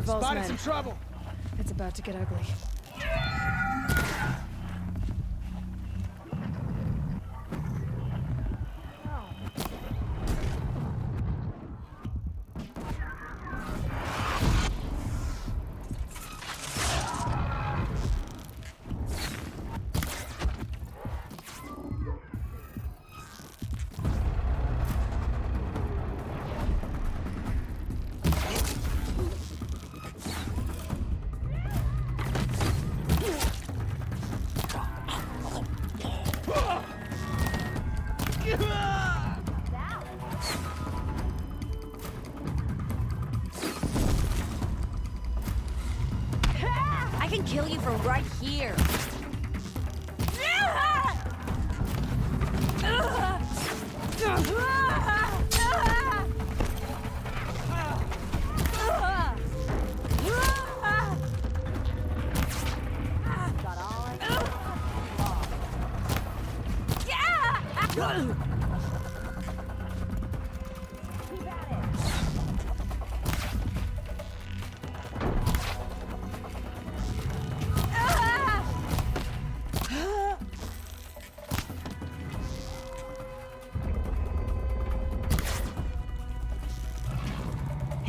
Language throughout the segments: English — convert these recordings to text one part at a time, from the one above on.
Dervahl's Spotted men. some trouble. It's about to get ugly. I can kill you from right here. Got all I need. Keep at it.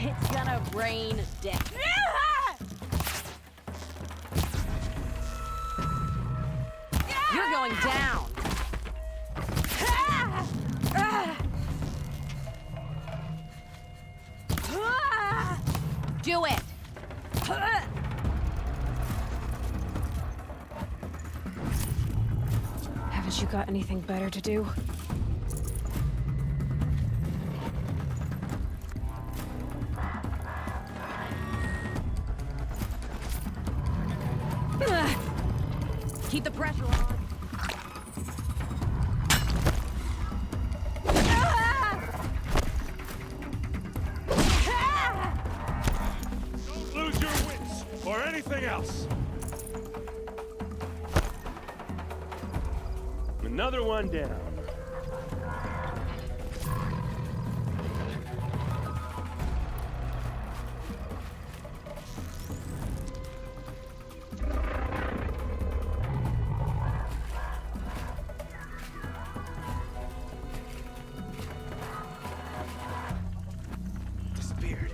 It's gonna rain death. You're going down. Do it. Haven't you got anything better to do? Keep the pressure on. Don't lose your wits or anything else. Another one down. Disappeared.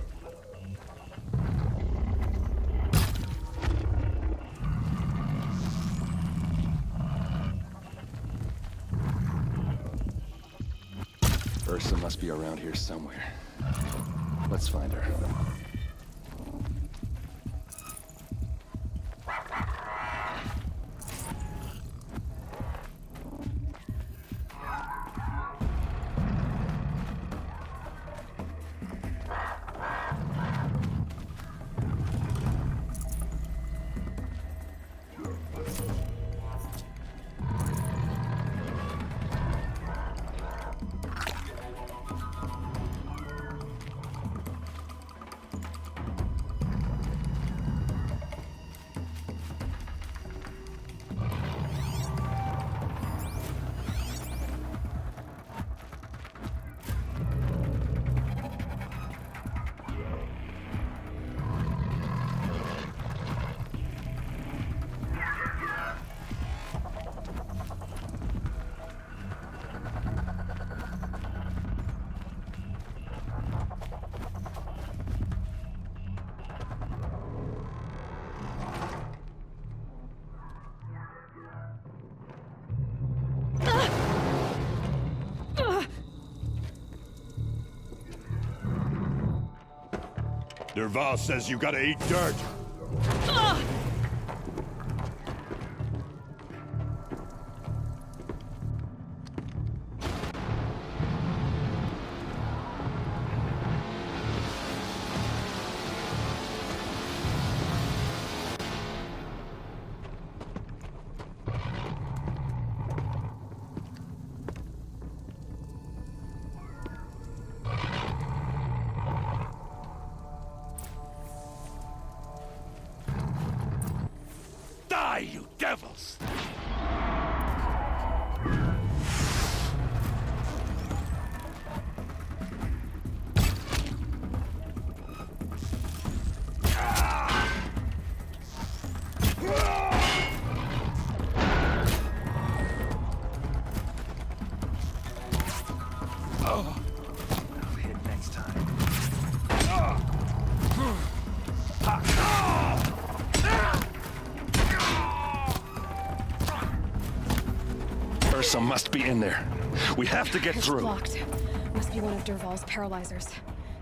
Ursa must be around here somewhere. Let's find her. Dervahl says you gotta eat dirt. Ursa must be in there. We have to get It's through. blocked. Must be one of Dervahl's paralyzers.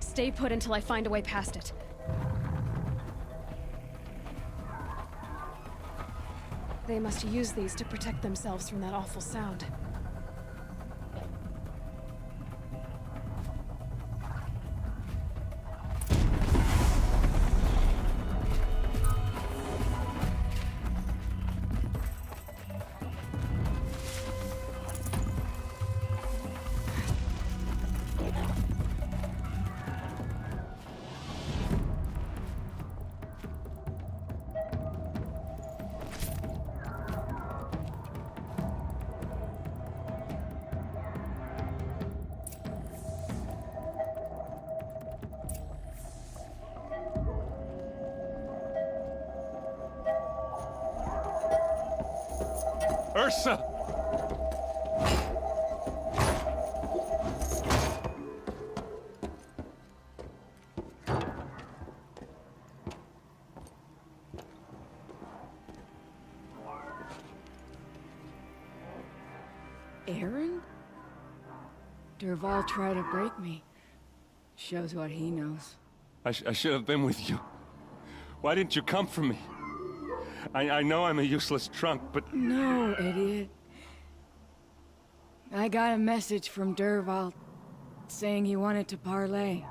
Stay put until I find a way past it. They must use these to protect themselves from that awful sound. Ursa! Aaron? Dervahl tried to break me. Shows what he knows. I should have been with you. Why didn't you come for me? I know I'm a useless trunk, but... No, idiot. I got a message from Dervahl saying he wanted to parlay.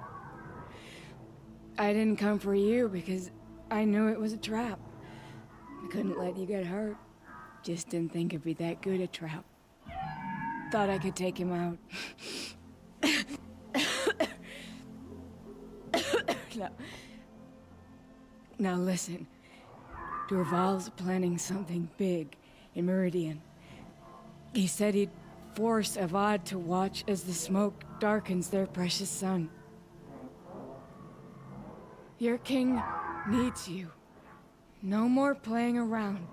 I didn't come for you because I knew it was a trap. I couldn't let you get hurt. Just didn't think it'd be that good a trap. Thought I could take him out. No. Now listen. Dervahl's planning something big in Meridian. He said he'd force Avad to watch as the smoke darkens their precious sun. Your king needs you. No more playing around.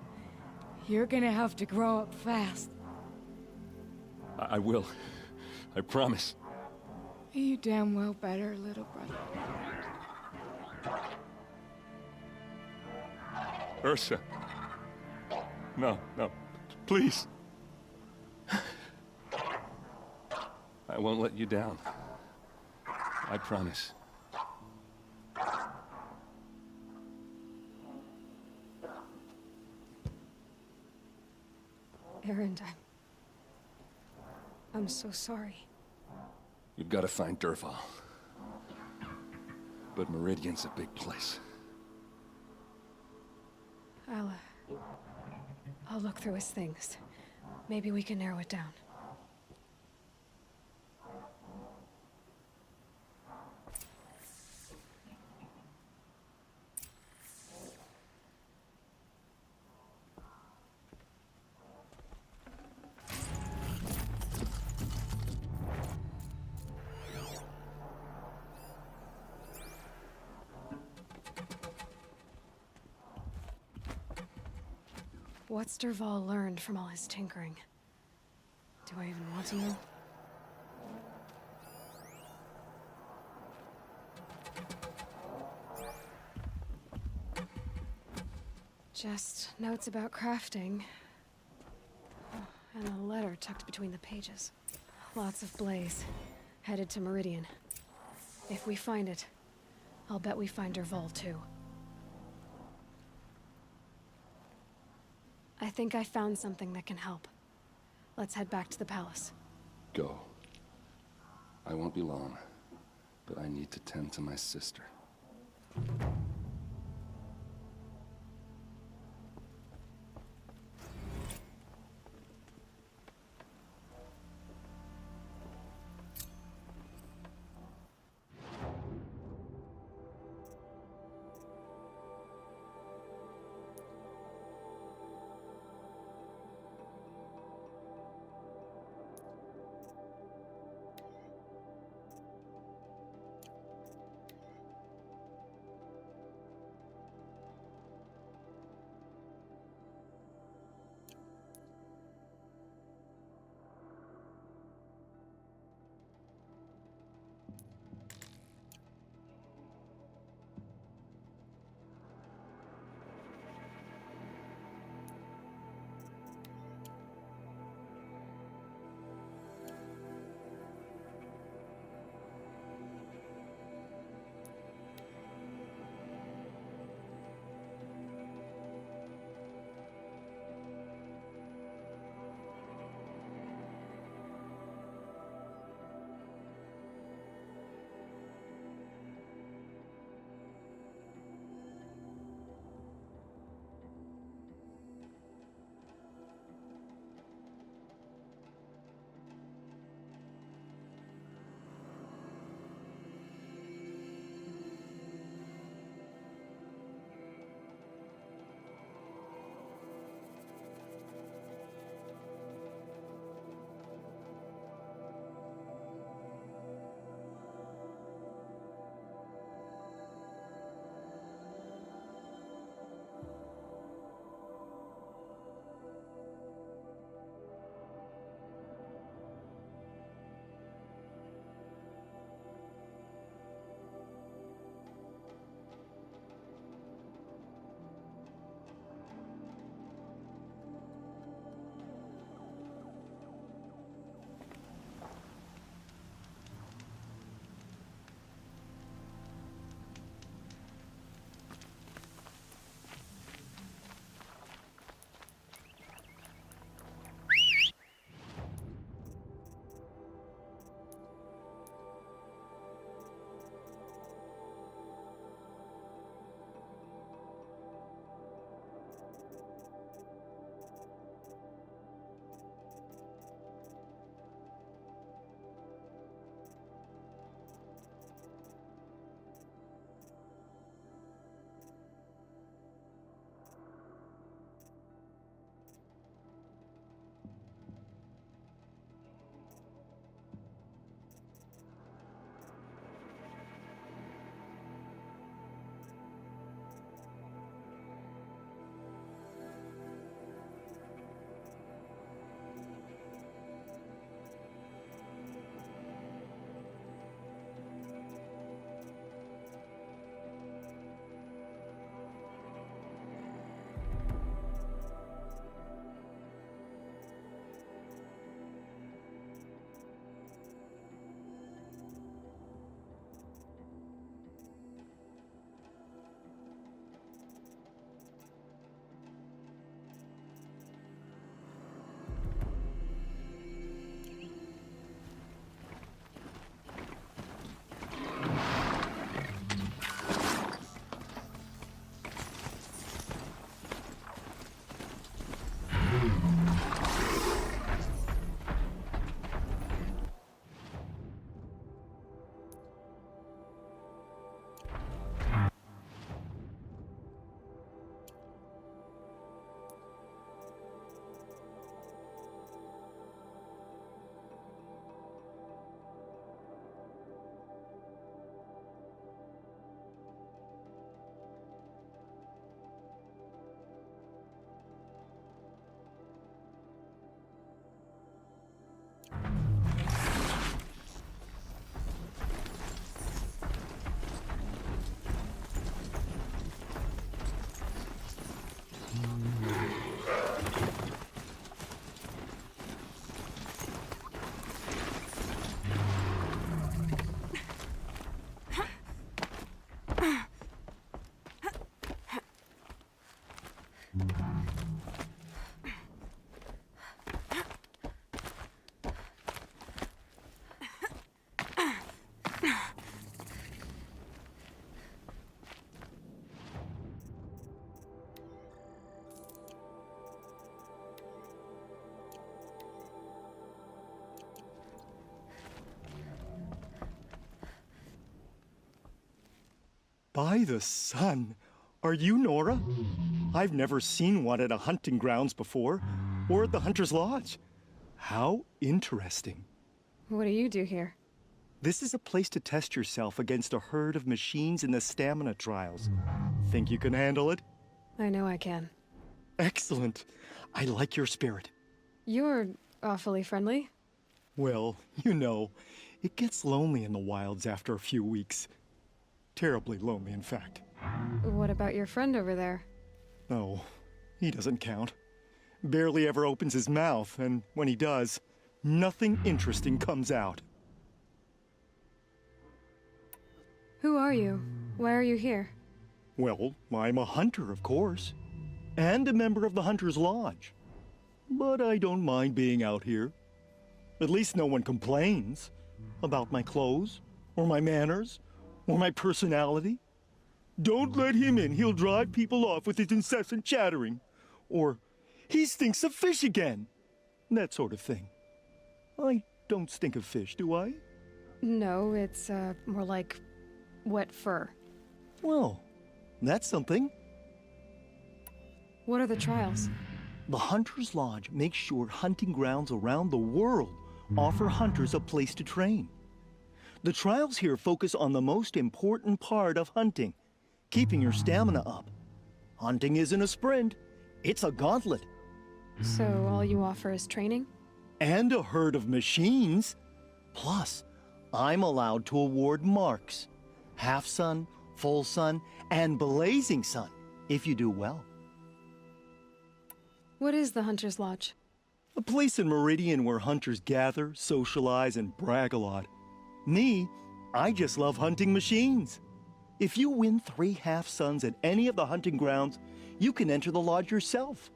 You're gonna have to grow up fast. I will. I promise. You damn well better, little brother. Ursa. No, no. Please. I won't let you down. I promise. Errand, I'm so sorry. You've got to find Dervahl. But Meridian's a big place. I'll look through his things. Maybe we can narrow it down. What's Dervahl learned from all his tinkering? Do I even want to know? Just notes about crafting. Oh, and a letter tucked between the pages. Lots of blaze. Headed to Meridian. If we find it, I'll bet we find Dervahl too. I think I found something that can help. Let's head back to the palace. Go. I won't be long, but I need to tend to my sister. By the sun! Are you Nora? I've never seen one at a hunting grounds before, or at the Hunter's Lodge. How interesting. What do you do here? This is a place to test yourself against a herd of machines in the stamina trials. Think you can handle it? I know I can. Excellent. I like your spirit. You're awfully friendly. Well, you know, it gets lonely in the wilds after a few weeks. Terribly lonely, in fact. What about your friend over there? Oh, he doesn't count. Barely ever opens his mouth, and when he does, nothing interesting comes out. Who are you? Why are you here? Well, I'm a hunter, of course, and a member of the Hunter's Lodge. But I don't mind being out here. At least no one complains about my clothes, or my manners, or my personality. Don't let him in, he'll drive people off with his incessant chattering. Or, he stinks of fish again. That sort of thing. I don't stink of fish, do I? No, it's, more like wet fur. Well, that's something. What are the trials? The Hunter's Lodge makes sure hunting grounds around the world offer hunters a place to train. The trials here focus on the most important part of hunting, keeping your stamina up. Hunting isn't a sprint, it's a gauntlet. So all you offer is training? And a herd of machines. Plus, I'm allowed to award marks. Half sun, full sun, and blazing sun, if you do well. What is the Hunter's Lodge? A place in Meridian where hunters gather, socialize, and brag a lot. Me, I just love hunting machines. If you win 3 half suns at any of the hunting grounds, you can enter the lodge yourself.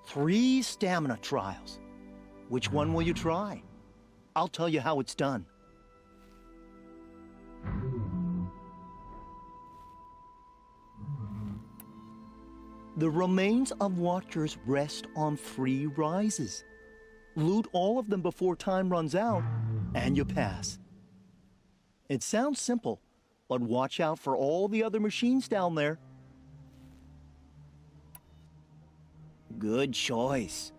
3 stamina trials. Which one will you try? I'll tell you how it's done. The remains of watchers rest on 3 rises. Loot all of them before time runs out, and you pass. It sounds simple, but watch out for all the other machines down there. Good choice.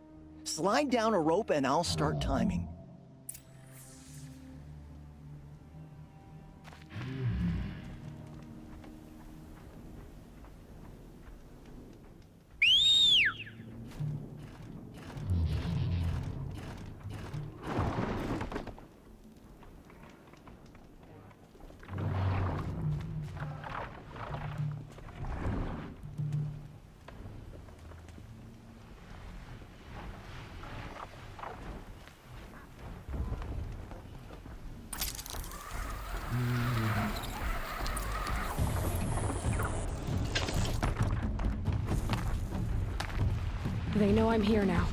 Slide down a rope and I'll start timing. They know I'm here now.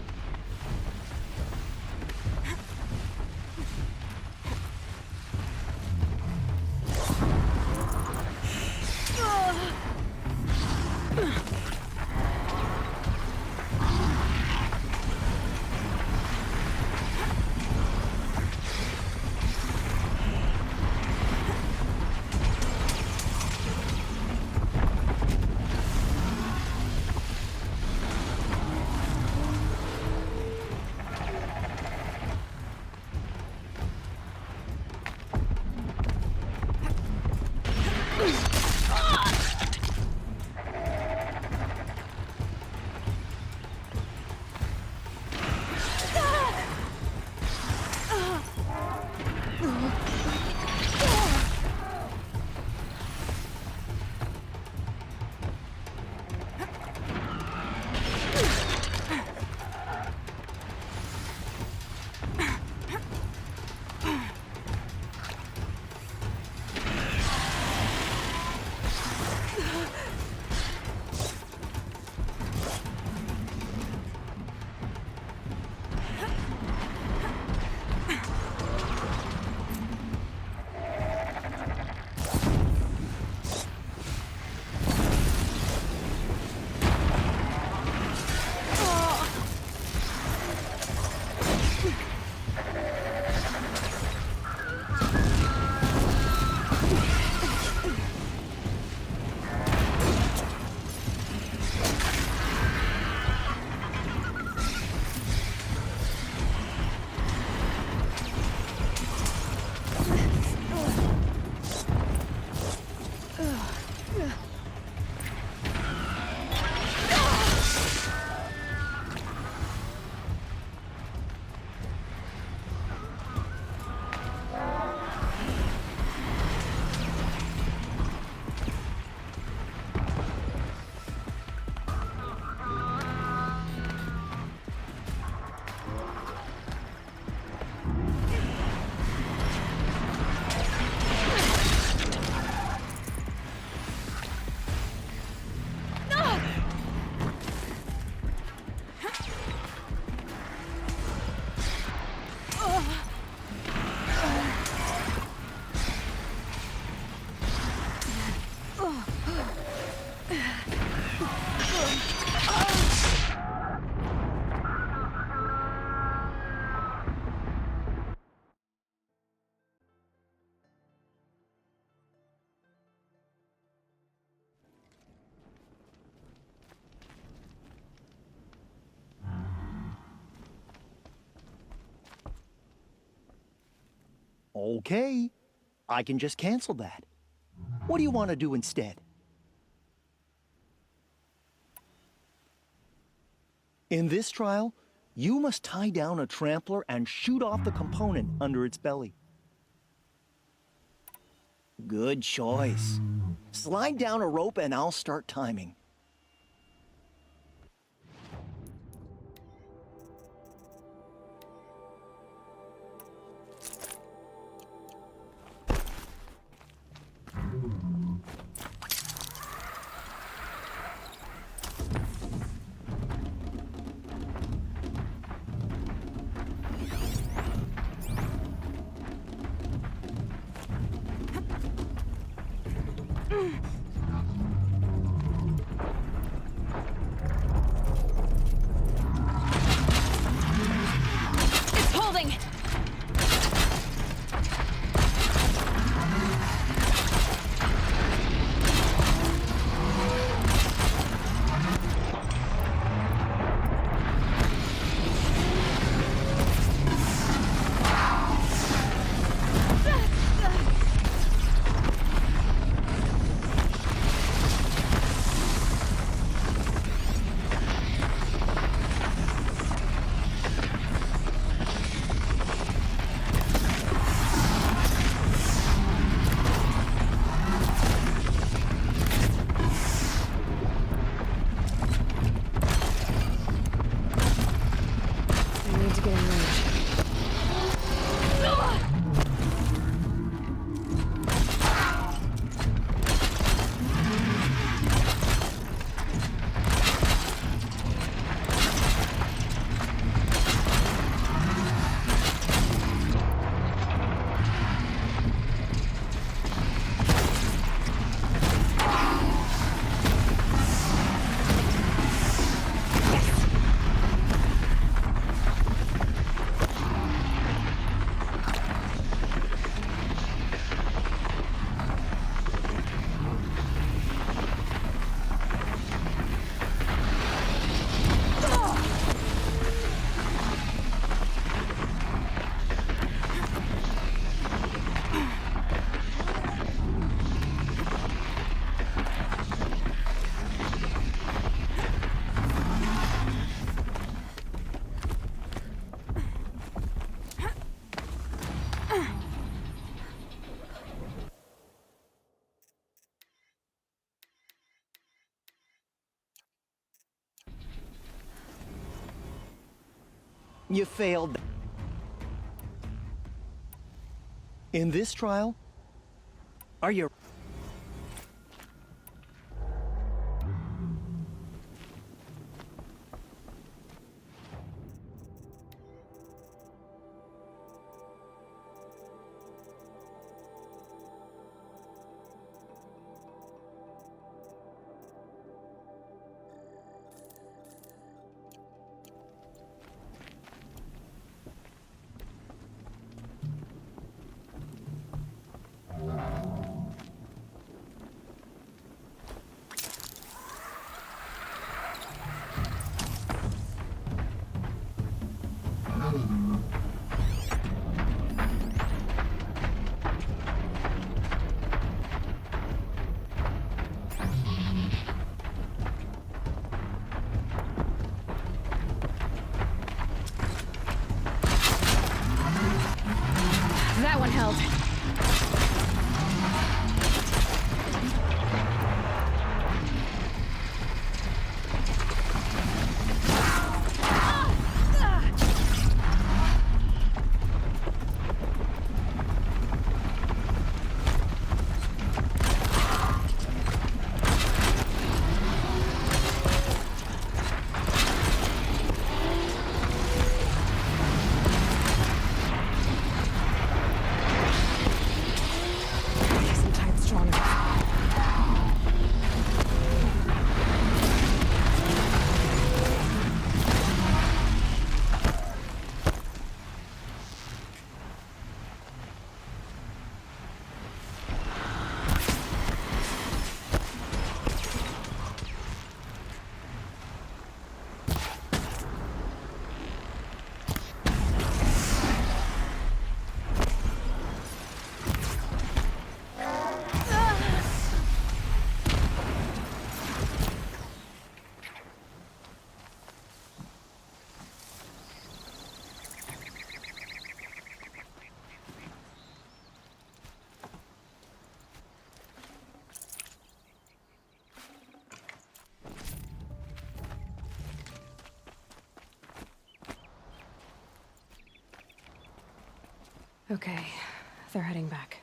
Okay, I can just cancel that. What do you want to do instead? In this trial, you must tie down a trampler and shoot off the component under its belly. Good choice. Slide down a rope and I'll start timing. It's holding! I need to get in range. You failed. In this trial, are you... That one held. Okay, they're heading back.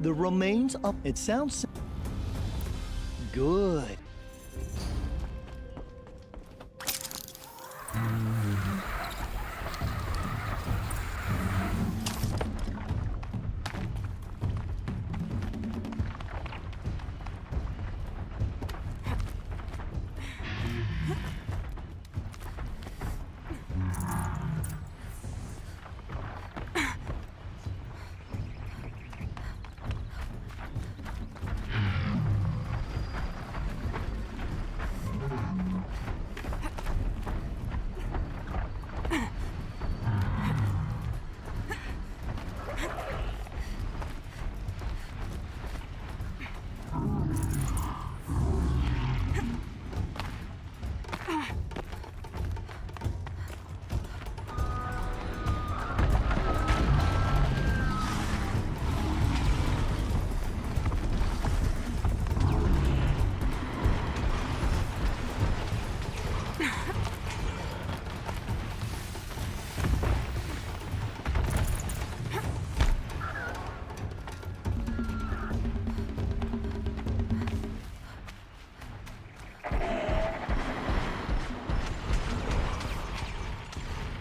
The remains of... It sounds... Good.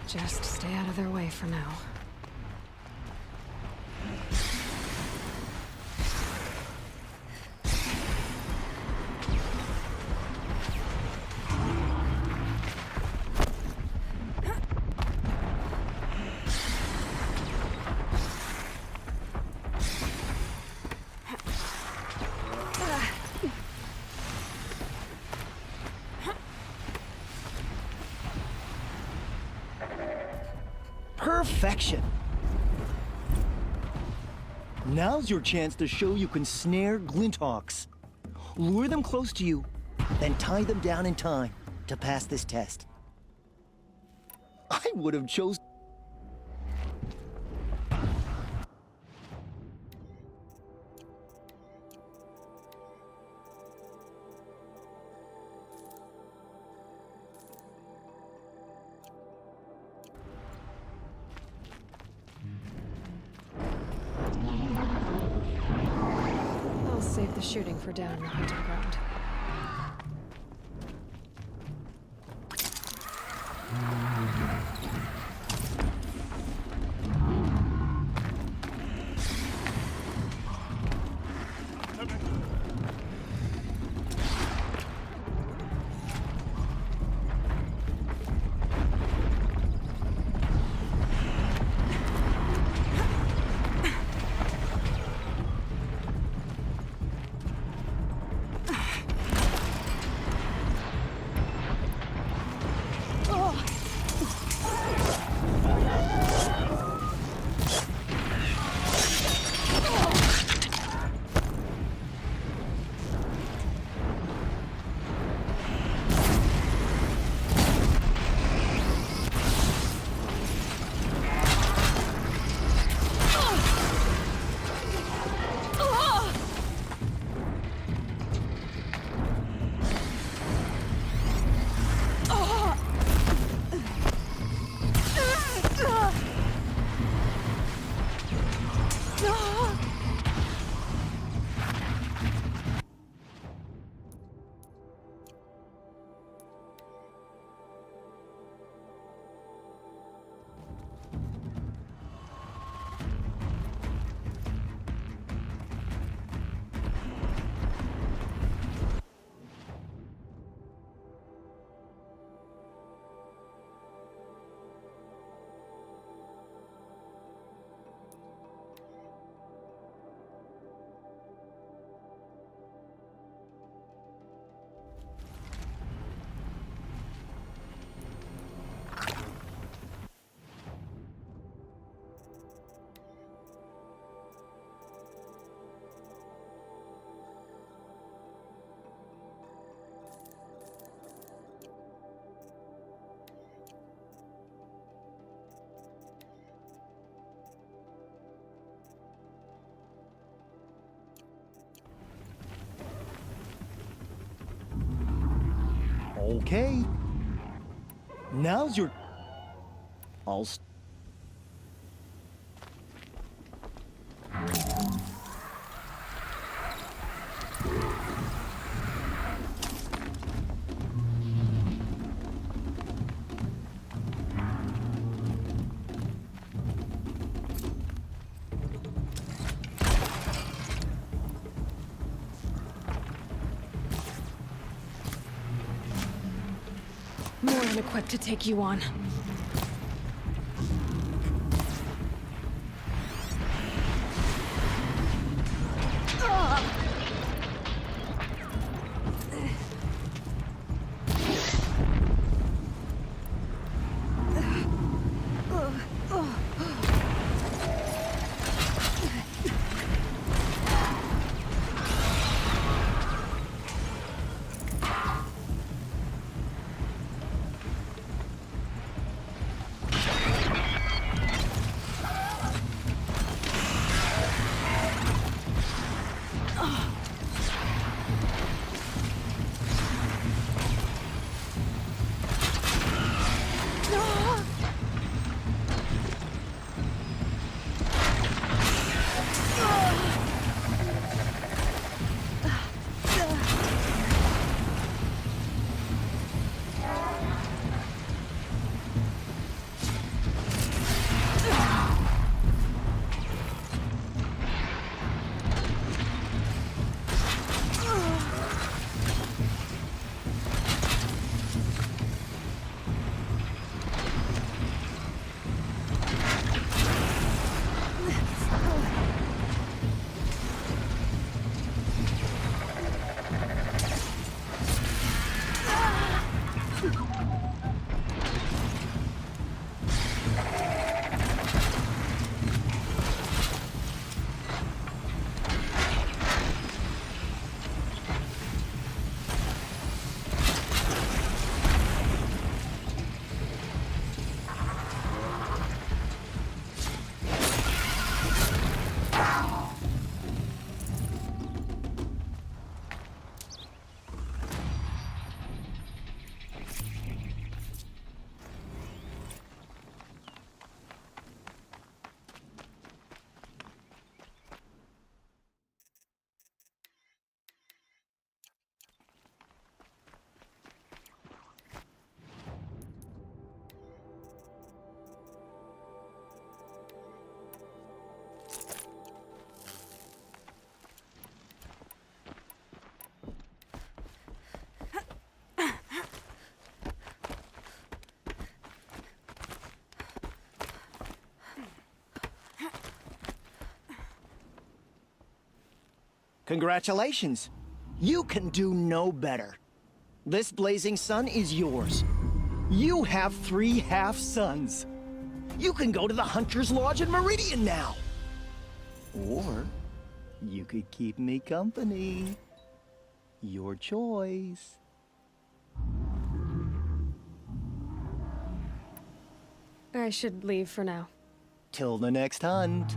Just stay out of their way for now. Perfection! Now's your chance to show you can snare Glinthawks. Lure them close to you, then tie them down in time to pass this test. I would have chosen... I'll save the shooting for down in the hunting ground. Okay. Now's your... More than equipped to take you on. Congratulations. You can do no better. This blazing sun is yours. You have 3 half-suns. You can go to the Hunter's Lodge in Meridian now. Or you could keep me company. Your choice. I should leave for now. Till the next hunt.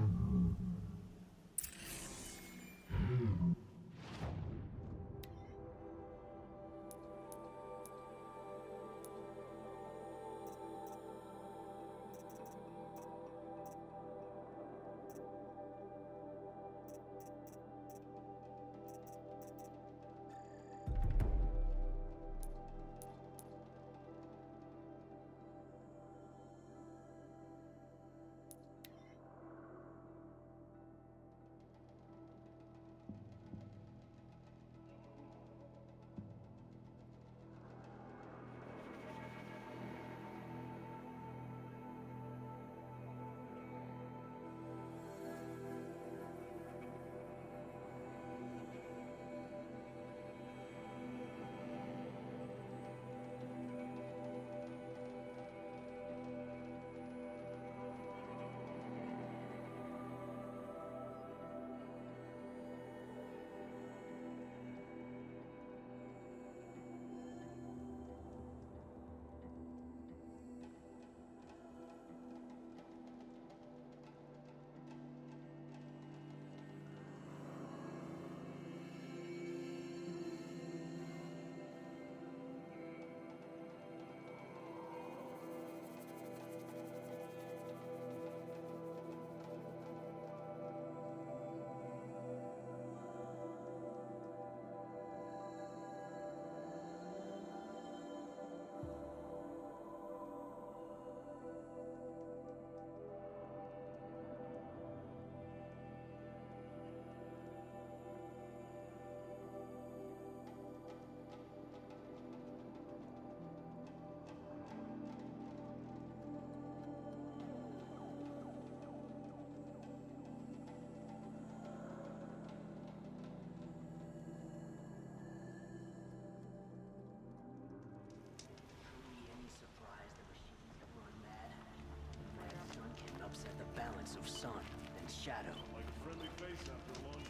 sun and shadow. Like a friendly face after a long...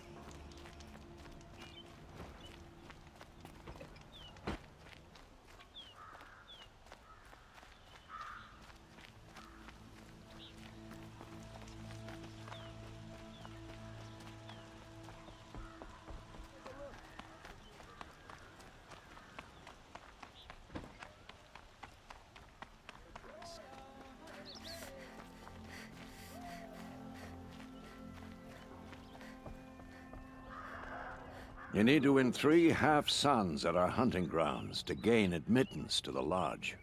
You need to win 3 half-suns at our hunting grounds to gain admittance to the lodge.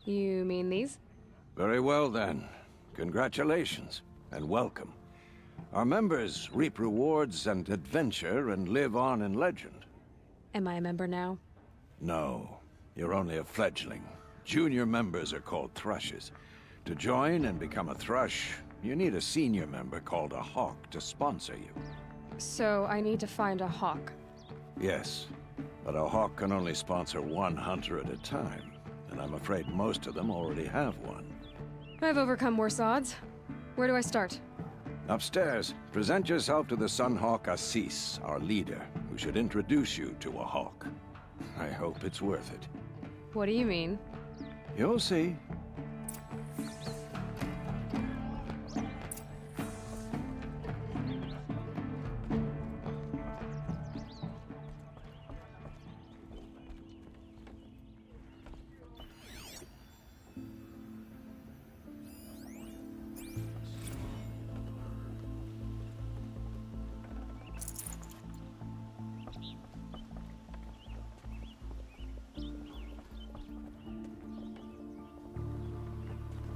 You mean these? Very well, then. Congratulations, and welcome. Our members reap rewards and adventure and live on in legend. Am I a member now? No, you're only a fledgling. Junior members are called thrushes. To join and become a thrush, you need a senior member called a hawk to sponsor you. So I need to find a hawk. Yes, but a hawk can only sponsor 1 hunter at a time, and I'm afraid most of them already have one. I've overcome worse odds. Where do I start? Upstairs, present yourself to the Sunhawk Assis, our leader, who should introduce you to a hawk. I hope it's worth it. What do you mean? You'll see.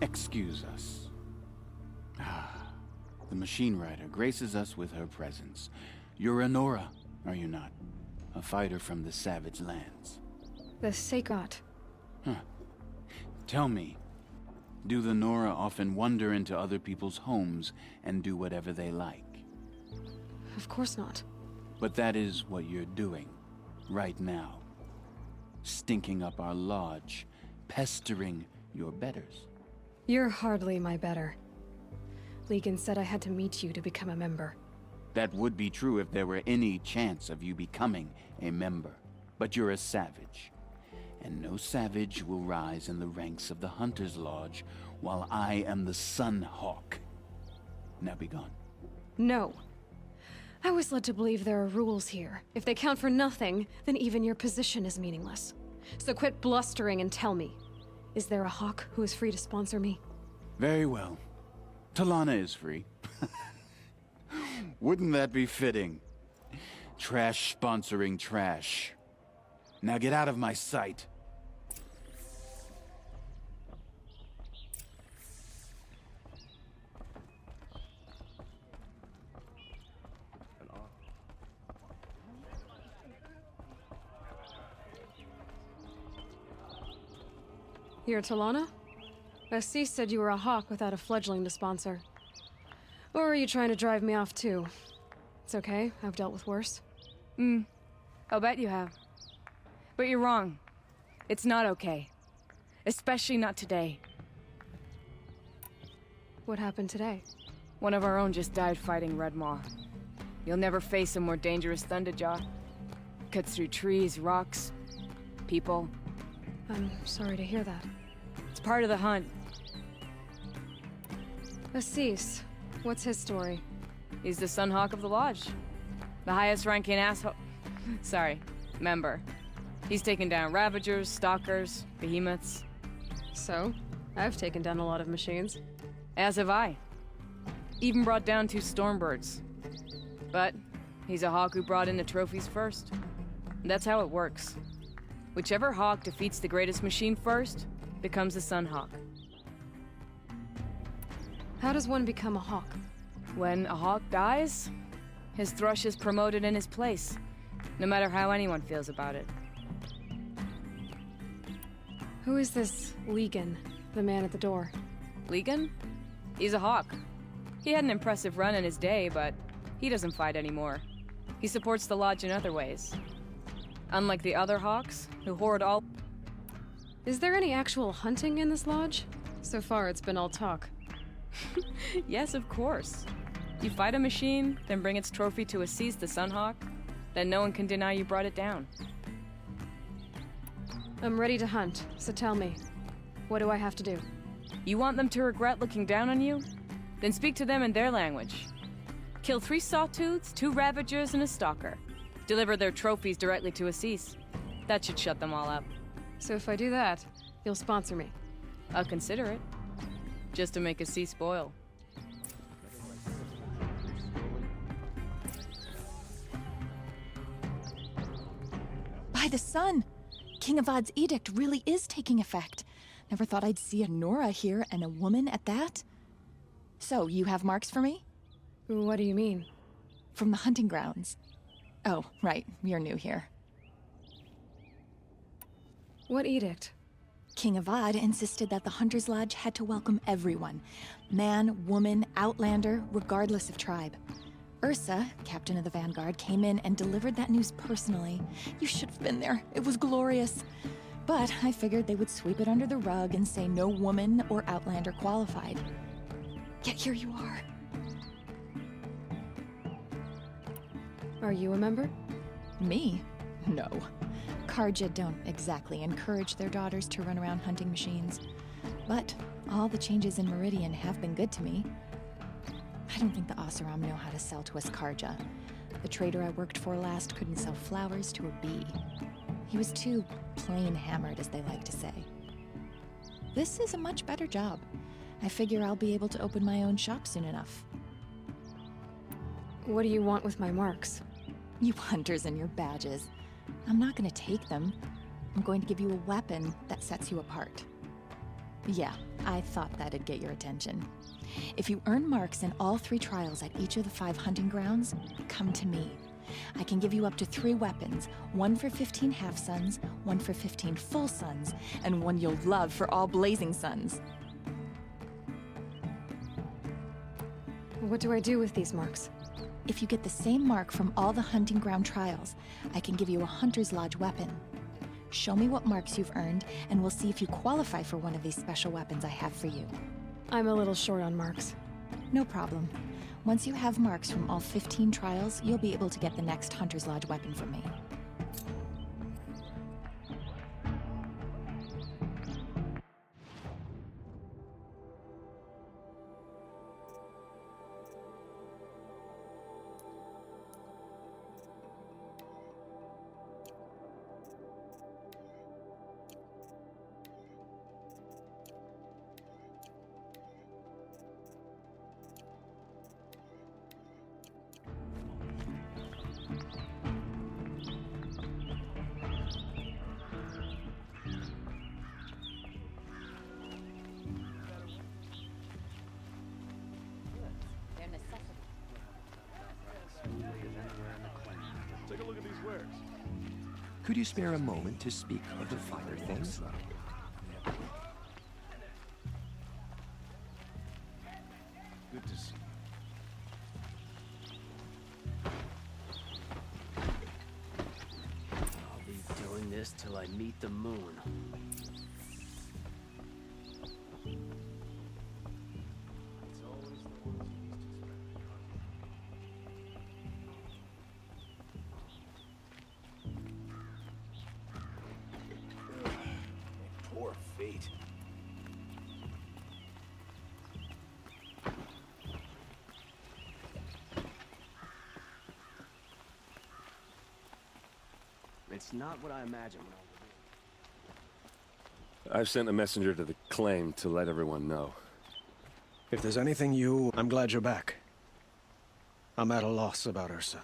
Excuse us. The machine rider graces us with her presence. You're a Nora, are you not? A fighter from the Savage Lands. The Seikot. Tell me, do the Nora often wander into other people's homes and do whatever they like? Of course not. But that is what you're doing, right now. Stinking up our lodge, pestering your betters. You're hardly my better. Legan said I had to meet you to become a member. That would be true if there were any chance of you becoming a member. But you're a savage. And no savage will rise in the ranks of the Hunter's Lodge while I am the Sun Hawk. Now be gone. No. I was led to believe there are rules here. If they count for nothing, then even your position is meaningless. So quit blustering and tell me. Is there a hawk who is free to sponsor me? Very well. Talana is free. Wouldn't that be fitting? Trash sponsoring trash. Now get out of my sight. You're Talana? Assis said you were a hawk without a fledgling to sponsor. Or are you trying to drive me off too? It's okay, I've dealt with worse. I'll bet you have. But you're wrong. It's not okay. Especially not today. What happened today? One of our own just died fighting Red Maw. You'll never face a more dangerous Thunderjaw. Cuts through trees, rocks, people. I'm sorry to hear that. It's part of the hunt. Assis, what's his story? He's the Sunhawk of the Lodge. The highest ranking asshole... Sorry, member. He's taken down Ravagers, Stalkers, Behemoths. So, I've taken down a lot of machines. As have I. Even brought down 2 Stormbirds. But he's a hawk who brought in the trophies first. That's how it works. Whichever hawk defeats the greatest machine first, becomes the Sunhawk. How does one become a hawk? When a hawk dies, his thrush is promoted in his place, no matter how anyone feels about it. Who is this Legan, the man at the door? Legan? He's a hawk. He had an impressive run in his day, but he doesn't fight anymore. He supports the lodge in other ways. Unlike the other hawks, who hoard all... Is there any actual hunting in this lodge? So far, it's been all talk. Yes, of course. You fight a machine, then bring its trophy to Assis the Sunhawk, then no one can deny you brought it down. I'm ready to hunt, so tell me, what do I have to do? You want them to regret looking down on you? Then speak to them in their language. Kill 3 sawtooths, 2 ravagers, and a stalker. Deliver their trophies directly to Assis. That should shut them all up. So if I do that, you'll sponsor me. I'll consider it. Just to make Assis spoil. By the sun! King Avad's edict really is taking effect. Never thought I'd see a Nora here, and a woman at that. So, you have marks for me? What do you mean? From the hunting grounds. Oh, right, you're new here. What edict? King Avad insisted that the Hunter's Lodge had to welcome everyone. Man, woman, outlander, regardless of tribe. Ursa, captain of the Vanguard, came in and delivered that news personally. You should have been there. It was glorious. But I figured they would sweep it under the rug and say no woman or outlander qualified. Yet here you are. Are you a member? Me? No. Karja don't exactly encourage their daughters to run around hunting machines. But all the changes in Meridian have been good to me. I don't think the Oseram know how to sell to us Karja. The trader I worked for last couldn't sell flowers to a bee. He was too plain hammered, as they like to say. This is a much better job. I figure I'll be able to open my own shop soon enough. What do you want with my marks? You hunters and your badges. I'm not gonna take them. I'm going to give you a weapon that sets you apart. Yeah, I thought that'd get your attention. If you earn marks in all 3 trials at each of the 5 hunting grounds, come to me. I can give you up to 3 weapons, 1 for 15 half-suns, 1 for 15 full suns, and 1 you'll love for all blazing suns. What do I do with these marks? If you get the same mark from all the hunting ground trials, I can give you a Hunter's Lodge weapon. Show me what marks you've earned, and we'll see if you qualify for one of these special weapons I have for you. I'm a little short on marks. No problem. Once you have marks from all 15 trials, you'll be able to get the next Hunter's Lodge weapon from me. Take a look at these wares. Could you spare a moment to speak of the finer things? Good to see you. I'll be doing this till I meet the moon. Poor feet. It's not what I imagined when I was I've sent a messenger to the claim to let everyone know. If there's anything I'm glad you're back. I'm at a loss about Ursa.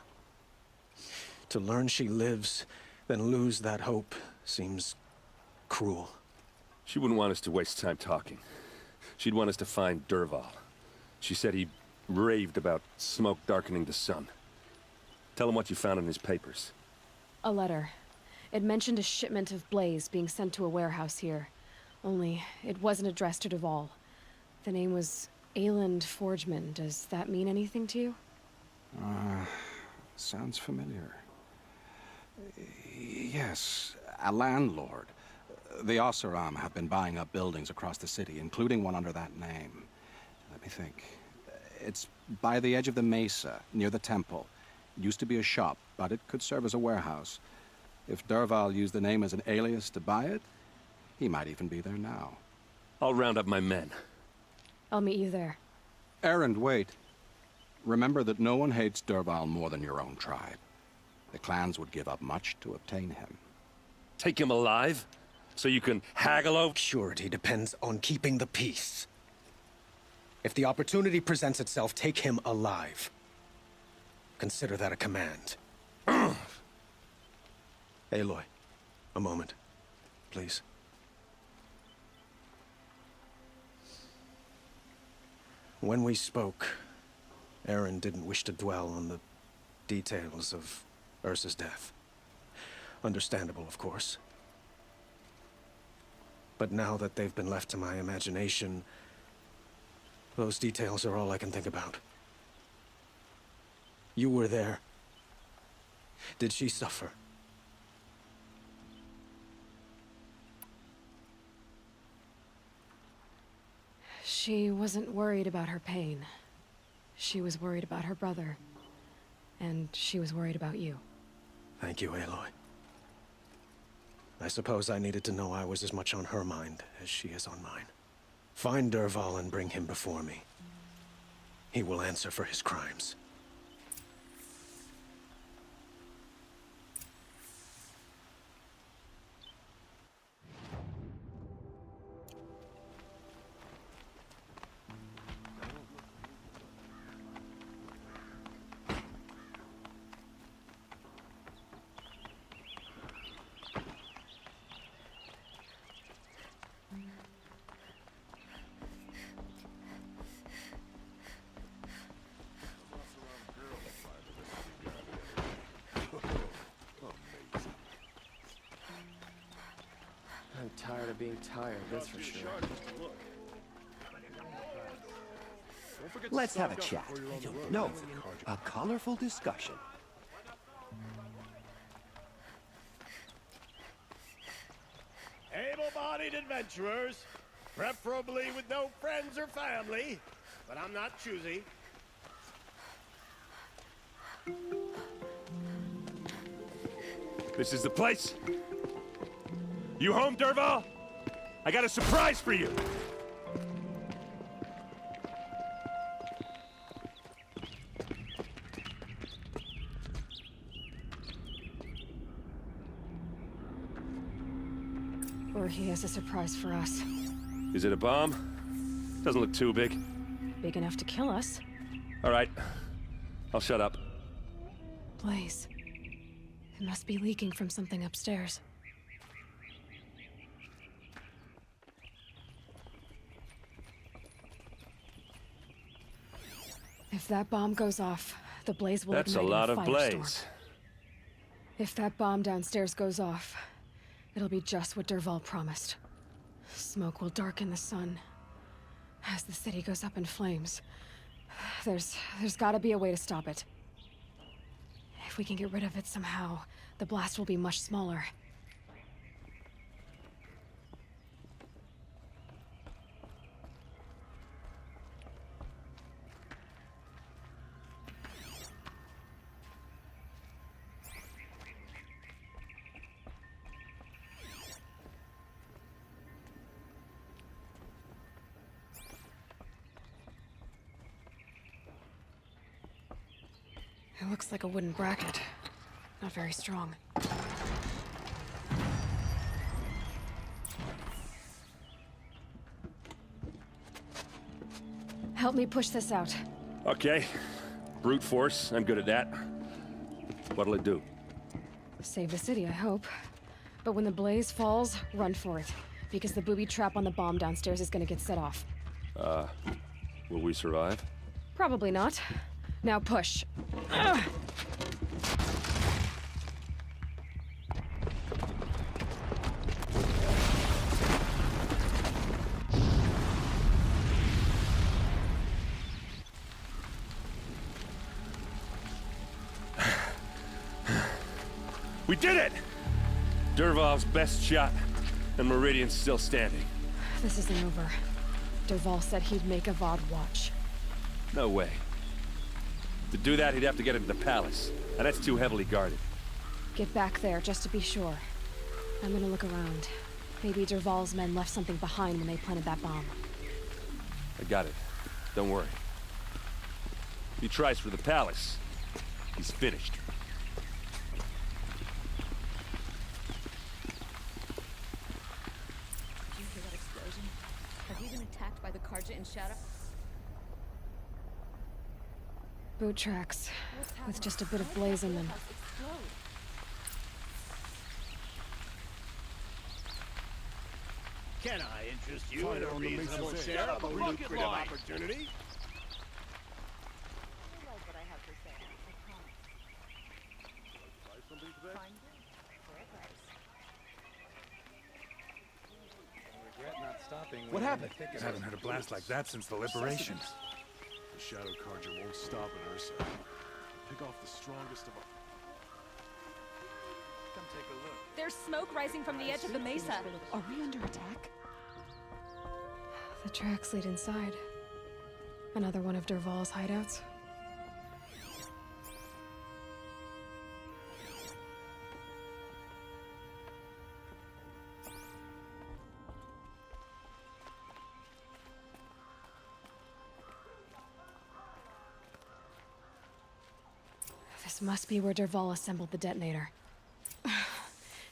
To learn she lives, then lose that hope seems cruel. She wouldn't want us to waste time talking. She'd want us to find Derval. She said he raved about smoke darkening the sun. Tell him what you found in his papers. A letter. It mentioned a shipment of blaze being sent to a warehouse here. Only, it wasn't addressed to Derval. The name was Ayland Forgeman. Does that mean anything to you? Sounds familiar. Yes, a landlord. The Oseram have been buying up buildings across the city, including one under that name. me think. It's by the edge of the mesa, near the temple. It used to be a shop, but it could serve as a warehouse. If Dervahl used the name as an alias to buy it, he might even be there now. I'll round up my men. I'll meet you there. Errand, wait. Remember that no one hates Dervahl more than your own tribe. The clans would give up much to obtain him. Take him alive? So you can haggle over? Surety depends on keeping the peace. If the opportunity presents itself, take him alive. Consider that a command. Aloy, a moment, please. When we spoke, Aaron didn't wish to dwell on the details of Ursa's death. Understandable, of course. But now that they've been left to my imagination, those details are all I can think about. You were there. Did she suffer? She wasn't worried about her pain. She was worried about her brother. And she was worried about you. Thank you, Aloy. I suppose I needed to know I was as much on her mind as she is on mine. Find Dervahl and bring him before me. He will answer for his crimes. I'm tired of being tired, that's for sure. Let's have a chat. No, a colorful discussion. Able-bodied adventurers, preferably with no friends or family, but I'm not choosy. This is the place. You home, Dervahl? I got a surprise for you. Or he has a surprise for us. Is it a bomb? Doesn't look too big. Big enough to kill us. All right. I'll shut up. Blaze. It must be leaking from something upstairs. If that bomb goes off, the blaze will That's a ignite lot a of firestorm. blaze. If that bomb downstairs goes off, it'll be just what Dervahl promised. Smoke will darken the sun as the city goes up in flames. There's gotta be a way to stop it. If we can get rid of it somehow, the blast will be much smaller. It looks like a wooden bracket. Not very strong. Help me push this out. Okay. Brute force, I'm good at that. What'll it do? Save the city, I hope. But when the blaze falls, run for it. Because the booby trap on the bomb downstairs is gonna get set off. Will we survive? Probably not. Now push. Ugh. We did it! Dervahl's best shot, and Meridian's still standing. This isn't over. Dervahl said he'd make Avad watch. No way. To do that, he'd have to get into the palace, and that's too heavily guarded. Get back there, just to be sure. I'm gonna look around. Maybe Dervahl's men left something behind when they planted that bomb. I got it. Don't worry. If he tries for the palace, he's finished. Did you hear that explosion? Have we been attacked by the Karja in Shadow? Boot tracks, with just a bit of blaze in them. Can I interest you in a reasonable share of a lucrative opportunity? What happened? I haven't heard a blast like that since the liberation. The Shadow Karja won't stop at Ursa. Pick off the strongest of our... Come take a look. There's smoke rising from the edge of the mesa. Are we under attack? The tracks lead inside. Another one of Dervahl's hideouts. This must be where Dervahl assembled the detonator.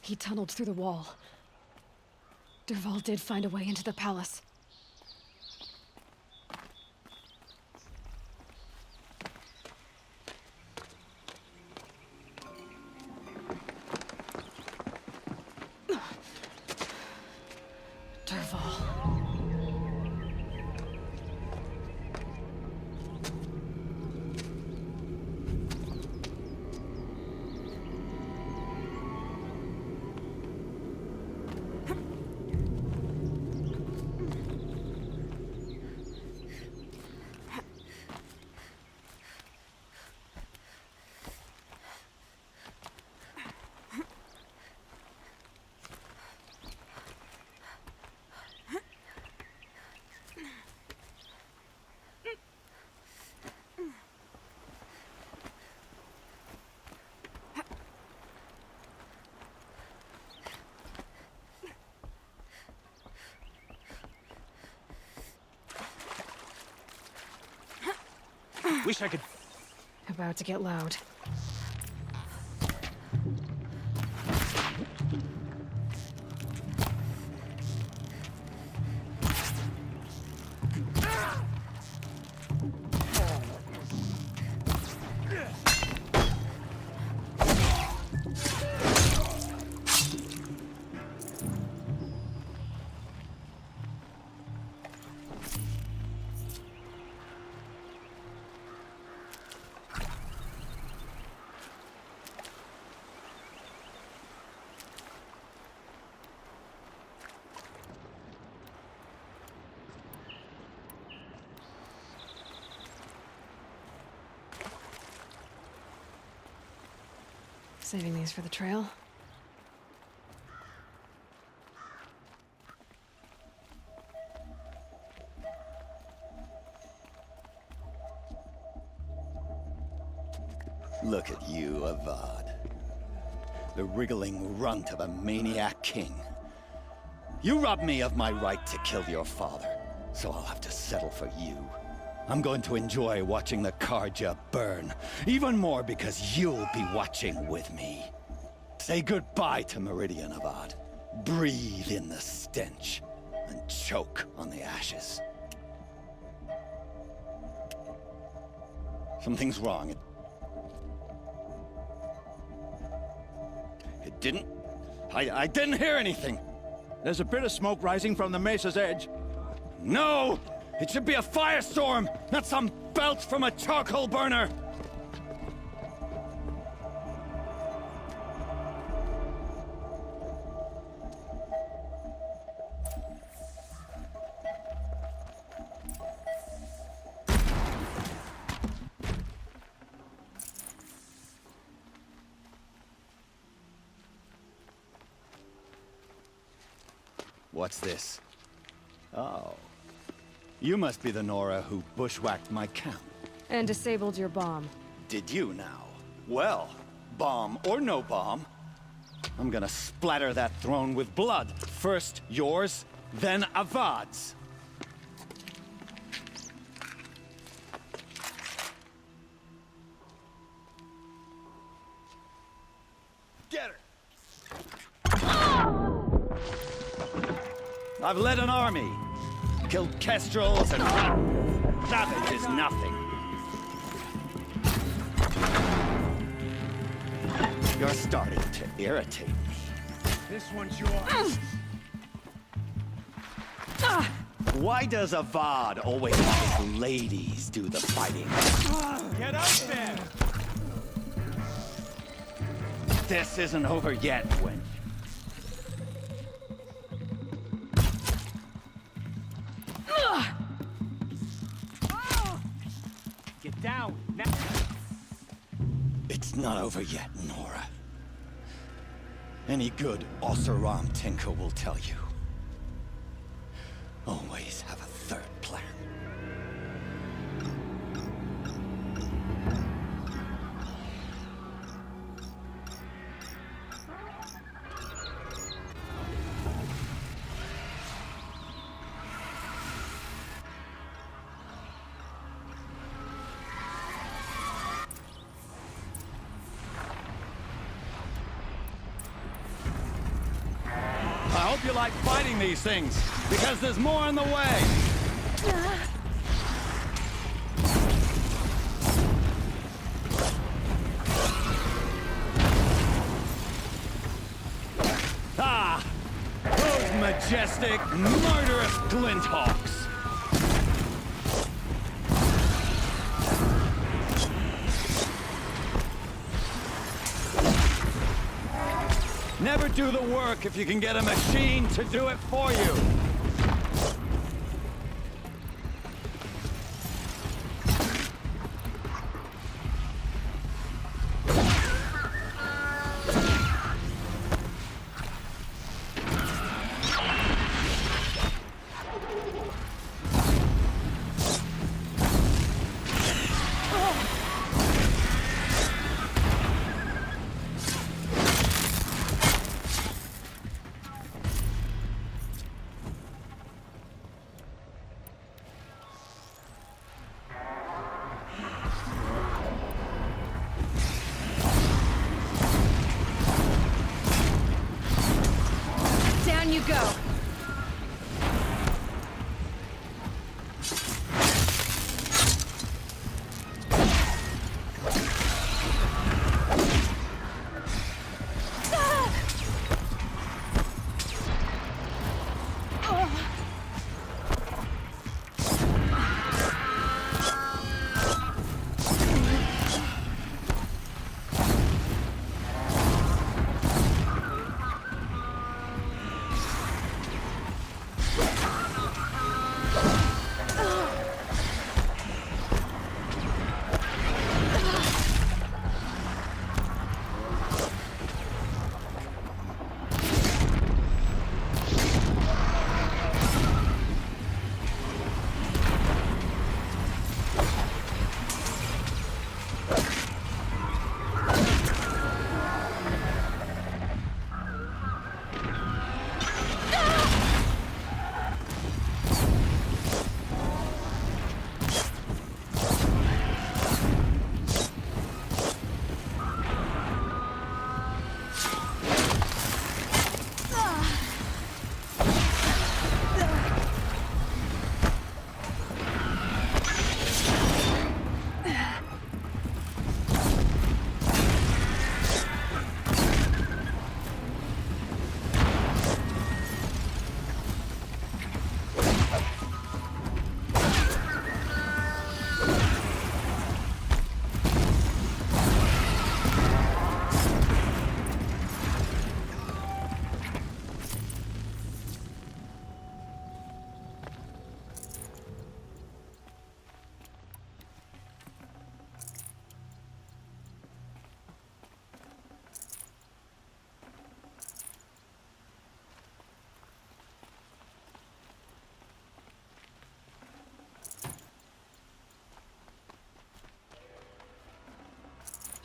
He tunneled through the wall. Dervahl did find a way into the palace. Dervahl. Wish I could... About to get loud. Saving these for the trail. Look at you, Avad. The wriggling runt of a maniac king. You robbed me of my right to kill your father, so I'll have to settle for you. I'm going to enjoy watching the Karja burn, even more because you'll be watching with me. Say goodbye to Meridian, Avad. Breathe in the stench, and choke on the ashes. Something's wrong. It didn't... I didn't hear anything. There's a bit of smoke rising from the mesa's edge. No! It should be a firestorm, not some belch from a charcoal burner! What's this? Oh. You must be the Nora who bushwhacked my camp. And disabled your bomb. Did you now? Well, bomb or no bomb, I'm gonna splatter that throne with blood. First yours, then Avad's. Get her! I've led an army. Killed kestrels and... Savage is nothing. You're starting to irritate me. This one's yours. Why does Avad always let his ladies do the fighting? Get up there! This isn't over yet, Gwen. Get down! Now. It's not over yet, Nora. Any good Oseram Tinker will tell you. Always have a third plan. I hope you like fighting these things, because there's more on the way. Ah! Those majestic, murderous glinthawks! Never do the work if you can get a machine to do it for you.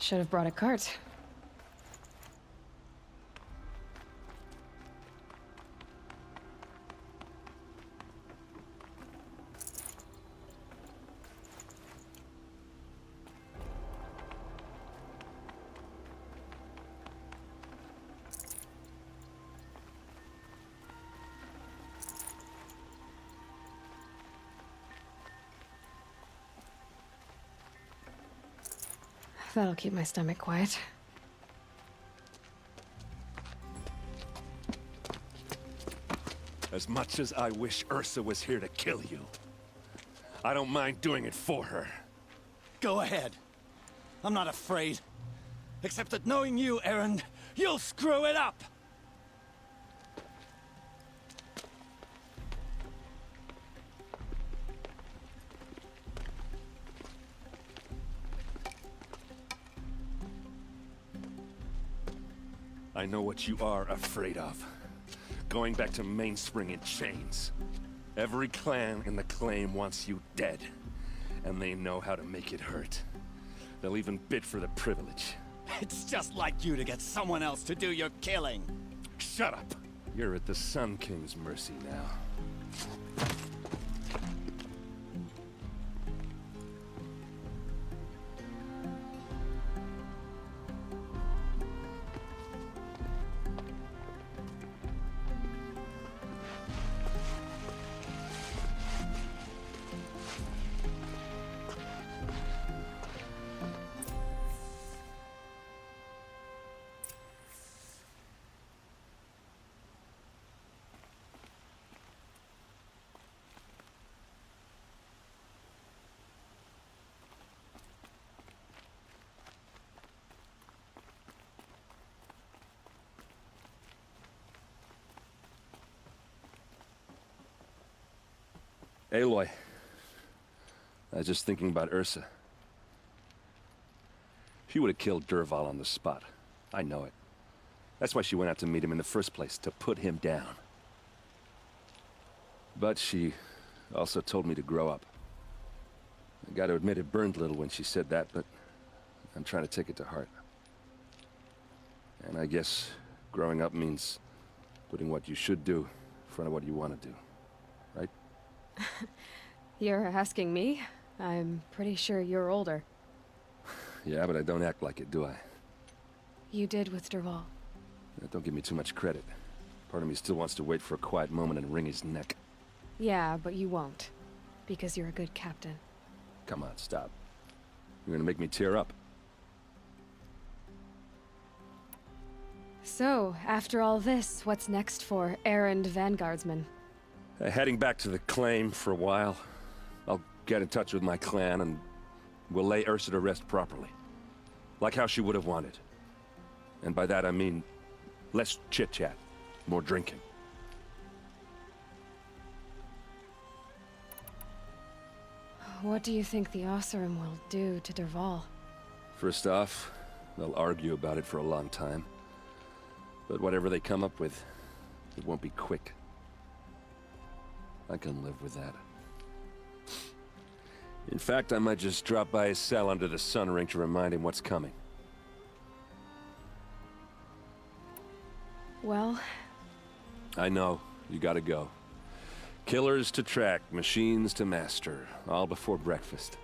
Should have brought a cart. That'll keep my stomach quiet. As much as I wish Ursa was here to kill you, I don't mind doing it for her. Go ahead. I'm not afraid. Except that knowing you, Errand, you'll screw it up! I know what you are afraid of. Going back to Mainspring in chains. Every clan in the claim wants you dead. And they know how to make it hurt. They'll even bid for the privilege. It's just like you to get someone else to do your killing. Shut up! You're at the Sun King's mercy now. Aloy, I was just thinking about Ursa. She would have killed Dervahl on the spot. I know it. That's why she went out to meet him in the first place, to put him down. But she also told me to grow up. I gotta admit it burned a little when she said that, but I'm trying to take it to heart. And I guess growing up means putting what you should do in front of what you want to do, right? You're asking me? I'm pretty sure you're older. Yeah, but I don't act like it, do I? You did with Dervahl. Don't give me too much credit. Part of me still wants to wait for a quiet moment and wring his neck. Yeah, but you won't. Because you're a good captain. Come on, stop. You're gonna make me tear up. So, after all this, what's next for errand vanguardsman? Heading back to the claim for a while. I'll get in touch with my clan and we'll lay Ursa to rest properly. Like how she would have wanted. And by that I mean less chit-chat, more drinking. What do you think the Osseram will do to Dervahl? First off, they'll argue about it for a long time. But whatever they come up with, it won't be quick. I can live with that. In fact, I might just drop by his cell under the sun ring to remind him what's coming. Well... I know. You gotta go. Killers to track, machines to master, all before breakfast.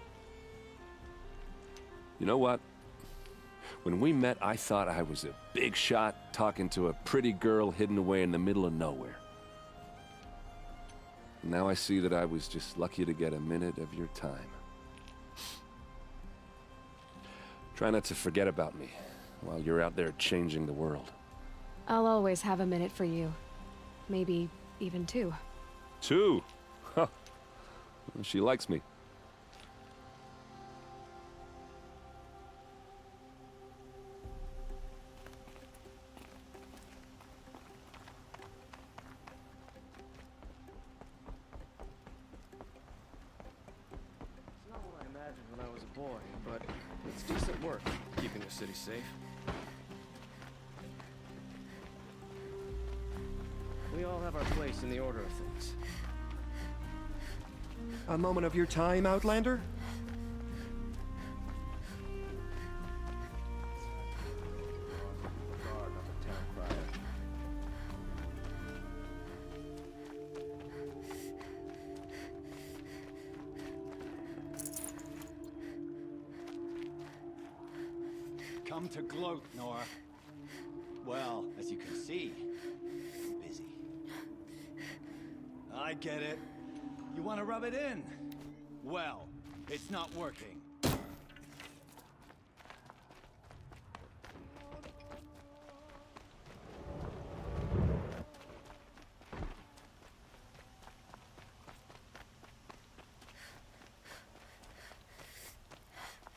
You know what? When we met, I thought I was a big shot talking to a pretty girl hidden away in the middle of nowhere. Now I see that I was just lucky to get a minute of your time. Try not to forget about me while you're out there changing the world. I'll always have a minute for you. Maybe even two. Two? Huh. She likes me. It's not what I imagined when I was a boy, but it's decent work keeping the city safe. We all have our place in the order of things. A moment of your time, Outlander? come to gloat, Nora. Well, as you can see, I'm busy. I get it. You want to rub it in? Well, it's not working.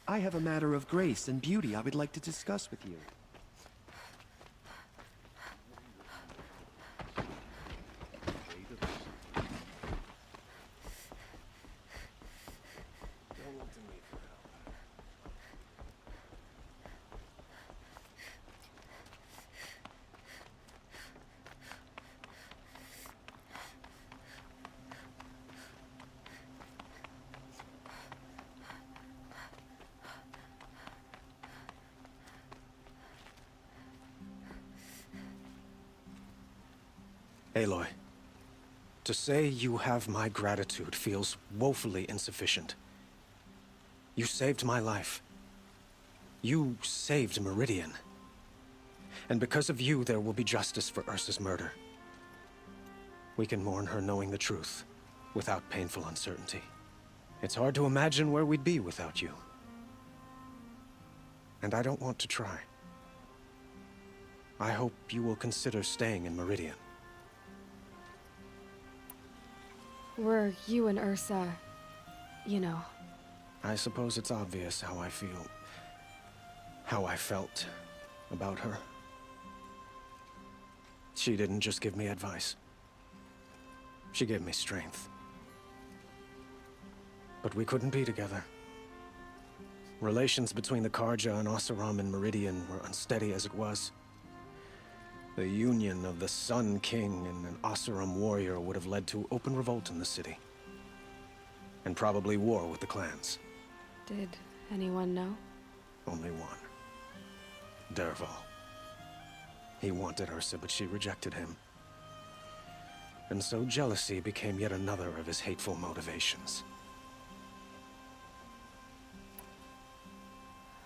I have a matter of grace and beauty I would like to discuss with you. Don't look to me for help. Aloy, to say you have my gratitude feels woefully insufficient. You saved my life. You saved Meridian. And because of you, there will be justice for Ursa's murder. We can mourn her knowing the truth, without painful uncertainty. It's hard to imagine where we'd be without you. And I don't want to try. I hope you will consider staying in Meridian. Were you and Ursa, you know? I suppose it's obvious how I feel, how I felt about her. She didn't just give me advice. She gave me strength. But we couldn't be together. Relations between the Karja and Oseram and Meridian were unsteady as it was. The union of the Sun King and an Oseram warrior would have led to open revolt in the city. And probably war with the clans. Did anyone know? Only one. Dervahl. He wanted Ursa, but she rejected him. And so jealousy became yet another of his hateful motivations.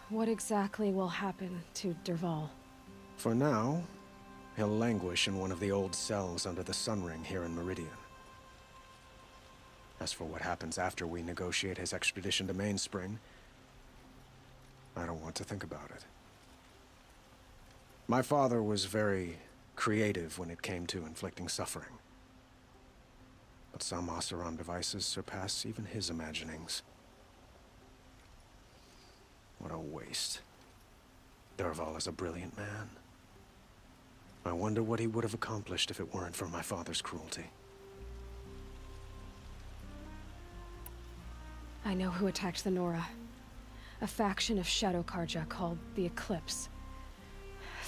What exactly will happen to Dervahl? For now, he'll languish in one of the old cells under the Sun Ring here in Meridian. As for what happens after we negotiate his extradition to Mainspring, I don't want to think about it. My father was very creative when it came to inflicting suffering. But some Oseram devices surpass even his imaginings. What a waste. Dervahl is a brilliant man. I wonder what he would have accomplished if it weren't for my father's cruelty. I know who attacked the Nora. A faction of Shadow Karja called the Eclipse.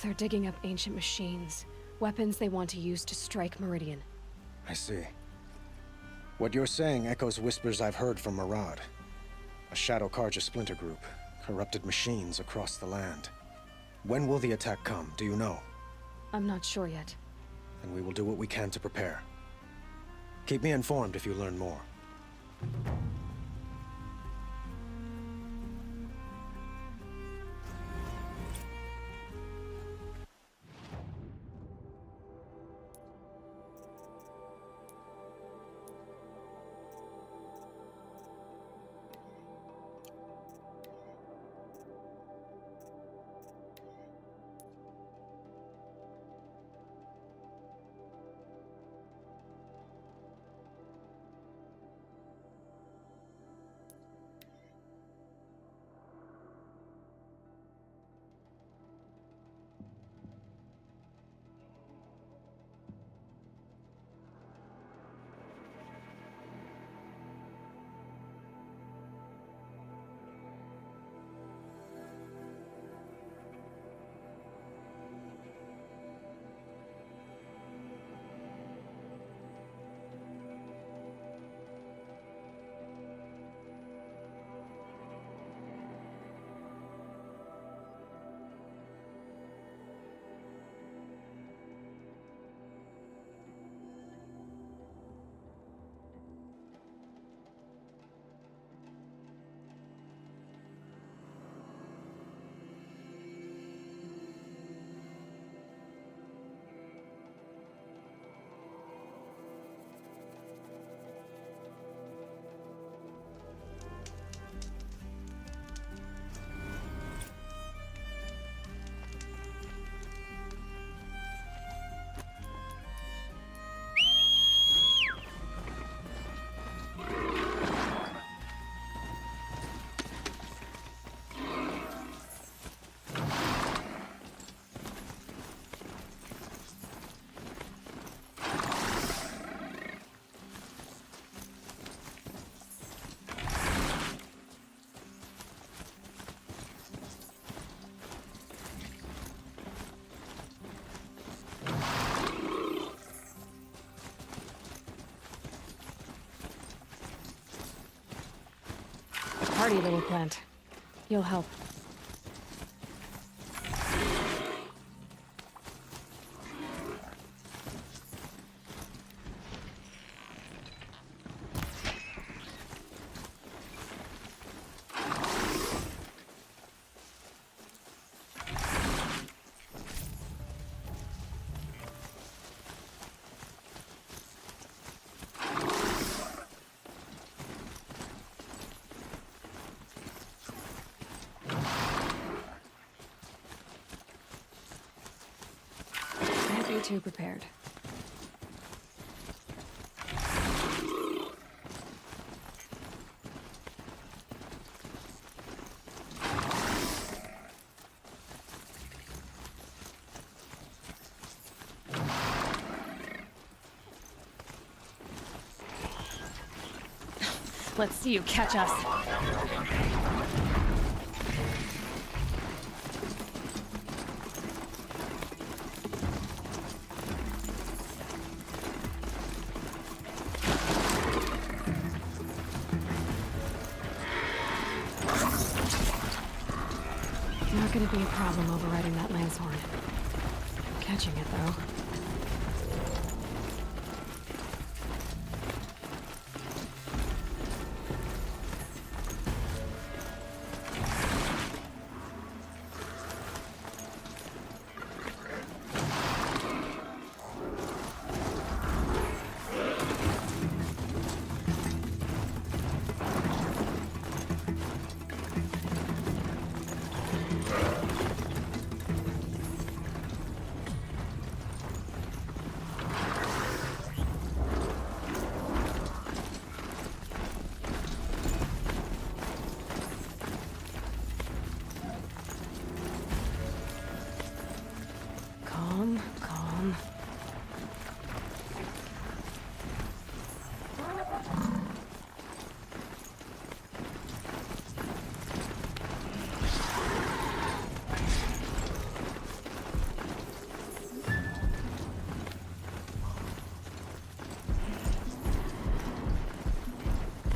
They're digging up ancient machines, weapons they want to use to strike Meridian. I see. What you're saying echoes whispers I've heard from Murad. A Shadow Karja splinter group, corrupted machines across the land. When will the attack come, do you know? I'm not sure yet. And we will do what we can to prepare. Keep me informed if you learn more. hardy little plant. You'll help. Can't be too prepared. Let's see you catch us. Not gonna be a problem overriding that lance horn. Catching it, though. Calm, calm.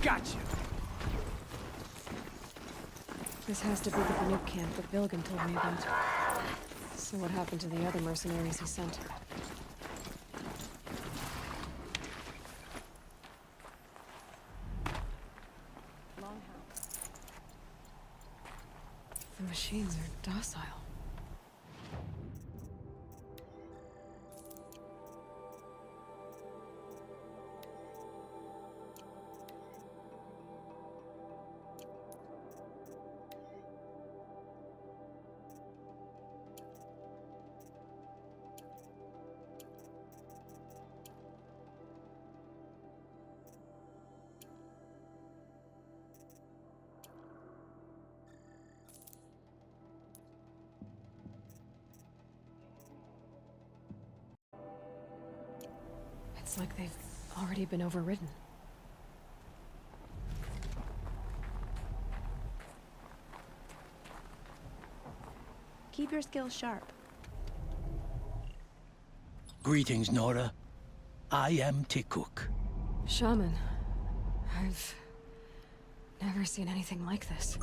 Gotcha! This has to be the Banuk camp that Bilgan told me about. So what happened to the other mercenaries he sent? The machines are docile. It's like they've already been overridden. Keep your skills sharp. Greetings, Nora. I am Tikuk. Shaman, I've never seen anything like this.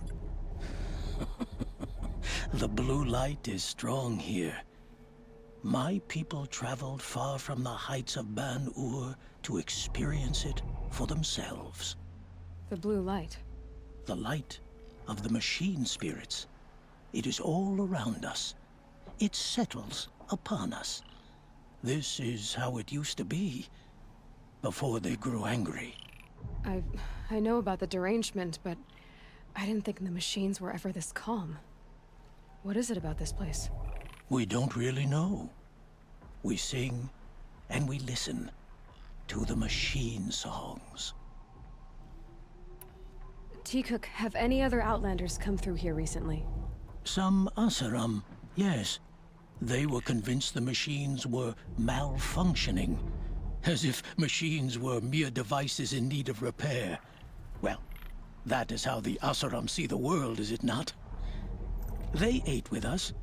The blue light is strong here. My people traveled far from the heights of Ban-Ur to experience it for themselves. The blue light? The light of the machine spirits. It is all around us. It settles upon us. This is how it used to be, before they grew angry. I know about the derangement, but I didn't think the machines were ever this calm. What is it about this place? We don't really know. We sing and we listen to the machine songs. Tikuk, have any other Outlanders come through here recently? Some Asaram, yes. They were convinced the machines were malfunctioning, as if machines were mere devices in need of repair. Well, that is how the Asaram see the world, is it not? They ate with us.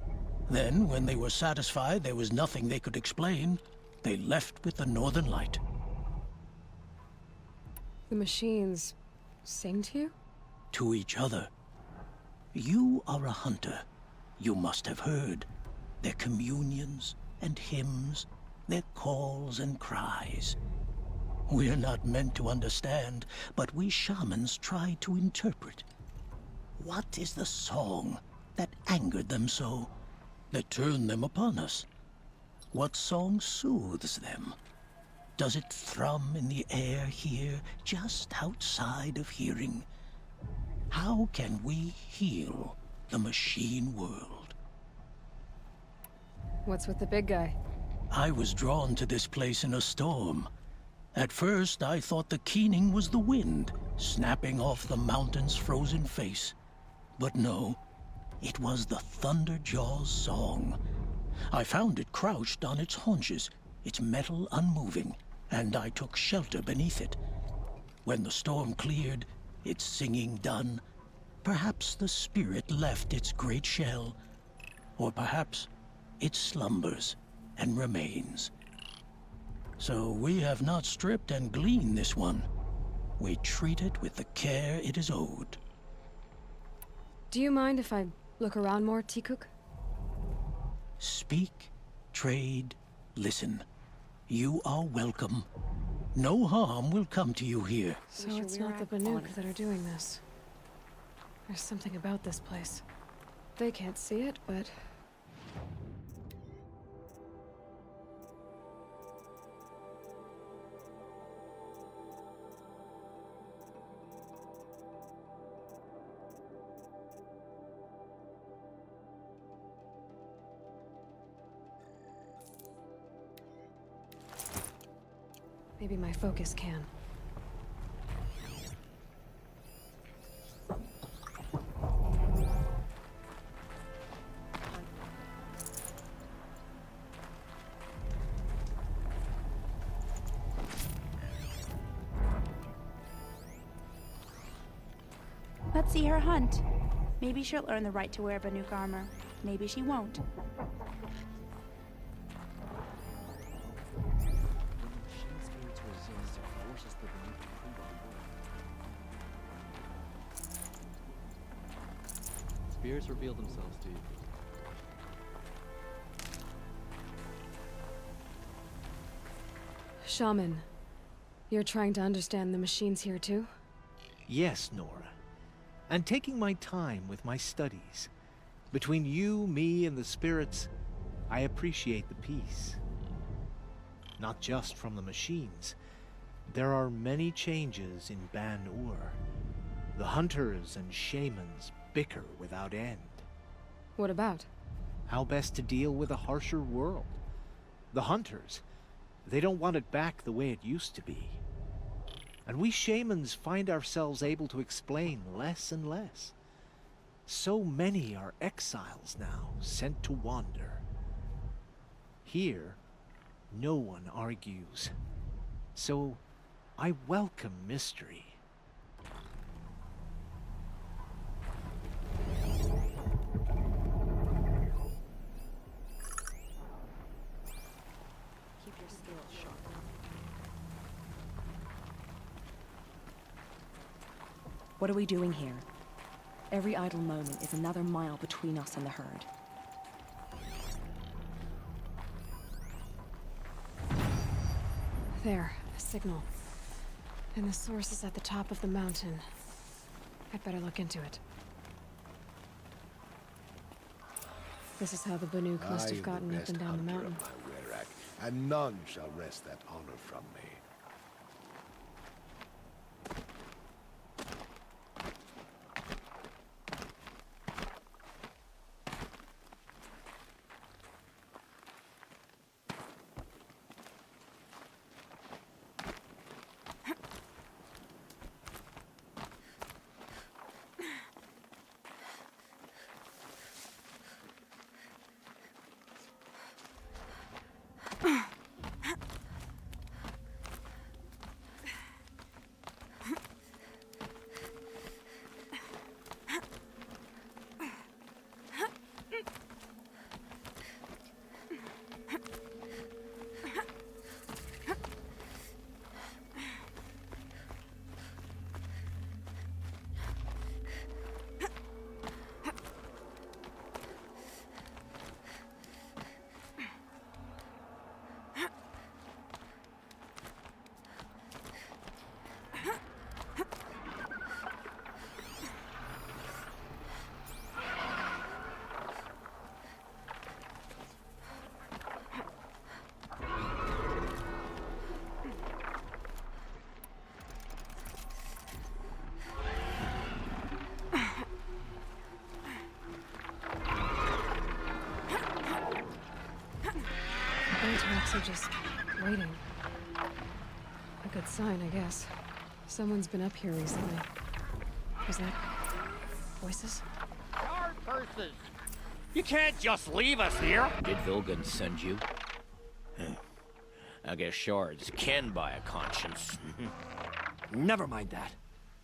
Then, when they were satisfied there was nothing they could explain, they left with the Northern Light. The machines sing to you? to each other. You are a hunter. You must have heard their communions and hymns, their calls and cries. We're not meant to understand, but we shamans try to interpret. What is the song that angered them so, that turned them upon us? What song soothes them? Does it thrum in the air here, just outside of hearing? How can we heal the machine world? What's with the big guy? I was drawn to this place in a storm. At first, I thought the keening was the wind, snapping off the mountain's frozen face. But no, it was the Thunderjaw's song. I found it crouched on its haunches, its metal unmoving, and I took shelter beneath it. When the storm cleared, its singing done, perhaps the spirit left its great shell, or perhaps it slumbers and remains. So we have not stripped and gleaned this one. We treat it with the care it is owed. Do you mind if I look around more, Tikuk? Speak, trade, listen. You are welcome. No harm will come to you here. So it's not the Banuk that are doing this. There's something about this place. They can't see it, but... maybe my focus can. Let's see her hunt. Maybe she'll earn the right to wear Banuk armor. Maybe she won't. Spirits reveal themselves to you. Shaman, you're trying to understand the machines here too? Yes, Nora. And taking my time with my studies. Between you, me, and the spirits, I appreciate the peace. Not just from the machines. There are many changes in Ban-Ur. The hunters and shamans bicker without end. What about? How best to deal with a harsher world. The hunters, they don't want it back the way it used to be. And we shamans find ourselves able to explain less and less. So many are exiles now, sent to wander. Here, no one argues. So, I welcome mystery. Keep your skills sharp. What are we doing here? Every idle moment is another mile between us and the herd. There, a signal. And the source is at the top of the mountain. I'd better look into it. This is how the Banuk must have gotten up and down the mountain. And none shall wrest that honor from me. are just waiting. A good sign, I guess. Someone's been up here recently. Was that voices? Guard purses! You can't just leave us here! Did Vilgan send you? I guess shards can buy a conscience. Never mind that.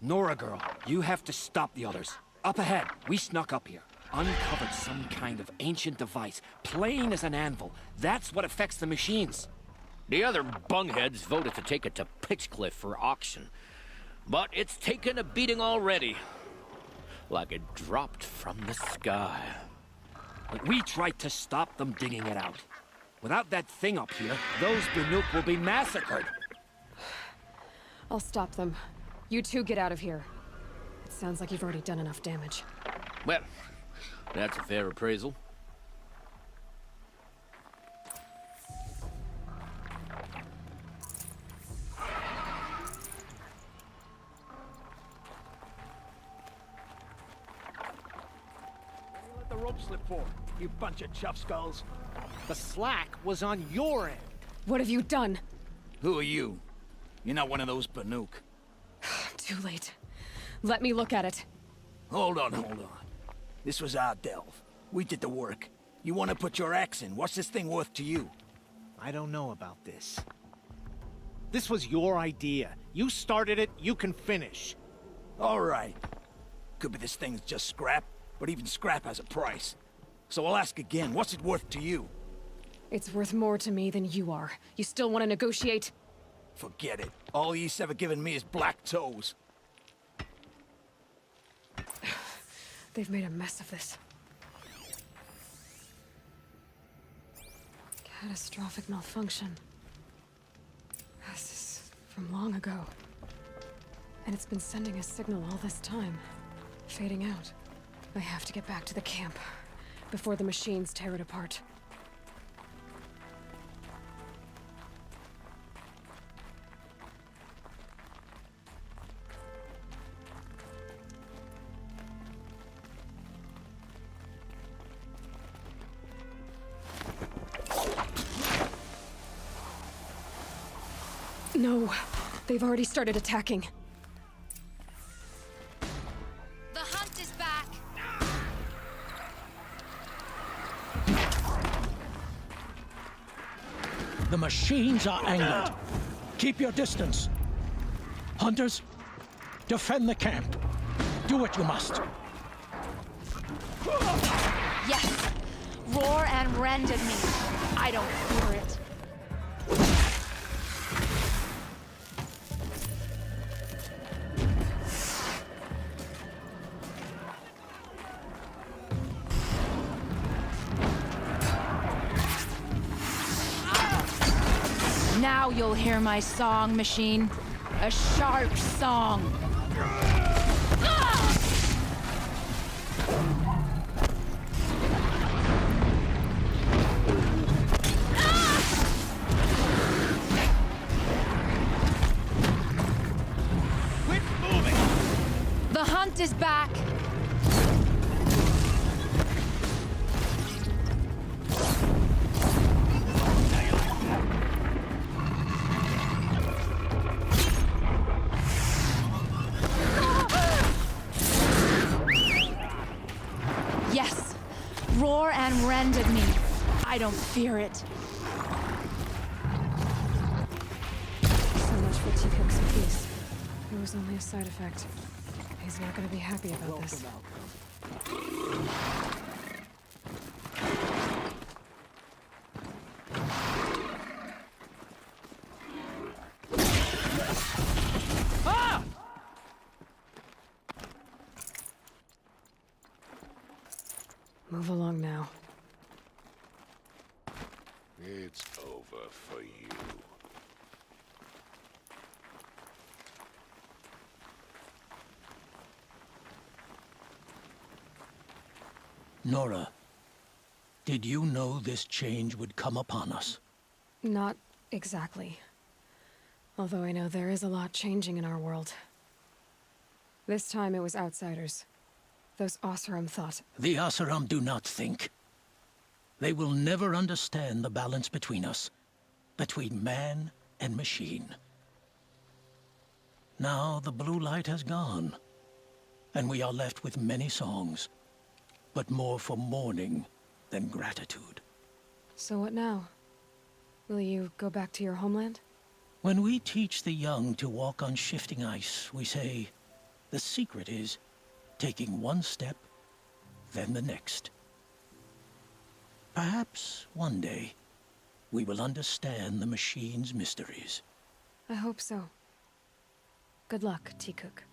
Nora girl, you have to stop the others. Up ahead, we snuck up here. Uncovered some kind of ancient device, plain as an anvil. That's what affects the machines. The other bungheads voted to take it to Pitchcliff for auction. But it's taken a beating already. Like it dropped from the sky. But we tried to stop them digging it out. Without that thing up here, those Banuk will be massacred. I'll stop them. You two get out of here. It sounds like you've already done enough damage. Well, that's a fair appraisal. Let the rope slip for, you bunch of chuff skulls. The slack was on your end. What have you done? Who are you? You're not one of those Banuk. Too late. Let me look at it. Hold on. This was our delve. We did the work. You want to put your axe in? What's this thing worth to you? I don't know about this. This was your idea. You started it, you can finish. All right. Could be this thing's just scrap, but even scrap has a price. So I'll ask again, what's it worth to you? It's worth more to me than you are. You still want to negotiate? Forget it. All he's ever given me is black toes. They've made a mess of this. Catastrophic malfunction. This is from long ago. And it's been sending a signal all this time. Fading out. I have to get back to the camp before the machines tear it apart. No, they've already started attacking. The hunt is back! The machines are angered. Keep your distance. Hunters, defend the camp. Do what you must. Yes! Roar and rend at me. I don't fear it. Now you'll hear my song, machine. A sharp song. Quit moving! The hunt is back. Yes, roar and rend at me. I don't fear it. So much for Teacock's piece. It was only a side effect. He's not going to be happy about this. Ah! Move along now. It's over for you. Nora, did you know this change would come upon us? Not exactly. Although I know there is a lot changing in our world. This time it was outsiders. Those Oseram thought. The Oseram do not think. They will never understand the balance between us. between man and machine. Now the blue light has gone, and we are left with many songs, but more for mourning than gratitude. So what now? Will you go back to your homeland? When we teach the young to walk on shifting ice, we say, the secret is taking one step, then the next. Perhaps one day, we will understand the machine's mysteries. I hope so. Good luck, T-Cook.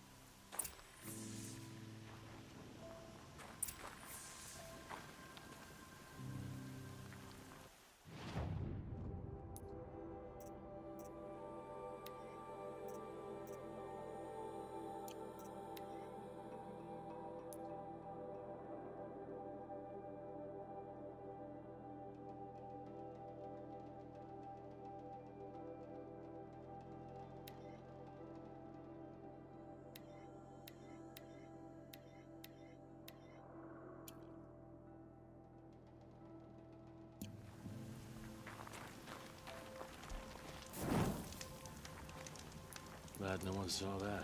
Glad no one saw that.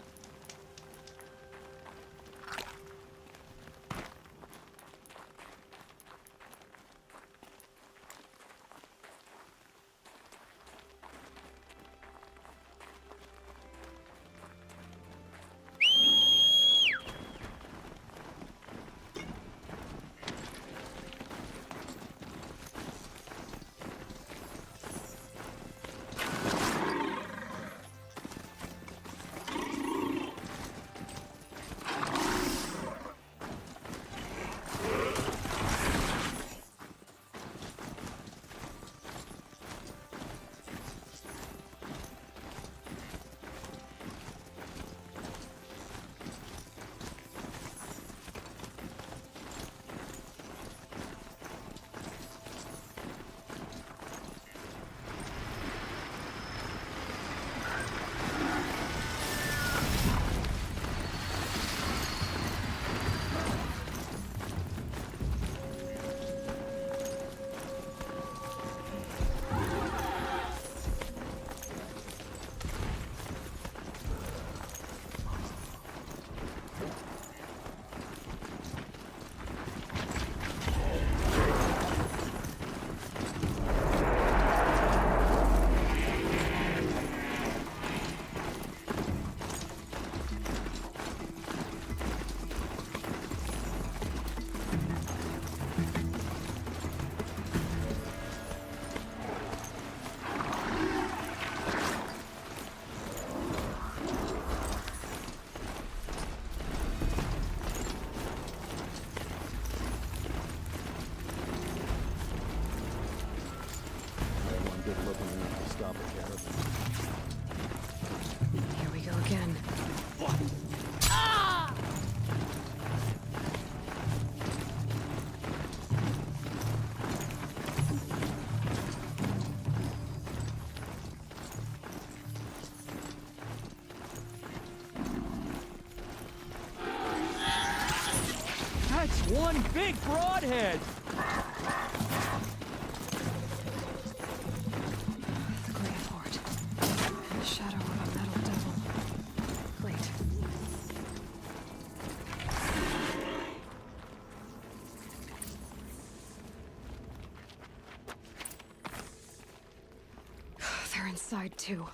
Here we go again. That's one big broadhead! The Great Fort. And the shadow of a metal devil. Great. They're inside too.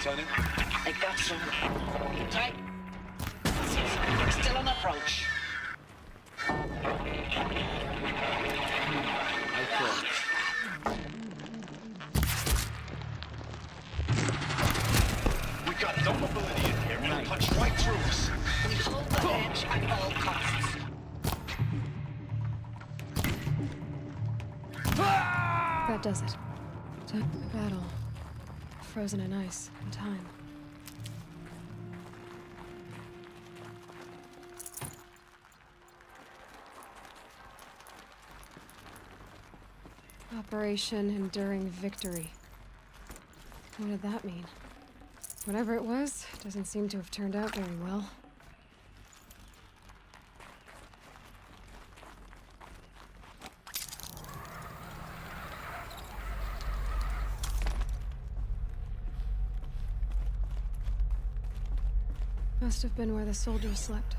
Lieutenant? I got some. Tight. Still on approach. We got no mobility in here. It'll punch right through us. We hold the edge at all costs. That does it. Time for battle. Frozen in ice and time. Operation Enduring Victory. What did that mean? Whatever it was, doesn't seem to have turned out very well. Must have been where the soldiers slept.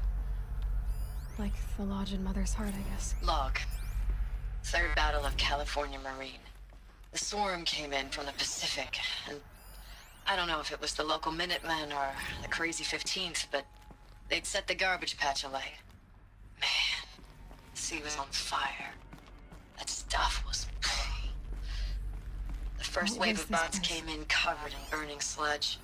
Like the lodge in Mother's Heart, I guess. Log. Third Battle of California Marine. The swarm came in from the Pacific, and I don't know if it was the local Minutemen or the crazy 15th, but they'd set the garbage patch alight. Man, the sea was on fire. That stuff was... The first wave of bots came in covered in burning sludge.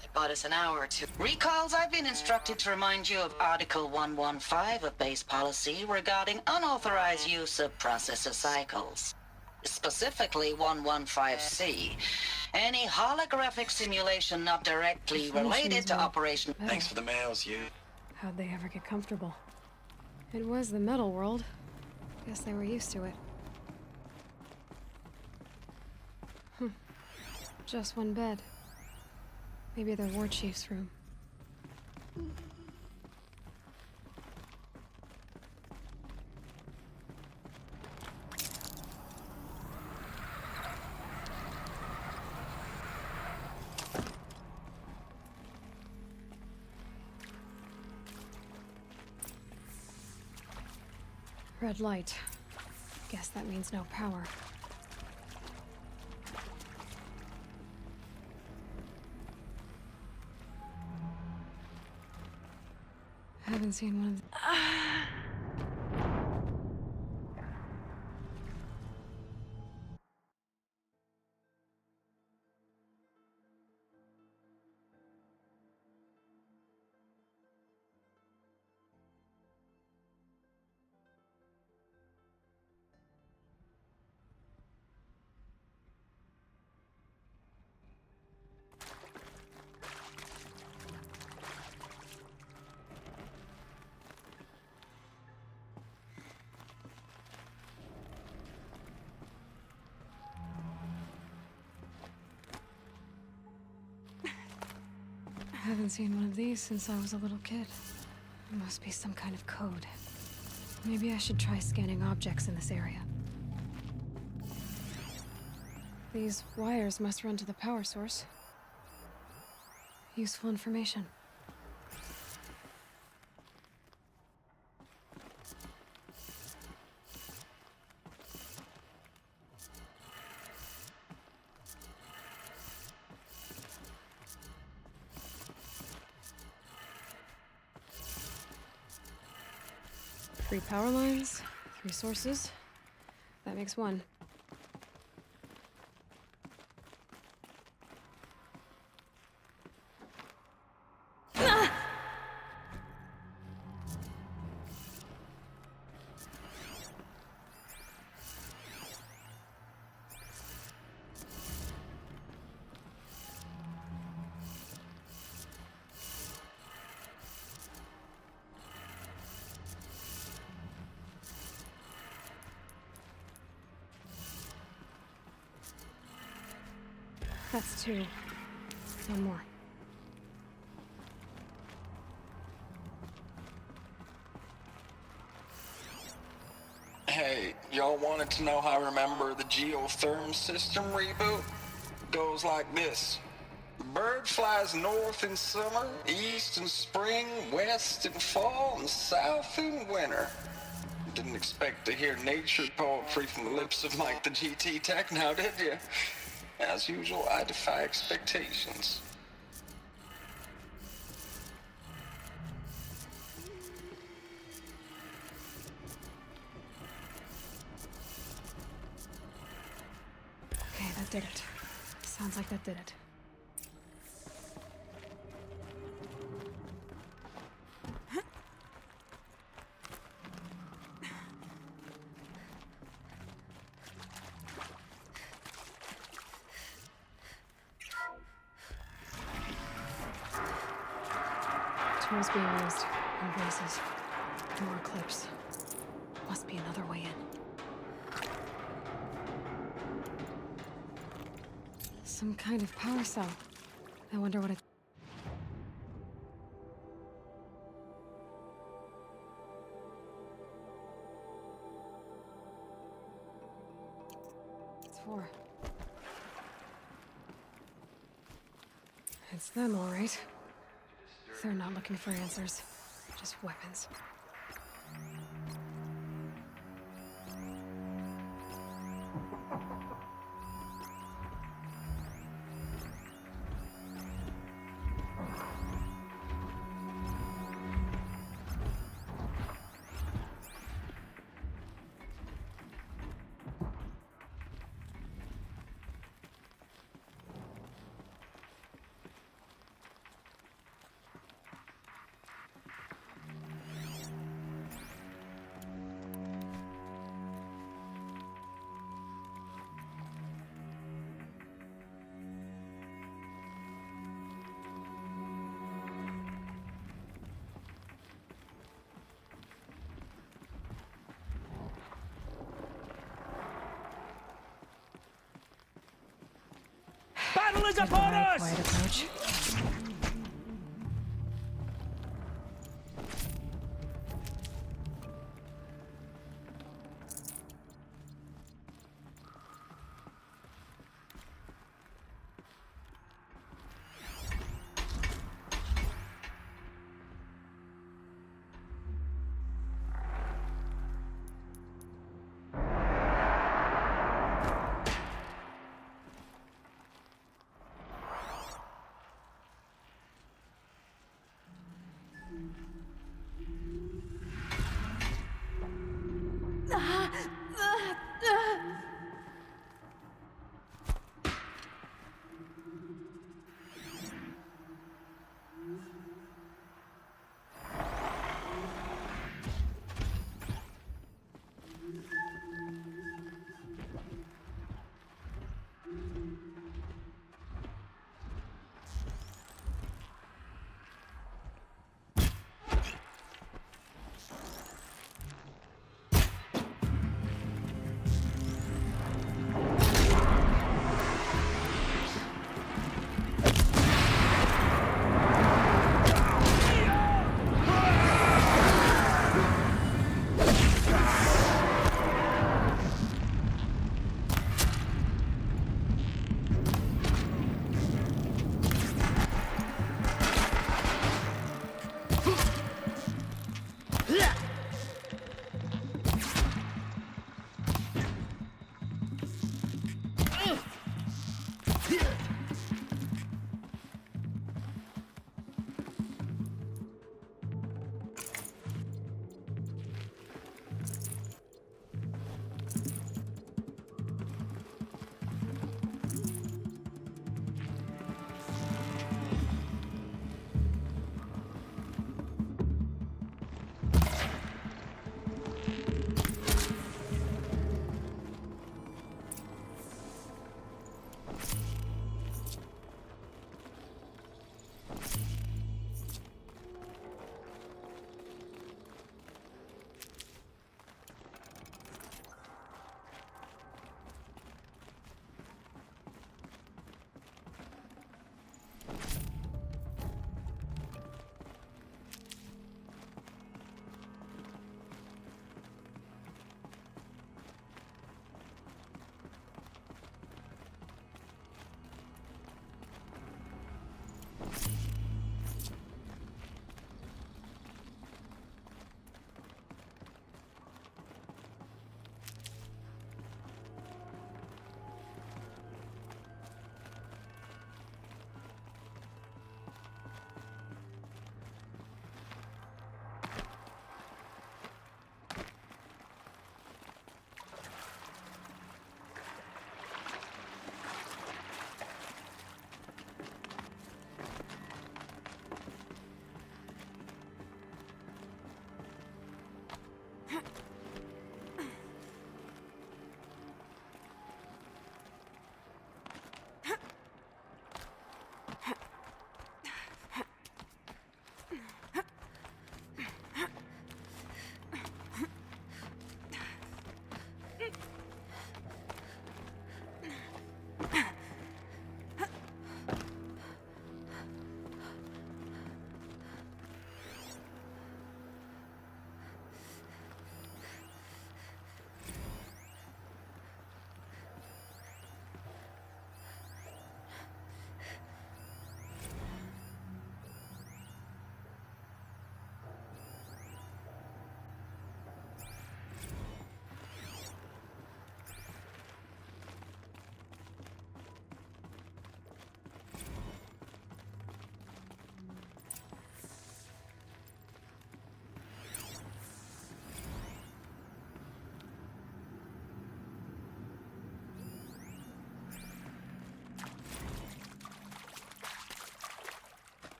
They bought us an hour or two. Recalls, I've been instructed to remind you of Article 115 of base policy regarding unauthorized use of processor cycles. Specifically 115C. Any holographic simulation not directly related to Operation... Thanks for the mails, you. How'd they ever get comfortable? It was the metal world. Guess they were used to it. Just one bed. Maybe their war chief's room. Red light. Guess that means no power. Haven't seen one of them. I haven't seen one of these since I was a little kid. It must be some kind of code. Maybe I should try scanning objects in this area. These wires must run to the power source. Useful information. Three power lines, 3 sources. That makes 1. That's 2. 1 more. Hey, y'all wanted to know how I remember the geotherm system reboot? Goes like this. Bird flies north in summer, east in spring, west in fall, and south in winter. Didn't expect to hear nature poetry from the lips of Mike the GT Tech now, did you? As usual, I defy expectations. Okay, that did it. Sounds like that did it. Tools being used. Invoices. More clips. Must be another way in. Some kind of power cell. I wonder what it... It's for. It's them, all right. They're not looking for answers, just weapons. Battle is upon us! Quiet approach.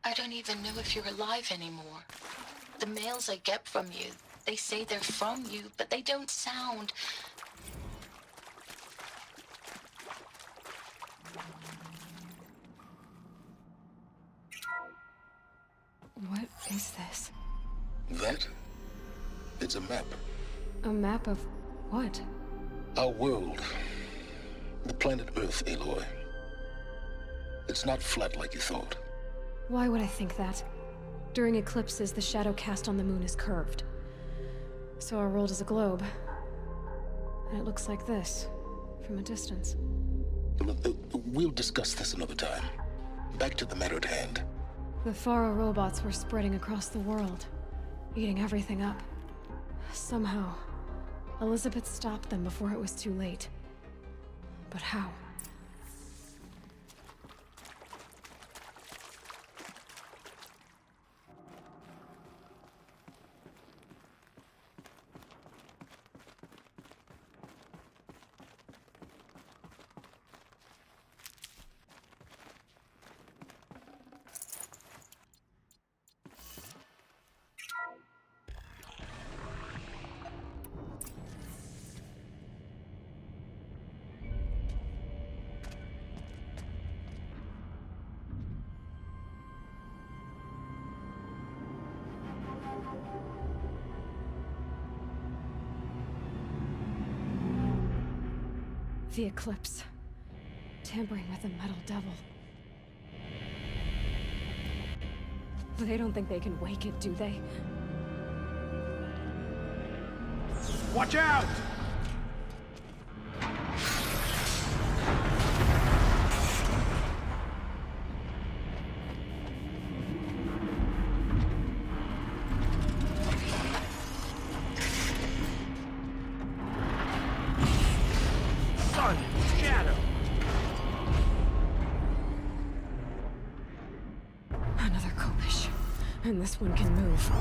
I don't even know if you're alive anymore. The mails I get from you, they say they're from you, but they don't sound... What is this? That? It's a map. A map of what? Our world. The planet Earth, Aloy. It's not flat like you thought. Why would I think that? During eclipses, the shadow cast on the moon is curved. So our world is a globe. And it looks like this, from a distance. We'll discuss this another time. Back to the matter at hand. The Faro robots were spreading across the world, eating everything up. Somehow, Elizabeth stopped them before it was too late. But how? The eclipse. Tampering with the metal devil. But they don't think they can wake it, do they? Watch out! Another Kopish. And this one can move.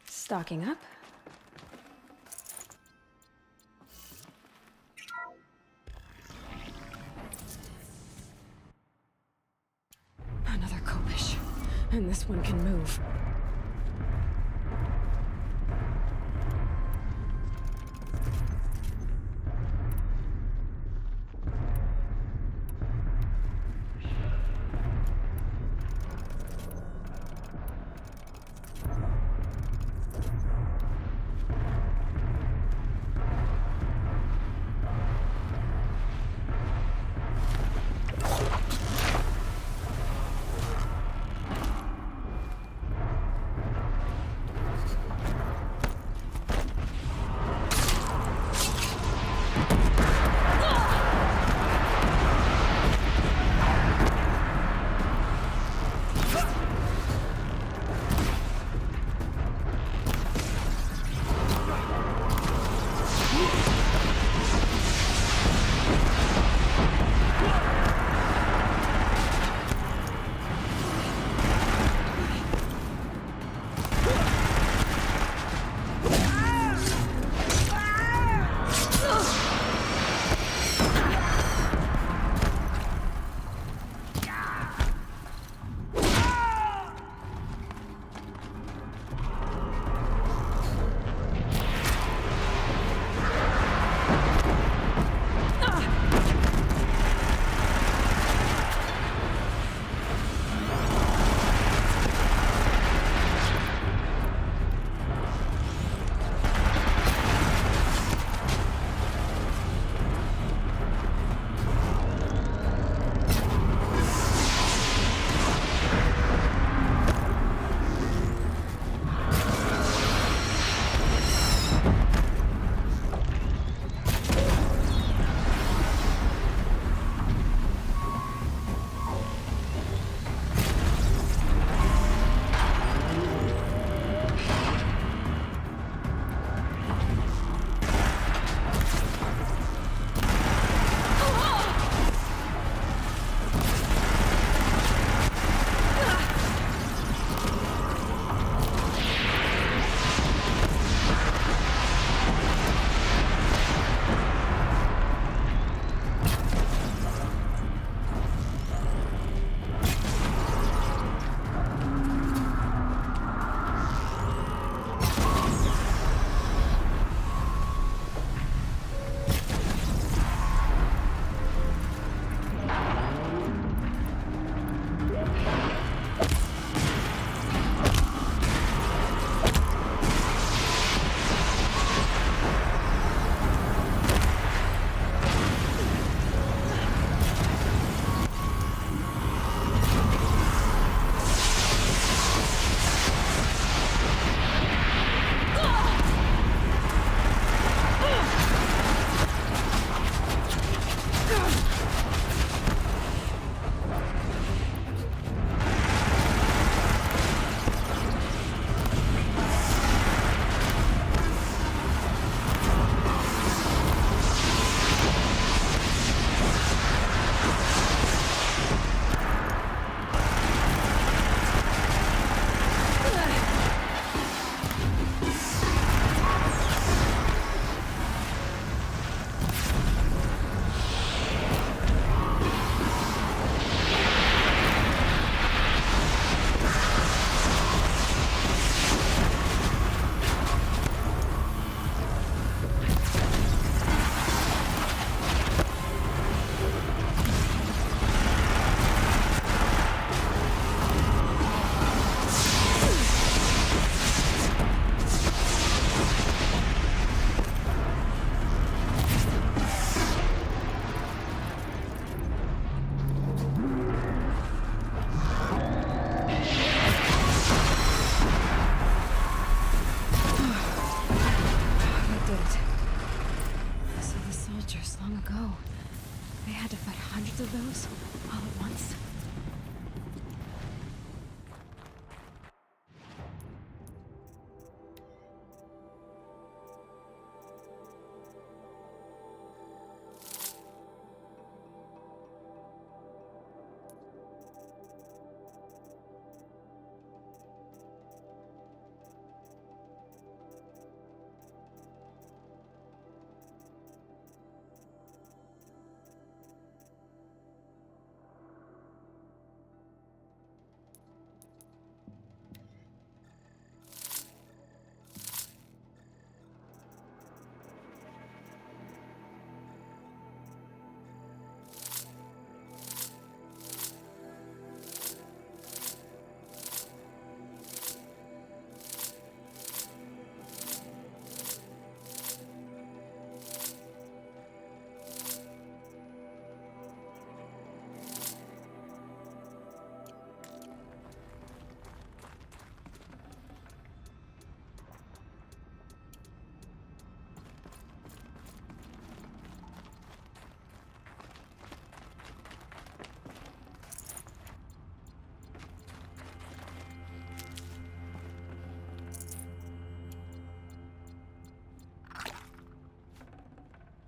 Stocking up. Another Kopish. And this one can move.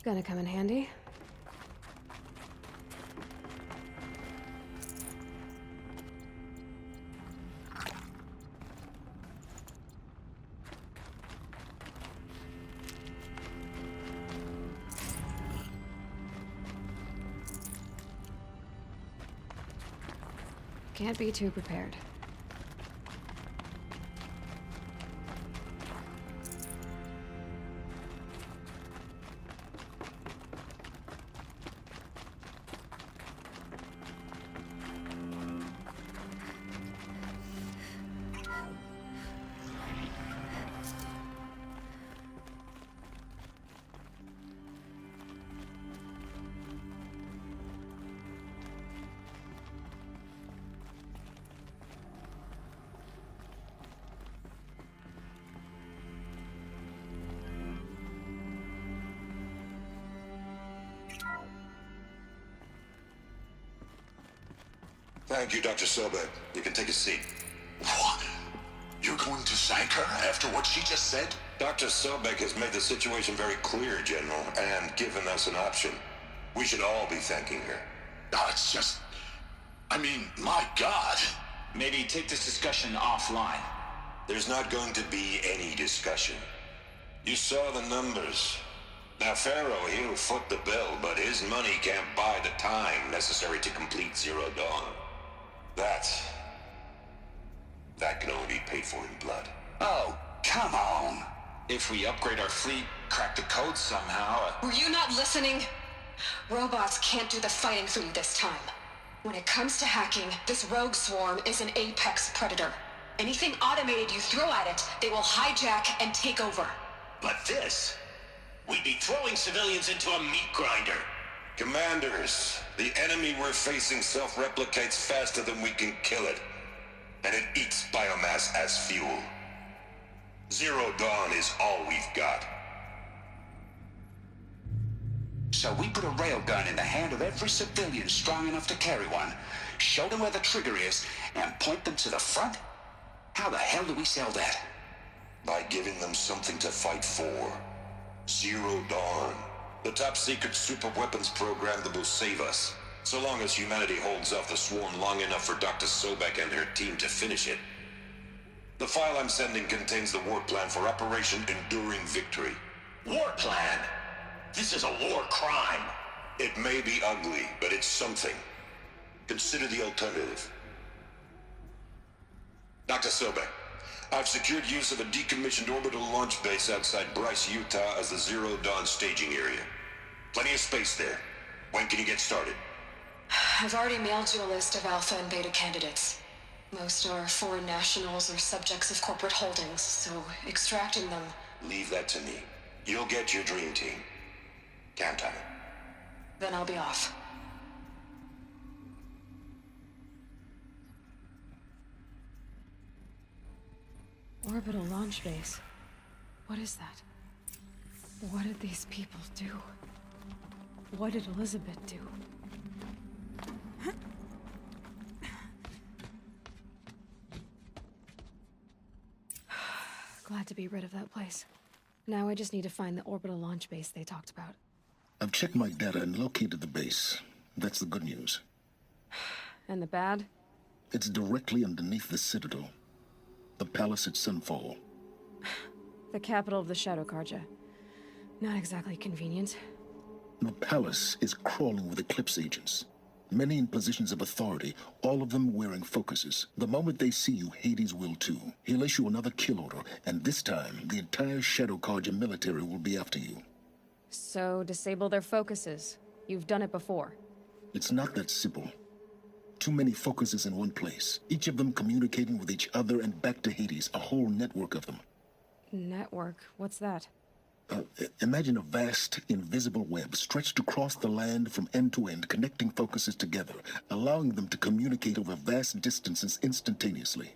Gonna come in handy. Can't be too prepared. Thank you, Dr. Sobek. You can take a seat. What? You're going to thank her after what she just said? Dr. Sobek has made the situation very clear, General, and given us an option. We should all be thanking her. No, it's just... I mean, my God. Maybe take this discussion offline. There's not going to be any discussion. You saw the numbers. Now, Pharaoh, he'll foot the bill, but his money can't buy the time necessary to complete Zero Dawn. That can only be paid for in blood. Oh, come on. If we upgrade our fleet, crack the code somehow... Were you not listening? Robots can't do the fighting for you this time. When it comes to hacking, this rogue swarm is an apex predator. Anything automated you throw at it, they will hijack and take over. But this... We'd be throwing civilians into a meat grinder. Commanders, the enemy we're facing self-replicates faster than we can kill it. And it eats biomass as fuel. Zero Dawn is all we've got. So we put a railgun in the hand of every civilian strong enough to carry one, show them where the trigger is, and point them to the front? How the hell do we sell that? By giving them something to fight for. Zero Dawn. The top-secret super-weapons program that will save us. So long as humanity holds off the swarm long enough for Dr. Sobek and her team to finish it. The file I'm sending contains the war plan for Operation Enduring Victory. War plan? This is a war crime. It may be ugly, but it's something. Consider the alternative. Dr. Sobek, I've secured use of a decommissioned orbital launch base outside Bryce, Utah as the Zero Dawn staging area. Plenty of space there. When can you get started? I've already mailed you a list of alpha and beta candidates. Most are foreign nationals or subjects of corporate holdings, so extracting them... Leave that to me. You'll get your dream team. Count on it. Then I'll be off. Orbital launch base. What is that? What did these people do? What did Elizabeth do? Glad to be rid of that place. Now I just need to find the orbital launch base they talked about. I've checked my data and located the base. That's the good news. And the bad? It's directly underneath the Citadel. The palace at Sunfall. The capital of the Shadow Karja. Not exactly convenient. The palace is crawling with Eclipse agents. Many in positions of authority, all of them wearing focuses. The moment they see you, Hades will too. He'll issue another kill order, and this time, the entire Shadow Karja military will be after you. So, disable their focuses. You've done it before. It's not that simple. Too many focuses in one place, each of them communicating with each other and back to Hades, a whole network of them. Network? What's that? Imagine a vast, invisible web stretched across the land from end to end, connecting focuses together, allowing them to communicate over vast distances instantaneously.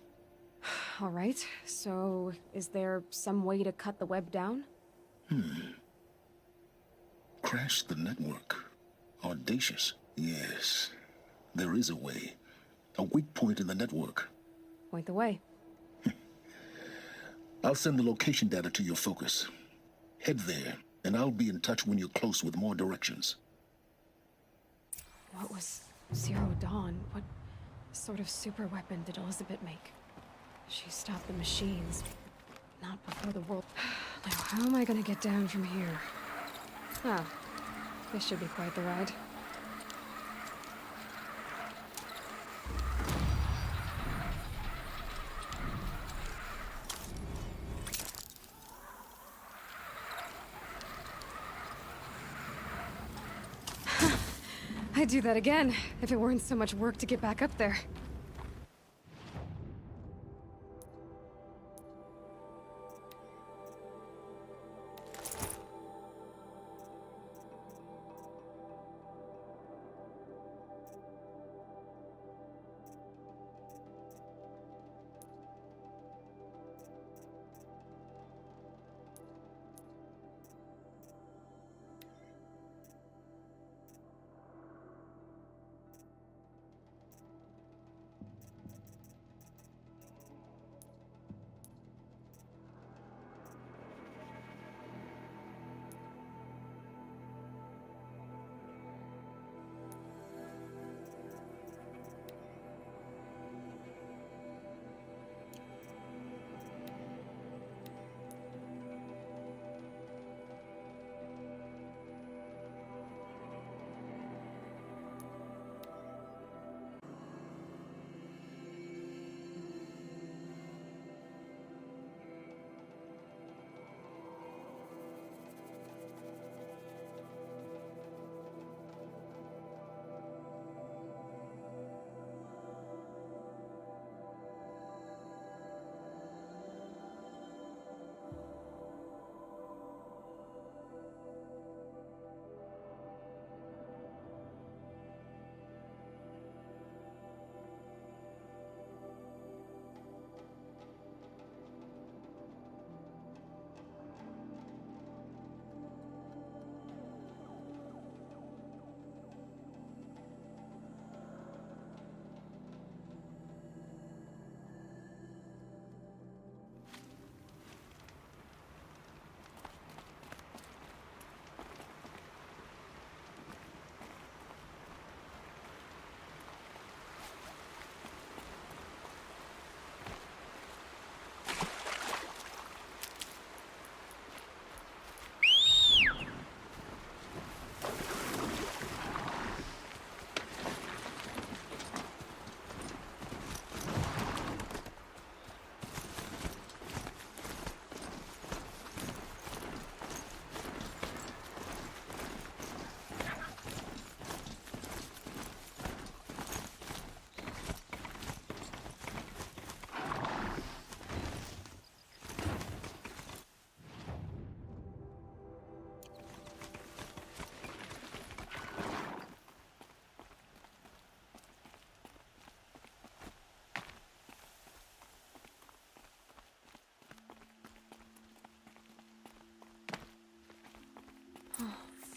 All right, so is there some way to cut the web down? Crash the network. Audacious. Yes, there is a way. A weak point in the network. Point the way. I'll send the location data to your focus. Head there, and I'll be in touch when you're close with more directions. What was Zero Dawn? What sort of super weapon did Elizabeth make? She stopped the machines, not before the world... Now, how am I gonna get down from here? Oh, this should be quite the ride. I'd do that again, if it weren't so much work to get back up there.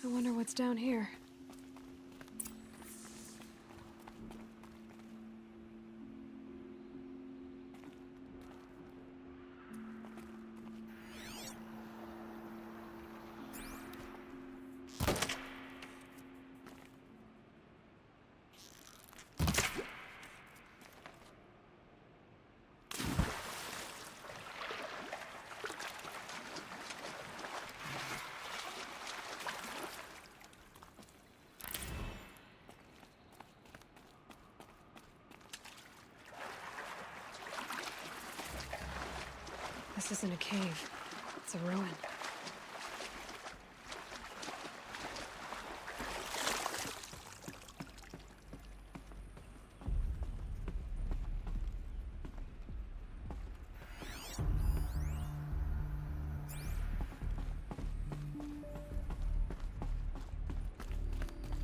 I wonder what's down here. This isn't a cave. It's a ruin.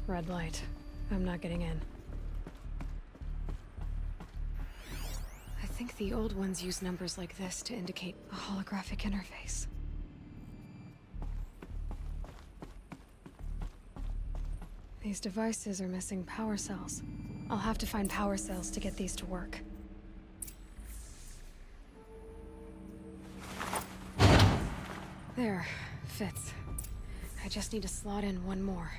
Red light. I'm not getting in. I think the old ones use numbers like this to indicate a holographic interface. These devices are missing power cells. I'll have to find power cells to get these to work. There. Fits. I just need to slot in one more.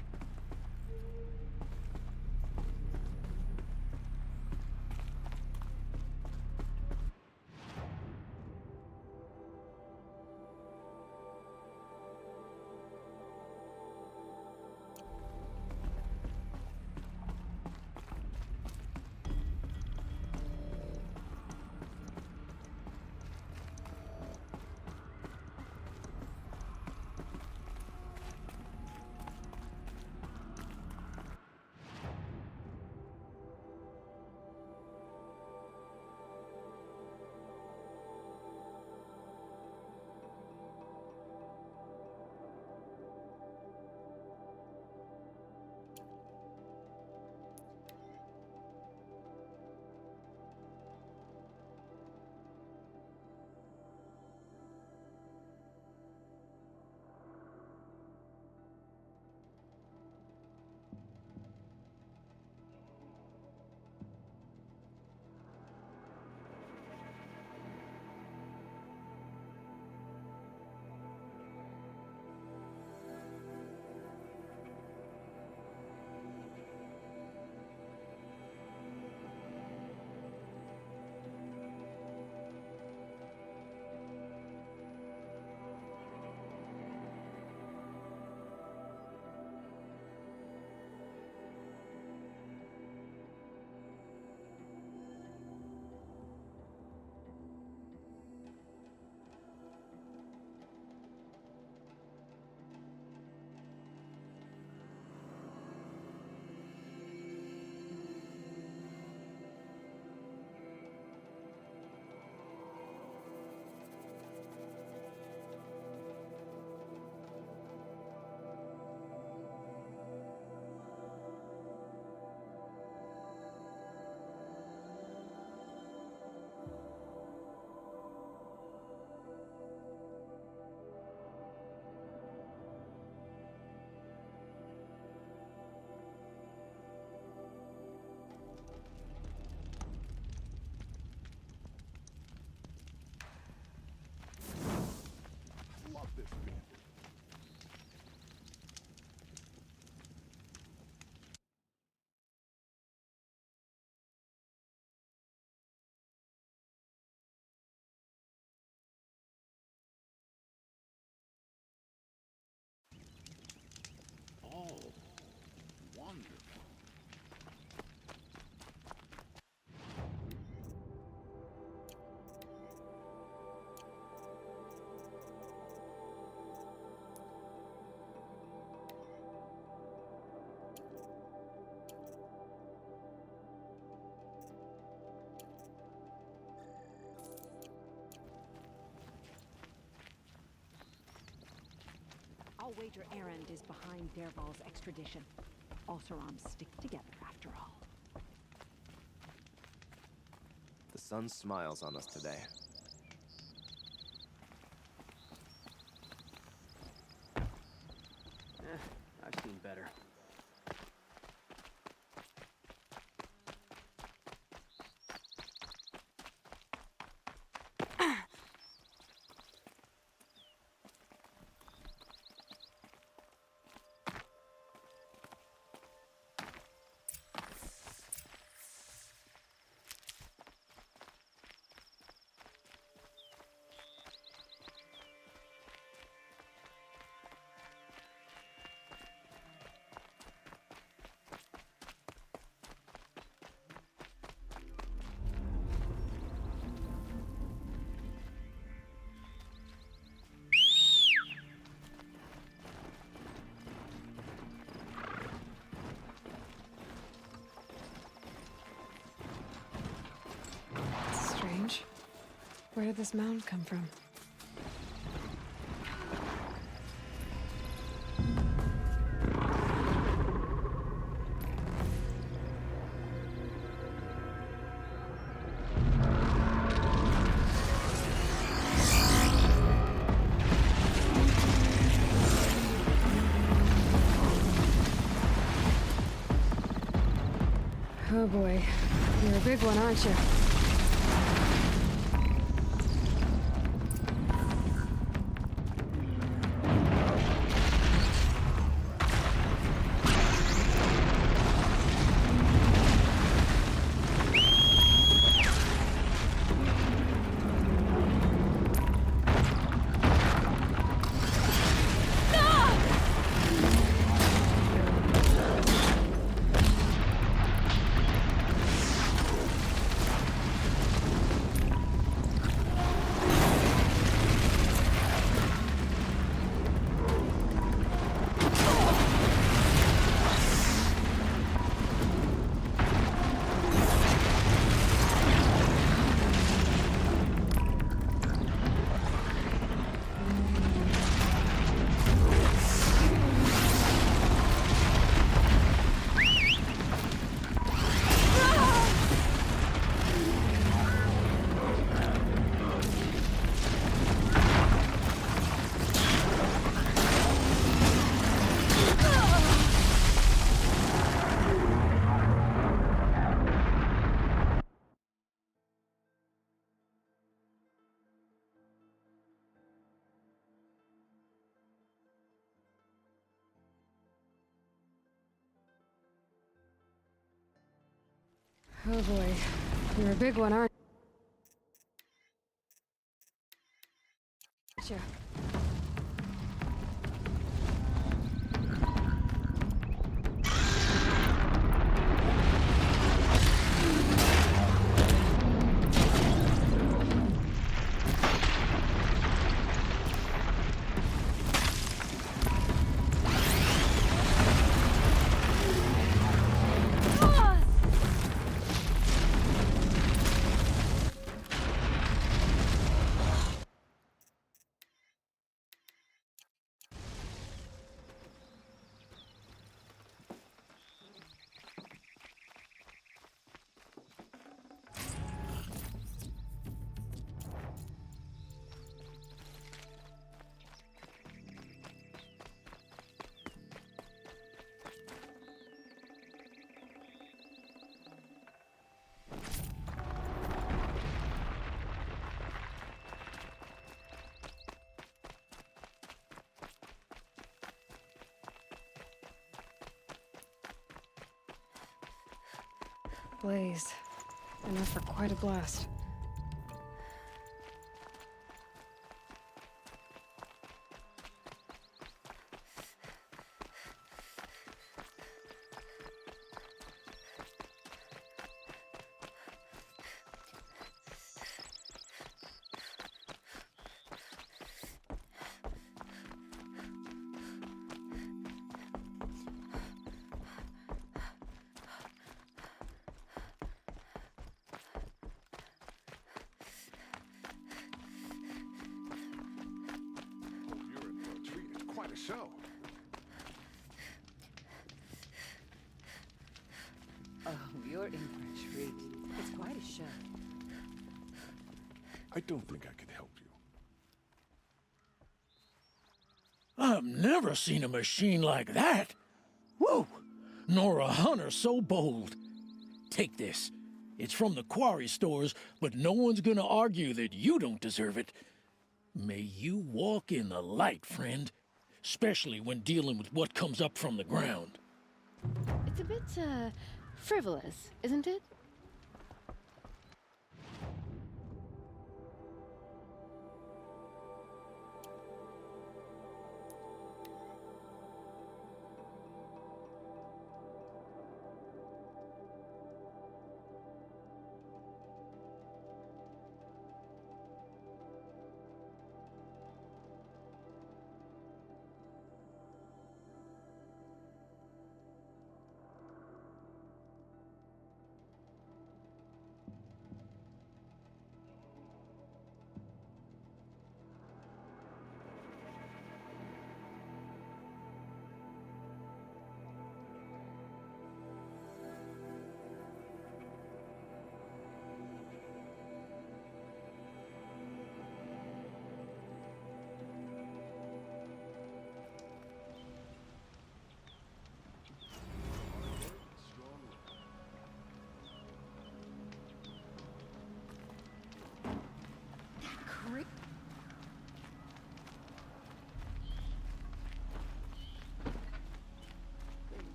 Love this bit. Oh, wonderful. I'll wager Errand is behind Derval's extradition. Oserams stick together after all. The sun smiles on us today. I've seen better. Strange. Where did this mound come from? Oh boy, you're a big one, aren't you? Oh boy. You're a big one, aren't you? Blaze. Enough for quite a blast. Quite a show. Oh, you're in for a treat. It's quite a show. I don't think I can help you. I've never seen a machine like that. Whoa! Nor a hunter so bold. Take this. It's from the quarry stores, but no one's gonna argue that you don't deserve it. May you walk in the light, friend. Especially when dealing with what comes up from the ground. It's a bit, frivolous, isn't it?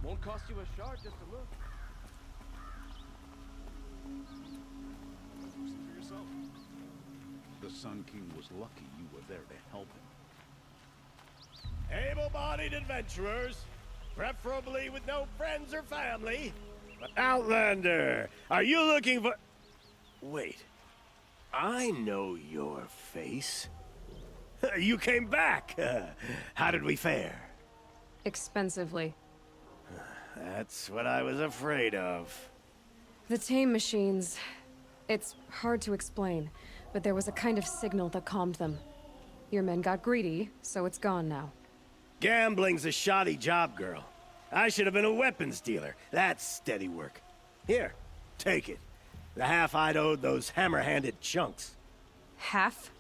Won't cost you a shard just to look. See for yourself. The Sun King was lucky you were there to help him. Able-bodied adventurers, preferably with no friends or family. Outlander, are you looking for... Wait, I know your face. You came back. How did we fare? Expensively. That's what I was afraid of. The tame machines. It's hard to explain, but there was a kind of signal that calmed them. Your men got greedy, so it's gone now. Gambling's a shoddy job, girl. I should have been a weapons dealer. That's steady work. Here, take it. The half I'd owed those hammer-handed chunks. Half?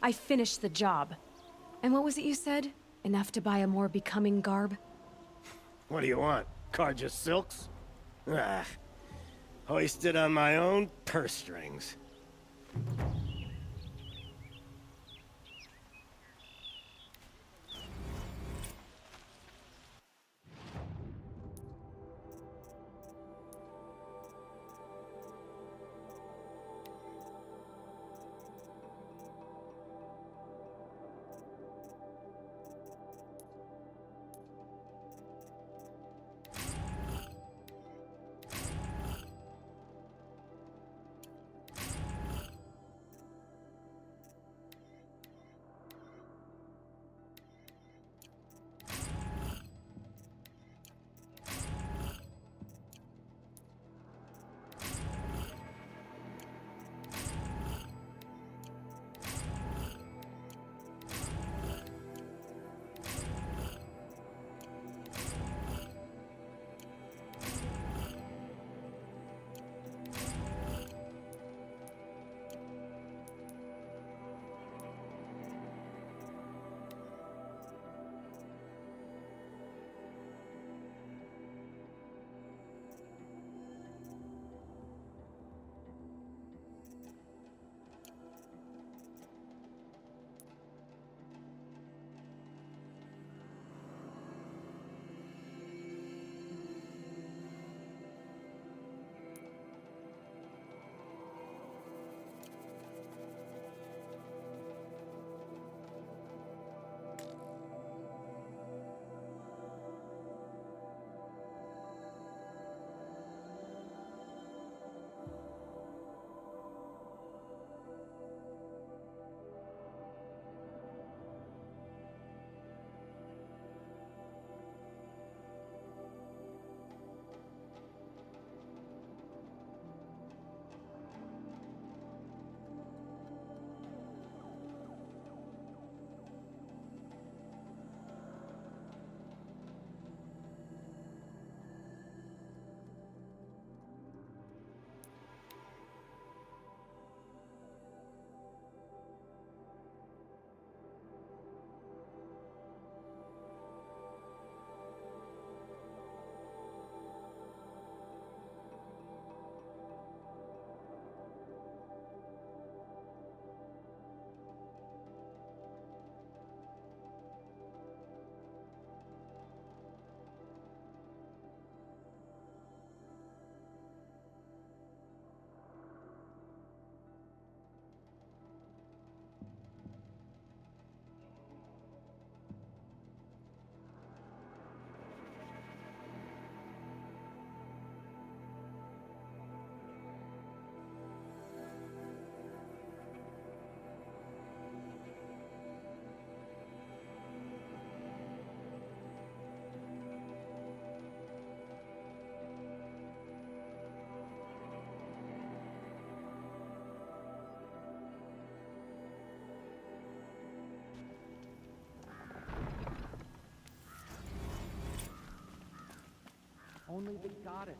I finished the job. And what was it you said? Enough to buy a more becoming garb? What do you want? Carja silks? Ah, hoisted on my own purse strings. Only the goddess.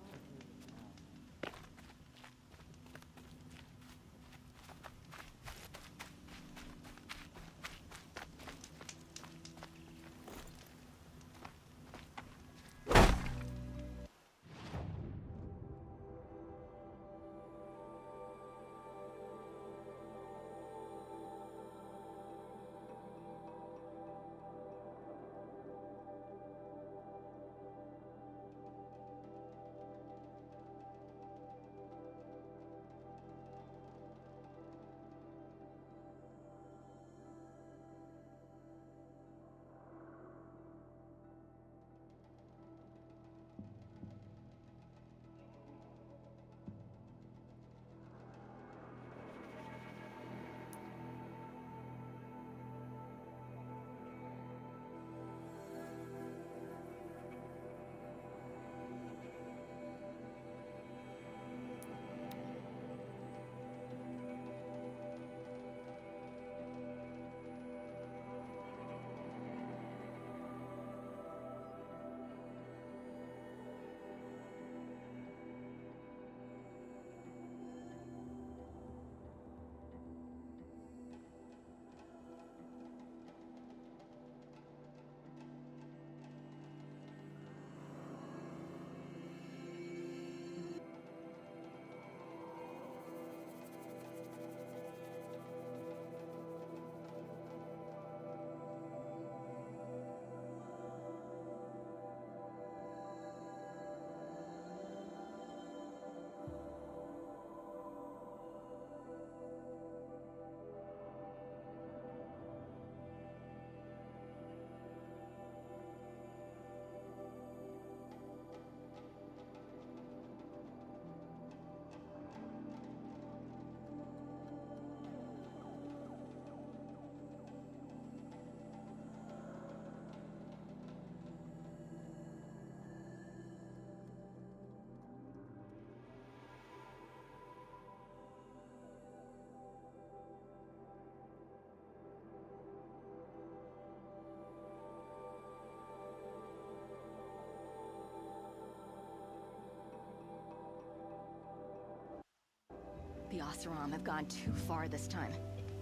The Oseram have gone too far this time.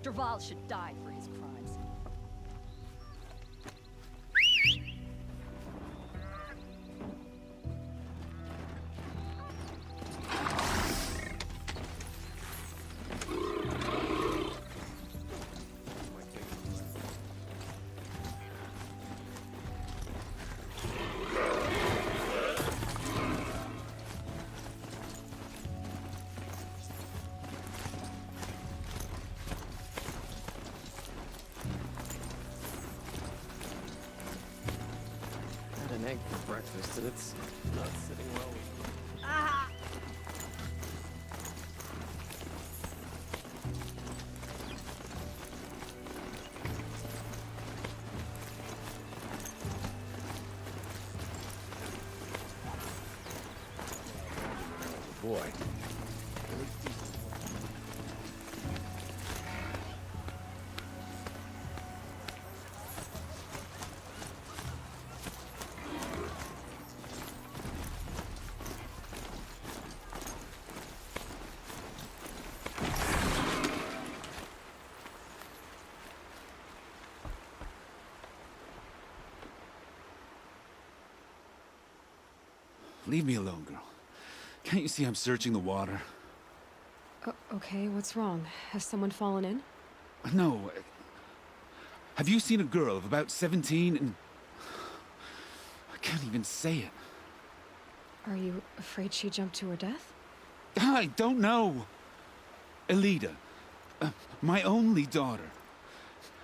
Derval should die for his crimes. Had an egg for breakfast, and it's not sitting well with me. Ah! Boy. Leave me alone, girl. Can't you see I'm searching the water? Okay, what's wrong? Has someone fallen in? No. Have you seen a girl of about 17 and... I can't even say it. Are you afraid she jumped to her death? I don't know. Elida. My only daughter.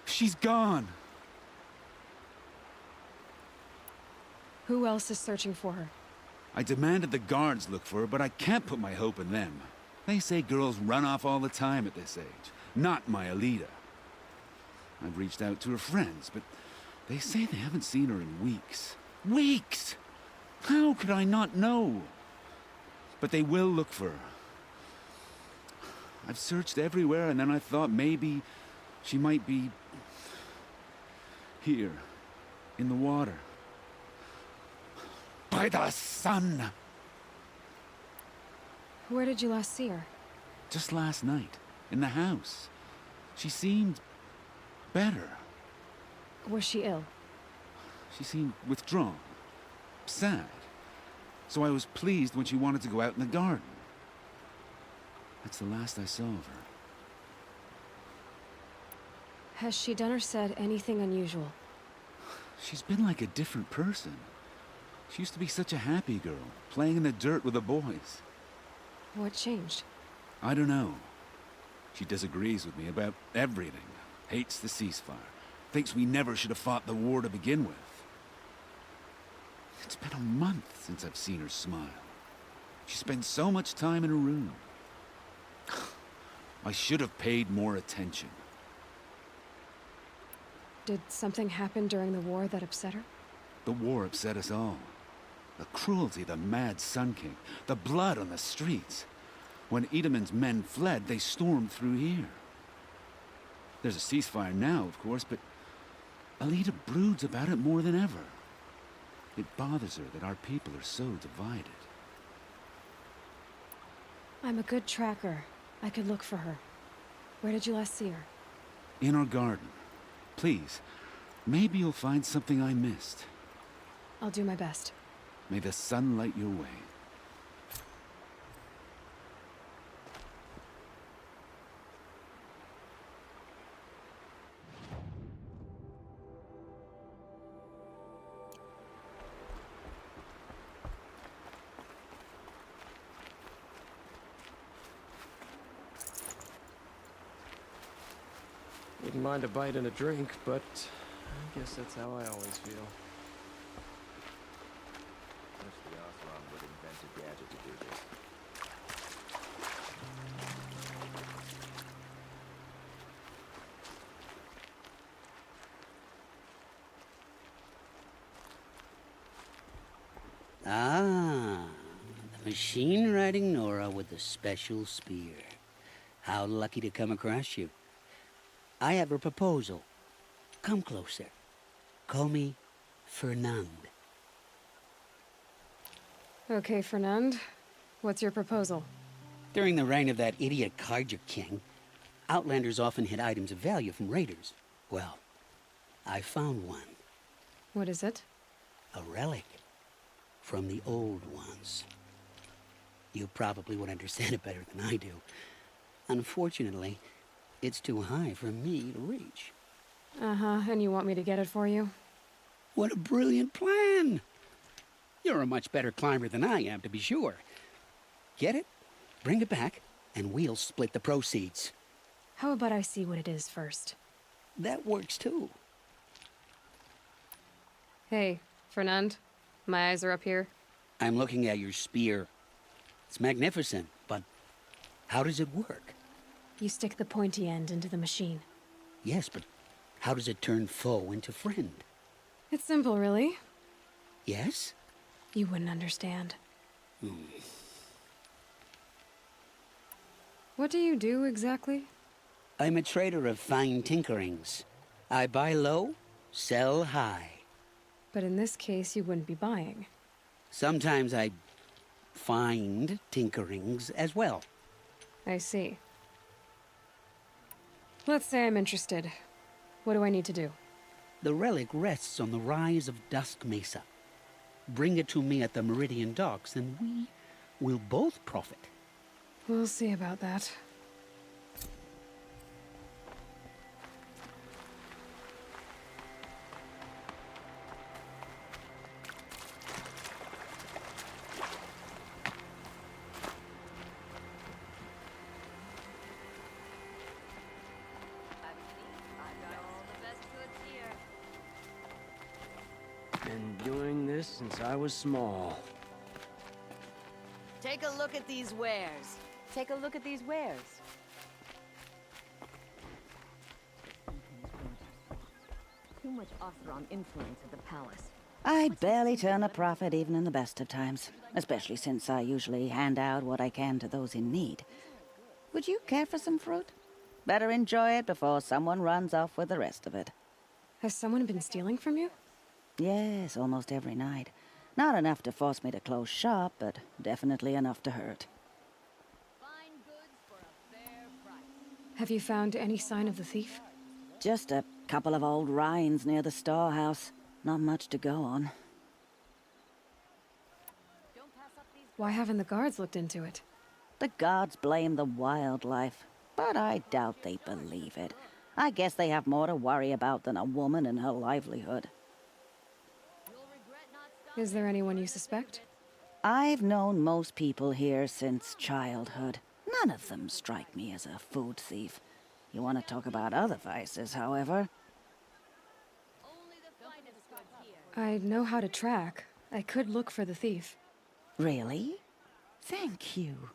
She's gone. Who else is searching for her? I demanded the guards look for her, but I can't put my hope in them. They say girls run off all the time at this age. Not my Elida. I've reached out to her friends, but they say they haven't seen her in weeks. Weeks! How could I not know? But they will look for her. I've searched everywhere, and then I thought maybe she might be... here, in the water. By the sun! Where did you last see her? Just last night, in the house. She seemed... better. Was she ill? She seemed withdrawn. Sad. So I was pleased when she wanted to go out in the garden. That's the last I saw of her. Has she done or said anything unusual? She's been like a different person. She used to be such a happy girl, playing in the dirt with the boys. What changed? I don't know. She disagrees with me about everything. Hates the ceasefire. Thinks we never should have fought the war to begin with. It's been a month since I've seen her smile. She spends so much time in her room. I should have paid more attention. Did something happen during the war that upset her? The war upset us all. The cruelty of the mad Sun King. The blood on the streets. When Edaman's men fled, they stormed through here. There's a ceasefire now, of course, but Elida broods about it more than ever. It bothers her that our people are so divided. I'm a good tracker. I could look for her. Where did you last see her? In our garden. Please, maybe you'll find something I missed. I'll do my best. May the sun light your way. Wouldn't mind a bite and a drink, but I guess that's how I always feel. Wish the Oseram would invent a gadget to do this. Ah, the machine riding Nora with the special spear. How lucky to come across you. I have a proposal. Come closer. Call me Fernand. Okay, Fernand. What's your proposal? During the reign of that idiot Karja king, Outlanders often hid items of value from raiders. Well, I found one. What is it? A relic from the old ones. You probably would understand it better than I do. Unfortunately, it's too high for me to reach. Uh-huh, and you want me to get it for you? What a brilliant plan! You're a much better climber than I am, to be sure. Get it, bring it back, and we'll split the proceeds. How about I see what it is first? That works too. Hey, Fernand. My eyes are up here. I'm looking at your spear. It's magnificent, but how does it work? You stick the pointy end into the machine. Yes, but how does it turn foe into friend? It's simple, really. Yes? You wouldn't understand. What do you do, exactly? I'm a trader of fine tinkerings. I buy low, sell high. But in this case, you wouldn't be buying. Sometimes I find tinkerings as well. I see. Let's say I'm interested. What do I need to do? The relic rests on the rise of Dusk Mesa. Bring it to me at the Meridian docks, and we will both profit. We'll see about that. Been doing this since I was small. Take a look at these wares. Take a look at these wares. Too much Oseram influence at the palace. I barely turn a profit even in the best of times, especially since I usually hand out what I can to those in need. Would you care for some fruit? Better enjoy it before someone runs off with the rest of it. Has someone been stealing from you? Yes, almost every night. Not enough to force me to close shop, but definitely enough to hurt. Have you found any sign of the thief? Just a couple of old rinds near the storehouse. Not much to go on. Why haven't the guards looked into it? The guards blame the wildlife, but I doubt they believe it. I guess they have more to worry about than a woman and her livelihood. Is there anyone you suspect? I've known most people here since childhood. None of them strike me as a food thief. You want to talk about other vices, however? I know how to track. I could look for the thief. Really? Thank you.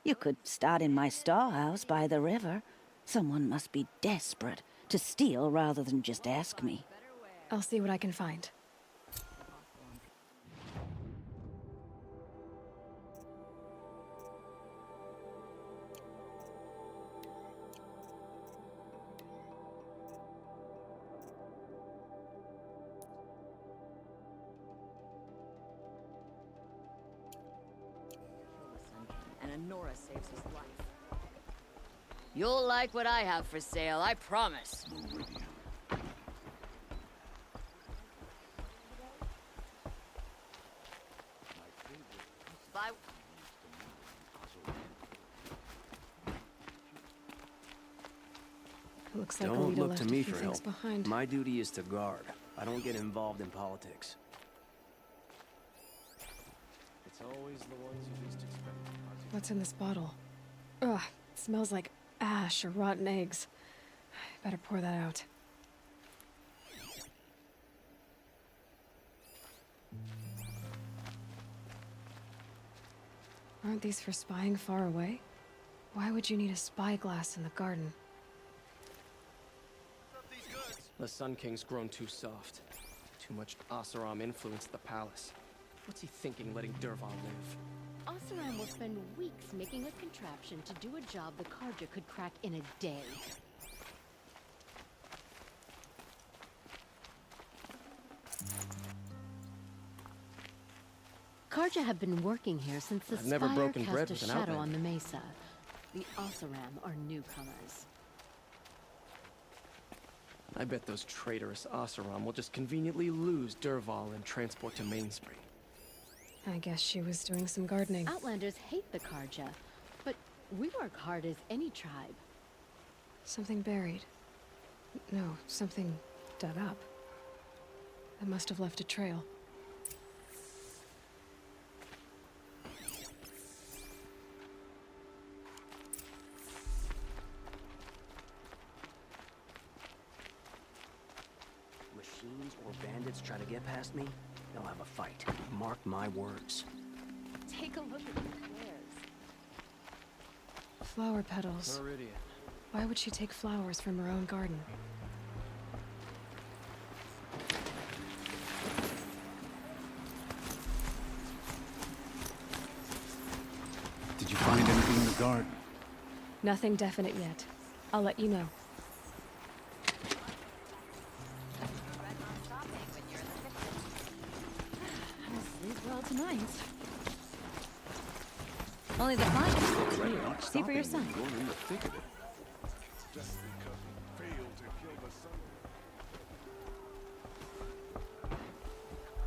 You could start in my storehouse by the river. Someone must be desperate to steal rather than just ask me. I'll see what I can find. And Nora saves his life. You'll like what I have for sale, I promise. Bye. Looks like Don't Alita look left to a me few for things help. behind. My duty is to guard. I don't get involved in politics. It's always the ones you least expect. What's in this bottle? Ugh, it smells like ash or rotten eggs. I better pour that out. Aren't these for spying far away? Why would you need a spyglass in the garden? The Sun King's grown too soft. Too much Oseram influence at the palace. What's he thinking, letting Dervahl live? Oseram will spend weeks making a contraption to do a job the Karja could crack in a day. Karja Karja have been working here since the I've never Spire broken bread cast a with an shadow outlander. on the mesa. The Oseram are newcomers. I bet those traitorous Oseram will just conveniently lose Derval and transport to Mainspring. I guess she was doing some gardening. Outlanders hate the Karja, but we work hard as any tribe. Something buried. No, something dug up. That must have left a trail. Machines or bandits try to get past me, they'll have a fight. Mark my words. Take a look at the squares. Flower petals. Meridian. Why would she take flowers from her own garden? Did you find anything in the garden? Nothing definite yet. I'll let you know. I'll sleep well tonight. Only the client. See for yourself. Just because we failed to kill the sun.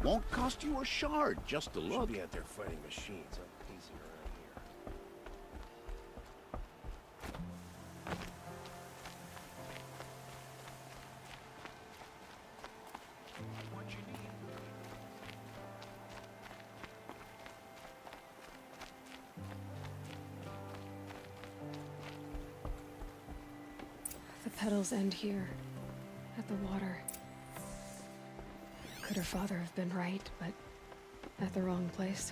Won't cost you a shard just to Should look. be out there fighting machines. I'm easy around here. The petals end here, at the water. Could her father have been right, but at the wrong place?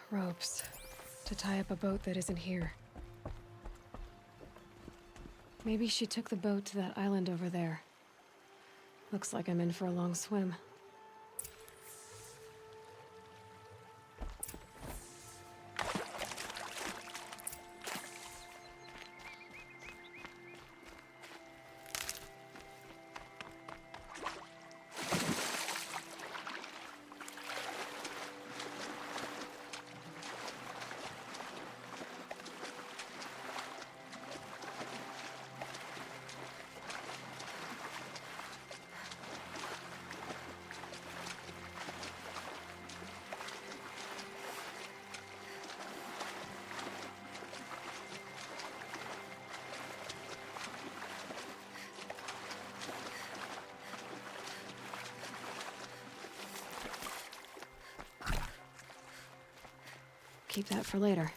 Ropes. To tie up a boat that isn't here. Maybe she took the boat to that island over there. Looks like I'm in for a long swim. Keep that for later.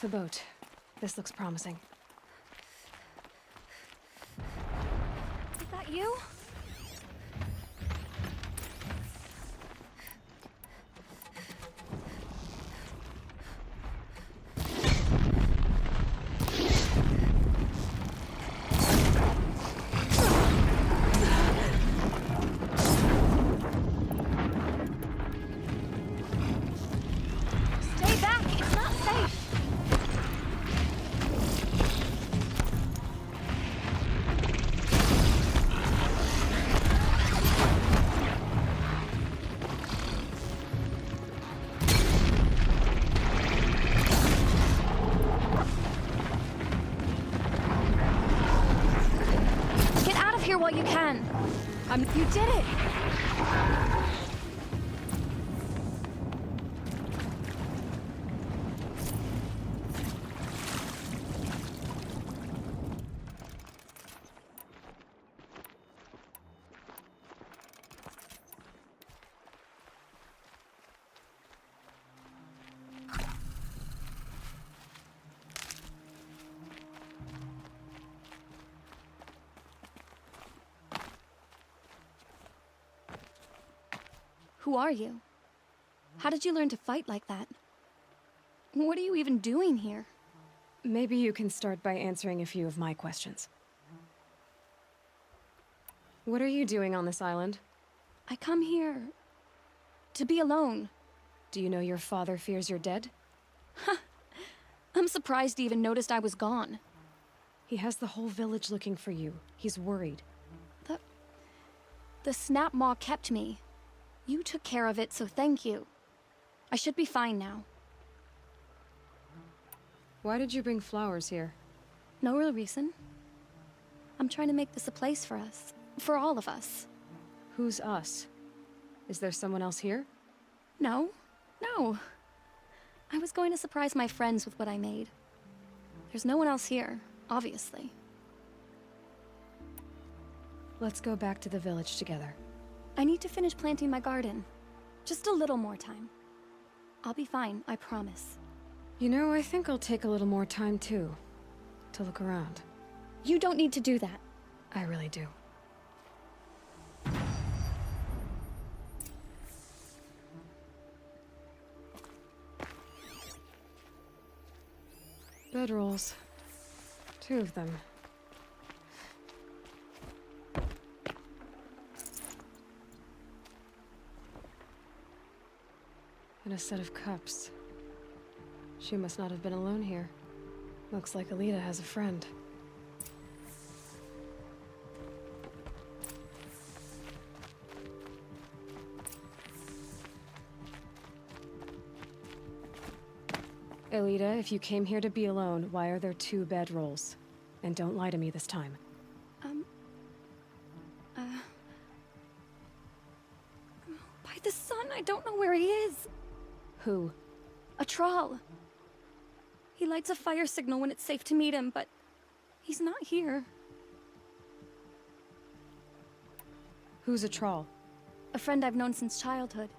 The boat. This looks promising. Is that you? Stay back! It's not safe! here while you can. You did it! Who are you? How did you learn to fight like that? What are you even doing here? Maybe you can start by answering a few of my questions. What are you doing on this island? I come here to be alone. Do you know your father fears you're dead? I'm surprised he even noticed I was gone. He has the whole village looking for you. He's worried. The snap maw kept me. You took care of it, so thank you. I should be fine now. Why did you bring flowers here? No real reason. I'm trying to make this a place for us. For all of us. Who's us? Is there someone else here? No. I was going to surprise my friends with what I made. There's no one else here, obviously. Let's go back to the village together. I need to finish planting my garden. Just a little more time. I'll be fine, I promise. You know, I think I'll take a little more time too. To look around. You don't need to do that. I really do. Bedrolls. 2 of them. And a set of cups. She must not have been alone here. Looks like Alita has a friend. Alita, if you came here to be alone, why are there 2 bedrolls? And don't lie to me this time. By the sun, I don't know where he is. Who? A troll. He lights a fire signal when it's safe to meet him, but he's not here. Who's a troll? A friend I've known since childhood.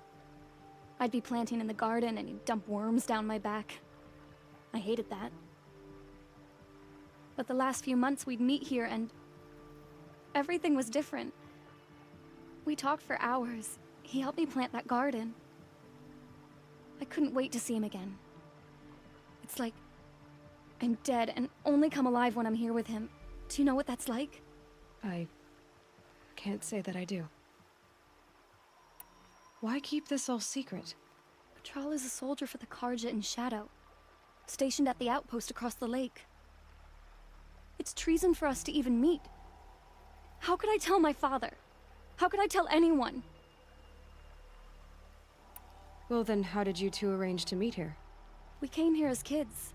I'd be planting in the garden and he'd dump worms down my back. I hated that. But the last few months we'd meet here and everything was different. We talked for hours. He helped me plant that garden. I couldn't wait to see him again. It's like I'm dead and only come alive when I'm here with him. Do you know what that's like? I can't say that I do. Why keep this all secret? Patral is a soldier for the Karja in Shadow, stationed at the outpost across the lake. It's treason for us to even meet. How could I tell my father? How could I tell anyone? Well then, how did you 2 arrange to meet here? We came here as kids.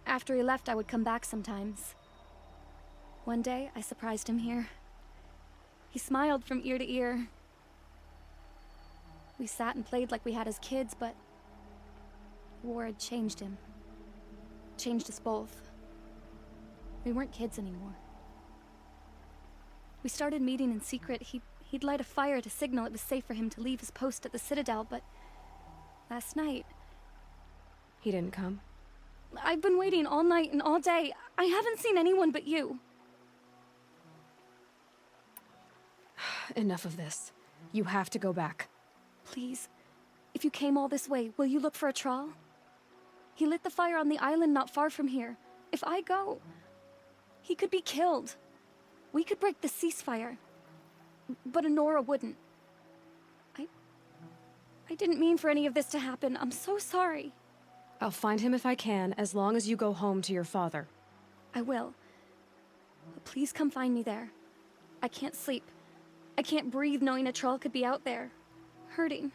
After he left, I would come back sometimes. One day, I surprised him here. He smiled from ear to ear. We sat and played like we had as kids, but war had changed him. Changed us both. We weren't kids anymore. We started meeting in secret. He'd light a fire to signal it was safe for him to leave his post at the Citadel, but last night... He didn't come? I've been waiting all night and all day. I haven't seen anyone but you. Enough of this. You have to go back. Please, if you came all this way, will you look for a troll? He lit the fire on the island not far from here. If I go, he could be killed. We could break the ceasefire, but Honora wouldn't. I didn't mean for any of this to happen. I'm so sorry. I'll find him if I can, as long as you go home to your father. I will. But please come find me there. I can't sleep. I can't breathe knowing a troll could be out there, hurting.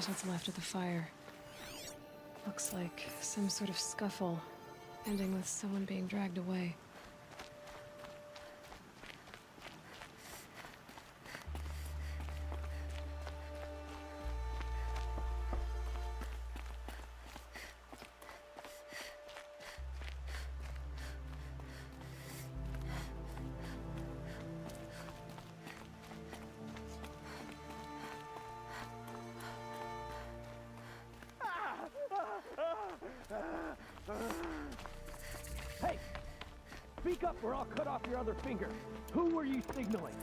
There's what's left of the fire. Looks like some sort of scuffle, ending with someone being dragged away. Hey! Speak up or I'll cut off your other finger. Who were you signaling?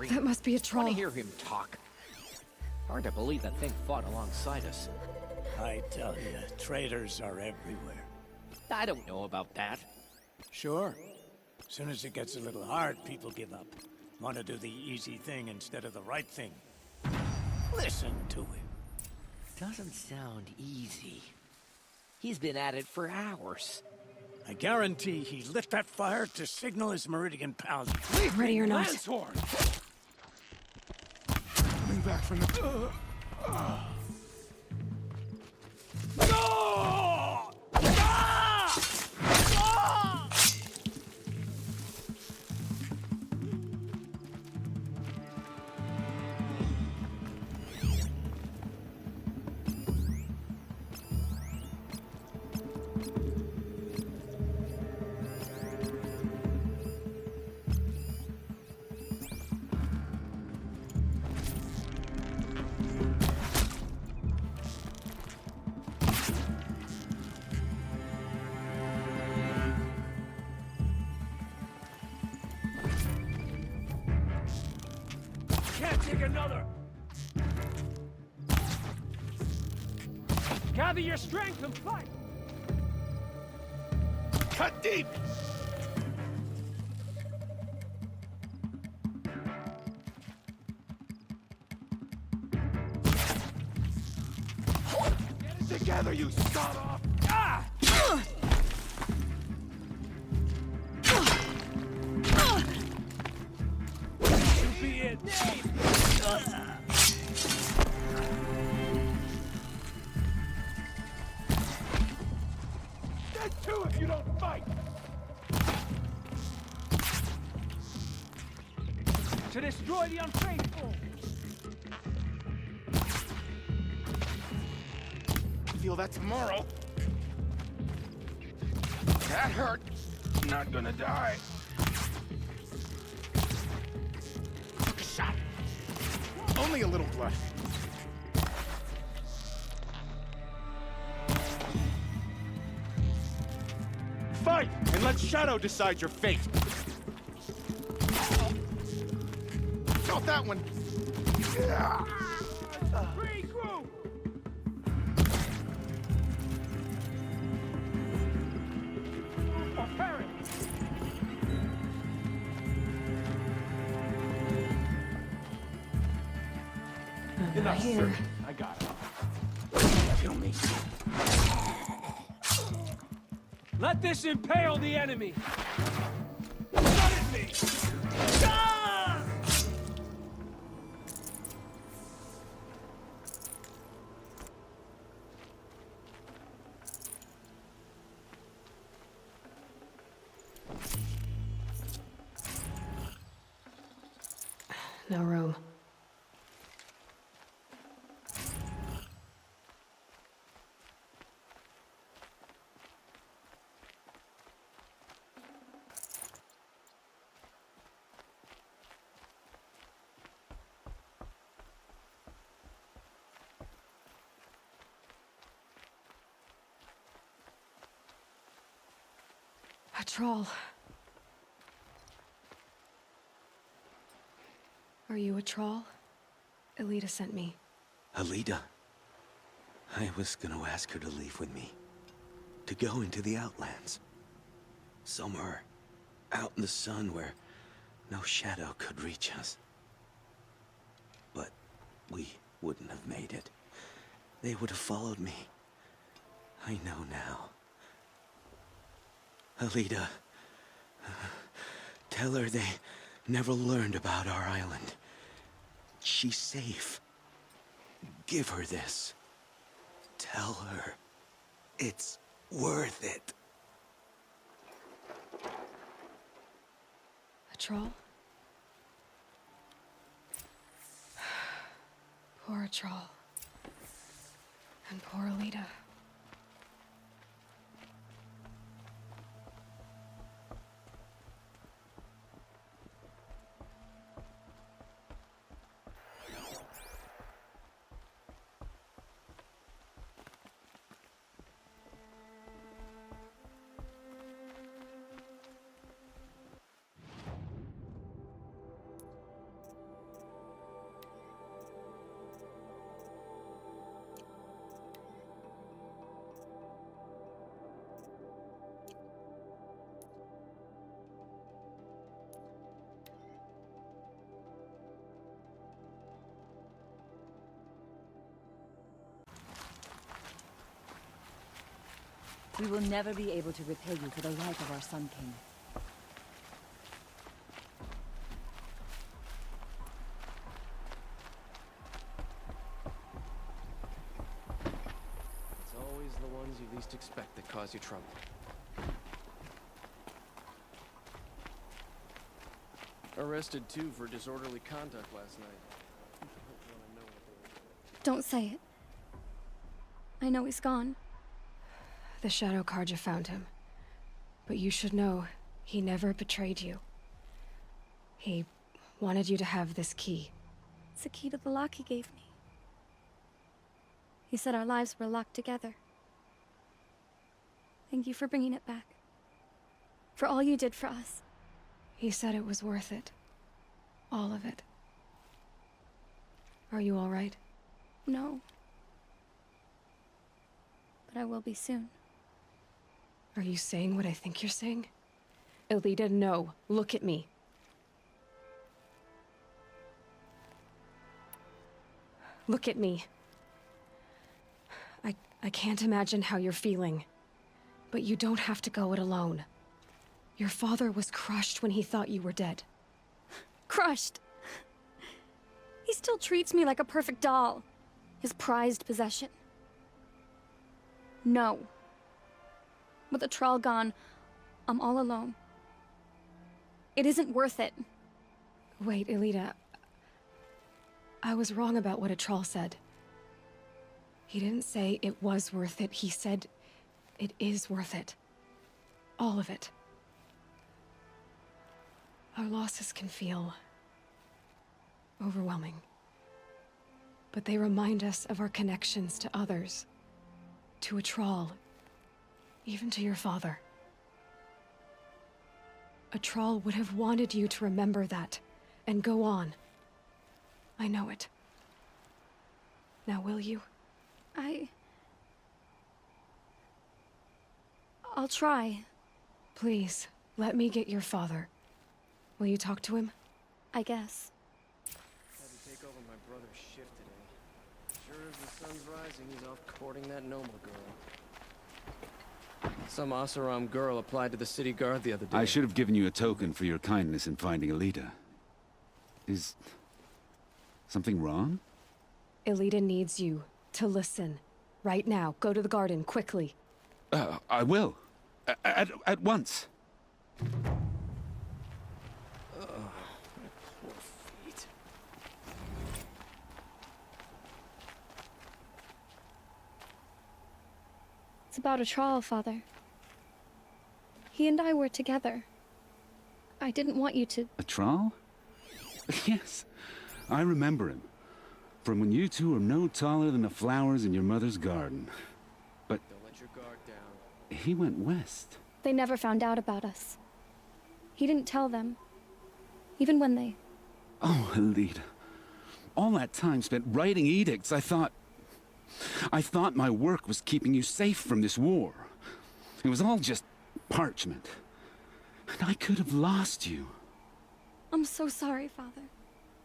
That must be a troll. Want to hear him talk? Hard to believe that thing fought alongside us. I tell you, traitors are everywhere. I don't know about that. Sure. As soon as it gets a little hard, people give up. Want to do the easy thing instead of the right thing. Listen to him. Doesn't sound easy. He's been at it for hours. I guarantee he lit that fire to signal his Meridian pals. Ready or not. Lanshorn! Coming back from the... Can't take another! Gather your strength and fight! Cut deep! Get it together, you sawed-off! Ah! You be it! Dead too if you don't fight! To destroy the unfaithful! Feel that tomorrow. That hurt. Not gonna die. Took a shot. Only a little blood. Fight, and let Shadow decide your fate. Felt that one. Regroup! Enough here. I got it. Kill me. Let this impale the enemy. Shut at me! Ah! No room. A troll. Are you a troll? Elita sent me. Alida. I was gonna ask her to leave with me. To go into the Outlands. Somewhere out in the sun where no shadow could reach us. But we wouldn't have made it. They would have followed me. I know now. Alida, Tell her they never learned about our island. She's safe. Give her this. Tell her it's worth it. A troll? Poor troll. And poor Alita. We will never be able to repay you for the life of our Sun King. It's always the ones you least expect that cause you trouble. Arrested too for disorderly conduct last night. Don't say it. I know he's gone. The Shadow Carja found him. But you should know, he never betrayed you. He wanted you to have this key. It's a key to the lock he gave me. He said our lives were locked together. Thank you for bringing it back. For all you did for us. He said it was worth it. All of it. Are you all right? No. But I will be soon. Are you saying what I think you're saying? Elita, no. Look at me. Look at me. I can't imagine how you're feeling. But you don't have to go it alone. Your father was crushed when he thought you were dead. Crushed! He still treats me like a perfect doll. His prized possession. No. With the Troll gone, I'm all alone. It isn't worth it. Wait, Elita. I was wrong about what a troll said. He didn't say it was worth it. He said it is worth it. All of it. Our losses can feel overwhelming. But they remind us of our connections to others. To a troll. Even to your father. A troll would have wanted you to remember that, and go on. I know it. Now will you? I'll try. Please, let me get your father. Will you talk to him? I guess. Had to take over my brother's shift today. Sure as the sun's rising, he's off courting that Noma girl. Some Oseram girl applied to the city guard the other day. I should have given you a token for your kindness in finding Alita. Is something wrong? Elita needs you to listen. Right now. Go to the garden, quickly. I will. At once. My poor feet. It's about a troll, Father. He and I were together. I didn't want you to... A troll? Yes, I remember him. From when you two were no taller than the flowers in your mother's garden. But... Don't let your guard down. He went west. They never found out about us. He didn't tell them. Even when they... Oh, Alita. All that time spent writing edicts, I thought my work was keeping you safe from this war. It was all just parchment. And I could have lost you. I'm so sorry, Father.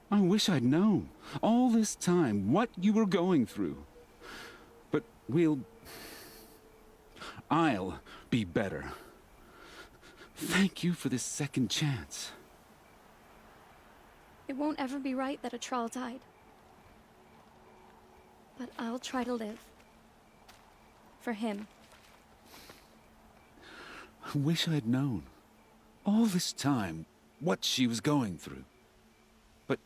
I wish I'd known, all this time, what you were going through. But I'll be better. Thank you for this second chance. It won't ever be right that a Thrall died. But I'll try to live. For him. I wish I'd known. All this time, what she was going through. But...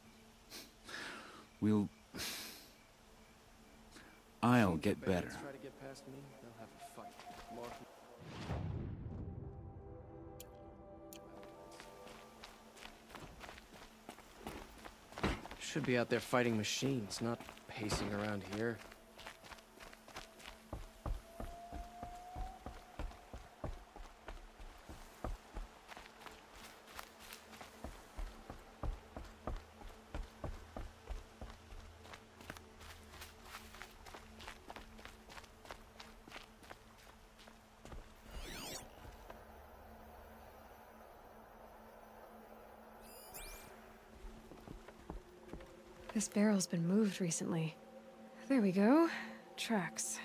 I'll get better. Try to get past me, they'll have a fight. Should be out there fighting machines, not pacing around here. This barrel's been moved recently. There we go. Tracks.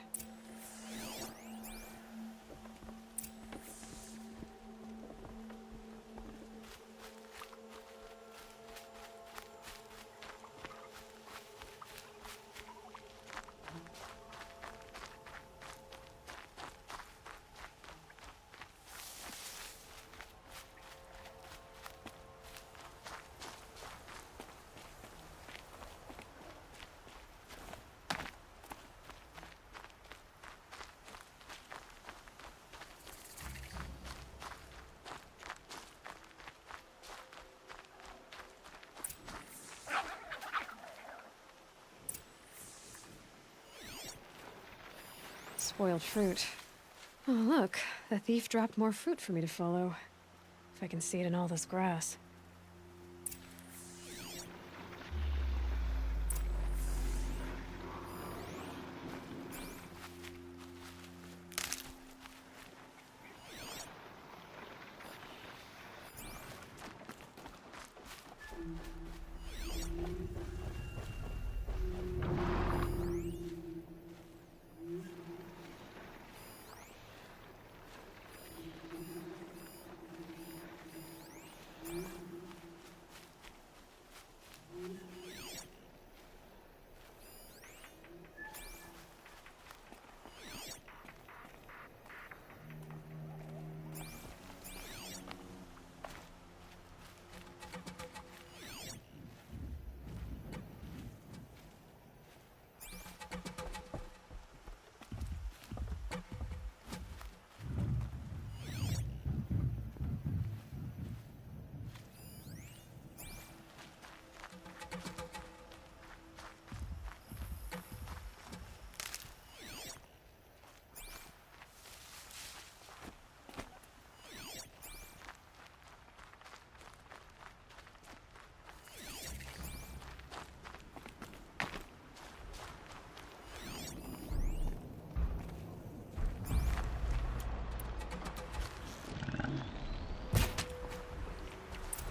Spoiled fruit. Oh, look. The thief dropped more fruit for me to follow. If I can see it in all this grass.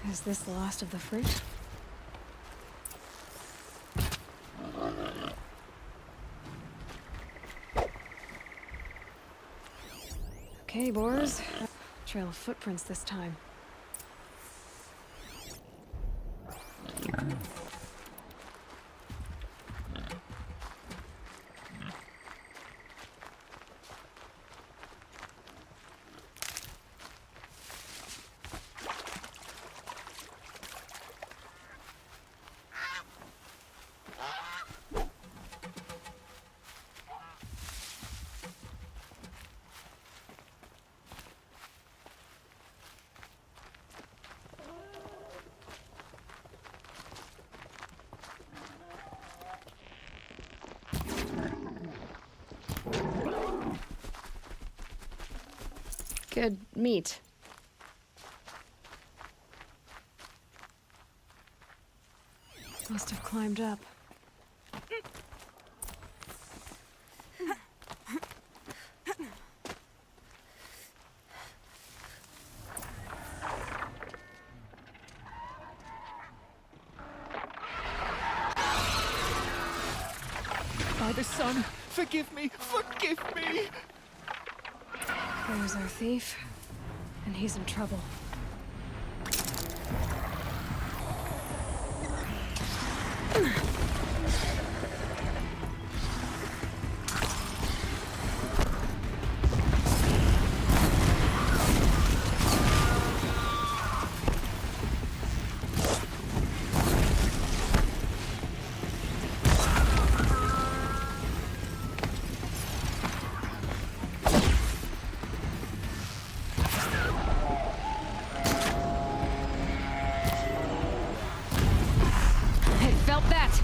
Is this the last of the fruit? Okay, boars. Trail of footprints this time. Good meat. Must have climbed up. Father, son, forgive me, forgive me! There's our thief, and he's in trouble. Felt that!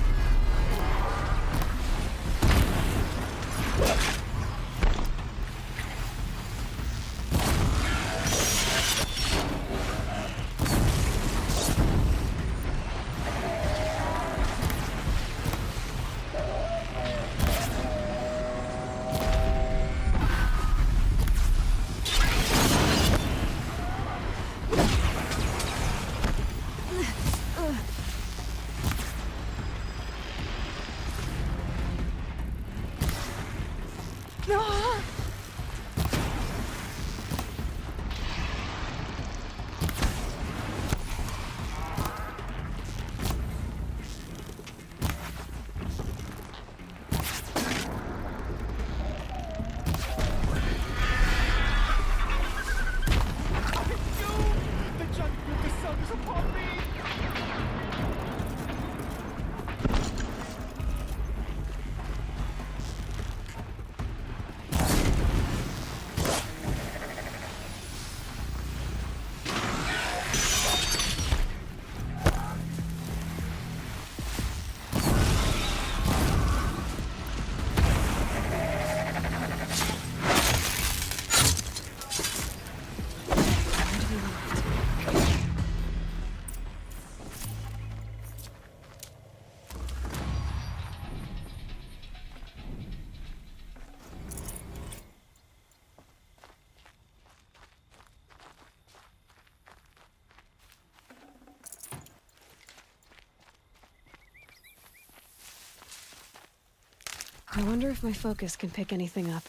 I wonder if my focus can pick anything up.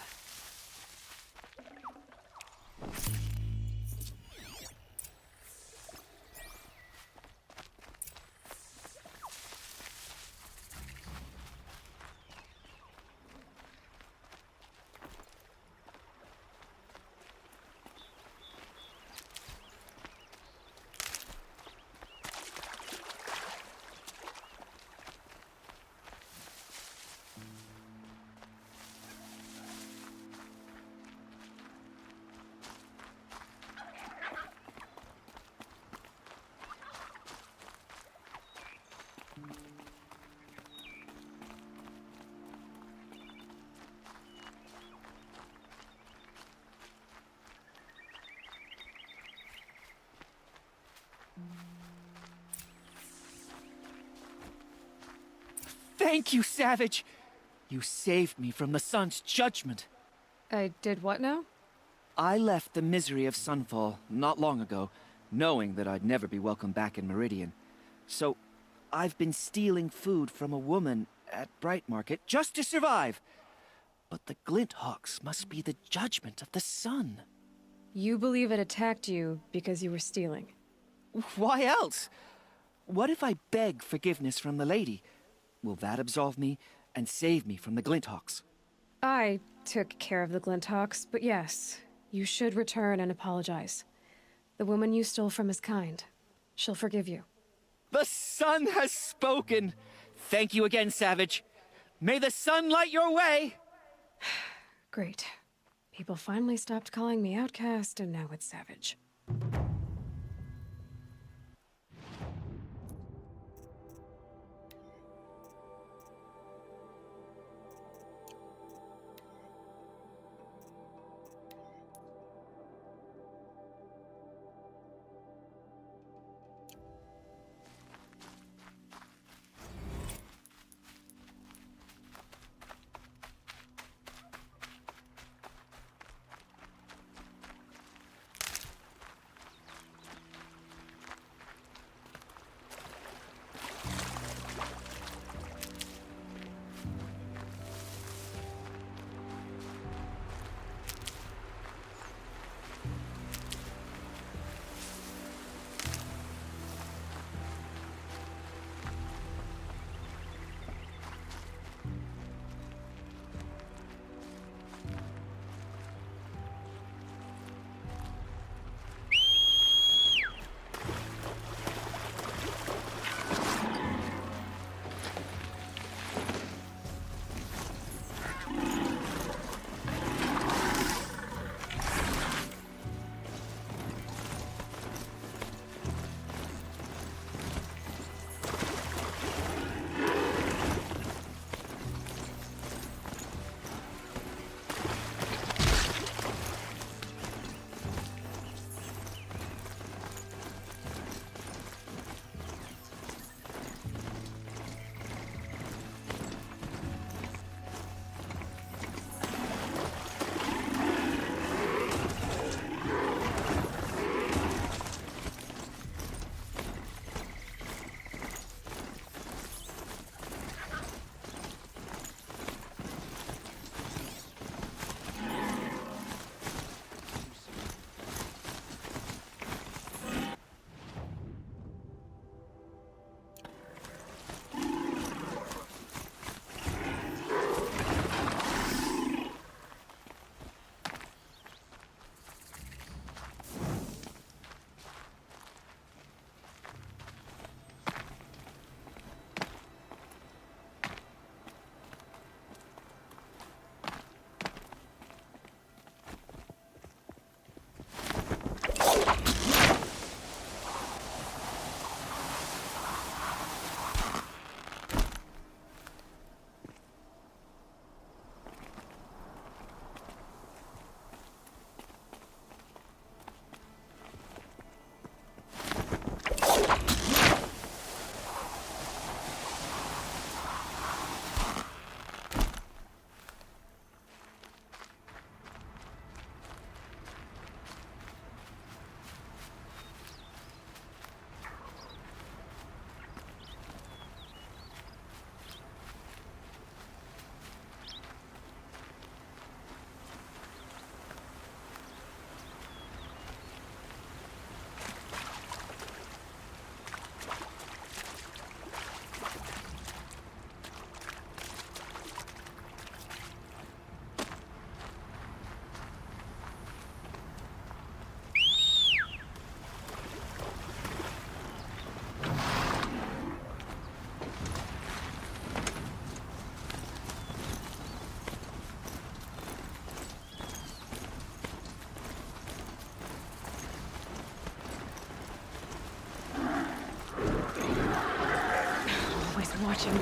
Thank you, Savage! You saved me from the sun's judgment. I did what now? I left the misery of Sunfall not long ago, knowing that I'd never be welcome back in Meridian. So, I've been stealing food from a woman at Bright Market just to survive. But the Glint Hawks must be the judgment of the sun. You believe it attacked you because you were stealing? Why else? What if I beg forgiveness from the lady? Will that absolve me and save me from the Glinthawks? I took care of the Glinthawks, but yes, you should return and apologize. The woman you stole from is kind. She'll forgive you. The sun has spoken! Thank you again, Savage. May the sun light your way! Great. People finally stopped calling me outcast, and now it's Savage. watching.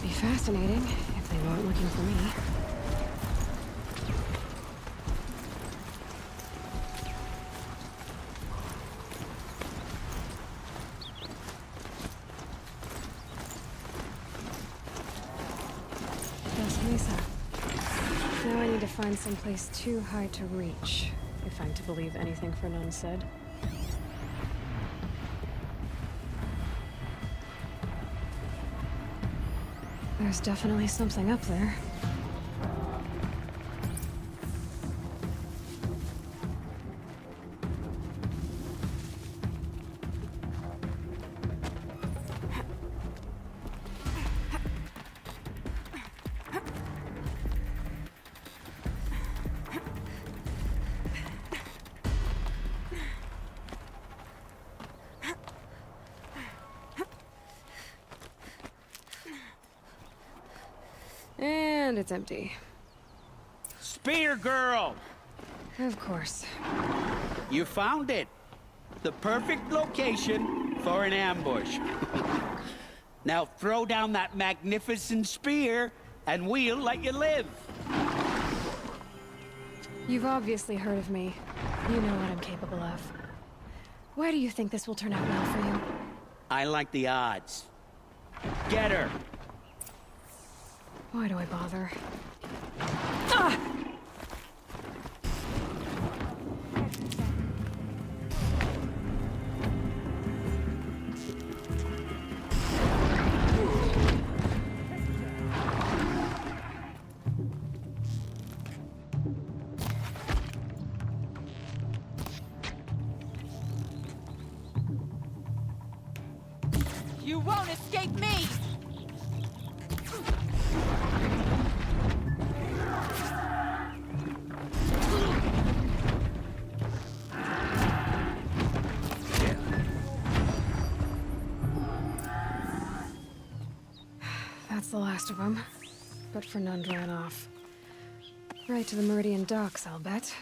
Be fascinating if they weren't looking for me. Mesa. Now I need to find someplace too high to reach, if I'm to believe anything Fernand said. There's definitely something up there. And it's empty. Spear girl! Of course. You found it. The perfect location for an ambush. Now throw down that magnificent spear, and we'll let you live. You've obviously heard of me. You know what I'm capable of. Why do you think this will turn out well for you? I like the odds. Get her! Why do I bother? Ah! You won't escape me! That's the last of them. But Fernand ran off. Right to the Meridian docks, I'll bet.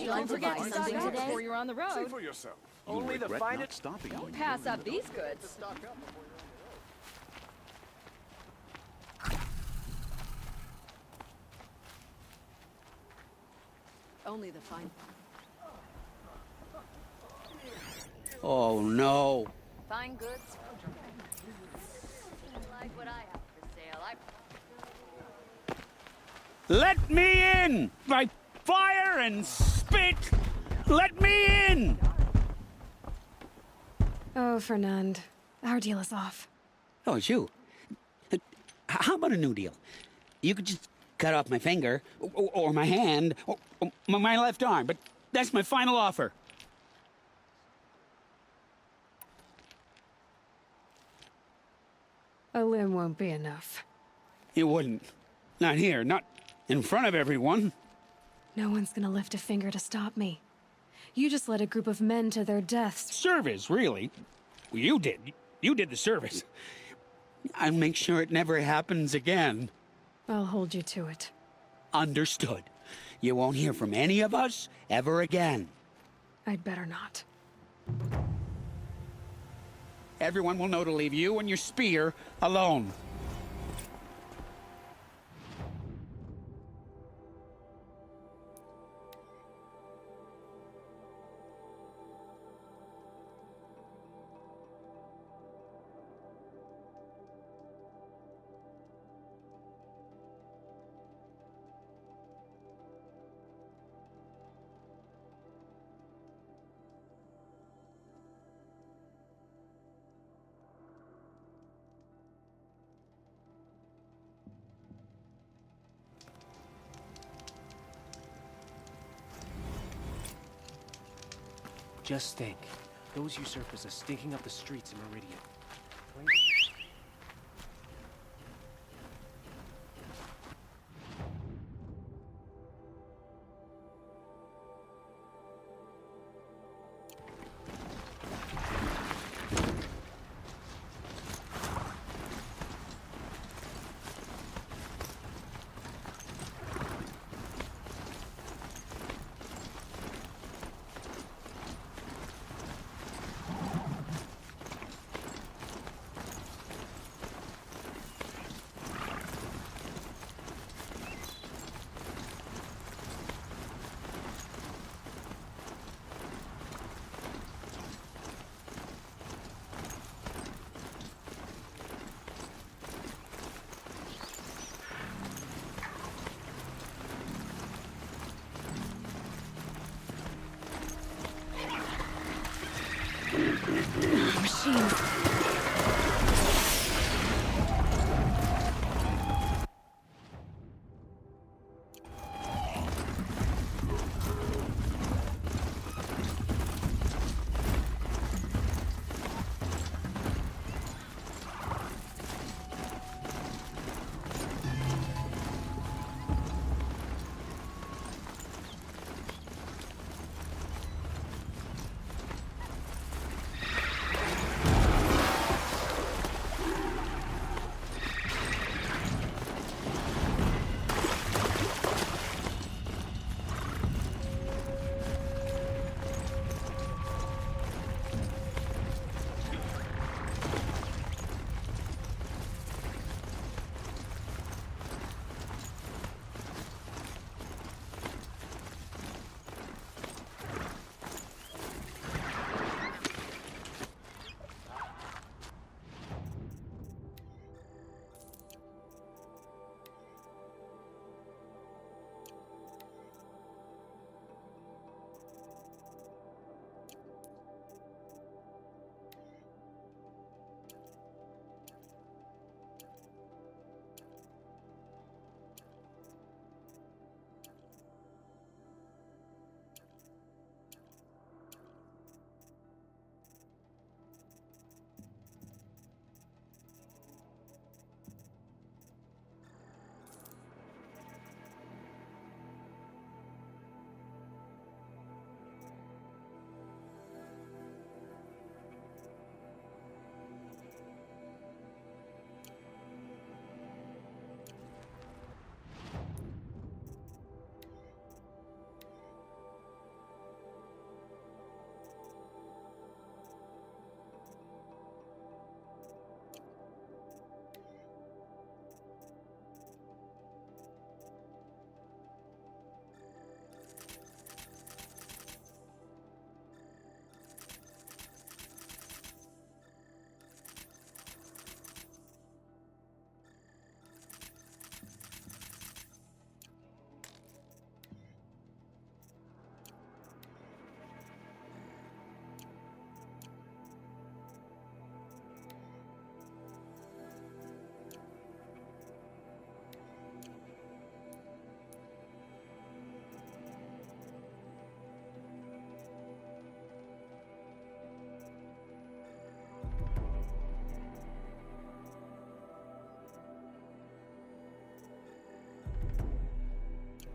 Don't forget to stock up before you're on the road. See for yourself. Only the finest stopping. Don't pass up these goods. Only the fine. Oh no. Fine goods. Like what I have for sale. Let me in! By fire and spit! Let me in! Oh, Fernand. Our deal is off. Oh, it's you. How about a new deal? You could just cut off my finger, or my hand, or my left arm, but that's my final offer. A limb won't be enough. It wouldn't. Not here, not in front of everyone. No one's gonna lift a finger to stop me. You just led a group of men to their deaths. Service, really? Well, you did. You did the service. I'll make sure it never happens again. I'll hold you to it. Understood. You won't hear from any of us ever again. I'd better not. Everyone will know to leave you and your spear alone. Just think. Those usurpers are stinking up the streets in Meridian.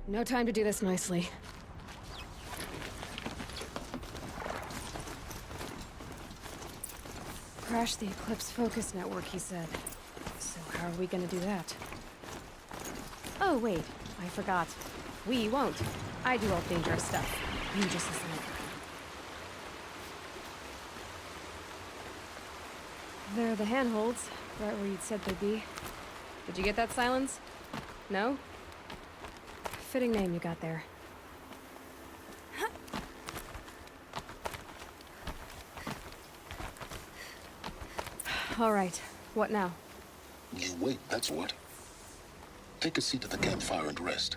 No time to do this nicely. Crash the Eclipse focus network, he said. So how are we gonna do that? Oh, wait. I forgot. We won't. I do all dangerous stuff. You just listen. There are the handholds, right where you'd said they'd be. Did you get that, Silence? No? Fitting name you got there. All right. What now? You wait, that's what. Take a seat at the campfire and rest.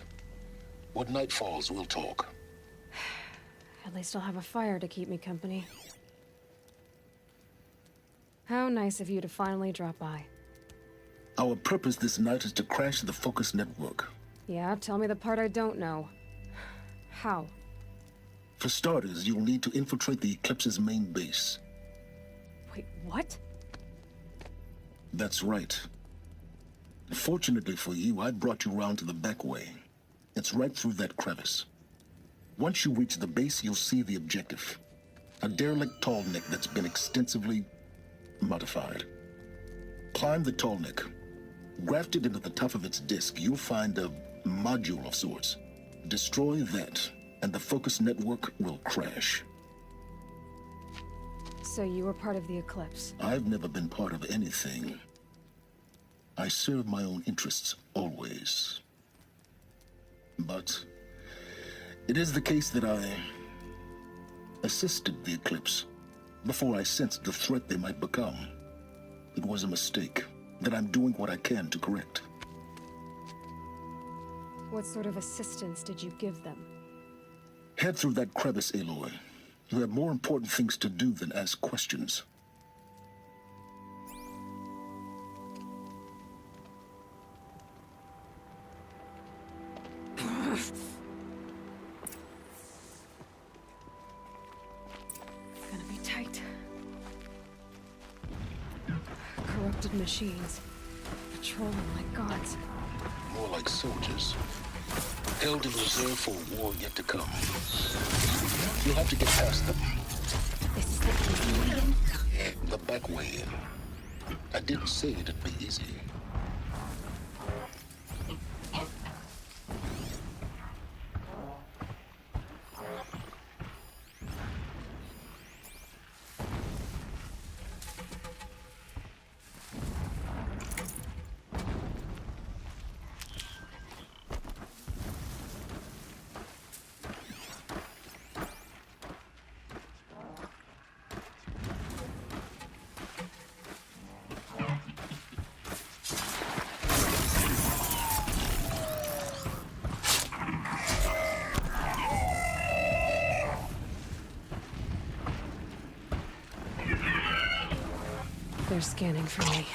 When night falls, we'll talk. At least I'll have a fire to keep me company. How nice of you to finally drop by. Our purpose this night is to crash the Focus network. Yeah, tell me the part I don't know. How? For starters, you'll need to infiltrate the Eclipse's main base. Wait, what? That's right. Fortunately for you, I brought you round to the back way. It's right through that crevice. Once you reach the base, you'll see the objective. A derelict tall neck that's been extensively modified. Climb the tall neck. Grafted into the top of its disk, you'll find a module of sorts. Destroy that, and the Focus network will crash. So you were part of the Eclipse? I've never been part of anything. I serve my own interests, always. But it is the case that I assisted the Eclipse before I sensed the threat they might become. It was a mistake that I'm doing what I can to correct. What sort of assistance did you give them? Head through that crevice, Aloy. You have more important things to do than ask questions. Gonna be tight. Corrupted machines. Patrolling like guards. More like soldiers. Held in reserve for a war yet to come. You'll have to get past them. This is the easy way in? The back way in. I didn't say it'd be easy. They're scanning for me.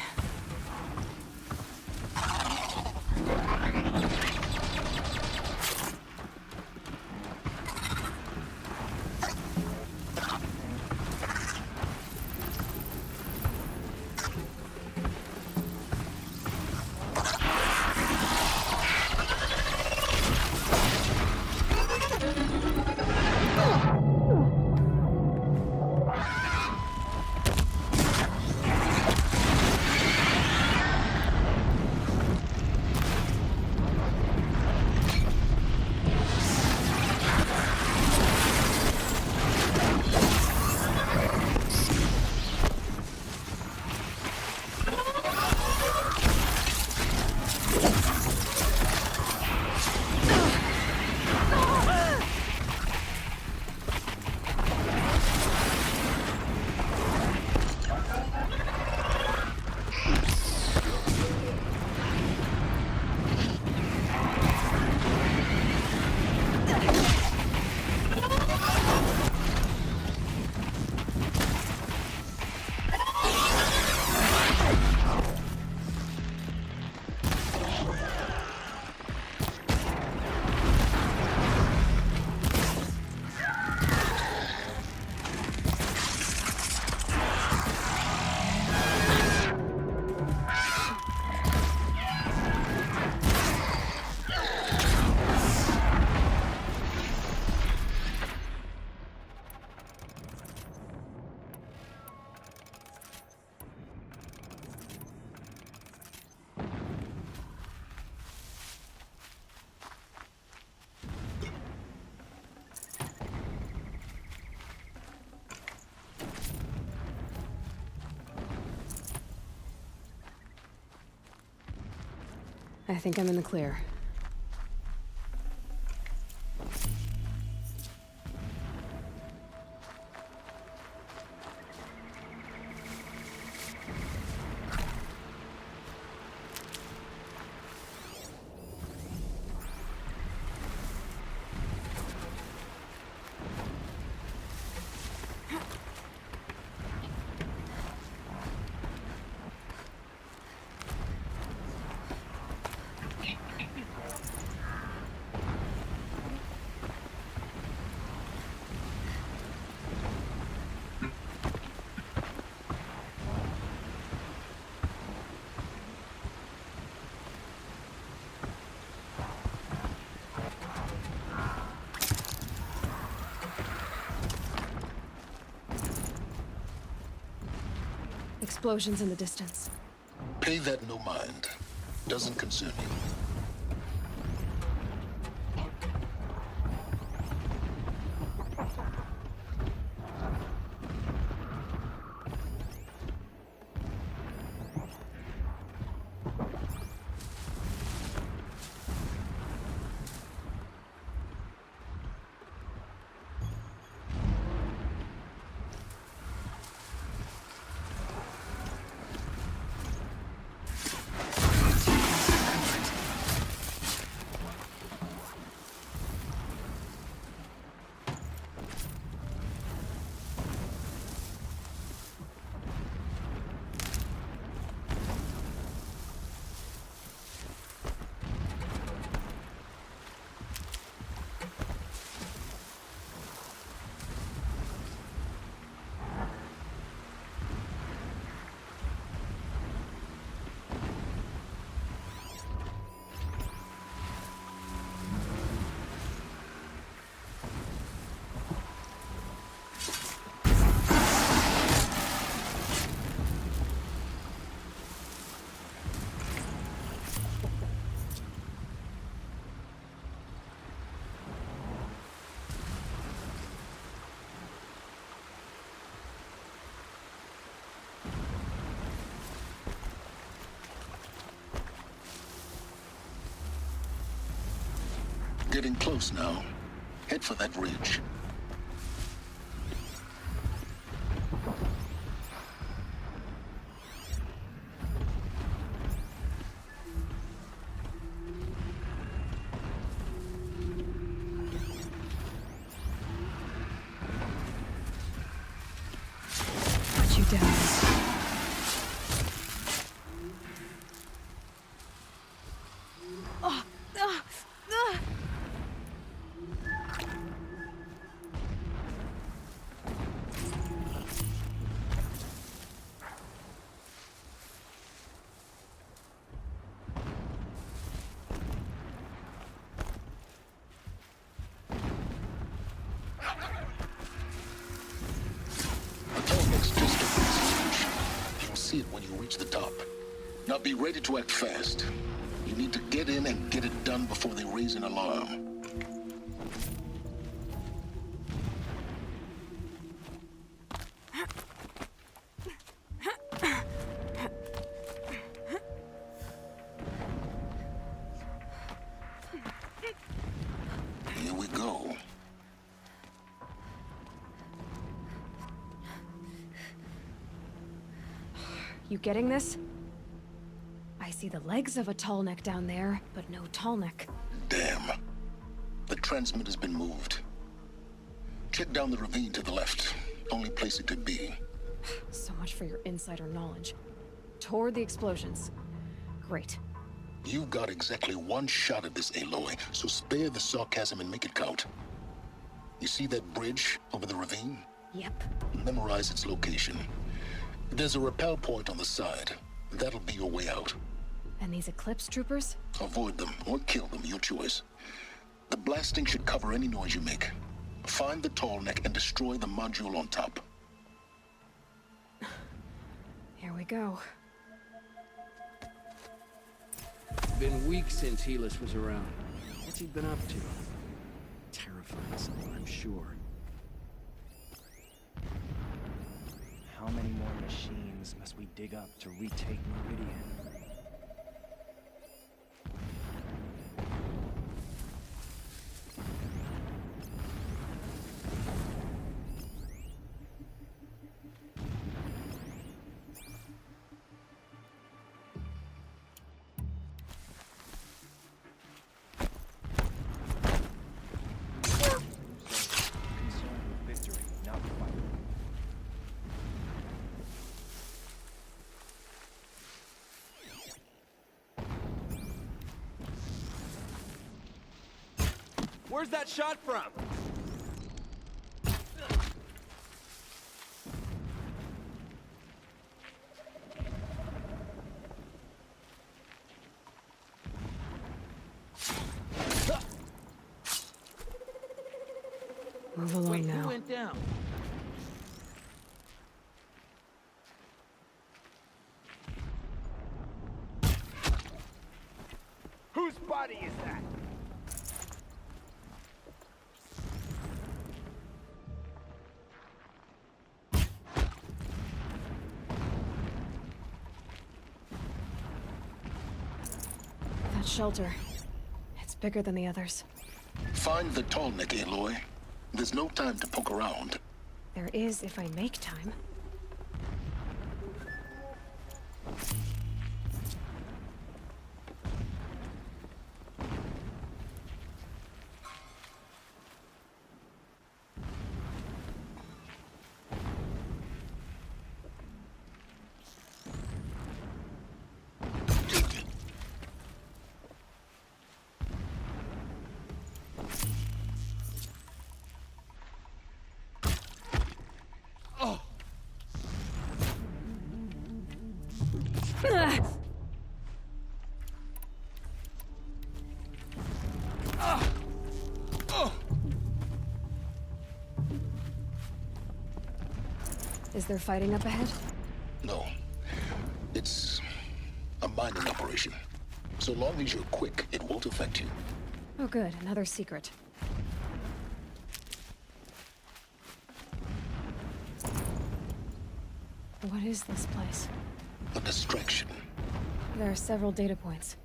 I think I'm in the clear. Explosions in the distance. Pay that no mind. Doesn't concern you. Getting close now. Head for that ridge. Put you down. It when you reach the top. Now be ready to act fast. You need to get in and get it done before they raise an alarm. Here we go. You getting this? I see the legs of a tall neck down there, but no tall neck. Damn. The transmitter's been moved. Check down the ravine to the left. Only place it could be. So much for your insider knowledge. Toward the explosions. Great. You've got exactly one shot at this, Aloy, so spare the sarcasm and make it count. You see that bridge over the ravine? Yep. Memorize its location. There's a rappel point on the side. That'll be your way out. And these Eclipse troopers? Avoid them or kill them, your choice. The blasting should cover any noise you make. Find the tall neck and destroy the module on top. Here we go. Been weeks since Helis was around. What's he been up to? Terrifying something, I'm sure. How many more machines must we dig up to retake Meridian? Where's that shot from? Move along now. Who went down? Whose body is that? That shelter. It's bigger than the others. Find the tall neck, Aloy. There's no time to poke around. There is if I make time. Is there fighting up ahead? No. It's a mining operation. So long as you're quick, it won't affect you. Oh good, another secret. What is this place? A distraction. There are several data points.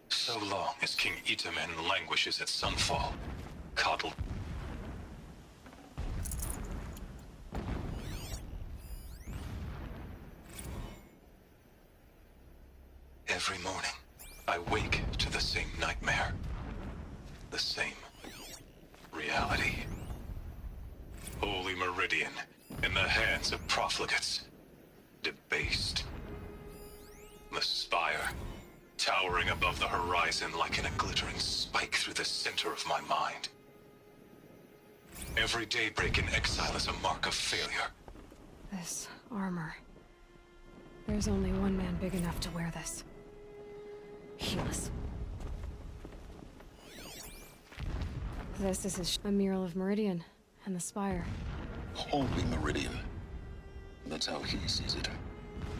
So long as King Itamen languishes at Sunfall, coddled. Every morning, I wake to the same nightmare. The same reality. Holy Meridian, in the hands of profligates. Debased. The spire, towering above the horizon like a glittering spike through the center of my mind. Every daybreak in exile is a mark of failure. This armor. There's only one man big enough to wear this. Helis. This is a mural of Meridian and the spire. Holy Meridian. That's how he sees it.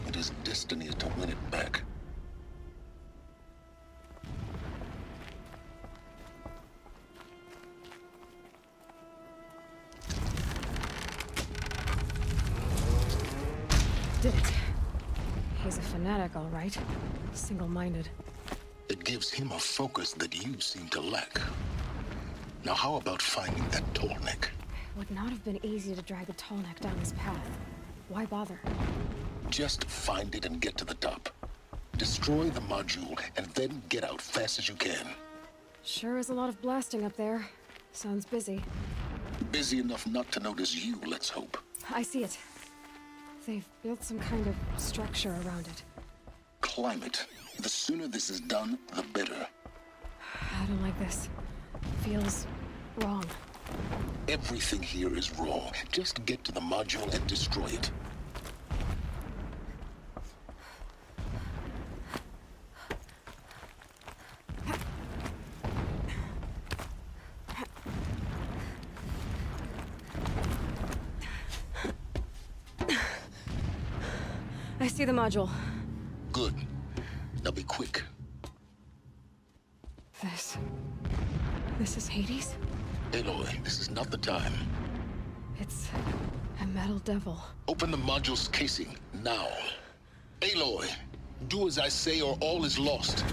And his destiny is to win it back. Did it. He's a fanatic, all right. Single-minded. It gives him a focus that you seem to lack. Now how about finding that tall neck? Would not have been easy to drag the tall neck down this path. Why bother? Just find it and get to the top. Destroy the module and then get out fast as you can. Sure is a lot of blasting up there. Sounds busy. Busy enough not to notice you, let's hope. I see it. They've built some kind of structure around it. Climate. The sooner this is done, the better. I don't like this. Feels wrong. Everything here is wrong. Just get to the module and destroy it. I see the module. Good. Now be quick. This is Hades? Aloy, this is not the time. It's a metal devil. Open the module's casing, now. Aloy, do as I say or all is lost.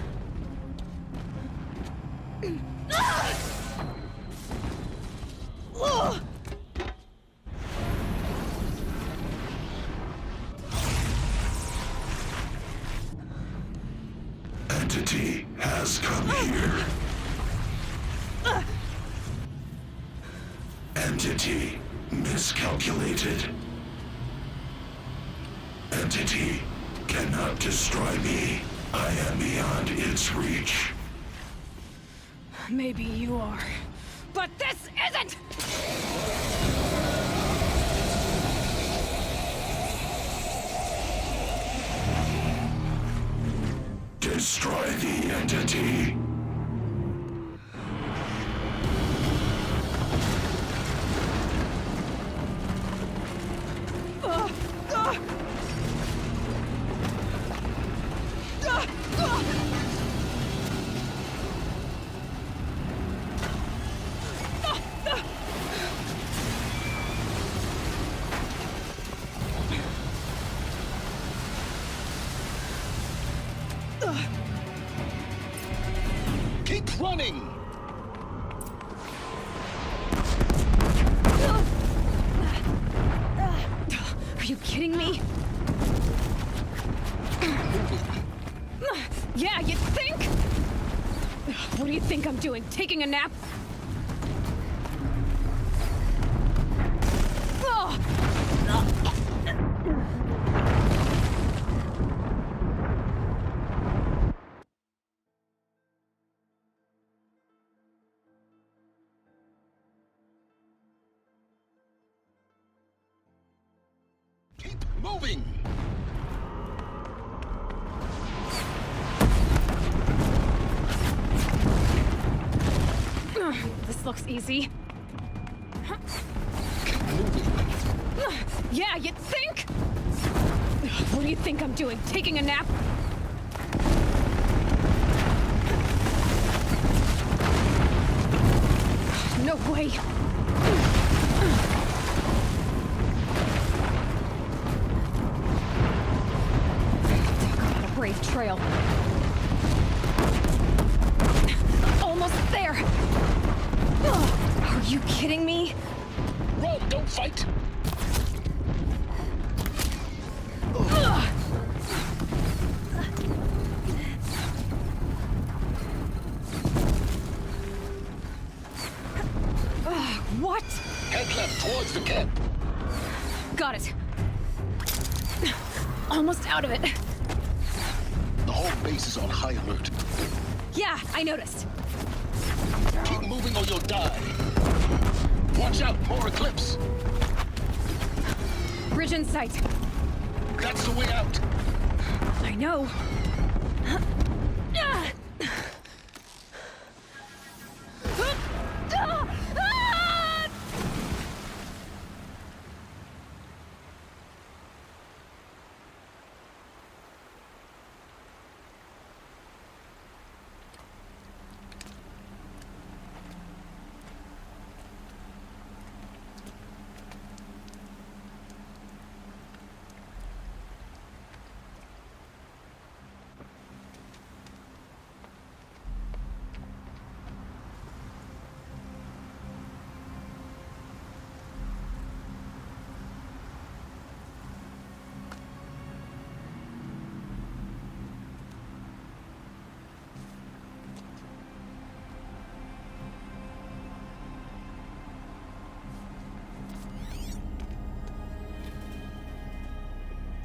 Entity has come here. Entity miscalculated. Entity cannot destroy me. I am beyond its reach. Maybe you are. But this isn't! Destroy the entity. Keep running! Are you kidding me? Yeah, you think? What do you think I'm doing? Taking a nap? Keep moving! This looks easy. Keep moving. Yeah, you think? What do you think I'm doing? Taking a nap? No way! Talk about a brave trail. Almost there! Are you kidding me? Run, don't fight! What? Head left towards the camp. Got it. Almost out of it. The whole base is on high alert. Yeah, I noticed. Keep moving or you'll die. Watch out, more Eclipse. Bridge in sight. That's the way out. I know.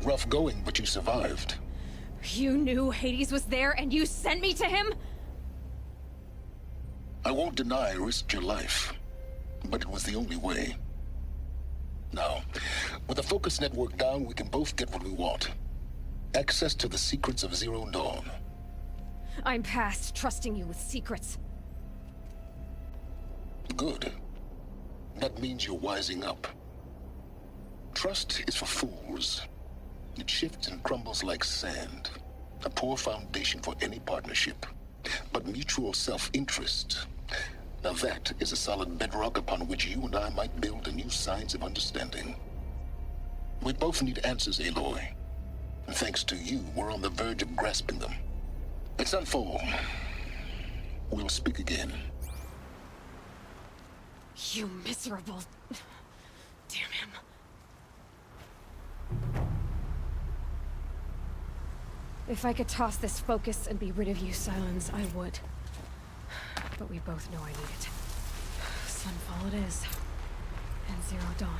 Rough going, but you survived. You knew Hades was there and you sent me to him? I won't deny I risked your life, but it was the only way. Now, with the focus network down, we can both get what we want. Access to the secrets of Zero Dawn. I'm past trusting you with secrets. Good. That means you're wising up. Trust is for fools. It shifts and crumbles like sand. A poor foundation for any partnership. But mutual self-interest, now that is a solid bedrock upon which you and I might build a new science of understanding. We both need answers, Aloy. And thanks to you, we're on the verge of grasping them. It's unfold. We'll speak again. You miserable... Damn him. If I could toss this focus and be rid of you, Silence, I would. But we both know I need it. Sunfall it is. And Zero Dawn.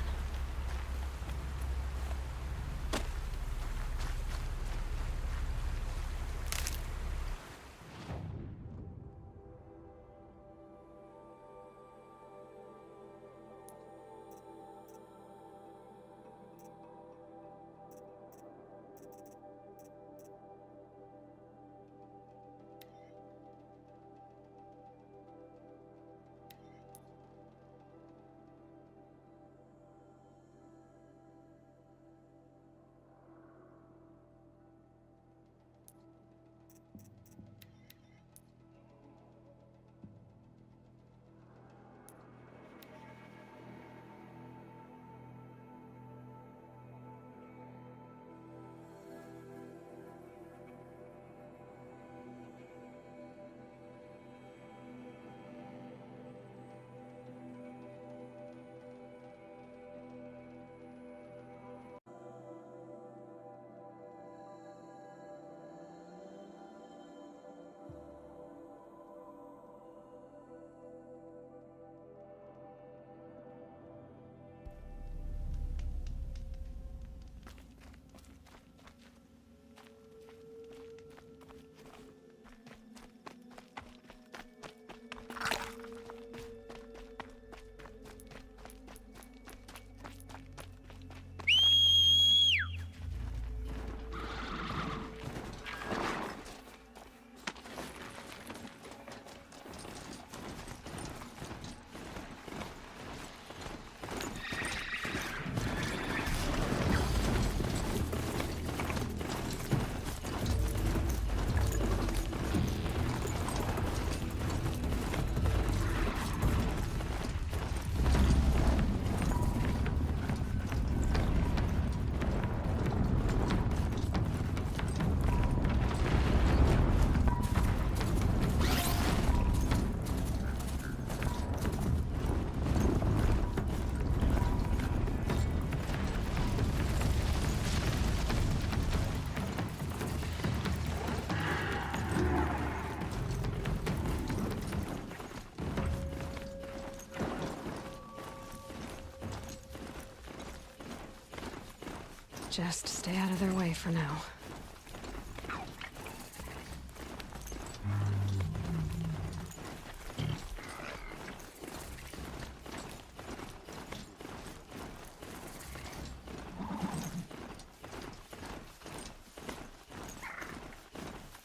Just stay out of their way for now.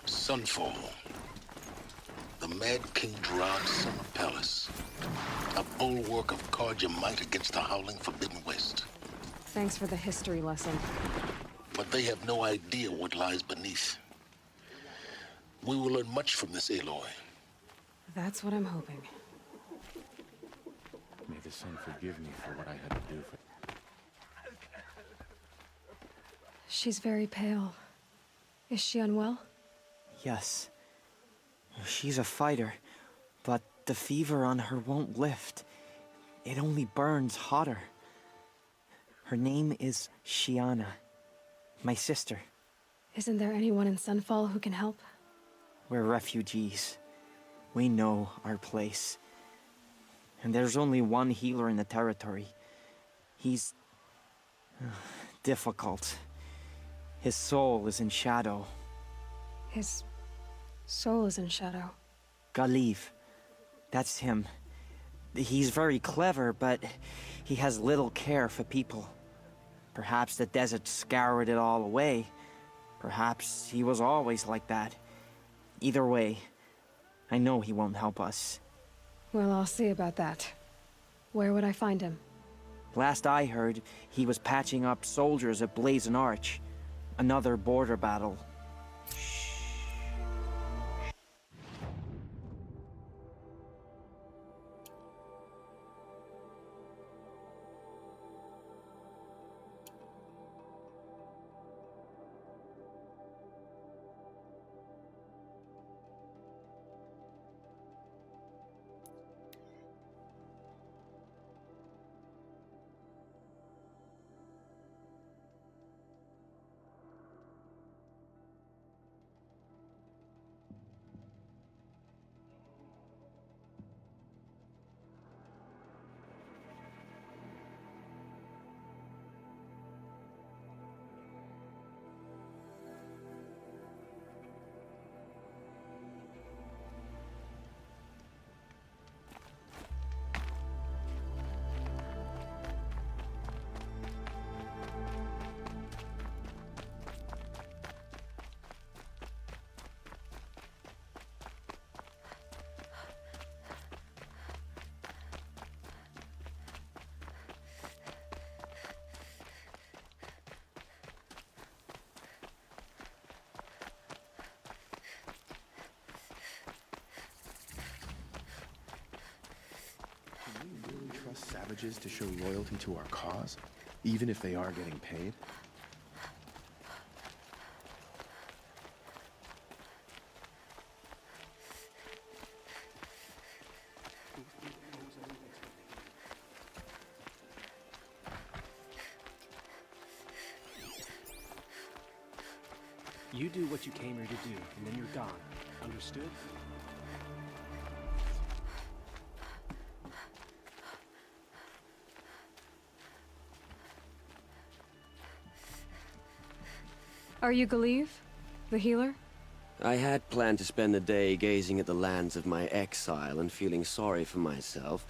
Sunfall. The Mad King Durand's summer palace. A bulwark of Carja might against the howling Forbidden West. Thanks for the history lesson. But they have no idea what lies beneath. We will learn much from this Aloy. That's what I'm hoping. May the sun forgive me for what I had to do for... She's very pale. Is she unwell? Yes. She's a fighter, but the fever on her won't lift. It only burns hotter. Her name is Shiana, my sister. Isn't there anyone in Sunfall who can help? We're refugees. We know our place. And there's only one healer in the territory. He's... difficult. His soul is in shadow. His soul is in shadow. Galiv. That's him. He's very clever, but he has little care for people. Perhaps the desert scoured it all away. Perhaps he was always like that. Either way, I know he won't help us. Well, I'll see about that. Where would I find him? Last I heard, he was patching up soldiers at Blazon Arch. Another border battle. Savages to show loyalty to our cause, even if they are getting paid? You do what you came here to do, and then you're gone. Understood? Are you Galiv? The healer? I had planned to spend the day gazing at the lands of my exile and feeling sorry for myself.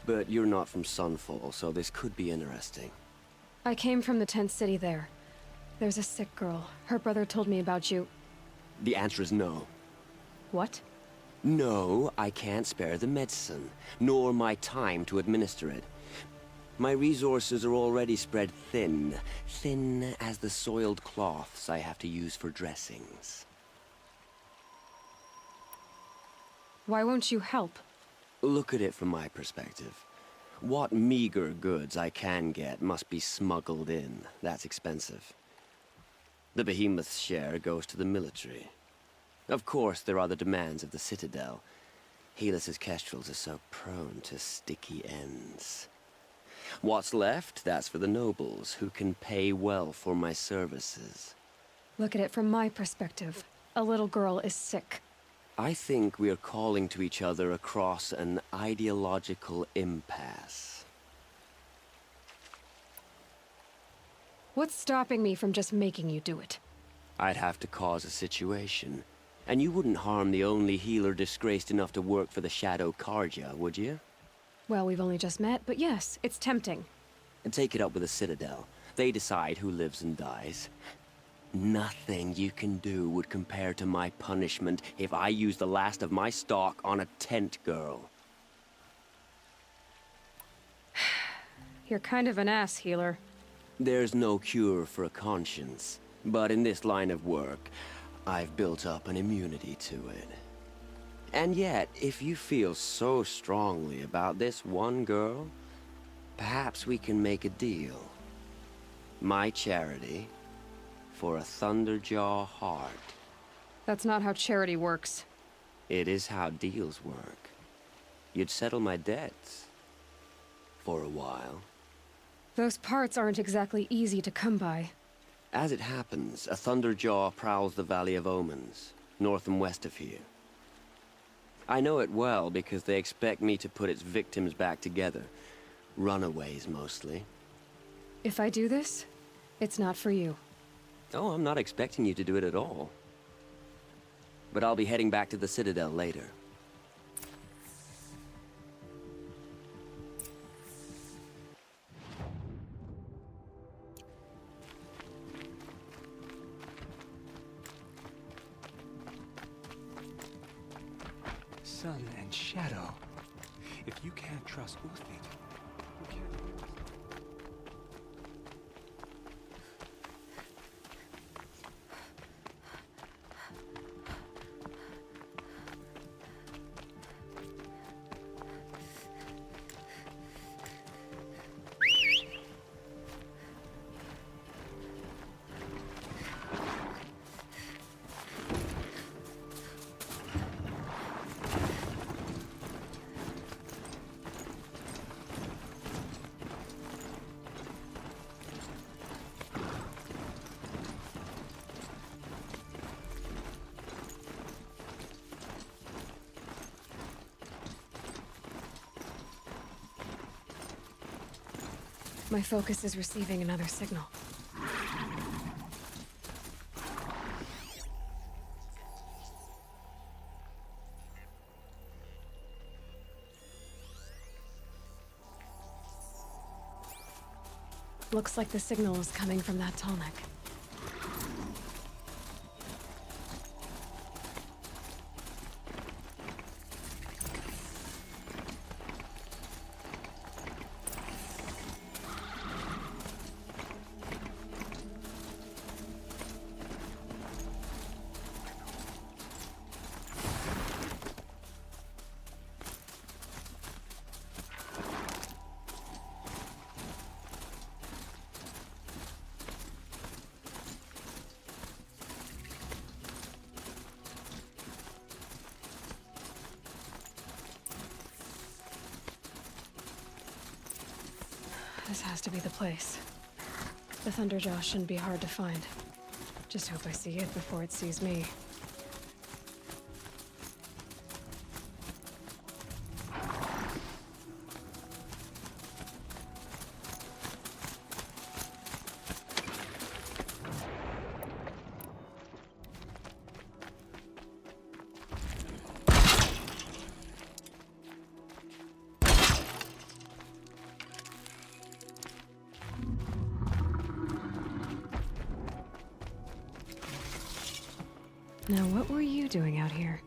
But you're not from Sunfall, so this could be interesting. I came from the tent city there. There's a sick girl. Her brother told me about you. The answer is no. What? No, I can't spare the medicine, nor my time to administer it. My resources are already spread thin. Thin as the soiled cloths I have to use for dressings. Why won't you help? Look at it from my perspective. What meager goods I can get must be smuggled in. That's expensive. The behemoth's share goes to the military. Of course, there are the demands of the Citadel. Helis's kestrels are so prone to sticky ends. What's left, that's for the nobles, who can pay well for my services. Look at it from my perspective. A little girl is sick. I think we are calling to each other across an ideological impasse. What's stopping me from just making you do it? I'd have to cause a situation. And you wouldn't harm the only healer disgraced enough to work for the Shadow Karja, would you? Well, we've only just met, but yes, it's tempting. And take it up with the Citadel. They decide who lives and dies. Nothing you can do would compare to my punishment if I use the last of my stock on a tent girl. You're kind of an ass, healer. There's no cure for a conscience, but in this line of work, I've built up an immunity to it. And yet, if you feel so strongly about this one girl, perhaps we can make a deal. My charity for a Thunderjaw heart. That's not how charity works. It is how deals work. You'd settle my debts. For a while. Those parts aren't exactly easy to come by. As it happens, a Thunderjaw prowls the Valley of Omens, north and west of here. I know it well because they expect me to put its victims back together. Runaways, mostly. If I do this, it's not for you. Oh, I'm not expecting you to do it at all. But I'll be heading back to the Citadel later. Sun and shadow. If you can't trust Uthik, you can't... My focus is receiving another signal. Looks like the signal is coming from that tall neck. This has to be the place. The Thunderjaw shouldn't be hard to find. Just hope I see it before it sees me. Now, what were you doing out here?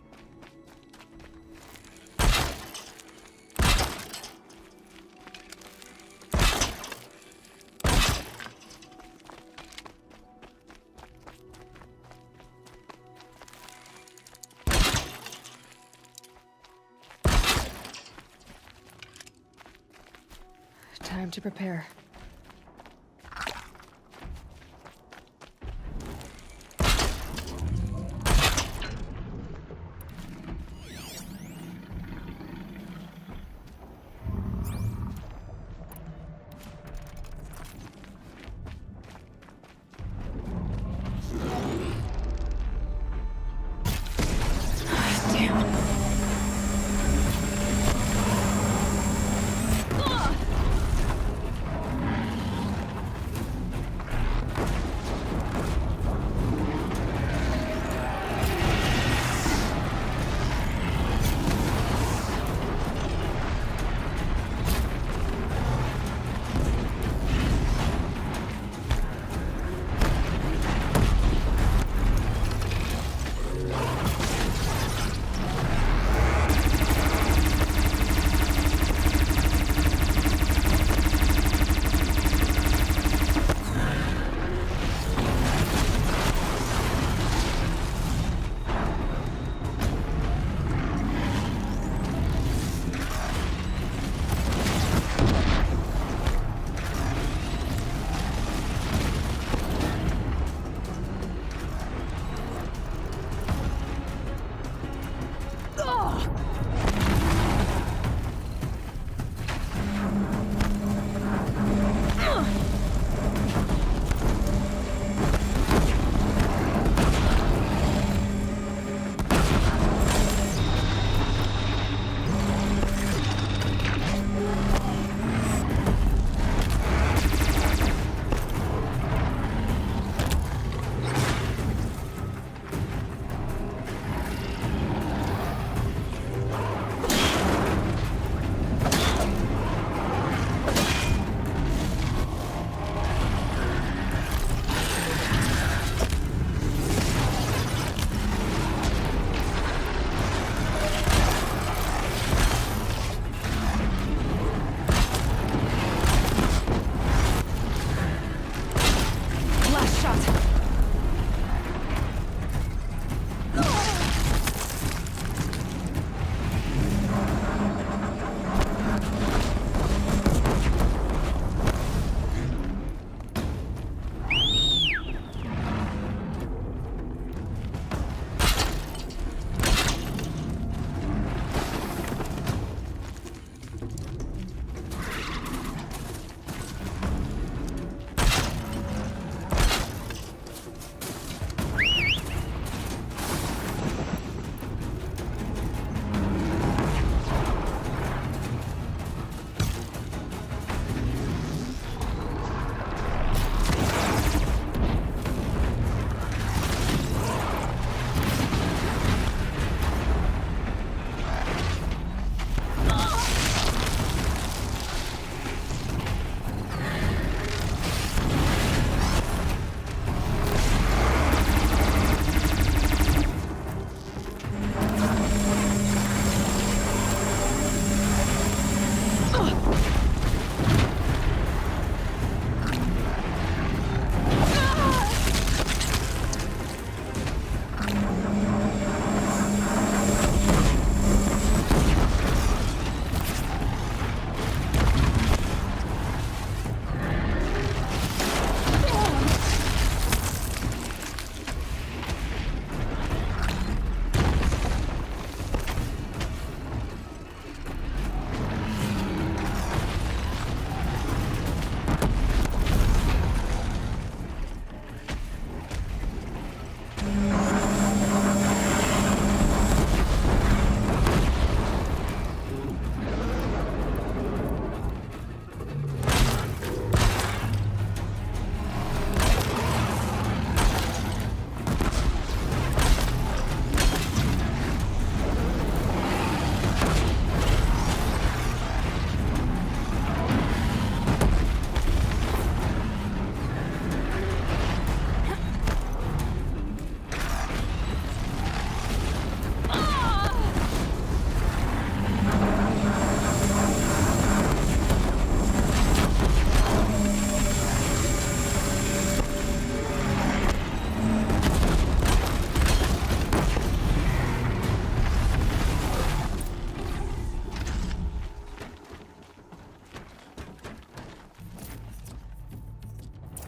Time to prepare.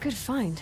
Good find.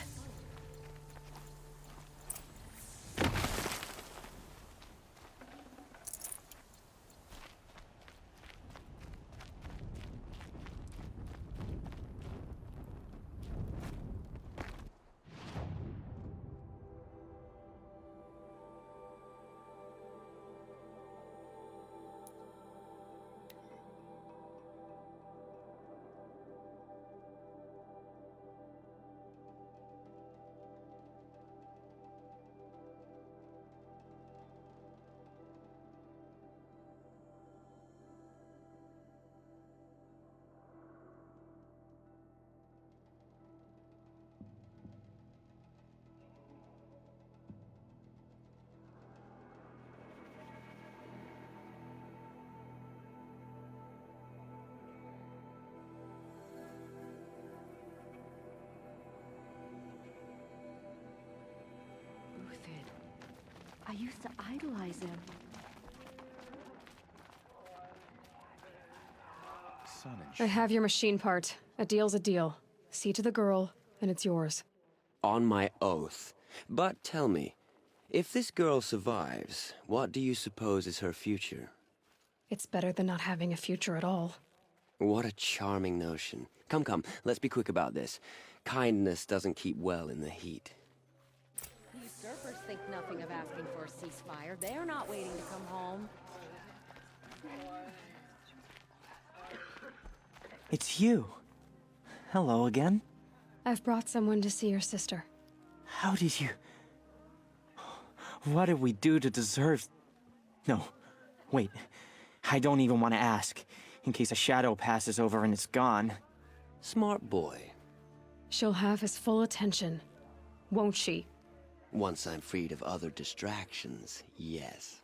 I used to idolize him. I have your machine part. A deal's a deal. See to the girl, and it's yours. On my oath. But tell me, if this girl survives, what do you suppose is her future? It's better than not having a future at all. What a charming notion. Come, come, let's be quick about this. Kindness doesn't keep well in the heat. The usurpers think nothing of asking for a ceasefire. They're not waiting to come home. It's you. Hello again. I've brought someone to see your sister. How did you... What did we do to deserve... No, wait. I don't even want to ask, in case a shadow passes over and it's gone. Smart boy. She'll have his full attention, won't she? Once I'm freed of other distractions, yes.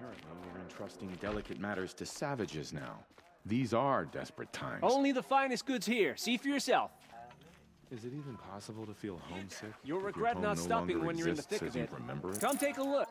Apparently, we're entrusting delicate matters to savages now. These are desperate times. Only the finest goods here. See for yourself. Is it even possible to feel homesick? You'll if your regret home not no stopping longer when you're in the exists thick as of you it. remember it? Come take a look.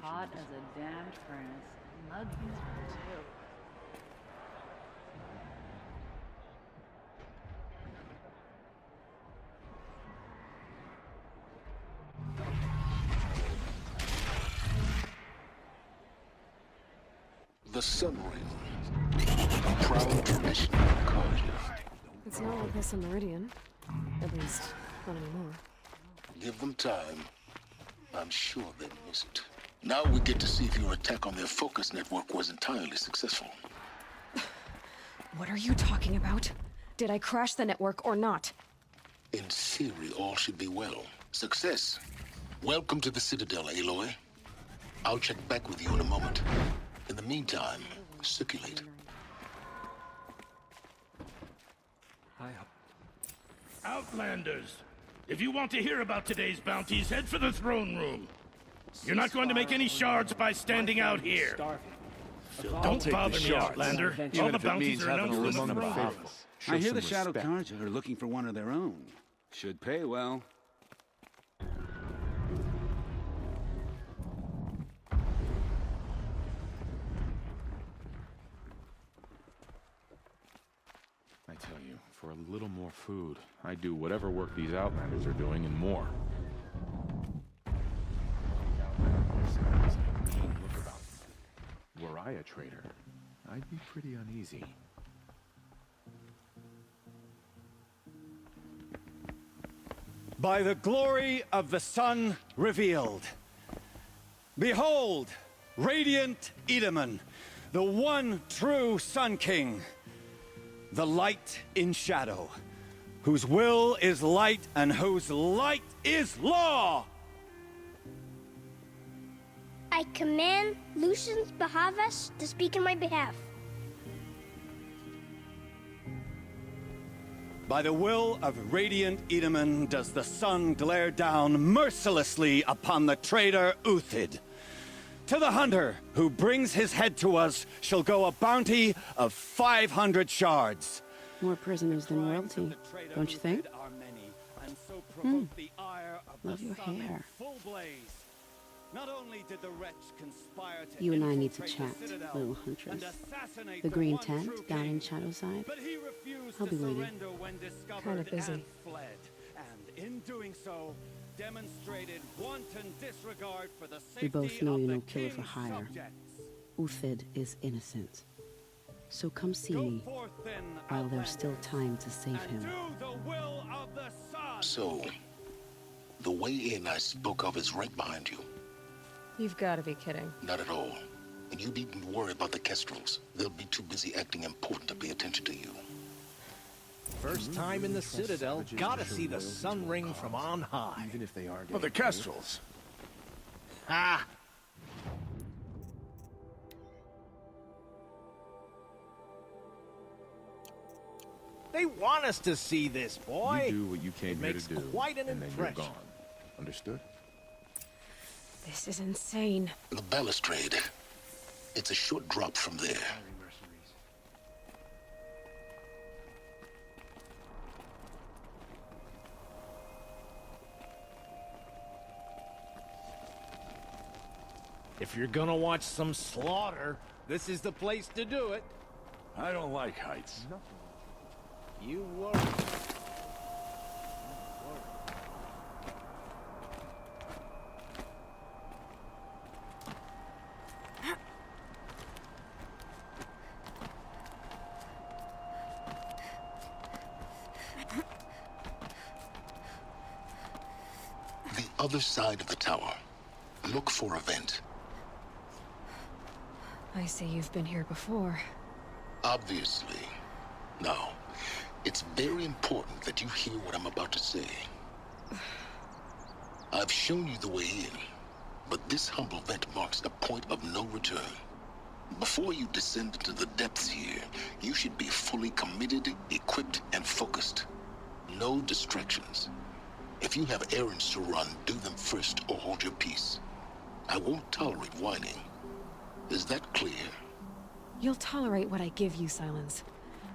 Hot as a damned furnace. Muggy too. The Sunrail. Proud tradition of Carja. It's not like this in Meridian. At least, not anymore. Give them time. I'm sure they miss it. Now we get to see if your attack on their focus network was entirely successful. What are you talking about? Did I crash the network or not? In theory, all should be well. Success. Welcome to the Citadel, Aloy. I'll check back with you in a moment. In the meantime, circulate. Outlanders, if you want to hear about today's bounties, head for the throne room. You're not going to make any shards by standing out here. Don't bother me, Outlander. All the bounties are announced in the throne room. I hear the Shadow Carja are looking for one of their own. Should pay well. I tell you, for a little more food, I'd do whatever work these Outlanders are doing and more. Were I a traitor, I'd be pretty uneasy. By the glory of the sun revealed. Behold, radiant Edaman, the one true Sun King. The light in shadow, whose will is light and whose light is law! I command Lucius Bahavas to speak in my behalf. By the will of radiant Edaman does the sun glare down mercilessly upon the traitor Uthid. To the hunter who brings his head to us shall go a bounty of 500 shards. More prisoners than royalty, don't you think? Love your hair. Not only did the wretch conspire to You and I need to chat, little huntress. The green tent down in Shadowside. I'll be waiting. Kind of busy. And in doing so, demonstrated wanton disregard for the We both safety know of you're the no killer for king's hire. subjects. Uthid is innocent. So come see me while there's still time to save him. So, the way in I spoke of is right behind you. You've got to be kidding. Not at all. And you needn't worry about the Kestrels. They'll be too busy acting important to pay attention to you. First time in the Citadel, gotta see the sun ring from on high. Even if they are Well, the Kestrels. Ha! They want us to see this, boy. You do what you came here to do, quite an and then you're impression. gone. Understood? This is insane. The balustrade. It's a short drop from there. If you're gonna watch some slaughter, this is the place to do it. I don't like heights. You worry. The other side of the tower. Look for a vent. I see you've been here before. Obviously. Now, it's very important that you hear what I'm about to say. I've shown you the way in, but this humble vent marks the point of no return. Before you descend into the depths here, you should be fully committed, equipped, and focused. No distractions. If you have errands to run, do them first or hold your peace. I won't tolerate whining. Is that clear? You'll tolerate what I give you, Silence.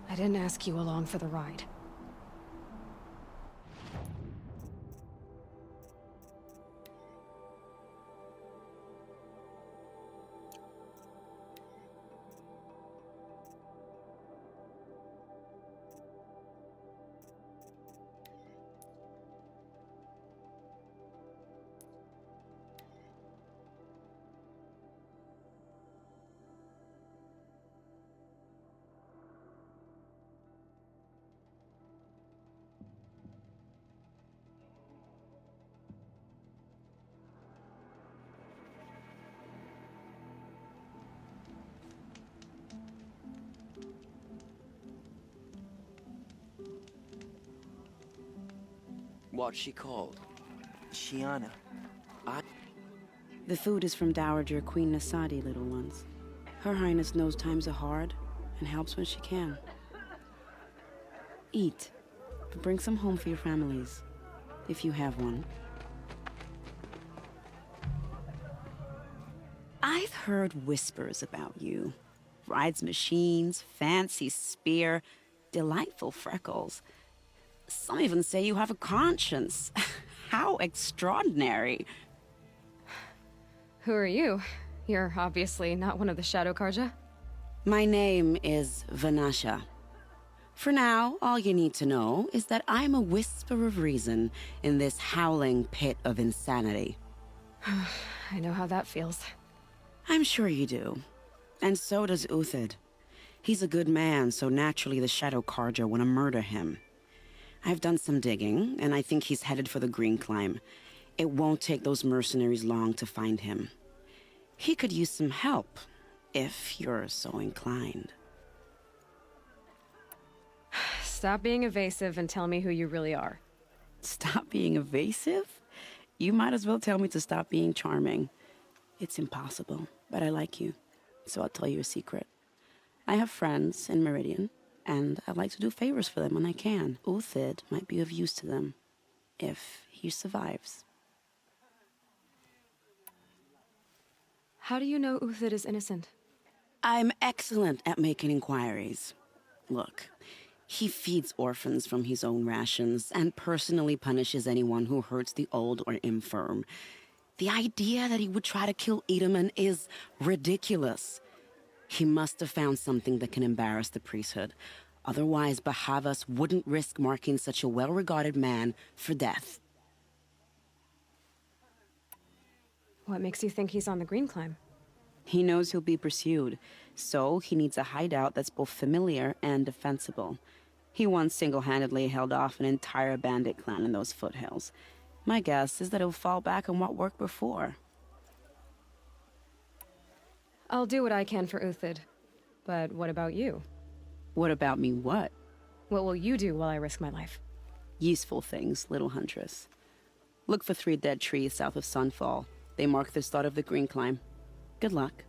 I didn't ask you along for the ride. What's she called? Shiana. The food is from Dowager Queen Nasadi, little ones. Her Highness knows times are hard and helps when she can. Eat, but bring some home for your families, if you have one. I've heard whispers about you. Rides machines, fancy spear, delightful freckles. Some even say you have a conscience. How extraordinary. Who are you? You're obviously not one of the Shadow Karja. My name is Vanasha. For now, all you need to know is that I'm a whisper of reason in this howling pit of insanity. I know how that feels. I'm sure you do. And so does Uthid. He's a good man, so naturally the Shadow Karja want to murder him. I've done some digging, and I think he's headed for the Green Climb. It won't take those mercenaries long to find him. He could use some help, if you're so inclined. Stop being evasive and tell me who you really are. Stop being evasive? You might as well tell me to stop being charming. It's impossible, but I like you, so I'll tell you a secret. I have friends in Meridian, and I like to do favors for them when I can. Uthid might be of use to them, if he survives. How do you know Uthid is innocent? I'm excellent at making inquiries. Look, he feeds orphans from his own rations and personally punishes anyone who hurts the old or infirm. The idea that he would try to kill Edelman is ridiculous. He must have found something that can embarrass the priesthood. Otherwise, Bahavas wouldn't risk marking such a well-regarded man for death. What makes you think he's on the Green Climb? He knows he'll be pursued, so he needs a hideout that's both familiar and defensible. He once single-handedly held off an entire bandit clan in those foothills. My guess is that he'll fall back on what worked before. I'll do what I can for Uthid. But what about you? What about me what? What will you do while I risk my life? Useful things, little huntress. Look for 3 dead trees south of Sunfall. They mark the start of the Green Climb. Good luck.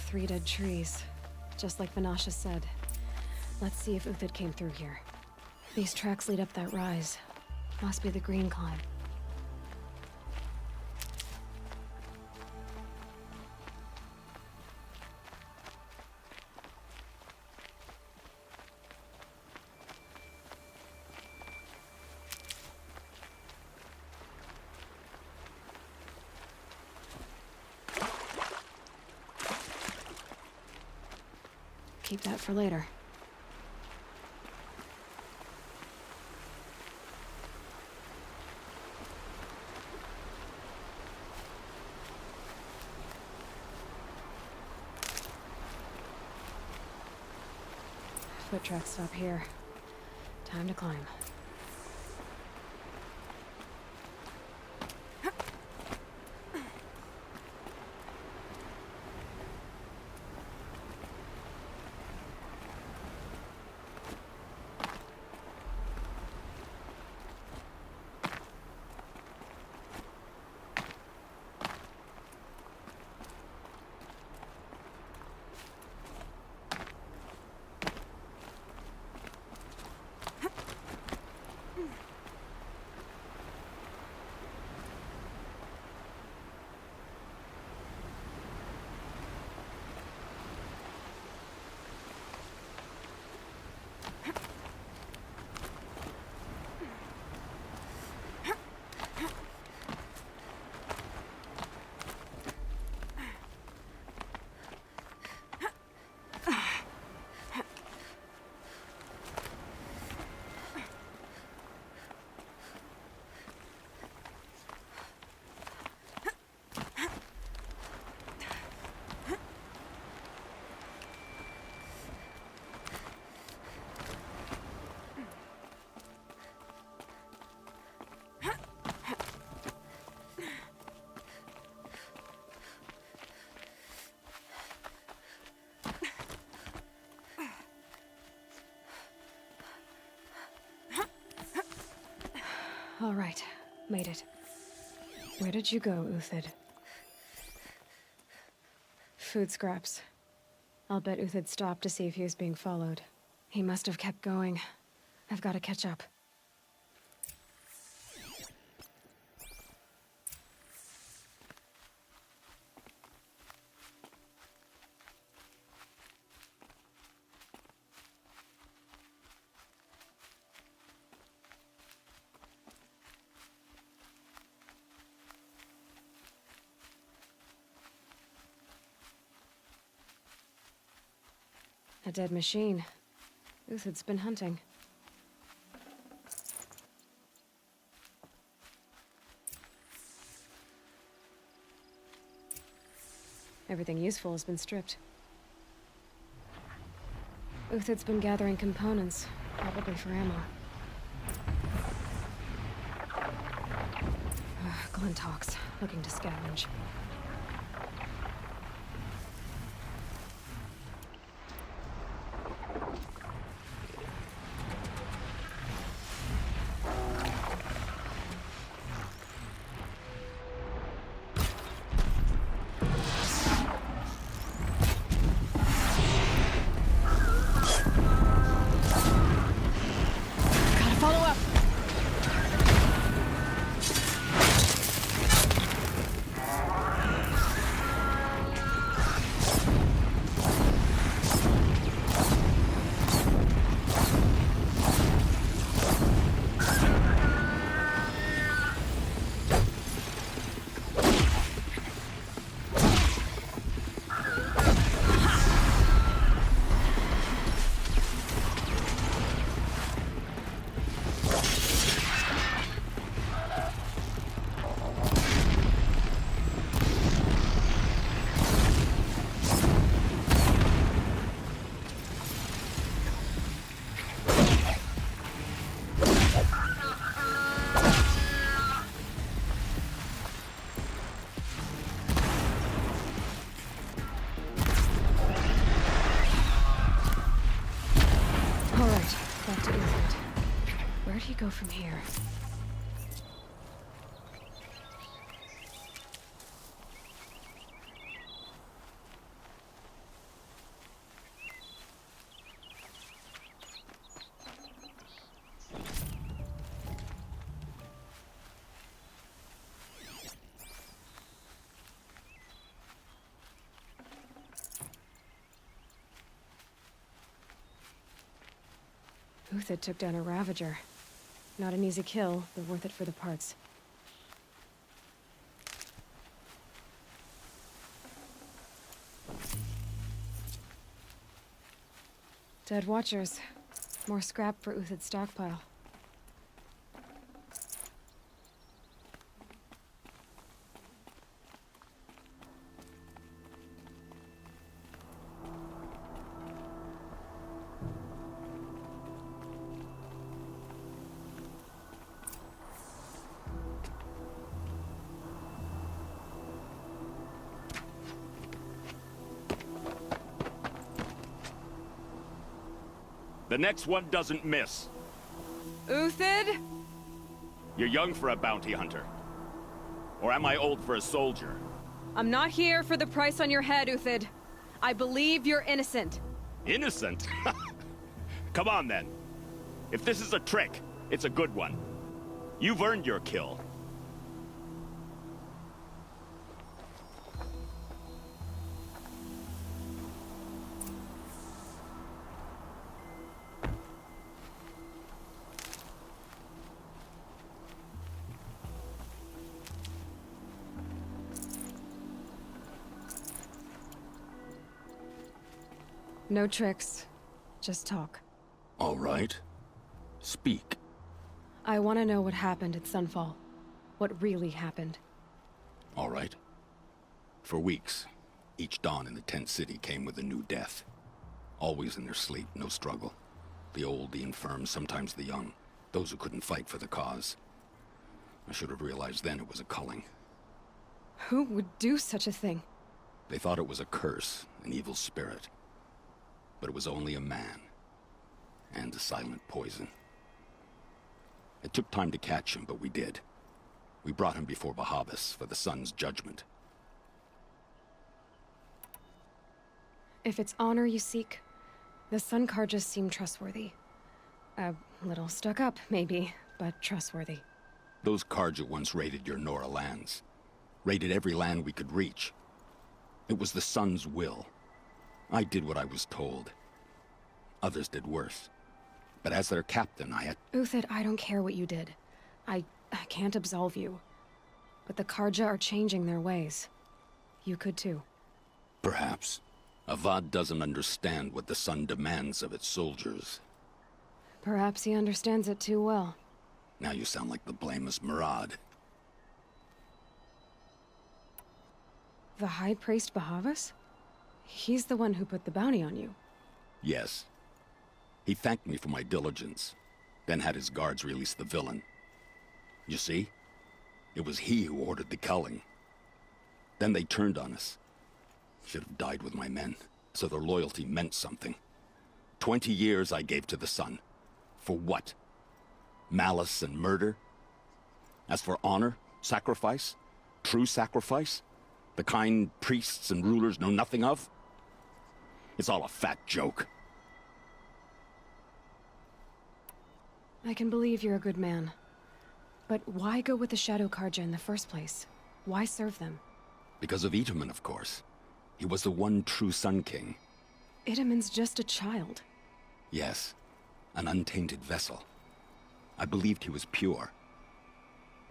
Three dead trees, just like Vanasha said. Let's see if Uthid came through here. These tracks lead up that rise. Must be the Green Climb. Keep that for later. Foot tracks stop here. Time to climb. All right, made it. Where did you go, Uthid? Food scraps. I'll bet Uthid stopped to see if he was being followed. He must have kept going. I've got to catch up. A dead machine. Uthid's been hunting. Everything useful has been stripped. Uthid's been gathering components, probably for ammo. Glintox, looking to scavenge. Where'd he go from here? Uthid took down a Ravager. Not an easy kill, but worth it for the parts. Dead Watchers. More scrap for Uthid's stockpile. The next one doesn't miss. Uthid? You're young for a bounty hunter. Or am I old for a soldier? I'm not here for the price on your head, Uthid. I believe you're innocent. Innocent? Come on, then. If this is a trick, it's a good one. You've earned your kill. No tricks. Just talk. All right. Speak. I want to know what happened at Sunfall. What really happened. All right. For weeks, each dawn in the tent city came with a new death. Always in their sleep, no struggle. The old, the infirm, sometimes the young. Those who couldn't fight for the cause. I should have realized then it was a culling. Who would do such a thing? They thought it was a curse, an evil spirit. But it was only a man. And a silent poison. It took time to catch him, but we did. We brought him before Bahavas for the sun's judgment. If it's honor you seek, the Sun Karjas seem trustworthy. A little stuck up, maybe, but trustworthy. Those Karja once raided your Nora lands. Raided every land we could reach. It was the sun's will. I did what I was told. Others did worse. But as their captain, I had... Uthid, I don't care what you did. I can't absolve you. But the Karja are changing their ways. You could too. Perhaps. Avad doesn't understand what the sun demands of its soldiers. Perhaps he understands it too well. Now you sound like the blameless Murad. The High Priest Bahavas? He's the one who put the bounty on you. Yes. He thanked me for my diligence, then had his guards release the villain. You see? It was he who ordered the culling. Then they turned on us. Should have died with my men, so their loyalty meant something. 20 years I gave to the sun. For what? Malice and murder? As for honor, sacrifice, true sacrifice, the kind priests and rulers know nothing of? It's all a fat joke. I can believe you're a good man. But why go with the Shadow Karja in the first place? Why serve them? Because of Itaman, of course. He was the one true Sun King. Itaman's just a child. Yes, an untainted vessel. I believed he was pure.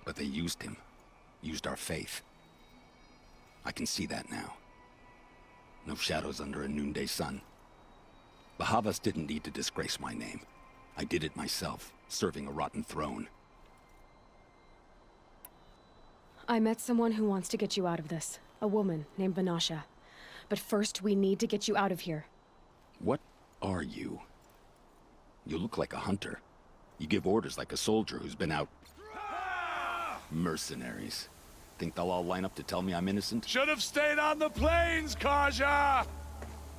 But they used him. Used our faith. I can see that now. No shadows under a noonday sun. Bahavas didn't need to disgrace my name. I did it myself, serving a rotten throne. I met someone who wants to get you out of this. A woman named Vanasha. But first, we need to get you out of here. What are you? You look like a hunter. You give orders like a soldier who's been out... Mercenaries. Think they'll all line up to tell me I'm innocent? Should have stayed on the plains, Kaja!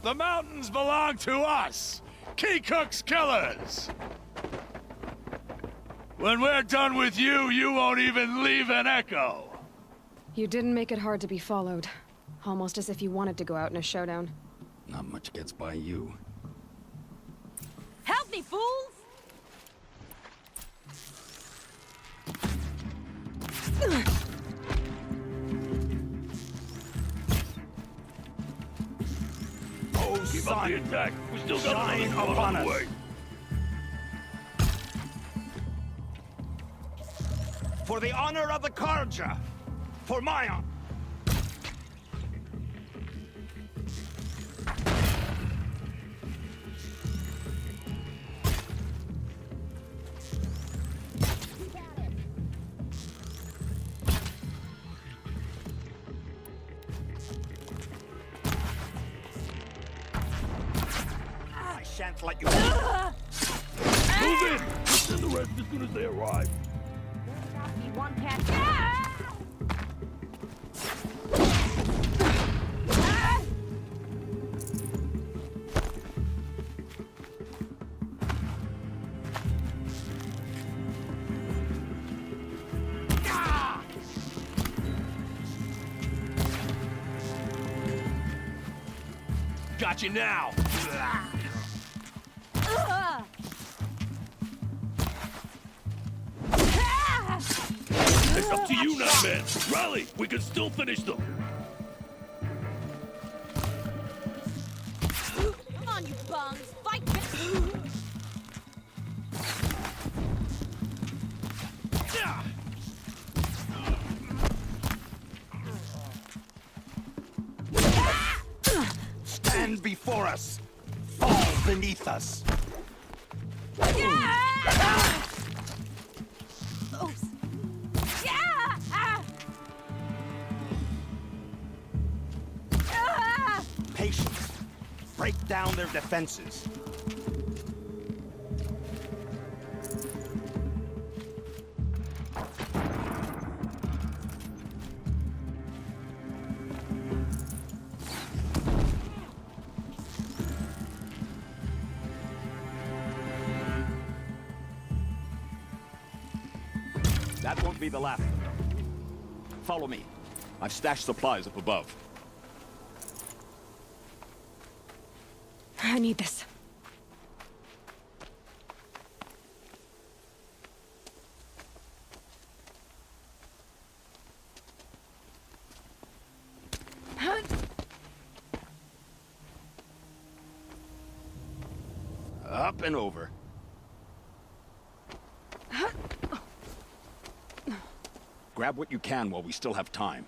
The mountains belong to us! Kikuk's killers! When we're done with you, you won't even leave an echo! You didn't make it hard to be followed. Almost as if you wanted to go out in a showdown. Not much gets by you. Help me, fools! Oh, keep up the attack! We still got Shine upon us. For the honor of the Karja! For my honor! I shan't let you... Move in! We'll send the rest as soon as they arrive. One catch. Got you now! It's up to you now, men! Rally! We can still finish them! Come on, you bums! Fight back! Stand before us! Fall beneath us! Patience. Break down their defenses. That won't be the last of them. Follow me. I've stashed supplies up above. I need this. Up and over. Grab what you can while we still have time.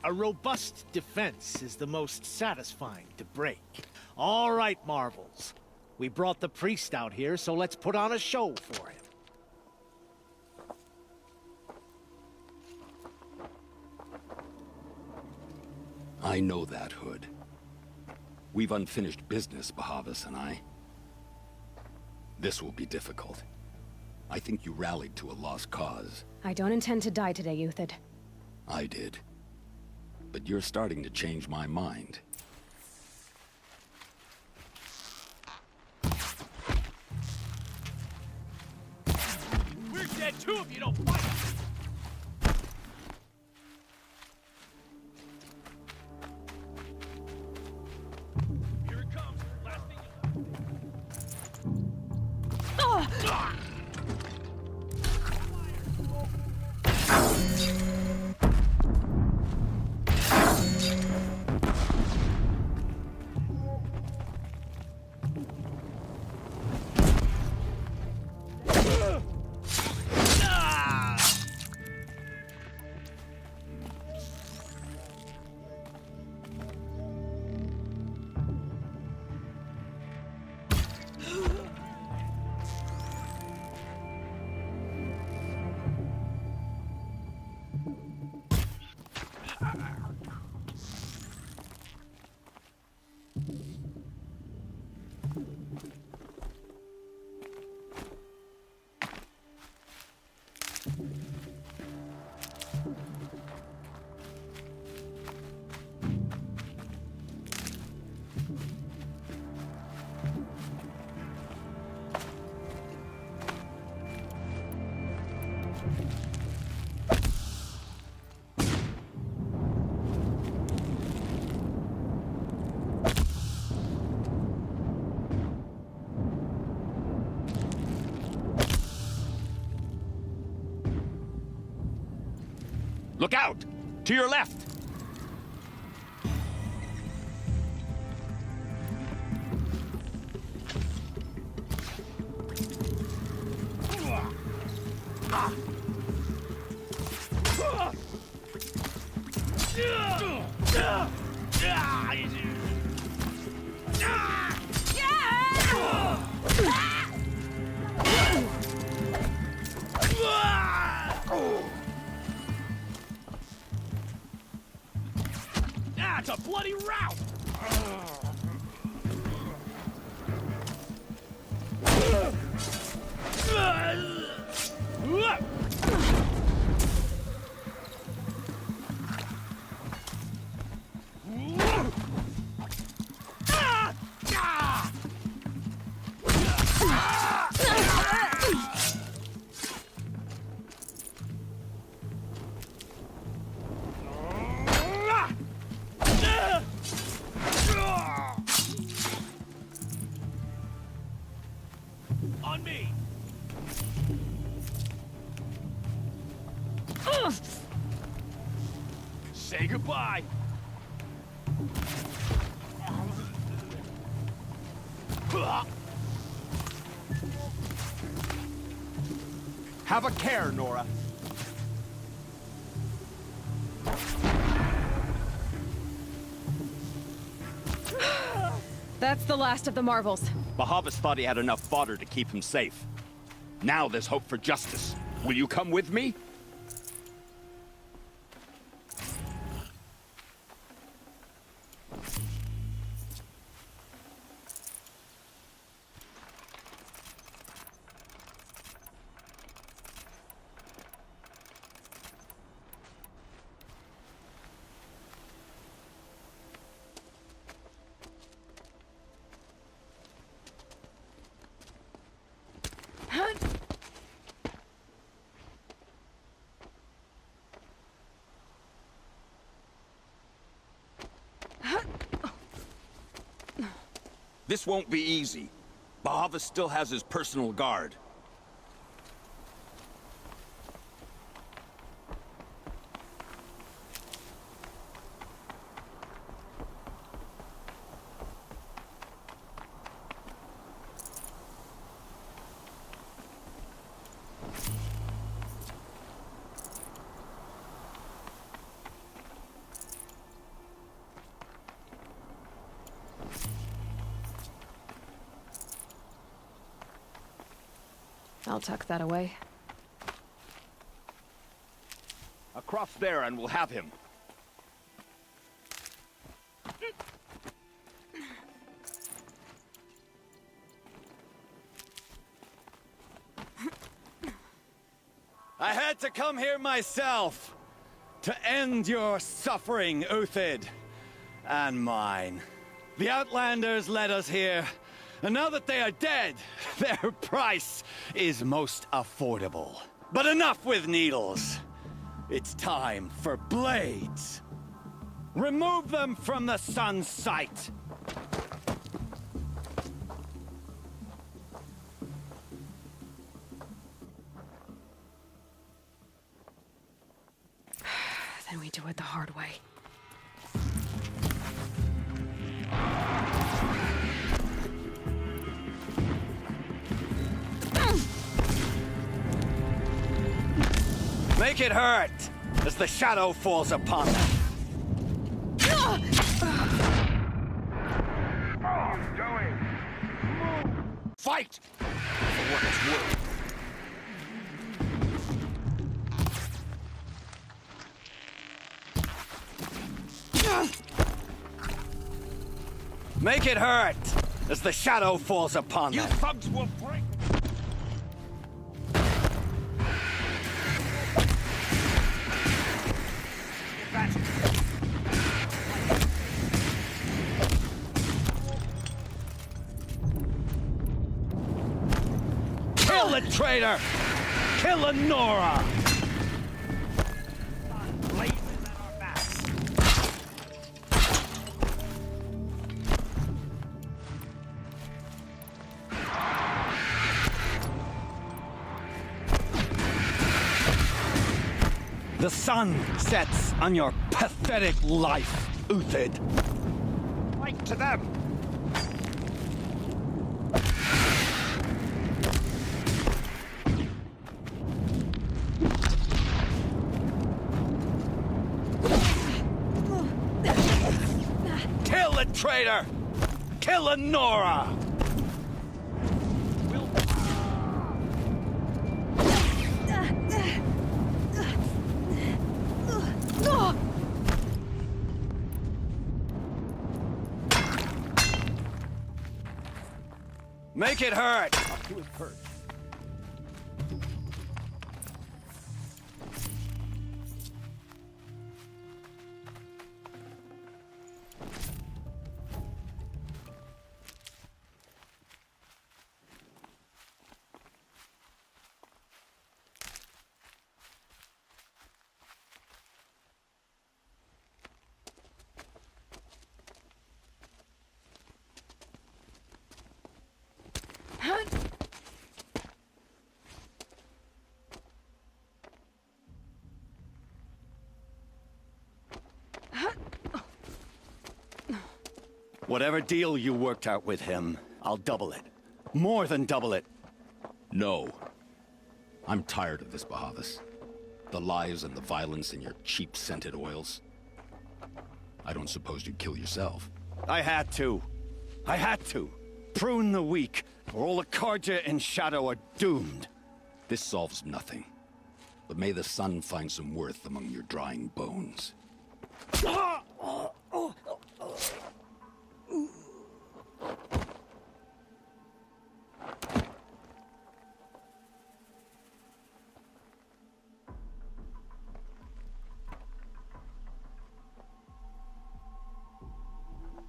A robust defense is the most satisfying to break. All right, Marvels. We brought the priest out here, so let's put on a show for him. I know that, Hood. We've unfinished business, Bahavas and I. This will be difficult. I think you rallied to a lost cause. I don't intend to die today, Euthid. I did. But you're starting to change my mind. We're dead too if you don't fight! Here it comes. Last thing Look out! To your left! It's a bloody rout! On me! Say goodbye! Have a care, Nora. That's the last of the marvels. Bahavas thought he had enough fodder to keep him safe. Now there's hope for justice. Will you come with me? This won't be easy. Bahavas still has his personal guard. I'll tuck that away. Across there and we'll have him. I had to come here myself to end your suffering, Uthid, and mine. The Outlanders led us here, and now that they are dead, their price is most affordable. But enough with needles. It's time for blades. Remove them from the sun's sight. Then we do it the hard way. Make it hurt as the shadow falls upon them. Fight! For what it's worth. Make it hurt as the shadow falls upon them. You thugs will break. Kill the traitor! Kill Lenora! The sun sets on your pathetic life, Uthid. Fight to them! Kill the traitor! Kill Lenora! Make it hurt! To his perch. Whatever deal you worked out with him, I'll double it. More than double it. No. I'm tired of this, Bahavas. The lies and the violence and your cheap scented oils. I don't suppose you'd kill yourself. I had to. I had to. Prune the weak, or all the Karja in Shadow are doomed. This solves nothing. But may the sun find some worth among your drying bones.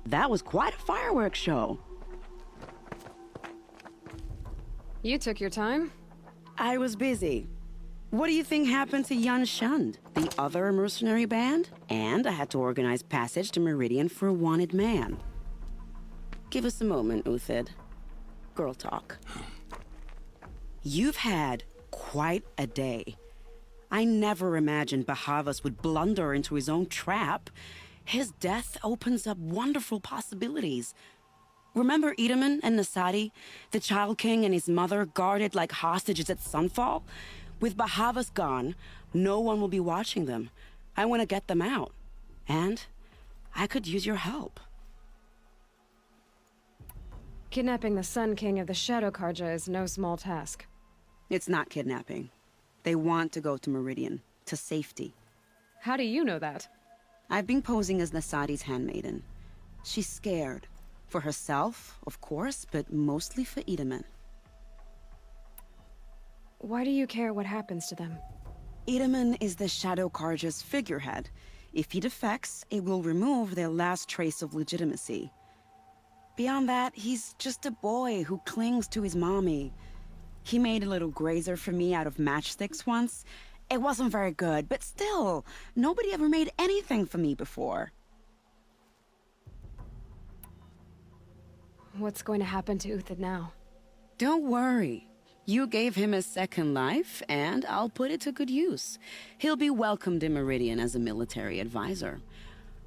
That was quite a fireworks show. You took your time? I was busy. What do you think happened to Yun Shund, the other mercenary band? And I had to organize passage to Meridian for a wanted man. Give us a moment, Uthid. Girl talk. You've had quite a day. I never imagined Bahavas would blunder into his own trap. His death opens up wonderful possibilities. Remember Edaman and Nasadi, the Child King and his mother guarded like hostages at Sunfall? With Bahavas gone, no one will be watching them. I want to get them out. And I could use your help. Kidnapping the Sun King of the Shadow Karja is no small task. It's not kidnapping. They want to go to Meridian, to safety. How do you know that? I've been posing as Nasadi's handmaiden. She's scared. For herself, of course, but mostly for Edaman. Why do you care what happens to them? Edaman is the Shadow Karja's figurehead. If he defects, it will remove their last trace of legitimacy. Beyond that, he's just a boy who clings to his mommy. He made a little grazer for me out of matchsticks once. It wasn't very good, but still, nobody ever made anything for me before. What's going to happen to Uthid now? Don't worry. You gave him a second life, and I'll put it to good use. He'll be welcomed in Meridian as a military advisor.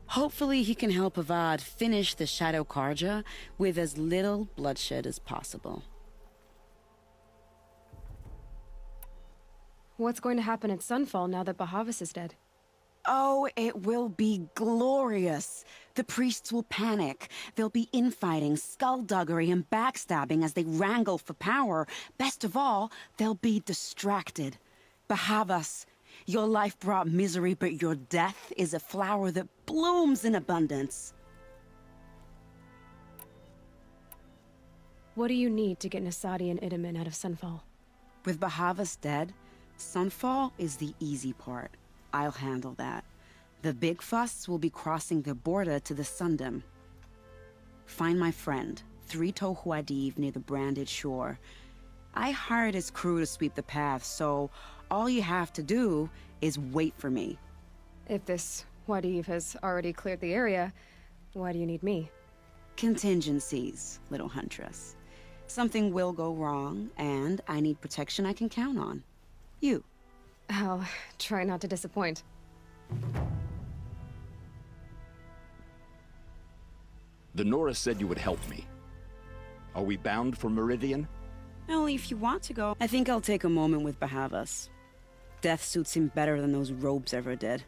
Hopefully he can help Avad finish the Shadow Karja with as little bloodshed as possible. What's going to happen at Sunfall now that Bahavas is dead? Oh, it will be glorious. The priests will panic. There'll be infighting, skullduggery, and backstabbing as they wrangle for power. Best of all, they'll be distracted. Bahavas, your life brought misery, but your death is a flower that blooms in abundance. What do you need to get Nasadi and Edaman out of Sunfall? With Bahavas dead, Sunfall is the easy part. I'll handle that. The big fuss will be crossing the border to the Sundom. Find my friend, 3 Tohuadiv near the branded shore. I hired his crew to sweep the path, so all you have to do is wait for me. If this Wadiv has already cleared the area, why do you need me? Contingencies, little huntress. Something will go wrong, and I need protection I can count on. You. I'll try not to disappoint. The Nora said you would help me. Are we bound for Meridian? Only if you want to go. I think I'll take a moment with Bahavas. Death suits him better than those robes ever did.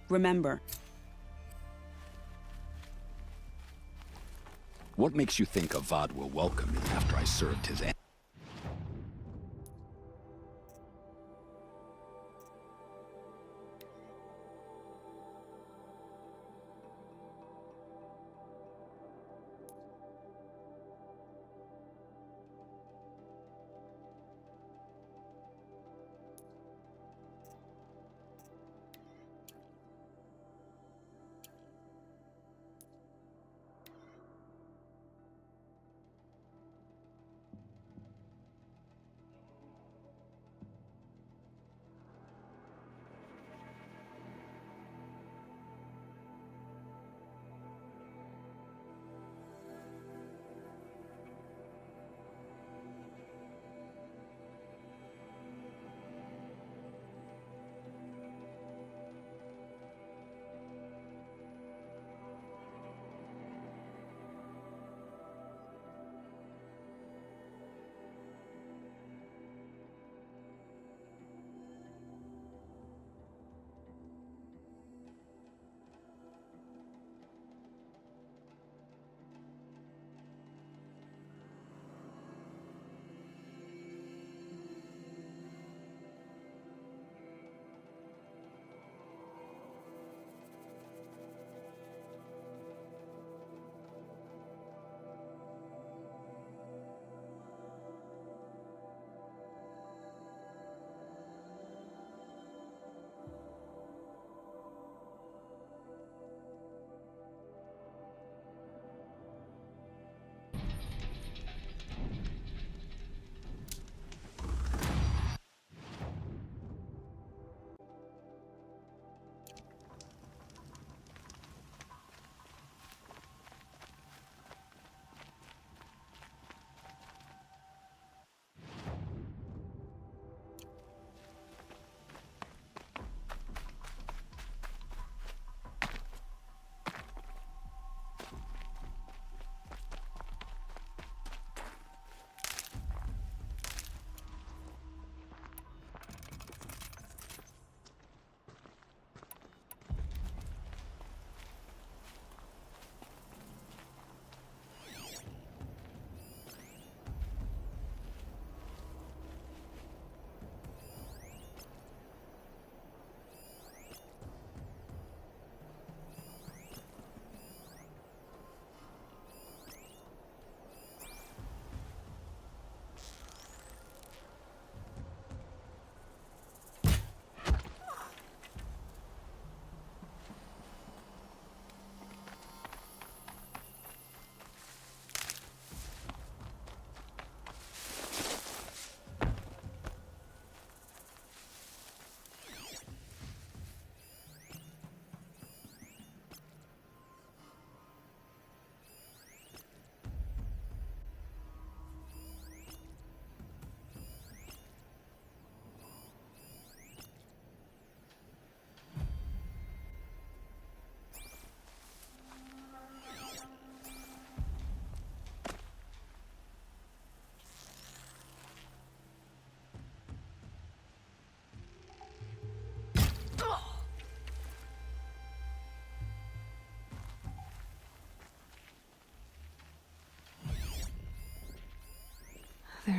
Remember. What makes you think Avad will welcome me after I served his end?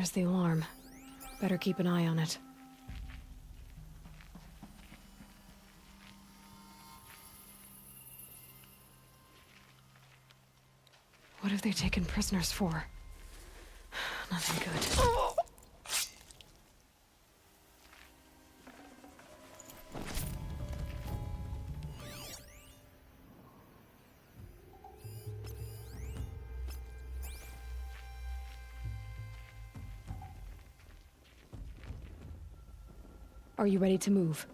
There's the alarm. Better keep an eye on it. What have they taken prisoners for? Nothing good. Are you ready to move?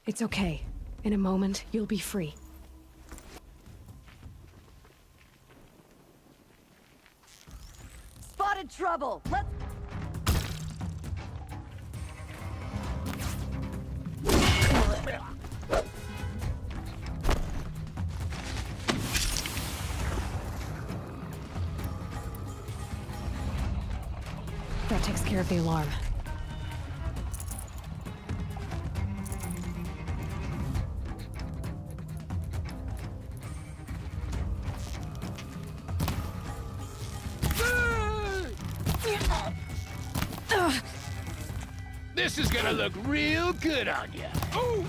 It's okay. In a moment, you'll be free. Spotted trouble! Let's... That takes care of the alarm. This is gonna look real good on you. Ooh!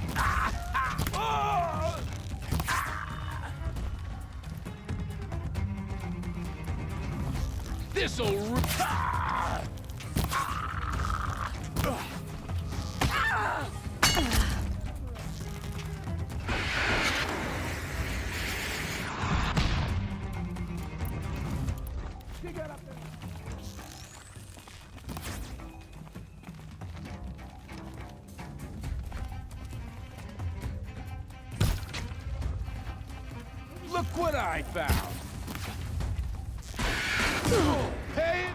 This'll... Look what I found! Hey!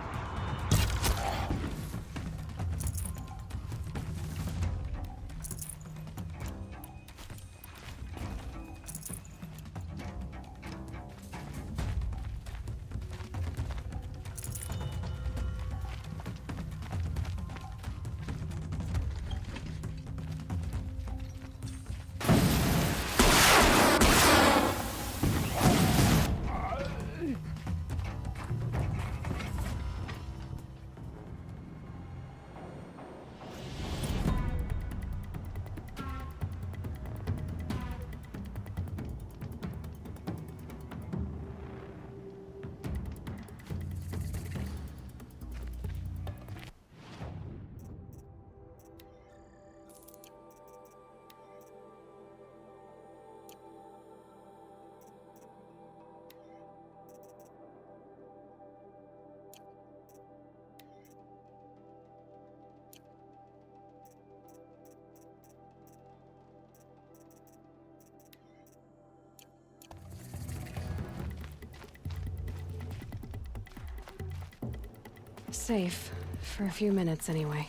Safe. For a few minutes, anyway.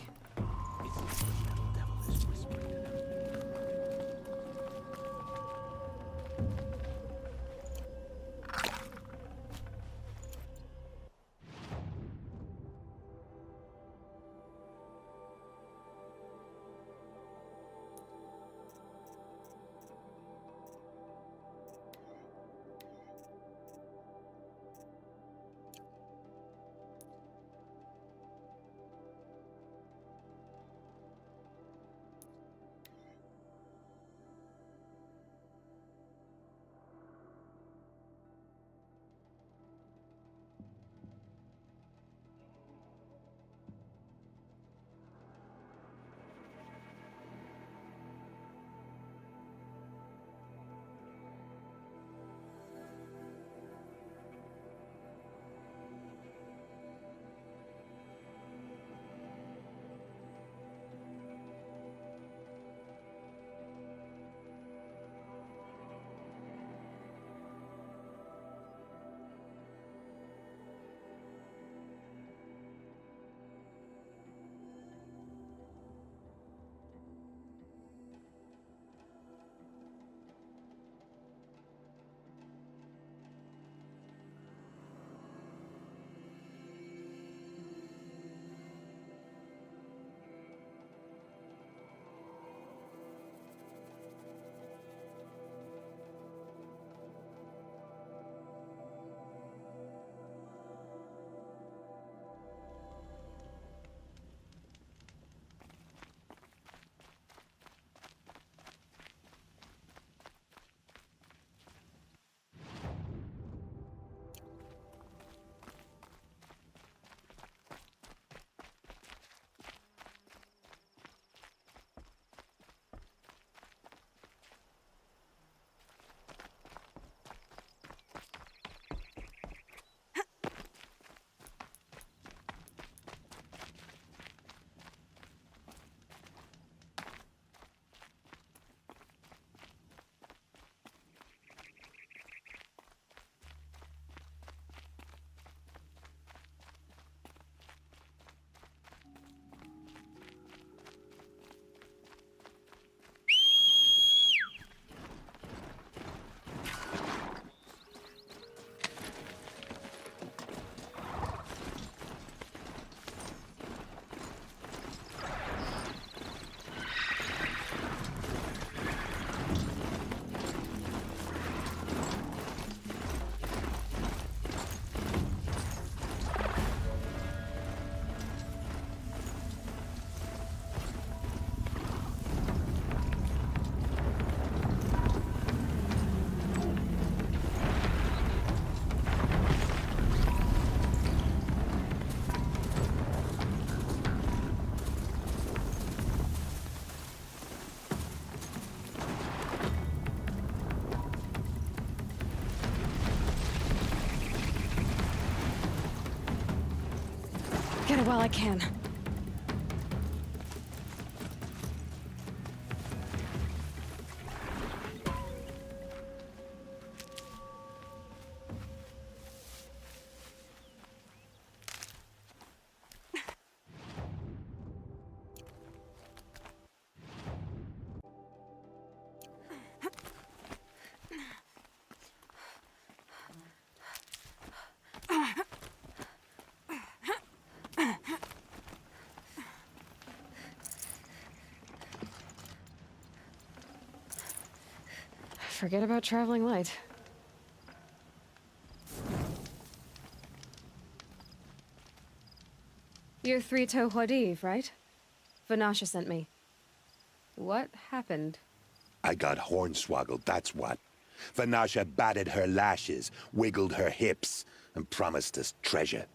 Get it while I can. Forget about traveling light. You're Three-Toe Huadiv, right? Vanasha sent me. What happened? I got hornswoggled, that's what. Vanasha batted her lashes, wiggled her hips, and promised us treasure.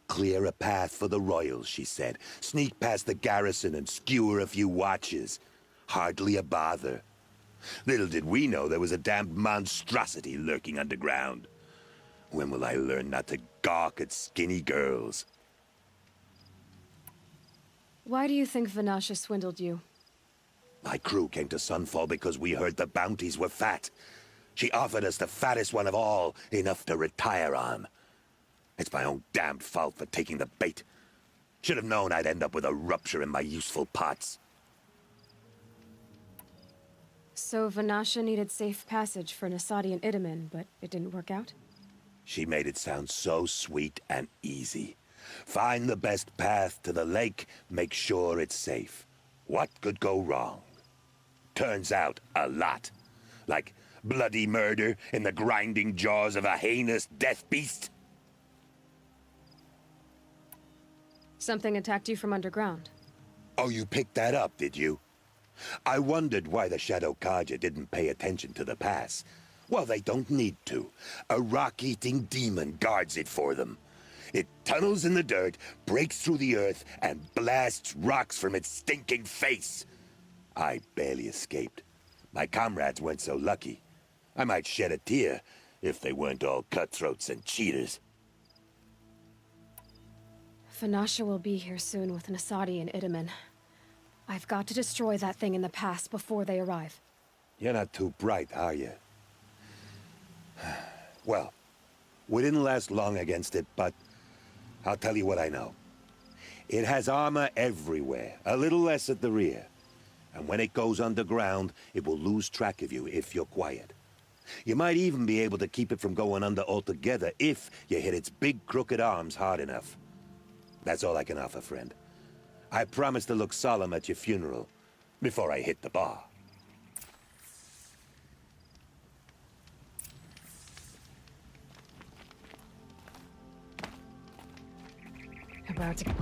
Clear a path for the royals, she said. Sneak past the garrison and skewer a few watches. Hardly a bother. Little did we know there was a damned monstrosity lurking underground. When will I learn not to gawk at skinny girls? Why do you think Vanasha swindled you? My crew came to Sunfall because we heard the bounties were fat. She offered us the fattest one of all, enough to retire on. It's my own damned fault for taking the bait. Should have known I'd end up with a rupture in my useful parts. So Vanasha needed safe passage for Nasadi and Itamen, but it didn't work out? She made it sound so sweet and easy. Find the best path to the lake, make sure it's safe. What could go wrong? Turns out, a lot. Like bloody murder in the grinding jaws of a heinous death beast. Something attacked you from underground. Oh, you picked that up, did you? I wondered why the Shadow Kaja didn't pay attention to the pass. Well, they don't need to. A rock-eating demon guards it for them. It tunnels in the dirt, breaks through the earth, and blasts rocks from its stinking face. I barely escaped. My comrades weren't so lucky. I might shed a tear if they weren't all cutthroats and cheaters. Vanasha will be here soon with Nasadi and Itamen. I've got to destroy that thing in the pass before they arrive. You're not too bright, are you? Well, we didn't last long against it, but I'll tell you what I know. It has armor everywhere, a little less at the rear. And when it goes underground, it will lose track of you if you're quiet. You might even be able to keep it from going under altogether if you hit its big crooked arms hard enough. That's all I can offer, friend. I promise to look solemn at your funeral before I hit the bar. About to...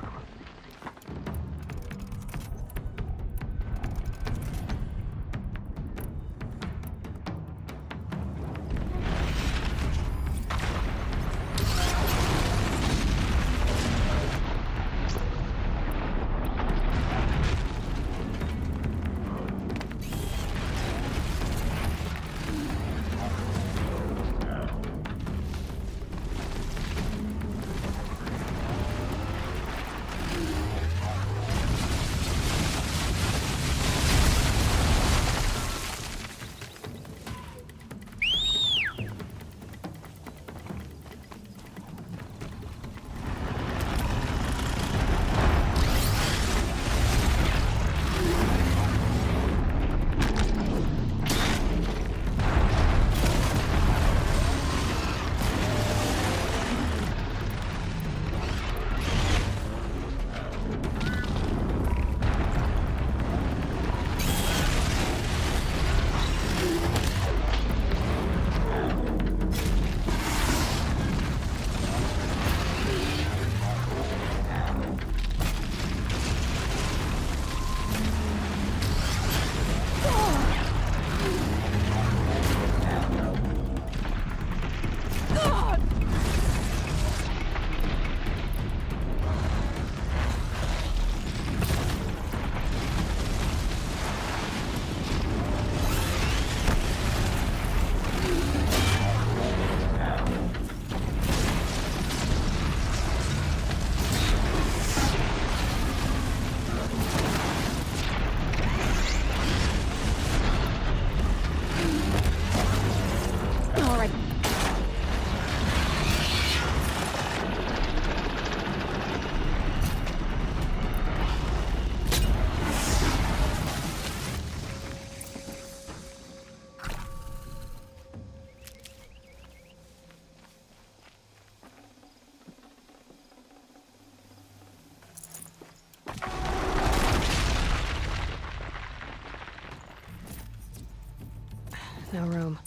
No room.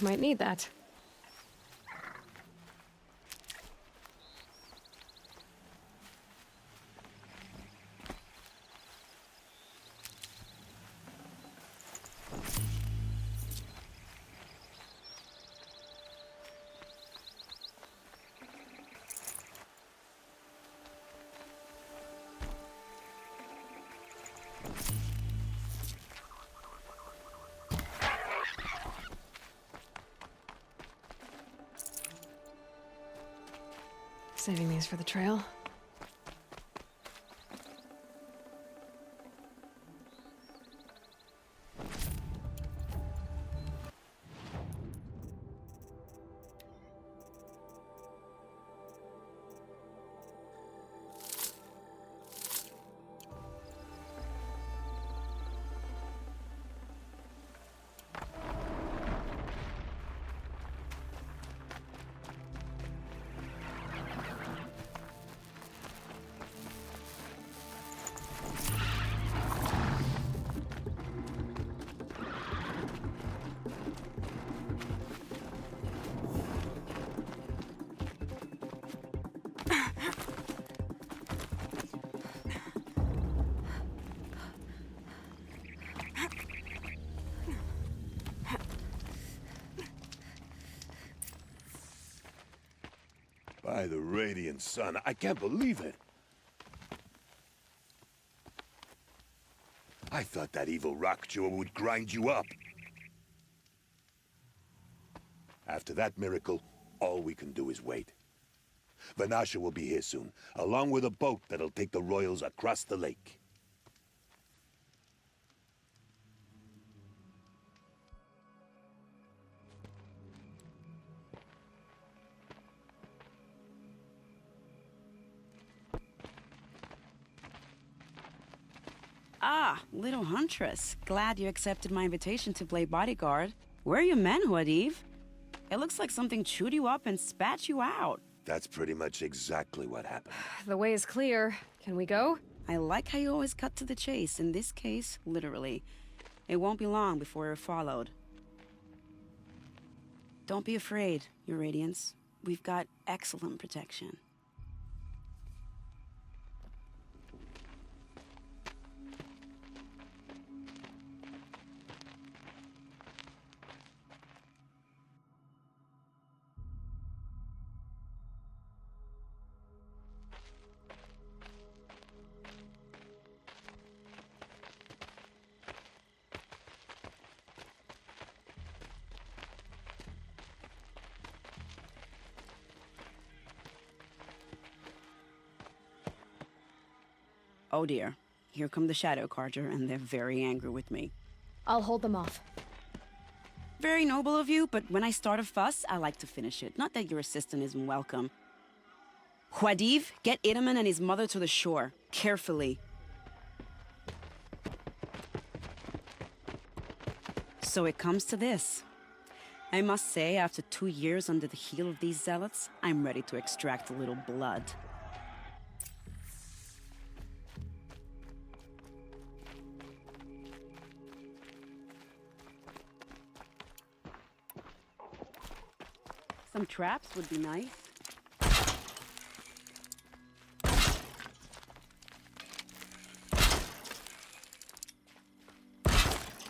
Might need that. Saving these for the trail. By the radiant sun, I can't believe it. I thought that evil rock chewer would grind you up. After that miracle, all we can do is wait. Vanasha will be here soon, along with a boat that'll take the royals across the lake. Ah, little huntress. Glad you accepted my invitation to play bodyguard. Where are your men, Huadiv? It looks like something chewed you up and spat you out. That's pretty much exactly what happened. The way is clear. Can we go? I like how you always cut to the chase. In this case, literally. It won't be long before we're followed. Don't be afraid, Your Radiance. We've got excellent protection. Oh dear. Here come the Shadow Carter, and they're very angry with me. I'll hold them off. Very noble of you, but when I start a fuss, I like to finish it. Not that your assistant isn't welcome. Huadiv, get Itaman and his mother to the shore. Carefully. So it comes to this. I must say, after 2 years under the heel of these zealots, I'm ready to extract a little blood. Some traps would be nice.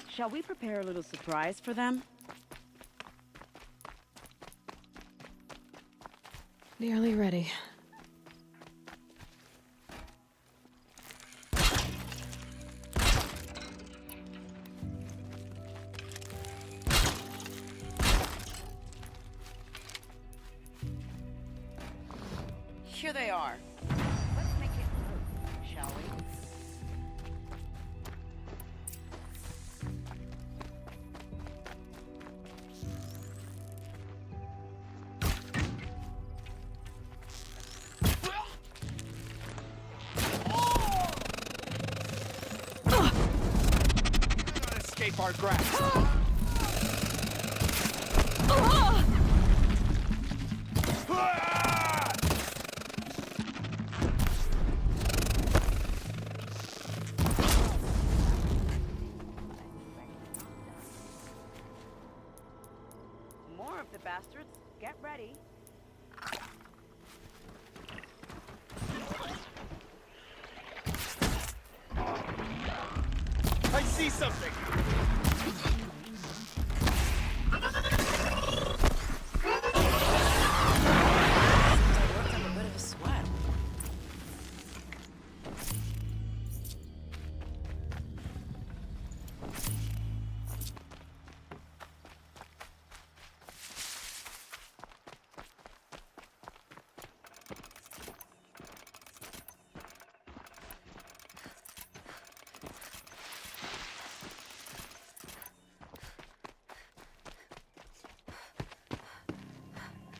Shall we prepare a little surprise for them? Nearly ready. here they are. Let's make it move, shall we? Escape our grasp. More of the bastards. Get ready. I see something.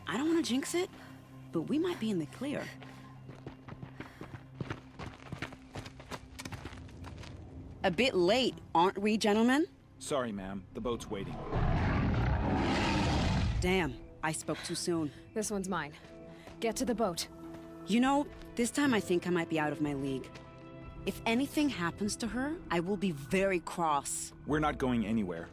I don't want to jinx it, but we might be in the clear. A bit late, aren't we, gentlemen? Sorry, ma'am. The boat's waiting. Damn, I spoke too soon. This one's mine. Get to the boat. You know, this time I think I might be out of my league. If anything happens to her, I will be very cross. We're not going anywhere.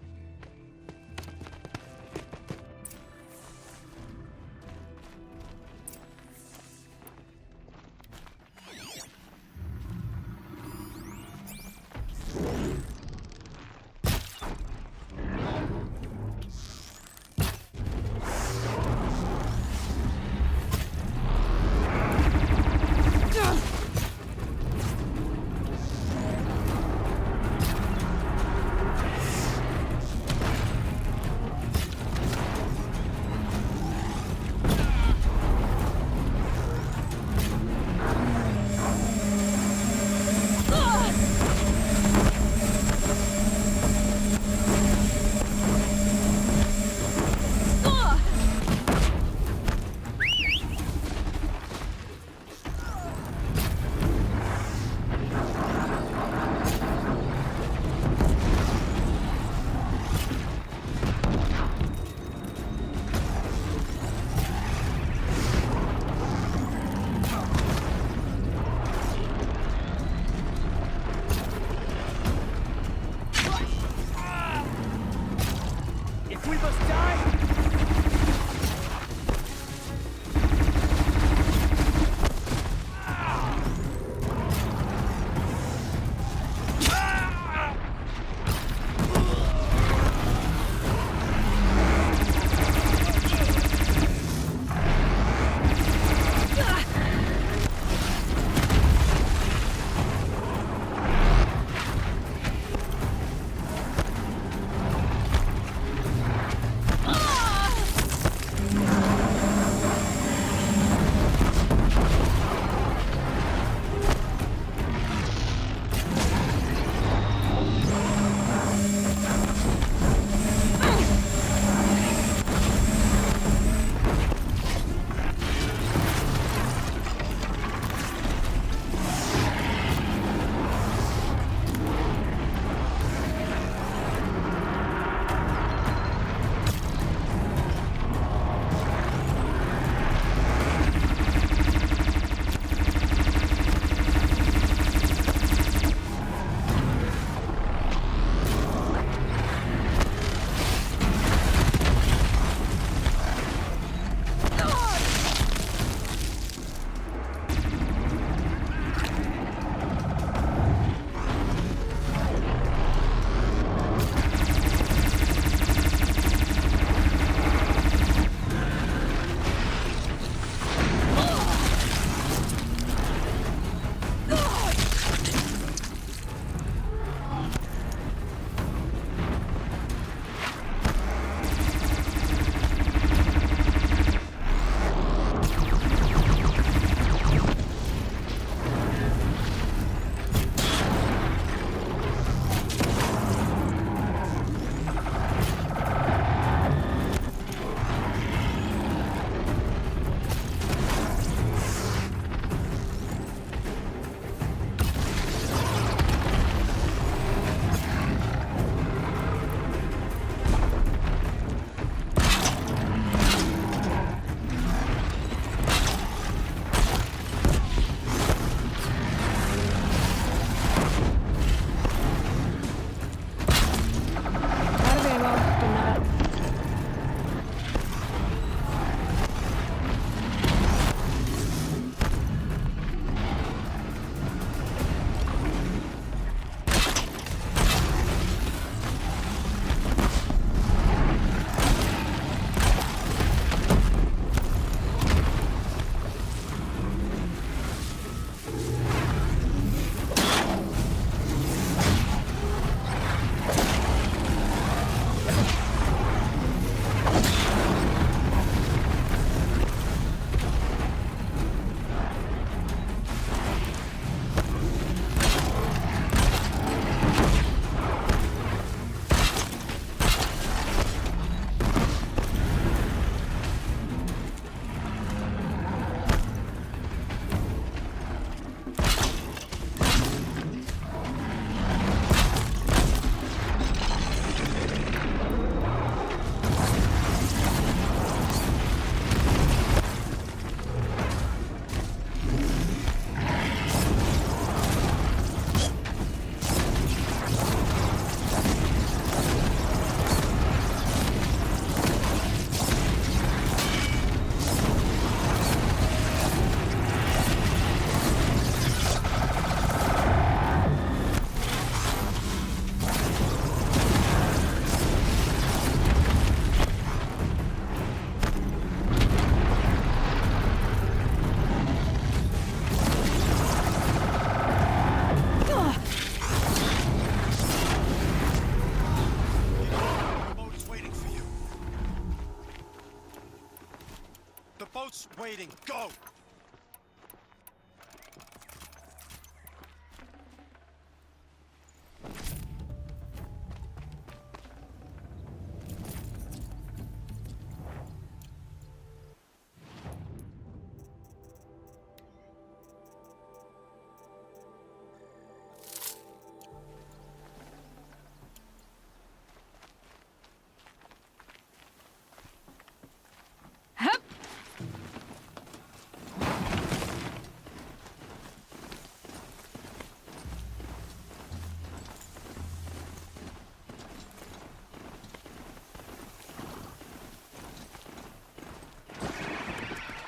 boat's waiting. Go!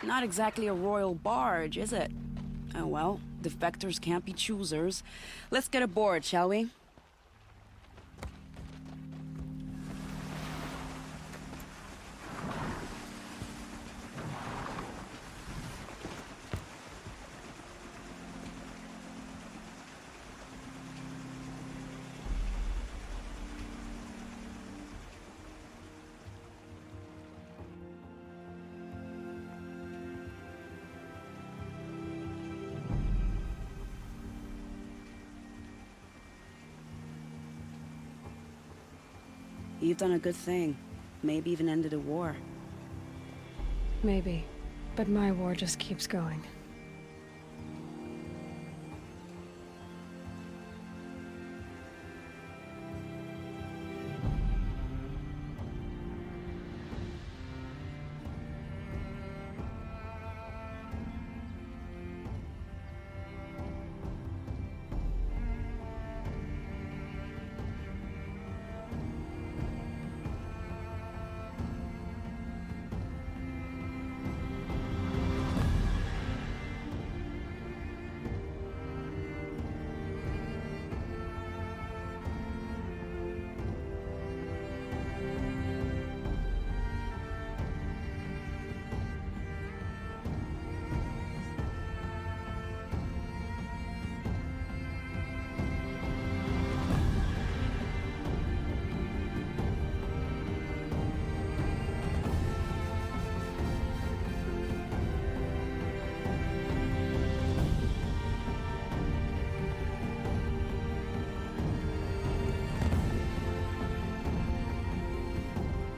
Not exactly a royal barge, is it? Oh well, defectors can't be choosers. Let's get aboard, shall we? You've done a good thing. Maybe even ended a war. Maybe. But my war just keeps going.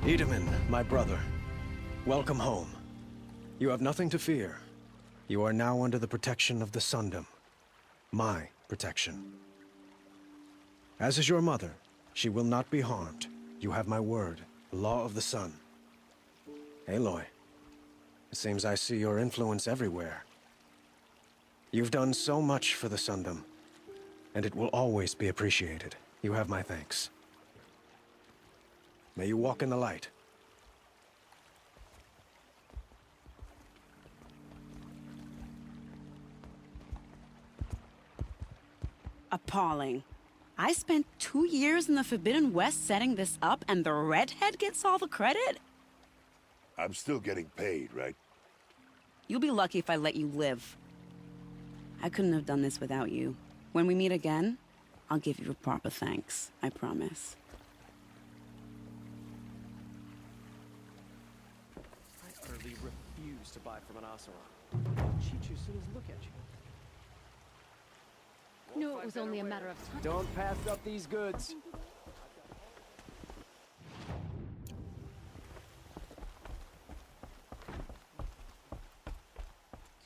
Wiedemann, my brother, welcome home. You have nothing to fear. You are now under the protection of the Sundom. My protection. As is your mother, she will not be harmed. You have my word, the law of the sun. Aloy, it seems I see your influence everywhere. You've done so much for the Sundom, and it will always be appreciated. You have my thanks. May you walk in the light. Appalling. I spent 2 years in the Forbidden West setting this up, and the redhead gets all the credit? I'm still getting paid, right? You'll be lucky if I let you live. I couldn't have done this without you. When we meet again, I'll give you a proper thanks. I promise. I utterly refuse to buy from an Oseram. They'll cheat you as soon as look at you. No, it was only a matter of time. Don't pass up these goods.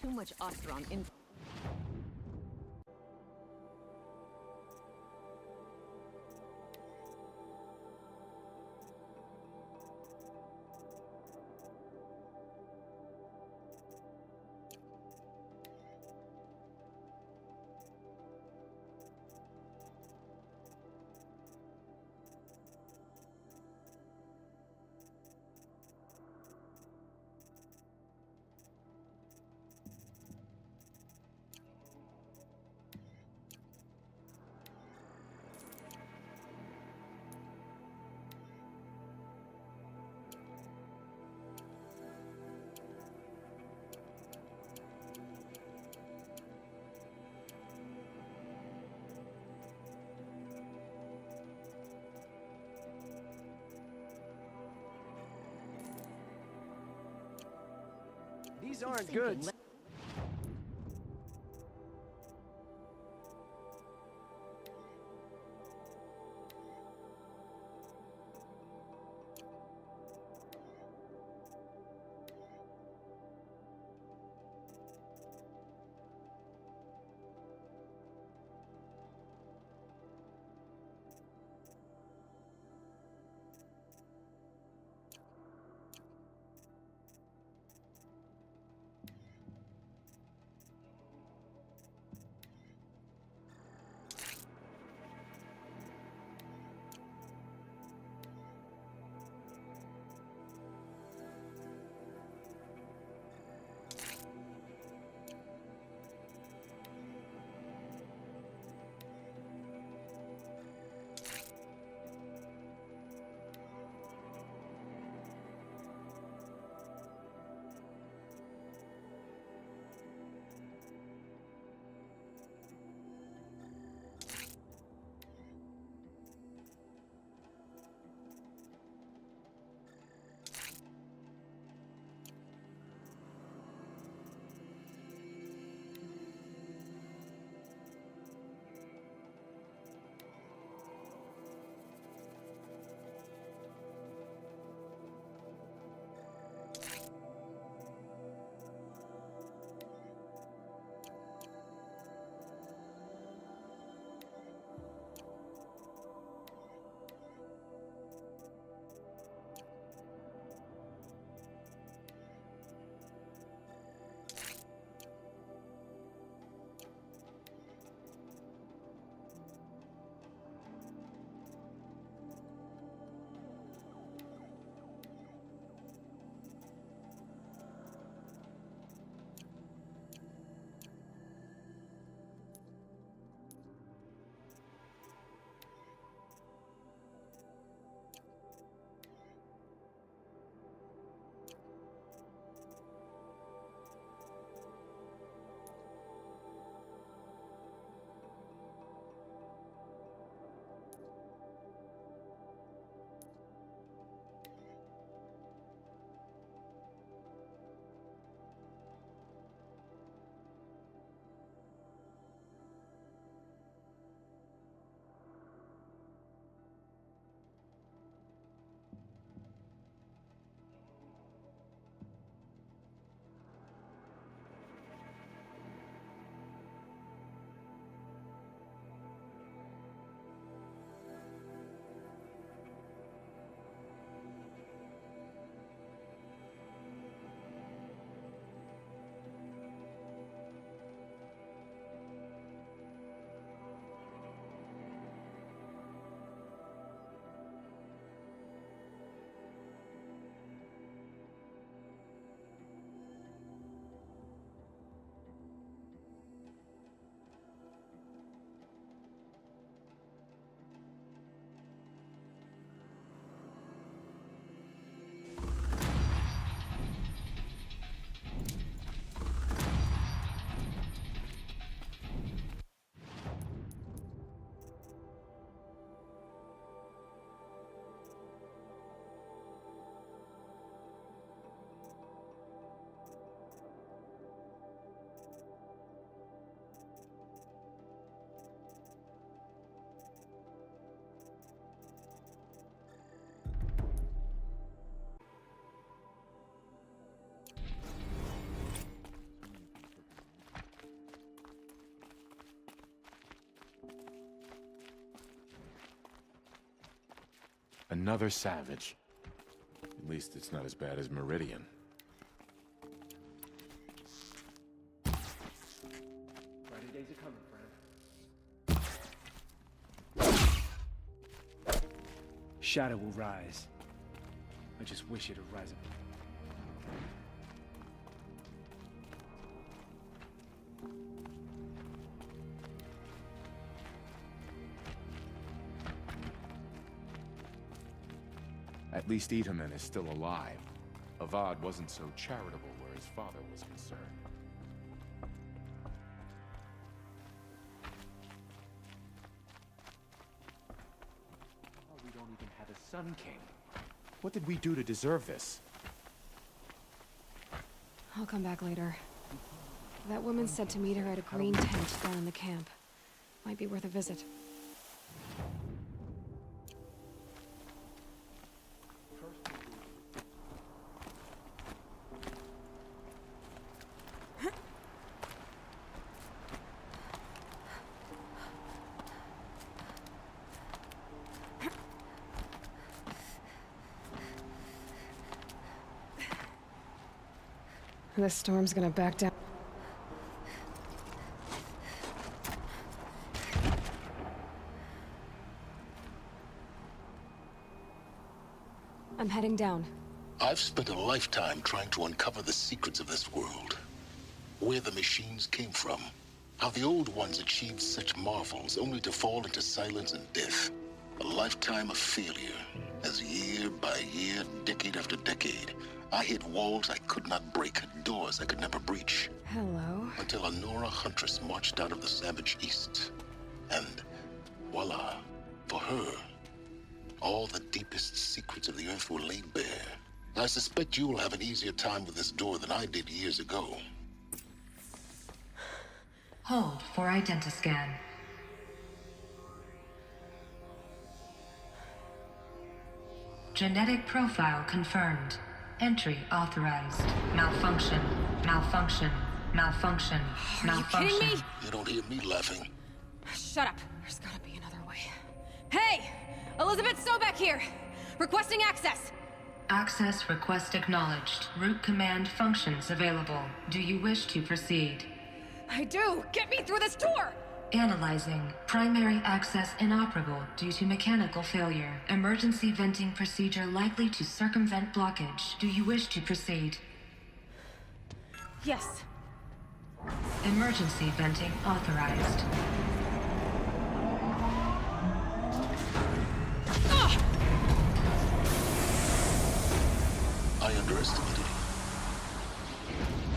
Too much Ostrom in. These aren't goods. Another savage. At least it's not as bad as Meridian. Brighter days are coming, friend. Shadow will rise. I just wish it'd rise up. At least Itaman is still alive. Avad wasn't so charitable where his father was concerned. Oh, we don't even have a Sun King. What did we do to deserve this? I'll come back later. That woman said to meet her at a green tent down in the camp. Might be worth a visit. This storm's gonna back down. I'm heading down. I've spent a lifetime trying to uncover the secrets of this world. Where the machines came from. How the old ones achieved such marvels only to fall into silence and death. A lifetime of failure. As year by year, decade after decade, I hit walls I could not break, doors I could never breach. Hello? Until a Nora huntress marched out of the savage east. And voila, for her, all the deepest secrets of the earth were laid bare. I suspect you will have an easier time with this door than I did years ago. Hold for identiscan. Genetic profile confirmed. Entry authorized. Malfunction. Malfunction. Malfunction. Malfunction. Are you kidding me? You don't hear me laughing. Shut up. There's gotta be another way. Hey! Elizabeth Sobek here! Requesting access! Access request acknowledged. Root command functions available. Do you wish to proceed? I do! Get me through this door! Analyzing. Primary access inoperable due to mechanical failure. Emergency venting procedure likely to circumvent blockage. Do you wish to proceed? Yes. Emergency venting authorized. I underestimated you.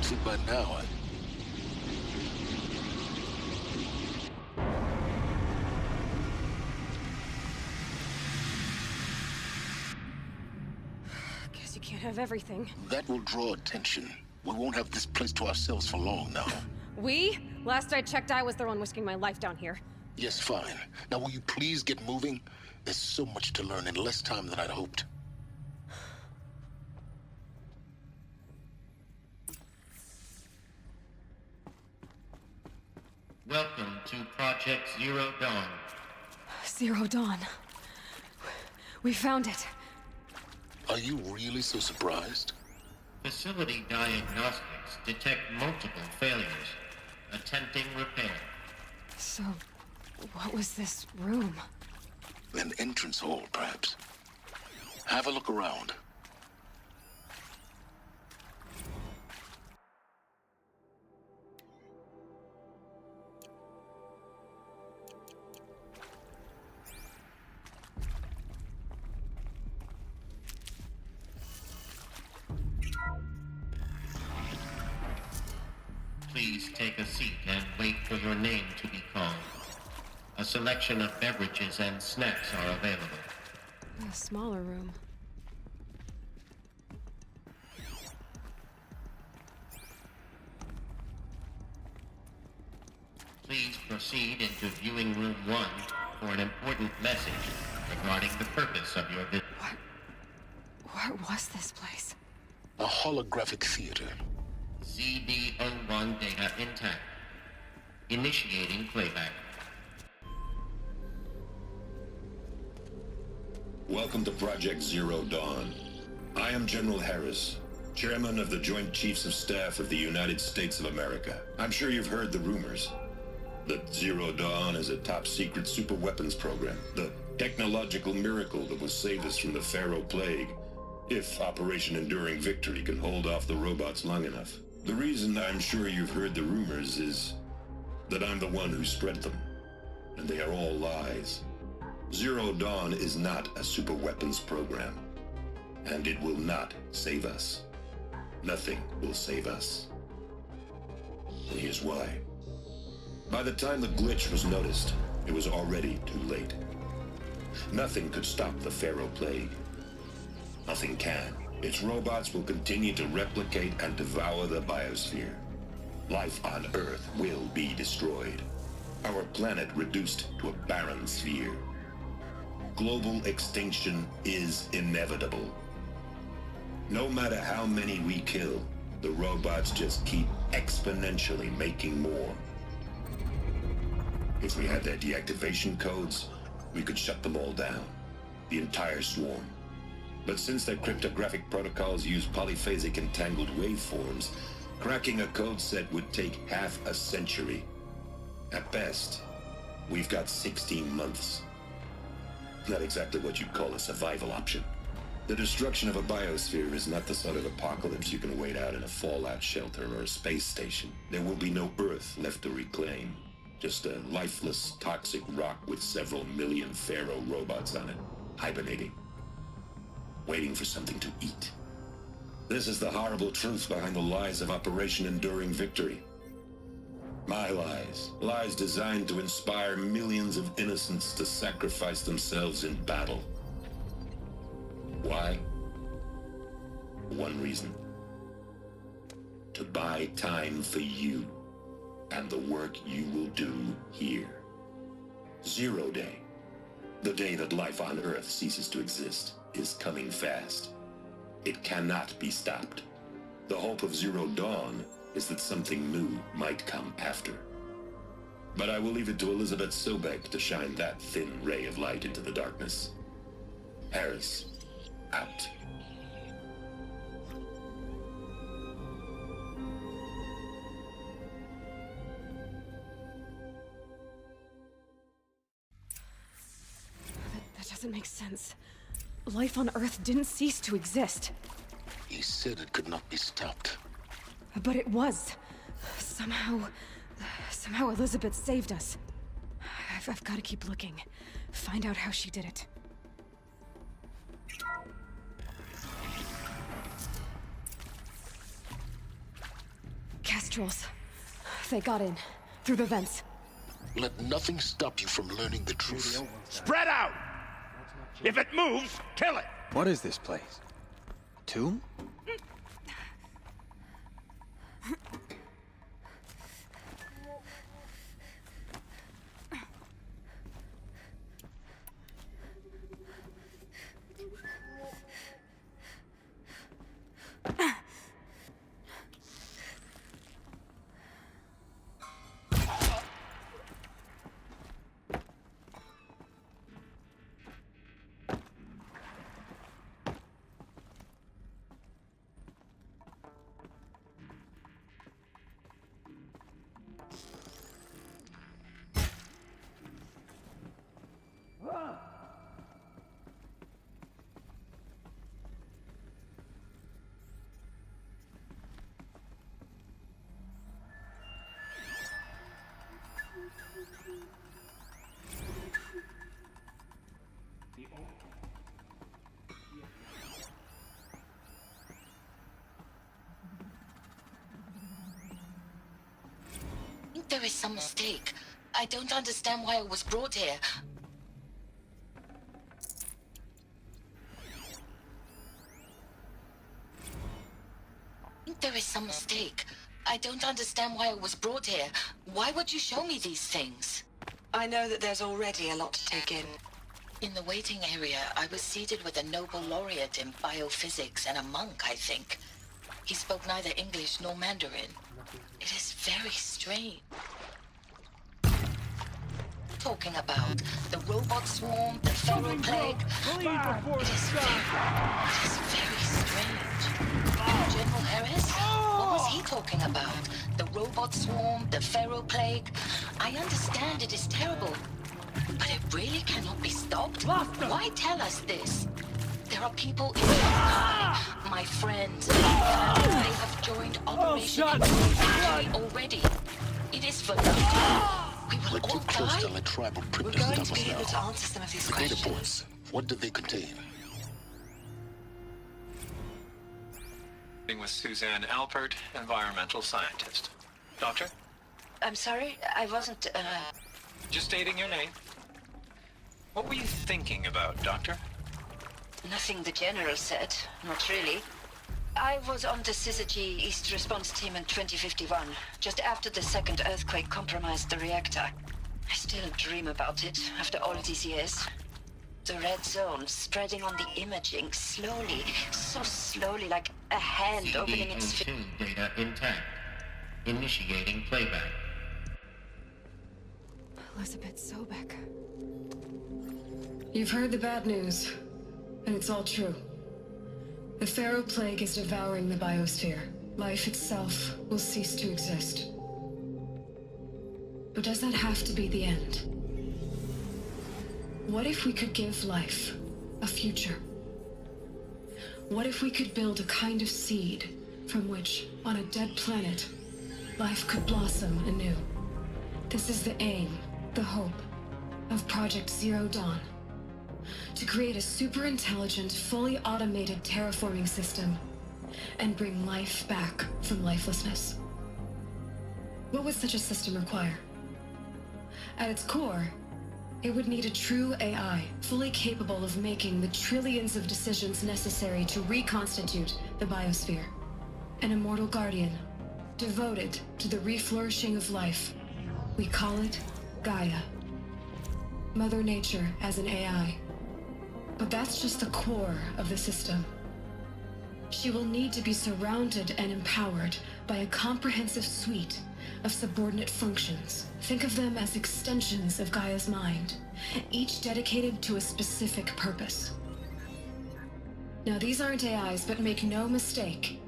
See, by now, Guess you can't have everything. That will draw attention. We won't have this place to ourselves for long now. We? Last I checked, I was the one risking my life down here. Yes, fine. Now will you please get moving? There's so much to learn in less time than I'd hoped. Welcome to Project Zero Dawn. Zero Dawn. We found it. Are you really so surprised? Facility diagnostics detect multiple failures. Attempting repair. So, what was this room? An entrance hall, perhaps. Have a look around. Please take a seat and wait for your name to be called. A selection of beverages and snacks are available. A smaller room. Please proceed into viewing room 1 for an important message regarding the purpose of your visit. What was this place? A holographic theater. ZD-01 data intact. Initiating playback. Welcome to Project Zero Dawn. I am General Harris, Chairman of the Joint Chiefs of Staff of the United States of America. I'm sure you've heard the rumors that Zero Dawn is a top-secret superweapons program, the technological miracle that will save us from the Pharaoh Plague, if Operation Enduring Victory can hold off the robots long enough. The reason I'm sure you've heard the rumors is that I'm the one who spread them, and they are all lies. Zero Dawn is not a superweapons program, and it will not save us. Nothing will save us. And here's why. By the time the glitch was noticed, it was already too late. Nothing could stop the Pharaoh Plague. Nothing can. Its robots will continue to replicate and devour the biosphere. Life on Earth will be destroyed. Our planet reduced to a barren sphere. Global extinction is inevitable. No matter how many we kill, the robots just keep exponentially making more. If we had their deactivation codes, we could shut them all down. The entire swarm. But since their cryptographic protocols use polyphasic entangled waveforms, cracking a code set would take half a century. At best, we've got 16 months. Not exactly what you'd call a survival option. The destruction of a biosphere is not the sort of apocalypse you can wait out in a fallout shelter or a space station. There will be no Earth left to reclaim. Just a lifeless, toxic rock with several million Pharaoh robots on it, hibernating, waiting for something to eat. This is the horrible truth behind the lies of Operation Enduring Victory. My lies. Lies designed to inspire millions of innocents to sacrifice themselves in battle. Why? One reason. To buy time for you and the work you will do here. Zero Day, the day that life on Earth ceases to exist, is coming fast. It cannot be stopped. The hope of Zero Dawn is that something new might come after. But I will leave it to Elizabeth Sobek to shine that thin ray of light into the darkness. Harris, out. That doesn't make sense. Life on Earth didn't cease to exist. He said it could not be stopped. But it was. Somehow Elizabeth saved us. I've got to keep looking. Find out how she did it. Kestrels. They got in. Through the vents. Let nothing stop you from learning the truth. Spread out! If it moves, kill it! What is this place? A tomb? There is some mistake. I don't understand why I was brought here. There is some mistake. I don't understand why I was brought here. Why would you show me these things? I know that there's already a lot to take in. In the waiting area, I was seated with a Nobel laureate in biophysics and a monk, I think. He spoke neither English nor Mandarin. It is very strange. Talking about the robot swarm, the Pharaoh plague. It is very strange. General Harris? What was he talking about? The robot swarm, the Pharaoh plague? I understand it is terrible, but it really cannot be stopped. Why tell us this? There are people in Shanghai, my friends, my family. They have joined Operation Victory already. It is for nothing. We will all die. We're going to be able to answer some of these The questions. data points, what did they contain? With Suzanne Alpert, environmental scientist. Doctor? I'm sorry, I wasn't, Just stating your name. What were you thinking about, Doctor? Nothing the General said. Not really. I was on the Syzygy East Response Team in 2051, just after the second earthquake compromised the reactor. I still dream about it, after all these years. The red zone spreading on the imaging, slowly, so slowly, like a hand opening its... data intact. Initiating playback. Elizabeth Sobek. You've heard the bad news, and it's all true. The Pharaoh Plague is devouring the biosphere. Life itself will cease to exist. But does that have to be the end? What if we could give life a future? What if we could build a kind of seed from which, on a dead planet, life could blossom anew? This is the aim, the hope, of Project Zero Dawn. To create a super-intelligent, fully automated terraforming system and bring life back from lifelessness. What would such a system require? At its core, it would need a true AI, fully capable of making the trillions of decisions necessary to reconstitute the biosphere. An immortal guardian, devoted to the reflourishing of life. We call it Gaia. Mother Nature as an AI. But that's just the core of the system. She will need to be surrounded and empowered by a comprehensive suite of subordinate functions. Think of them as extensions of Gaia's mind, each dedicated to a specific purpose. Now, these aren't AIs, but make no mistake,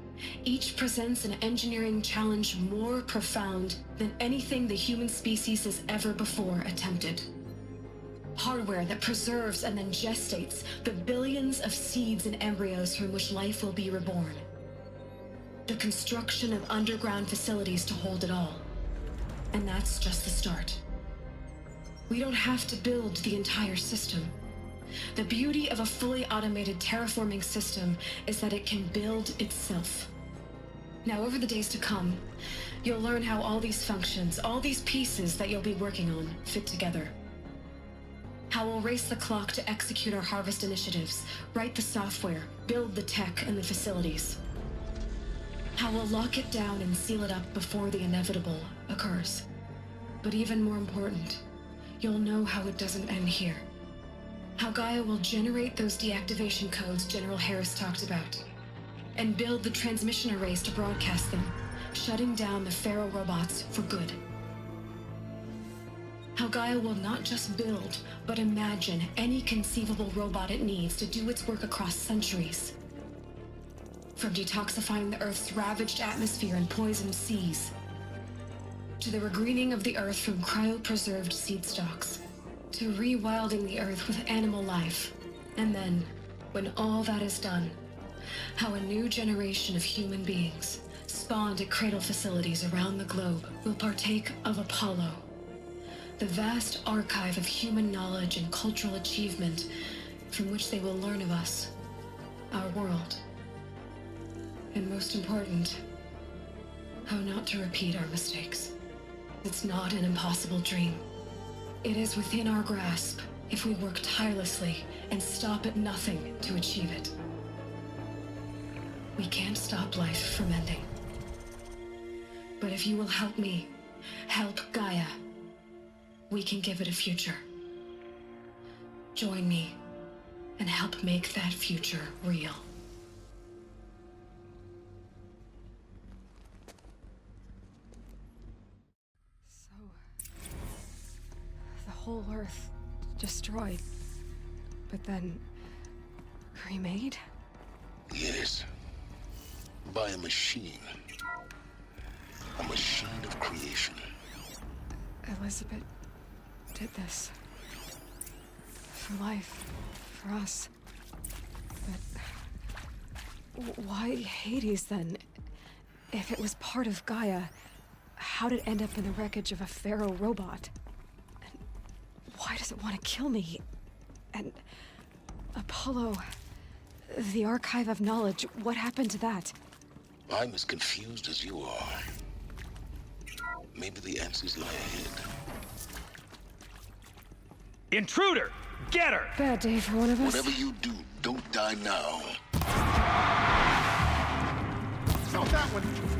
each presents an engineering challenge more profound than anything the human species has ever before attempted. Hardware that preserves and then gestates the billions of seeds and embryos from which life will be reborn. The construction of underground facilities to hold it all. And that's just the start. We don't have to build the entire system. The beauty of a fully automated terraforming system is that it can build itself. Now, over the days to come, you'll learn how all these functions, all these pieces that you'll be working on, fit together. How we'll race the clock to execute our harvest initiatives, write the software, build the tech and the facilities. How we'll lock it down and seal it up before the inevitable occurs. But even more important, you'll know how it doesn't end here. How Gaia will generate those deactivation codes General Harris talked about, and build the transmission arrays to broadcast them, shutting down the Pharaoh robots for good. How Gaia will not just build, but imagine any conceivable robot it needs to do its work across centuries. From detoxifying the Earth's ravaged atmosphere and poisoned seas, to the regreening of the Earth from cryopreserved seed stalks, to rewilding the Earth with animal life. And then, when all that is done, how a new generation of human beings, spawned at cradle facilities around the globe, will partake of Apollo, the vast archive of human knowledge and cultural achievement from which they will learn of us, our world. And most important, how not to repeat our mistakes. It's not an impossible dream. It is within our grasp if we work tirelessly and stop at nothing to achieve it. We can't stop life from ending. But if you will help me, help Gaia, we can give it a future. Join me and help make that future real. So, the whole Earth destroyed, but then remade? Yes. By a machine. A machine of creation. Elizabeth did this. For life. For us. But why Hades then? If it was part of Gaia, how did it end up in the wreckage of a Pharaoh robot? And why does it want to kill me? And Apollo, the archive of knowledge, what happened to that? I'm as confused as you are. Maybe the answers lie ahead. Intruder! Get her! Bad day for one of us. Whatever you do, don't die now. Stop that one!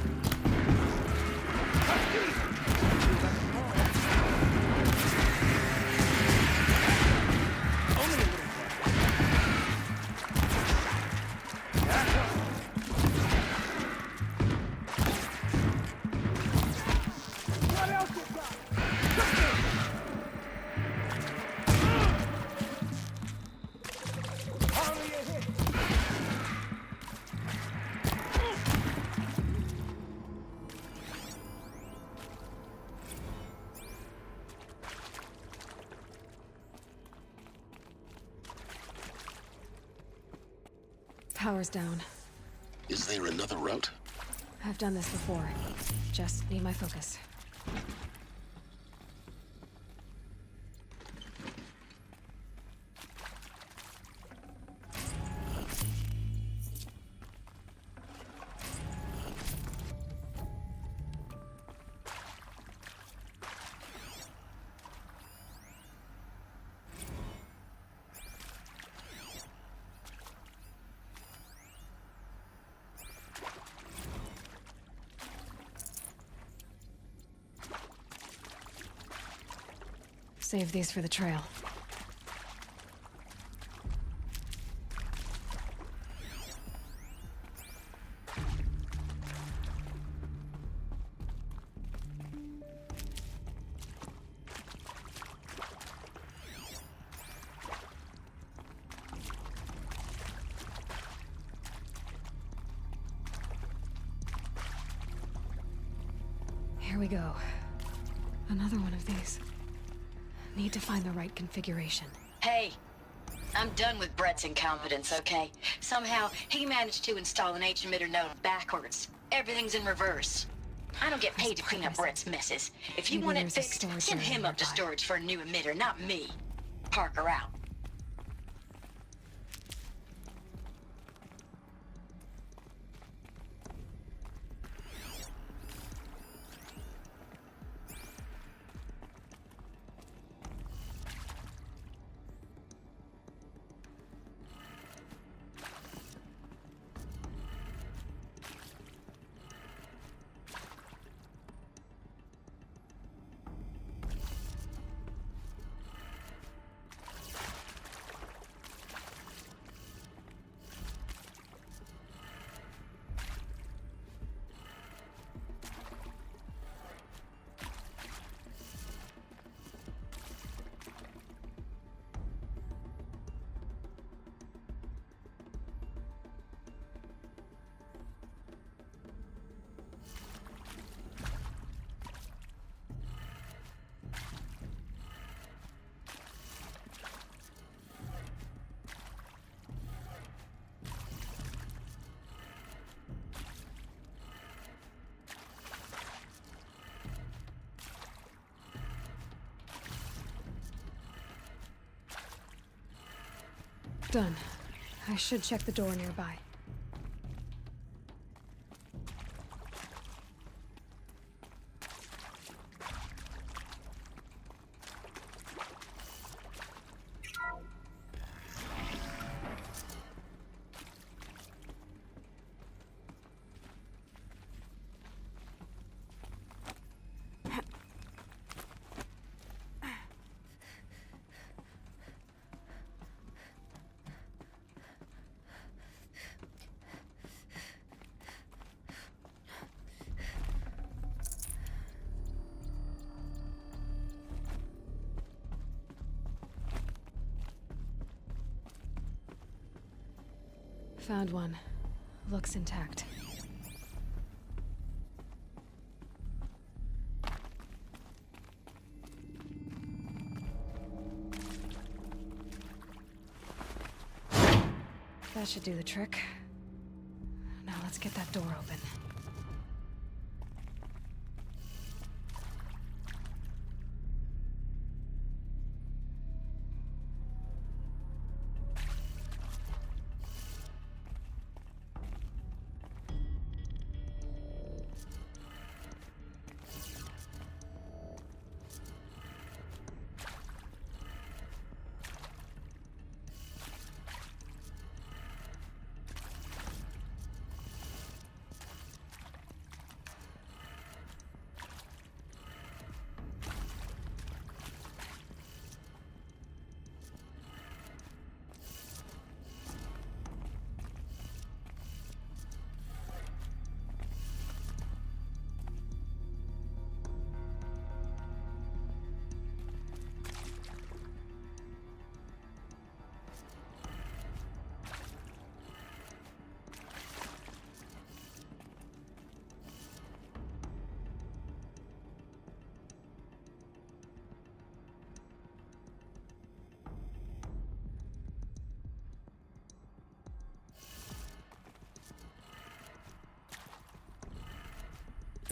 Power's down. Is there another route? I've done this before. Just need my focus. Save these for the trail. Here we go. Another one of these. Need to find the right configuration. Hey, I'm done with Brett's incompetence, okay? Somehow, he managed to install an H-emitter node backwards. Everything's in reverse. I don't get paid to clean up Brett's messes. If you want it fixed, send him up to storage for a new emitter, not me. Parker out. Done. I should check the door nearby. Found one. Looks intact. That should do the trick. Now let's get that door open.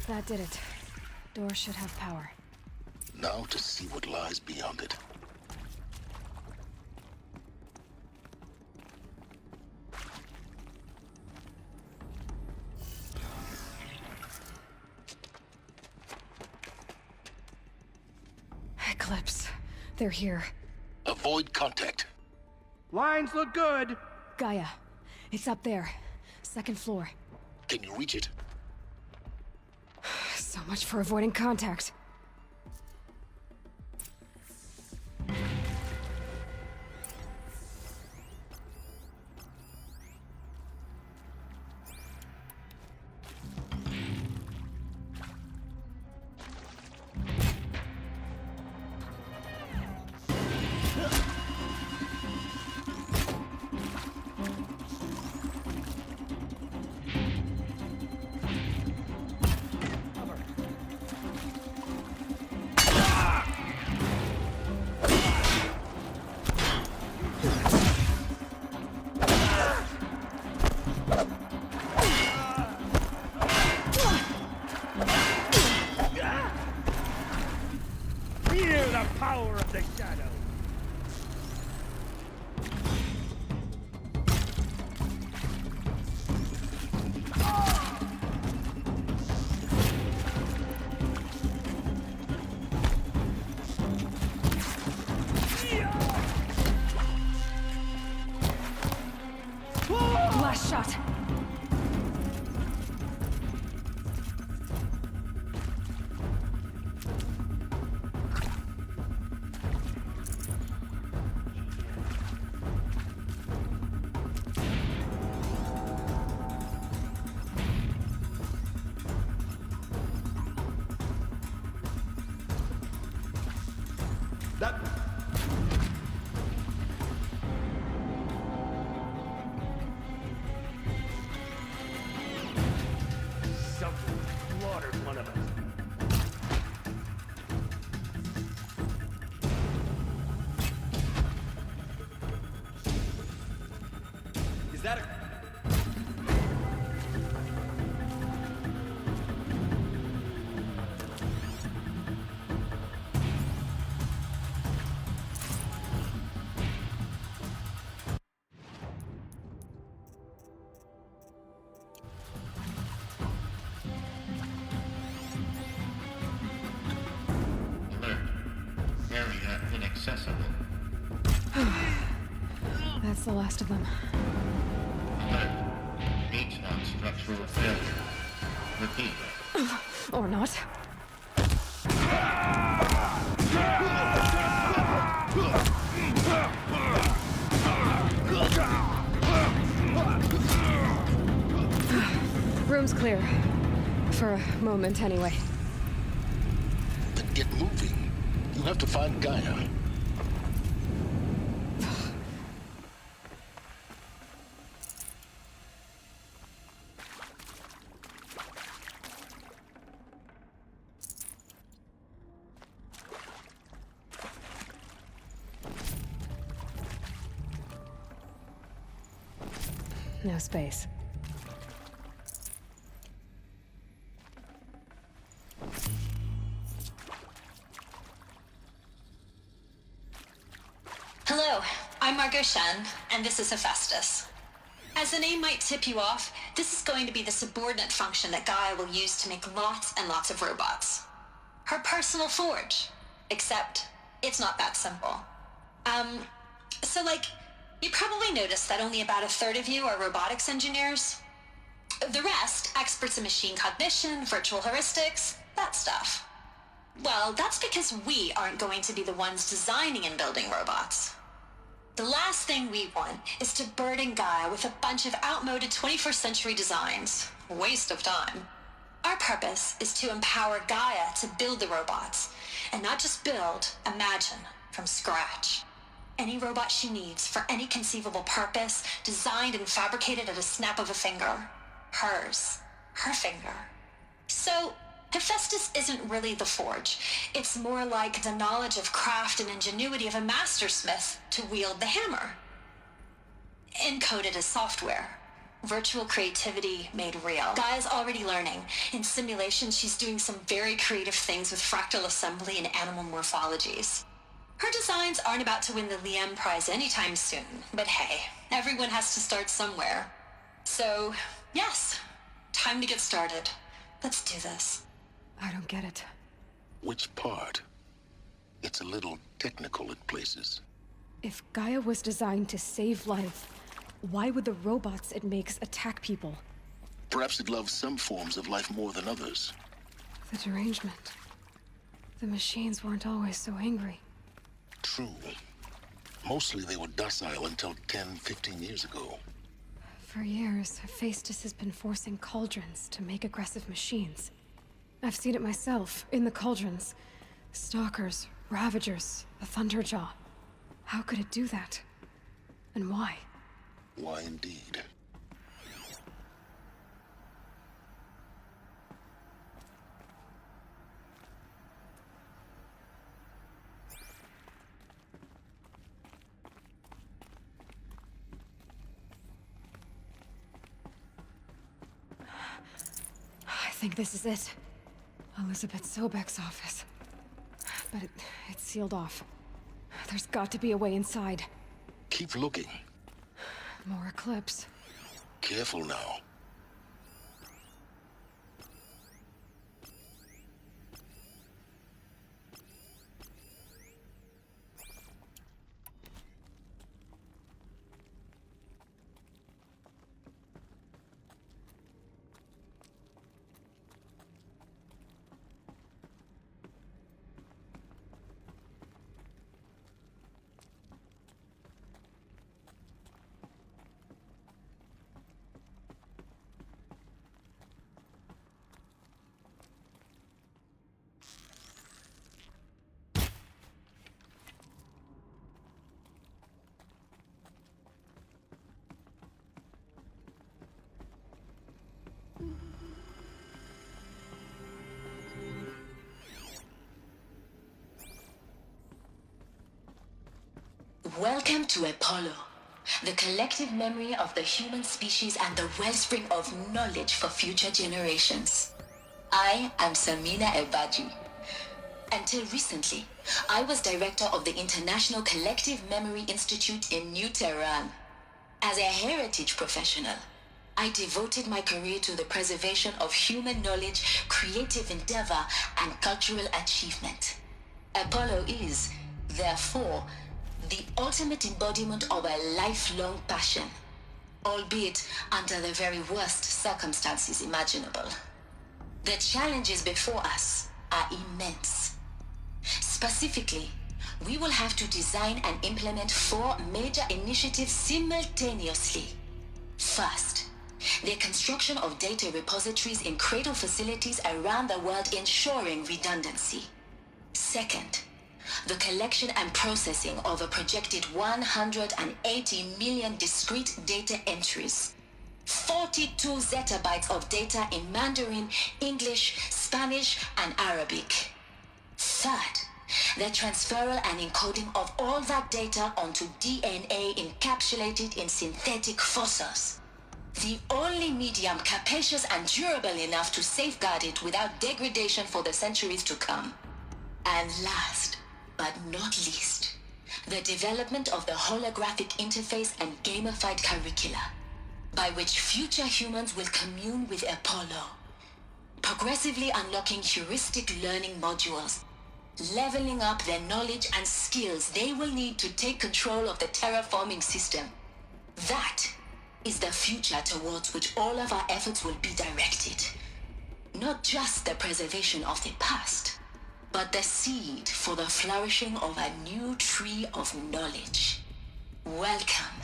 That did it. Door should have power. Now to see what lies beyond it. Eclipse. They're here. Avoid contact. Lines look good. Gaia. It's up there. Second floor. Can you reach it? So much for avoiding contact. Fear the power of the shadow. Last shot. Something slaughtered one of us. Is that a... Alert. Area inaccessible. That's the last of them. Alert. HVAC structural failure. Repeat. Or not. Room's clear. For a moment, anyway. Then get moving. You have to find Gaia. No space. Hello, I'm Margot Shen, and this is Hephaestus. As the name might tip you off, this is going to be the subordinate function that Gaia will use to make lots and lots of robots. Her personal forge. Except, it's not that simple. You probably noticed that only about a third of you are robotics engineers. The rest, experts in machine cognition, virtual heuristics, that stuff. Well, that's because we aren't going to be the ones designing and building robots. The last thing we want is to burden Gaia with a bunch of outmoded 21st century designs. Waste of time. Our purpose is to empower Gaia to build the robots, and not just build, imagine, from scratch. Any robot she needs for any conceivable purpose, designed and fabricated at a snap of a finger. Hers. Her finger. So, Hephaestus isn't really the forge. It's more like the knowledge of craft and ingenuity of a mastersmith to wield the hammer. Encoded as software. Virtual creativity made real. Gaia's already learning. In simulation, she's doing some very creative things with fractal assembly and animal morphologies. Her designs aren't about to win the Liam Prize anytime soon, but hey, everyone has to start somewhere. So, yes, time to get started. Let's do this. I don't get it. Which part? It's a little technical at places. If Gaia was designed to save life, why would the robots it makes attack people? Perhaps it loves some forms of life more than others. The derangement. The machines weren't always so angry. True. Mostly they were docile until 10, 15 years ago. For years, Hephaestus has been forcing cauldrons to make aggressive machines. I've seen it myself, in the cauldrons. Stalkers, Ravagers, a Thunderjaw. How could it do that? And why? Why indeed? I think this is it. Elizabeth Sobek's office. But it's sealed off. There's got to be a way inside. Keep looking. More Eclipse. Careful now. Welcome to Apollo, the collective memory of the human species and the wellspring of knowledge for future generations. I am Samina Ebaji. Until recently, I was director of the International Collective Memory Institute in New Tehran. As a heritage professional, I devoted my career to the preservation of human knowledge, creative endeavor, and cultural achievement. Apollo is, therefore, the ultimate embodiment of a lifelong passion, albeit under the very worst circumstances imaginable. The challenges before us are immense. Specifically, we will have to design and implement 4 major initiatives simultaneously. First, the construction of data repositories in cradle facilities around the world ensuring redundancy. Second, the collection and processing of a projected 180 million discrete data entries. 42 zettabytes of data in Mandarin, English, Spanish, and Arabic. Third, the transferal and encoding of all that data onto DNA encapsulated in synthetic fossils. The only medium capacious and durable enough to safeguard it without degradation for the centuries to come. And last, but not least, the development of the holographic interface and gamified curricula, by which future humans will commune with Apollo, progressively unlocking heuristic learning modules, leveling up their knowledge and skills they will need to take control of the terraforming system. That is the future towards which all of our efforts will be directed. Not just the preservation of the past, but the seed for the flourishing of a new tree of knowledge. Welcome,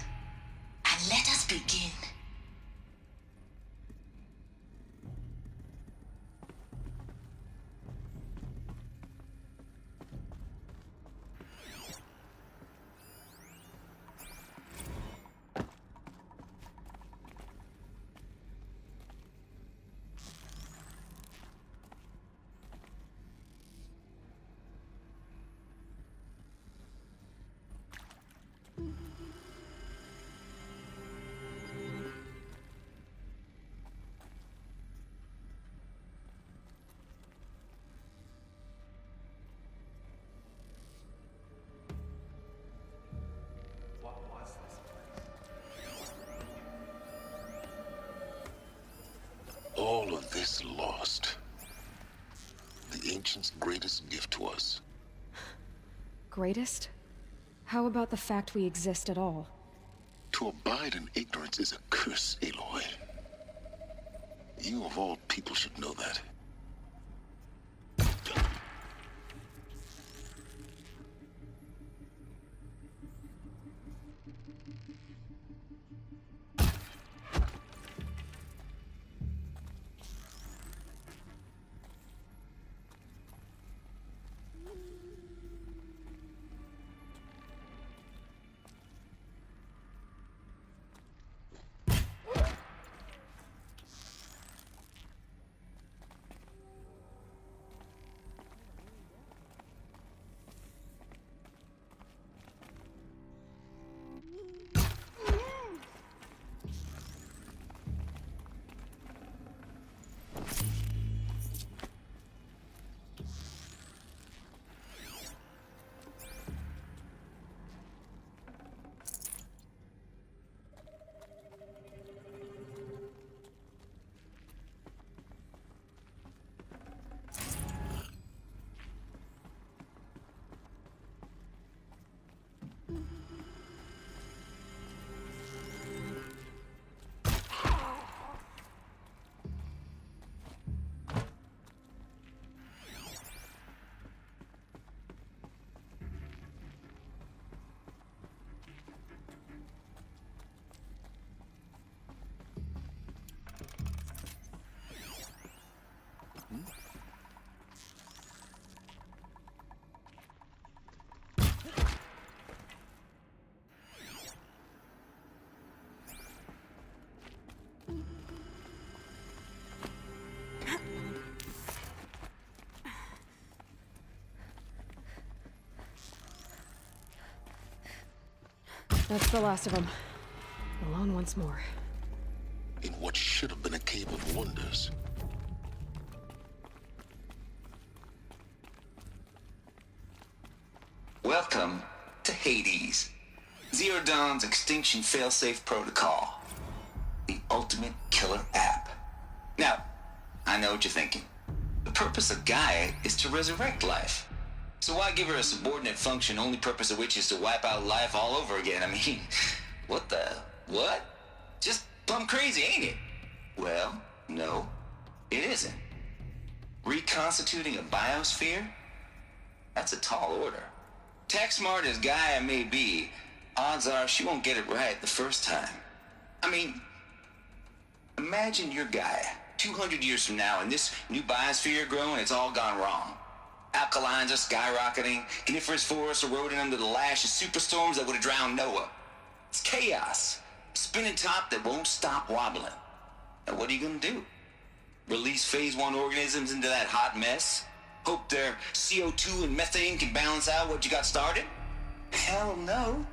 and let us begin. all of this lost, the Ancients' greatest gift to us. Greatest? How about the fact we exist at all? To abide in ignorance is a curse, Aloy. You of all people should know that. That's the last of them. Alone once more. In what should have been a cave of wonders. Welcome to Hades. Zero Dawn's extinction failsafe protocol. The ultimate killer app. Now, I know what you're thinking. The purpose of Gaia is to resurrect life. So why give her a subordinate function, only purpose of which is to wipe out life all over again? I mean, what? Just plumb crazy, ain't it? Well, no, it isn't. Reconstituting a biosphere? That's a tall order. Tech smart as Gaia may be, odds are she won't get it right the first time. I mean, imagine you're Gaia, 200 years from now, and this new biosphere growing, it's all gone wrong. Alkalines are skyrocketing, coniferous forests eroding under the lash of superstorms that would have drowned Noah. It's chaos, spinning top that won't stop wobbling. Now what are you gonna do? Release phase 1 organisms into that hot mess? Hope their CO2 and methane can balance out what you got started? Hell no.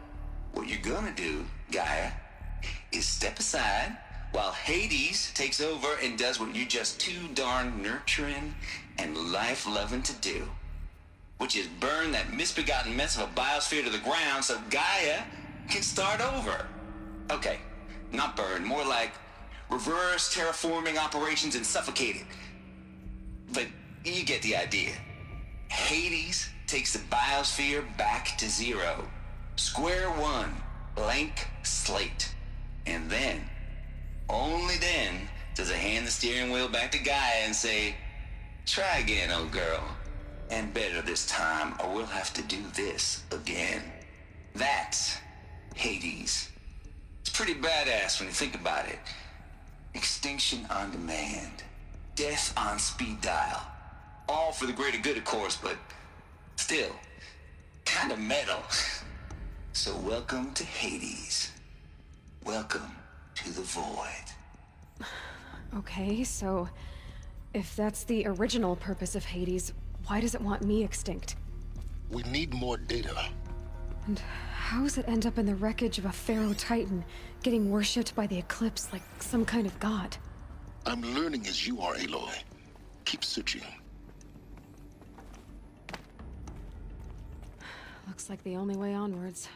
What you're gonna do, Gaia, is step aside while Hades takes over and does what you're just too darn nurturing and life-loving to do, which is burn that misbegotten mess of a biosphere to the ground so Gaia can start over. Okay, not burn, more like reverse terraforming operations and suffocate it. But you get the idea. Hades takes the biosphere back to zero. Square one, blank slate. And then, only then, does it hand the steering wheel back to Gaia and say, try again, old girl. And better this time, or we'll have to do this again. That's Hades. It's pretty badass when you think about it. Extinction on demand. Death on speed dial. All for the greater good, of course, but still, kind of metal. So welcome to Hades. Welcome to the void. Okay, so if that's the original purpose of Hades, why does it want me extinct? We need more data. And how does it end up in the wreckage of a Pharaoh Titan, getting worshipped by the Eclipse like some kind of god? I'm learning as you are, Aloy. Keep searching. Looks like the only way onwards.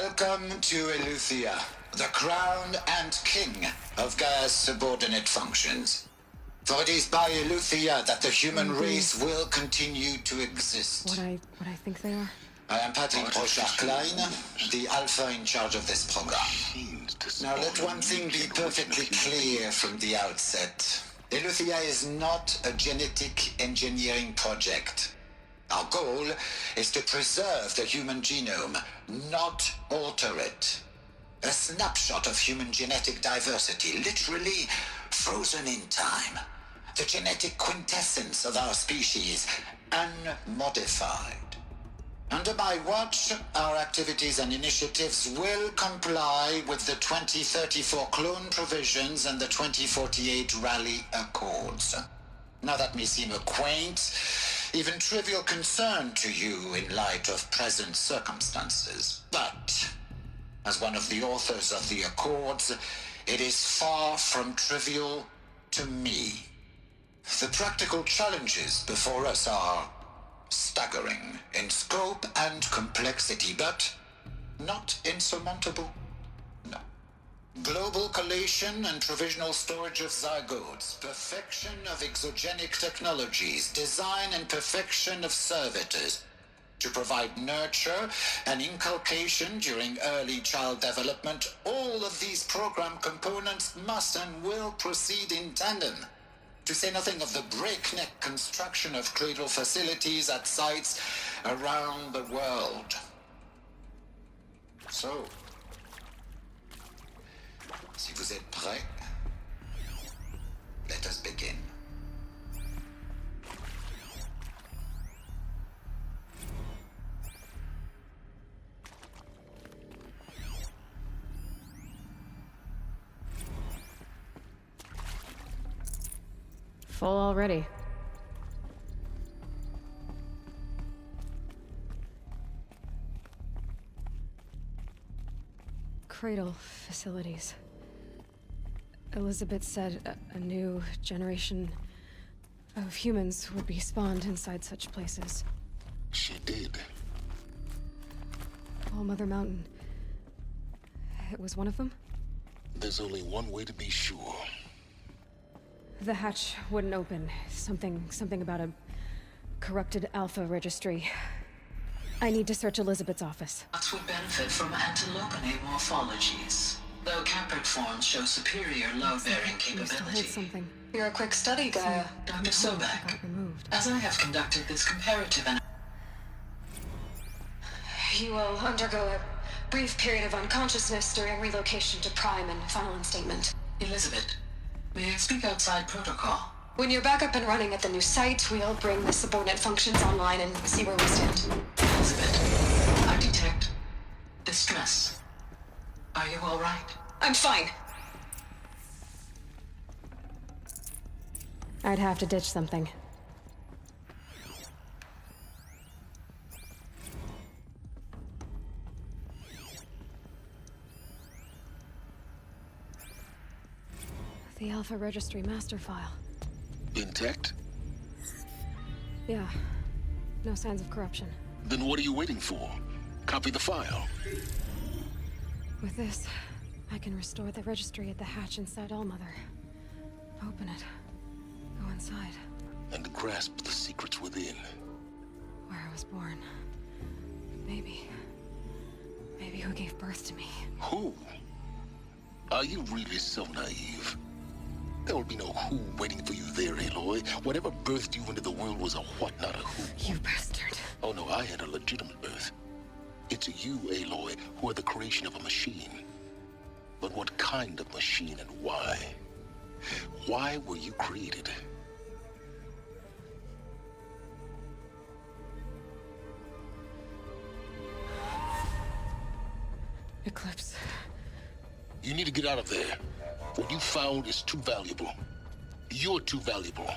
Welcome to Eleuthia, the crown and king of Gaia's subordinate functions. For it is by Eleuthia that the human race will continue to exist. What I think they are? I am Patrick Brochard-Klein, the Alpha in charge of this program. Now let one thing be perfectly clear from the outset. Eleuthia is not a genetic engineering project. Our goal is to preserve the human genome, not alter it. A snapshot of human genetic diversity, literally frozen in time. The genetic quintessence of our species, unmodified. Under my watch, our activities and initiatives will comply with the 2034 clone provisions and the 2048 Rally Accords. Now that may seem a quaint, even trivial concern to you in light of present circumstances, but as one of the authors of the Accords, it is far from trivial to me. The practical challenges before us are staggering in scope and complexity, but not insurmountable. No. Global collation and provisional storage of zygotes, perfection of exogenic technologies, design and perfection of servitors to provide nurture and inculcation during early child development. All of these program components must and will proceed in tandem. To say nothing of the breakneck construction of cradle facilities at sites around the world. So, si vous êtes prêts, let us begin. Full already. Cradle facilities. Elizabeth said a new generation of humans would be spawned inside such places. She did. All Mother Mountain. It was one of them? There's only one way to be sure. The hatch wouldn't open. Something about a corrupted Alpha registry. I need to search Elizabeth's office. Bots would benefit from antilogonate morphologies, though Caprid forms show superior load-bearing capability. Something. You're a quick study, Gaia. Dr. Sobek. As I have conducted this comparative and You will undergo a brief period of unconsciousness during relocation to Prime and final instatement. Elizabeth, may I speak outside protocol? When you're back up and running at the new site, we'll bring the subordinate functions online and see where we stand. Elizabeth, I detect distress. Are you all right? I'm fine. I'd have to ditch something. The Alpha Registry master file. Intact? Yeah. No signs of corruption. Then what are you waiting for? Copy the file. With this, I can restore the registry at the hatch inside Allmother. Open it. Go inside. And grasp the secrets within. Where I was born. Maybe who gave birth to me. Who? Are you really so naive? There will be no who waiting for you there, Aloy. Whatever birthed you into the world was a what, not a who. You bastard. Oh no, I had a legitimate birth. It's you, Aloy, who are the creation of a machine. But what kind of machine and why? Why were you created? Eclipse. You need to get out of there. What you found is too valuable. You're too valuable.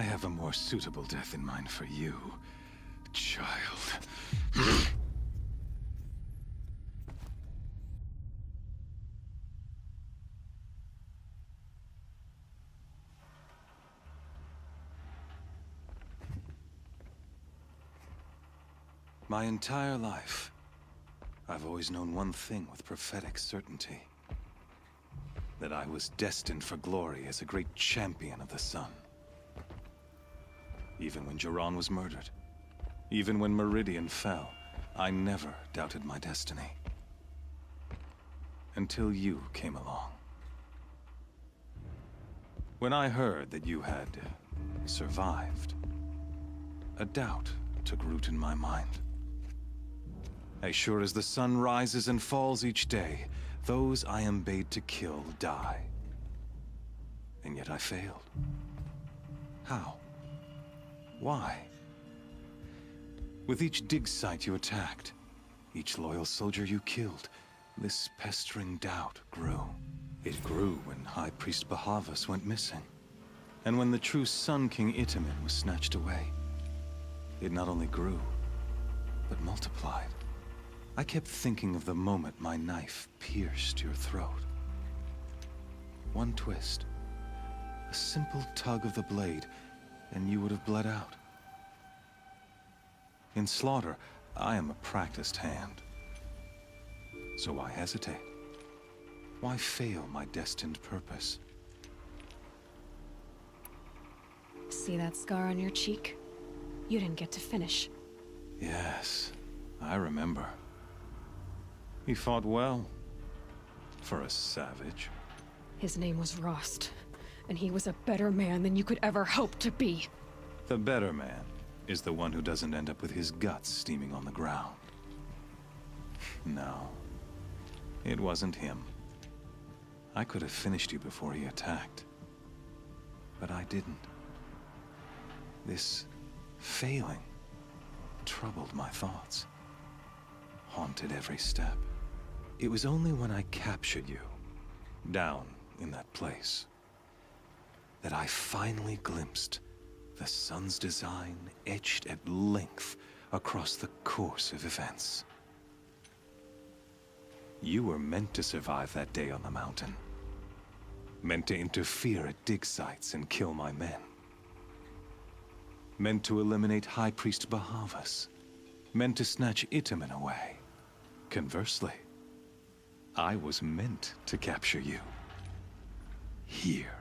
have a more suitable death in mind for you, child. My entire life, I've always known one thing with prophetic certainty. That I was destined for glory as a great champion of the sun. Even when Jiran was murdered, even when Meridian fell, I never doubted my destiny. Until you came along. When I heard that you had survived, a doubt took root in my mind. As sure as the sun rises and falls each day, those I am bade to kill die. And yet I failed. How? Why? With each dig site you attacked, each loyal soldier you killed, this pestering doubt grew. It grew when High Priest Bahavas went missing, and when the true Sun King Itamen was snatched away. It not only grew, but multiplied. I kept thinking of the moment my knife pierced your throat. One twist, a simple tug of the blade, and you would have bled out. In slaughter, I am a practiced hand. So why hesitate? Why fail my destined purpose? See that scar on your cheek? You didn't get to finish. Yes, I remember. He fought well. For a savage. His name was Rost, and he was a better man than you could ever hope to be. The better man is the one who doesn't end up with his guts steaming on the ground. No, it wasn't him. I could have finished you before he attacked. But I didn't. This failing troubled my thoughts. Haunted every step. It was only when I captured you, down in that place, that I finally glimpsed the sun's design etched at length across the course of events. You were meant to survive that day on the mountain. Meant to interfere at dig sites and kill my men. Meant to eliminate High Priest Bahavas. Meant to snatch Itamen away. Conversely, I was meant to capture you. Here.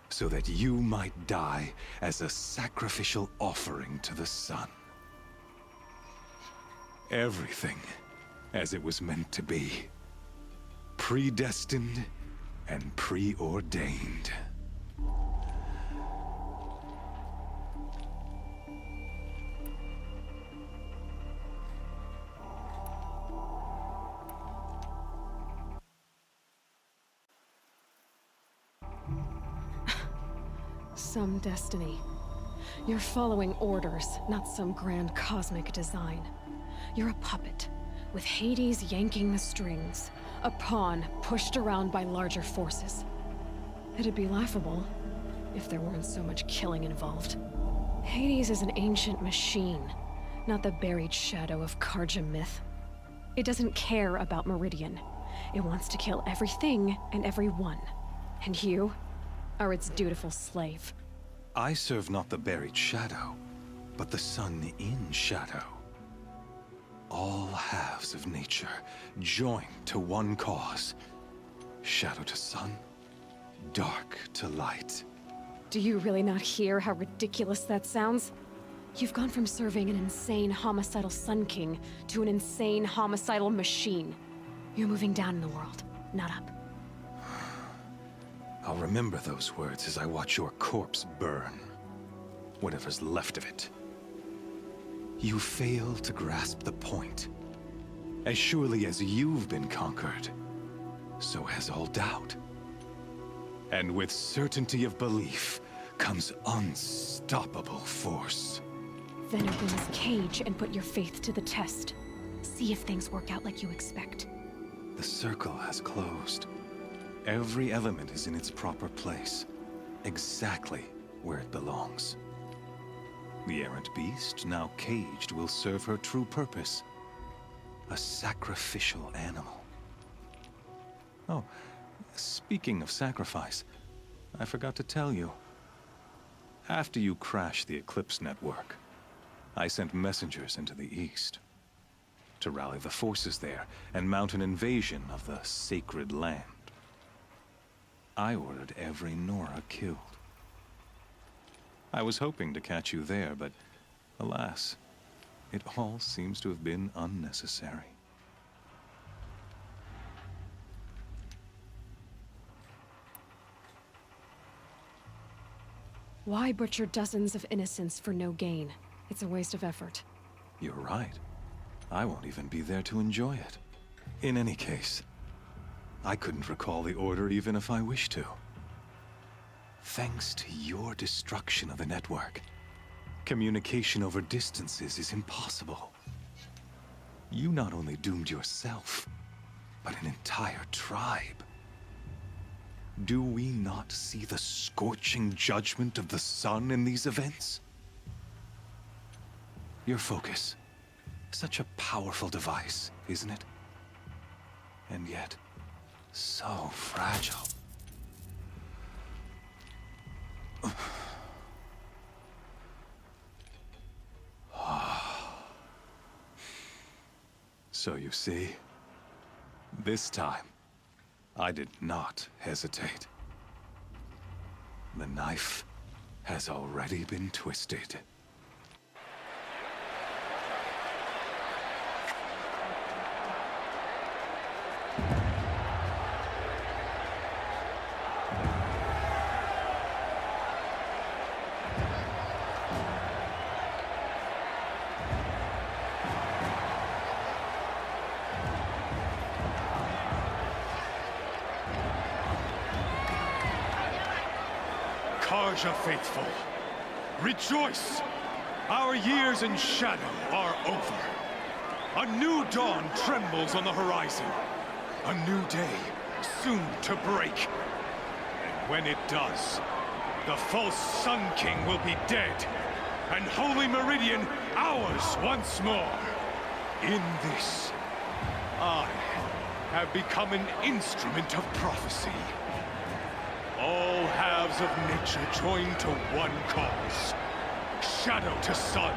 So that you might die as a sacrificial offering to the sun. Everything as it was meant to be. Predestined and preordained. Some destiny. You're following orders, not some grand cosmic design. You're a puppet, with Hades yanking the strings. A pawn pushed around by larger forces. It'd be laughable if there weren't so much killing involved. Hades is an ancient machine, not the buried shadow of Karja myth. It doesn't care about Meridian. It wants to kill everything and everyone. And you are its dutiful slave. I serve not the buried shadow, but the sun in shadow. All halves of nature joined to one cause. Shadow to sun, dark to light. Do you really not hear how ridiculous that sounds? You've gone from serving an insane homicidal Sun King to an insane homicidal machine. You're moving down in the world, not up. I'll remember those words as I watch your corpse burn. Whatever's left of it. You fail to grasp the point. As surely as you've been conquered, so has all doubt. And with certainty of belief comes unstoppable force. Then open this cage and put your faith to the test. See if things work out like you expect. The circle has closed. Every element is in its proper place. Exactly where it belongs. The errant beast, now caged, will serve her true purpose. A sacrificial animal. Oh, speaking of sacrifice, I forgot to tell you. After you crashed the Eclipse network, I sent messengers into the east to rally the forces there and mount an invasion of the sacred land. I ordered every Nora killed. I was hoping to catch you there, but alas, it all seems to have been unnecessary. Why butcher dozens of innocents for no gain? It's a waste of effort. You're right. I won't even be there to enjoy it. In any case, I couldn't recall the order even if I wished to. Thanks to your destruction of the network, communication over distances is impossible. You not only doomed yourself, but an entire tribe. Do we not see the scorching judgment of the sun in these events? Your focus. Such a powerful device, isn't it? And yet, so fragile. So you see, this time, I did not hesitate. The knife has already been twisted. Karja faithful, rejoice! Our years in shadow are over. A new dawn trembles on the horizon. A new day soon to break. And when it does, the false Sun King will be dead, and Holy Meridian ours once more. In this, I have become an instrument of prophecy. All halves of nature join to one cause. Shadow to sun,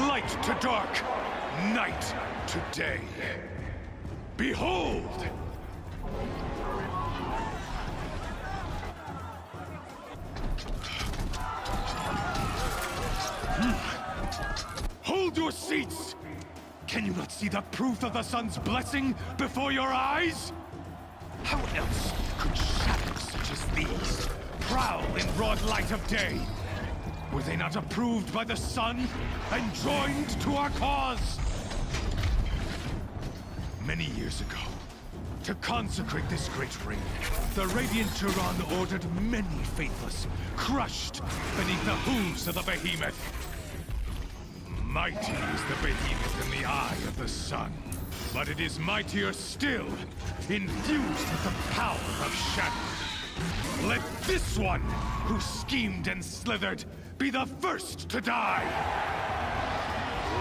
light to dark, night to day. Behold! Hold your seats! Can you not see the proof of the sun's blessing before your eyes? How else could shadows such as these prowl in broad light of day? Were they not approved by the sun and joined to our cause? Many years ago, to consecrate this great ring, the Radiant Turan ordered many faithless, crushed beneath the hooves of the behemoth. Mighty is the behemoth in the eye of the sun, but it is mightier still, infused with the power of shadow. Let this one, who schemed and slithered, be the first to die.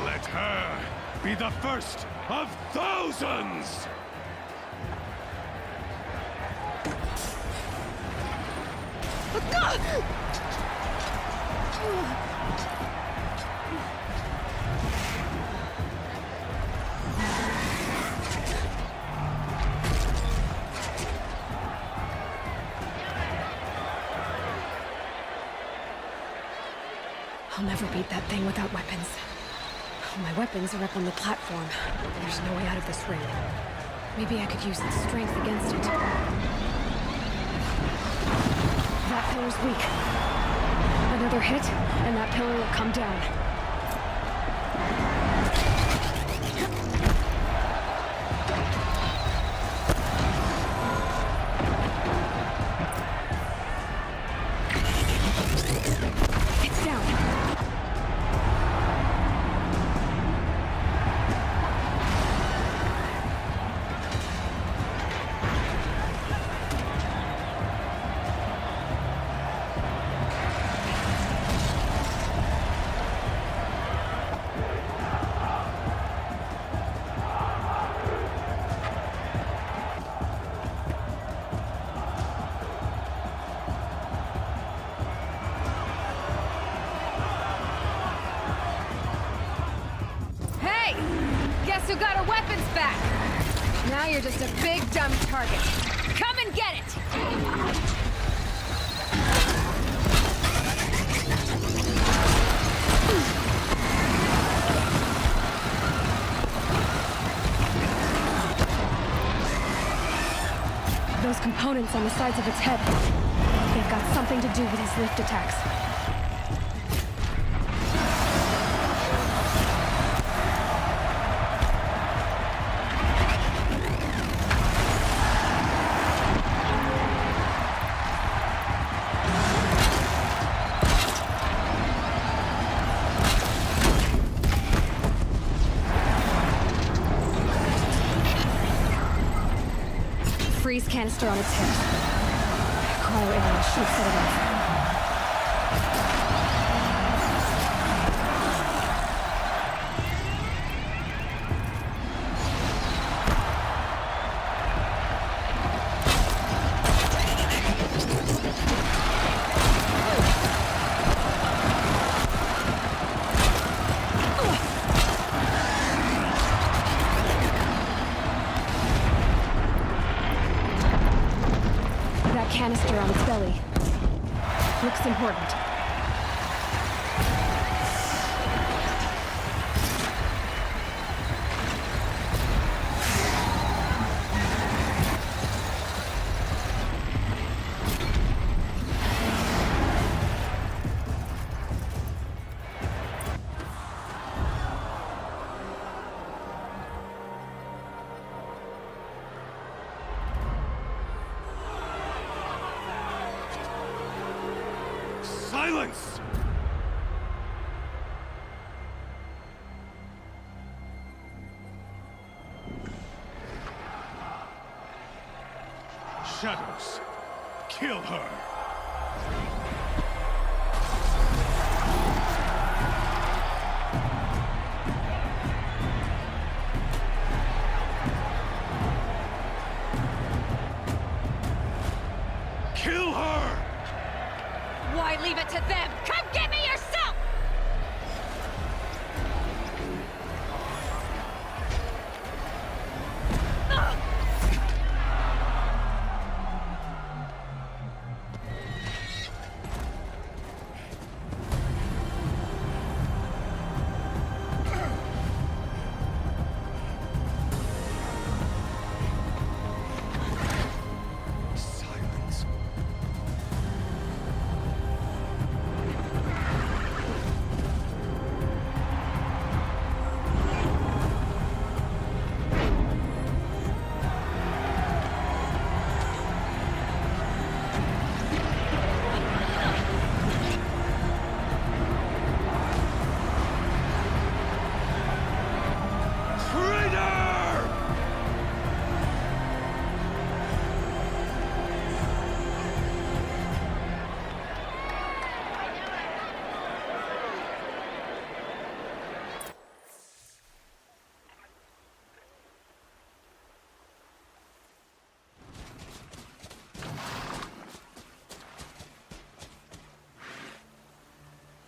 Let her be the first of thousands! I'll never beat that thing without weapons. My weapons are up on the platform. There's no way out of this ring. Maybe I could use its strength against it. That pillar's weak. Another hit, and that pillar will come down. It's down. Guess who got her weapons back? Now you're just a big dumb target. Come and get it! Those components on the sides of its head, they've got something to do with his lift attacks. Freeze canister on its head. Cryo arrow should set it off. Canister on its belly. Looks important. Silence! Shadows, kill her! Kill her! Why leave it to them? Come get me yourself!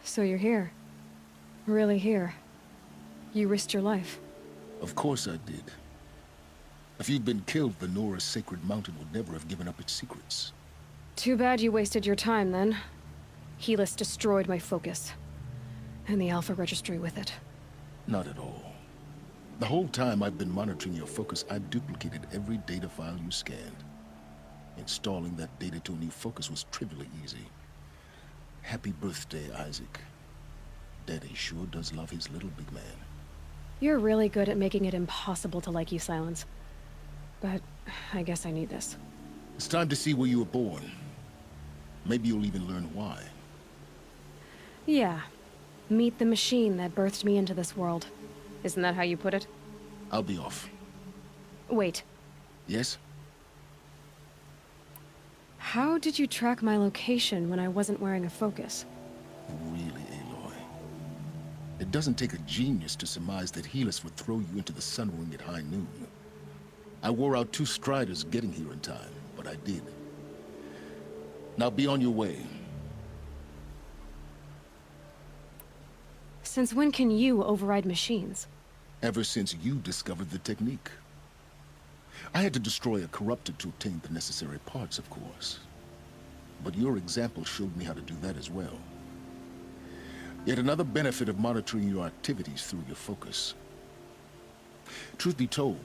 So you're here. Really here. You risked your life. Of course I did. If you'd been killed, the Nora's sacred mountain would never have given up its secrets. Too bad you wasted your time, then. Helis destroyed my focus. And the Alpha Registry with it. Not at all. The whole time I've been monitoring your focus, I've duplicated every data file you scanned. Installing that data to a new focus was trivially easy. Happy birthday, Isaac. Daddy sure does love his little big man. You're really good at making it impossible to like you, Silence. But I guess I need this. It's time to see where you were born. Maybe you'll even learn why. Yeah. Meet the machine that birthed me into this world. Isn't that how you put it? I'll be off. Wait. Yes? How did you track my location when I wasn't wearing a focus? Really, Aloy? It doesn't take a genius to surmise that Helis would throw you into the sun ring at high noon. I wore out 2 striders getting here in time, but I did. Now be on your way. Since when can you override machines? Ever since you discovered the technique. I had to destroy a corruptor to obtain the necessary parts, of course. But your example showed me how to do that as well. Yet another benefit of monitoring your activities through your focus. Truth be told,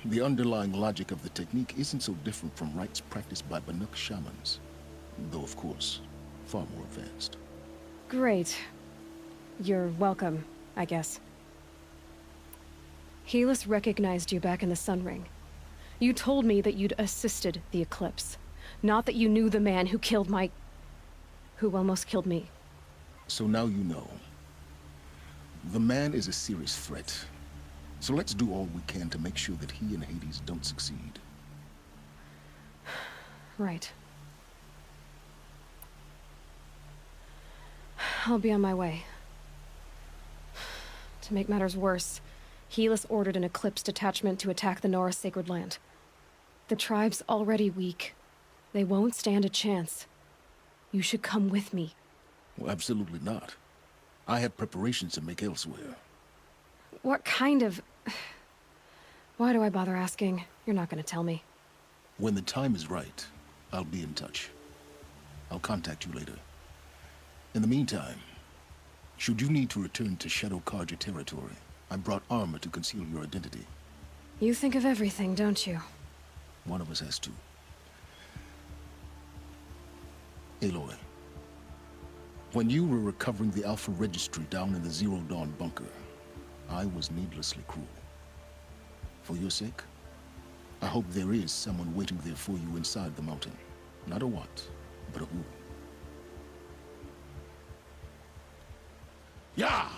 the underlying logic of the technique isn't so different from rites practiced by Banuk shamans. Though, of course, far more advanced. Great. You're welcome, I guess. Helis recognized you back in the Sun Ring. You told me that you'd assisted the Eclipse. Not that you knew the man who killed who almost killed me. So now you know. The man is a serious threat. So let's do all we can to make sure that he and Hades don't succeed. Right. I'll be on my way. To make matters worse, Helis ordered an Eclipse detachment to attack the Nora Sacred Land. The tribe's already weak. They won't stand a chance. You should come with me. Well, absolutely not. I have preparations to make elsewhere. What kind of... Why do I bother asking? You're not gonna tell me. When the time is right, I'll be in touch. I'll contact you later. In the meantime, should you need to return to Shadow Karja territory, I brought armor to conceal your identity. You think of everything, don't you? One of us has to. Aloy, when you were recovering the Alpha Registry down in the Zero Dawn bunker, I was needlessly cruel. For your sake, I hope there is someone waiting there for you inside the mountain. Not a what, but a who. Yeah!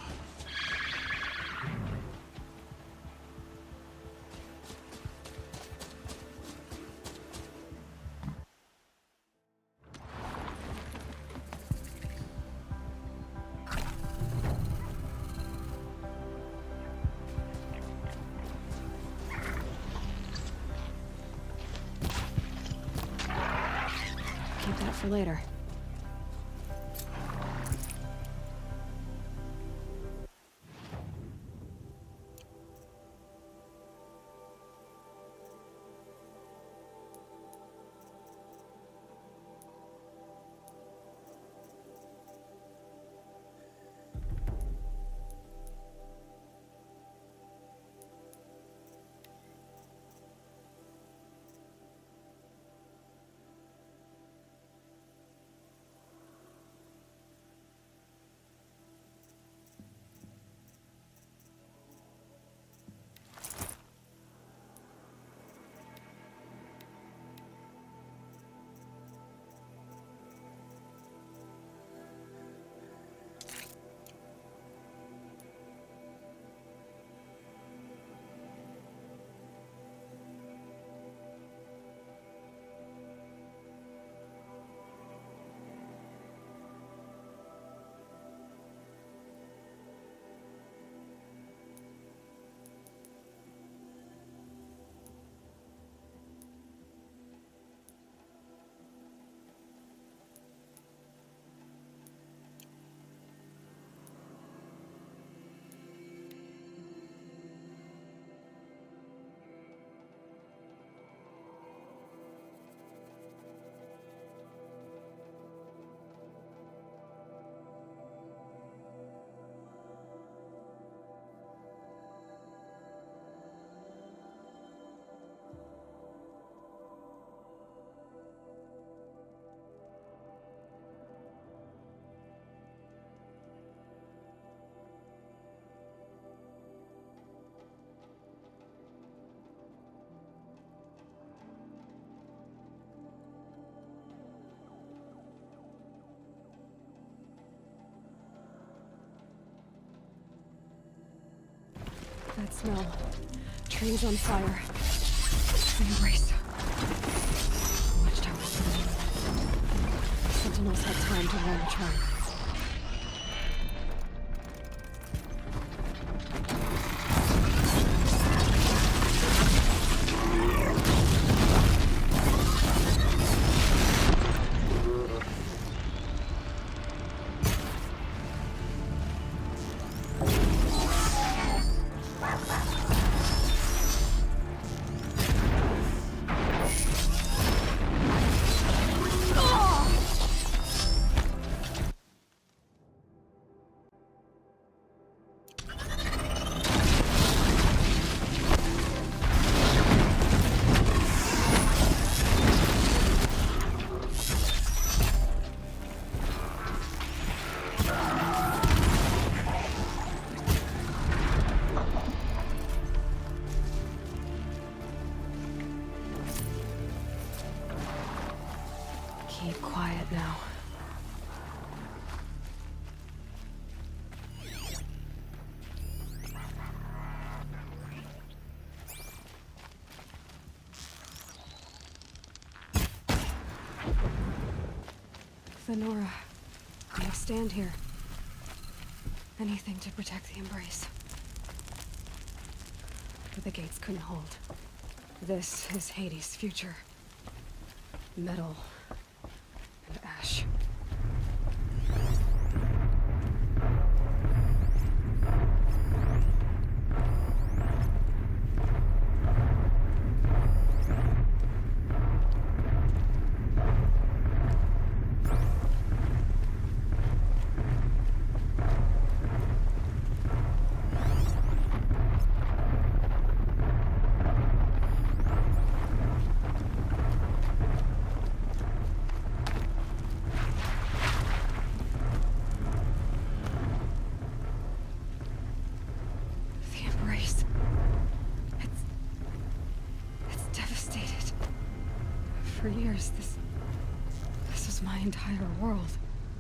Keep that for later. That smell. Trees on fire. Embrace. Watchtower. Sentinels had time to warn the tribe. the Nora. I'll stand here. Anything to protect the Embrace. But the gates couldn't hold. This is Hades' future. Metal and ash. For years, this was my entire world.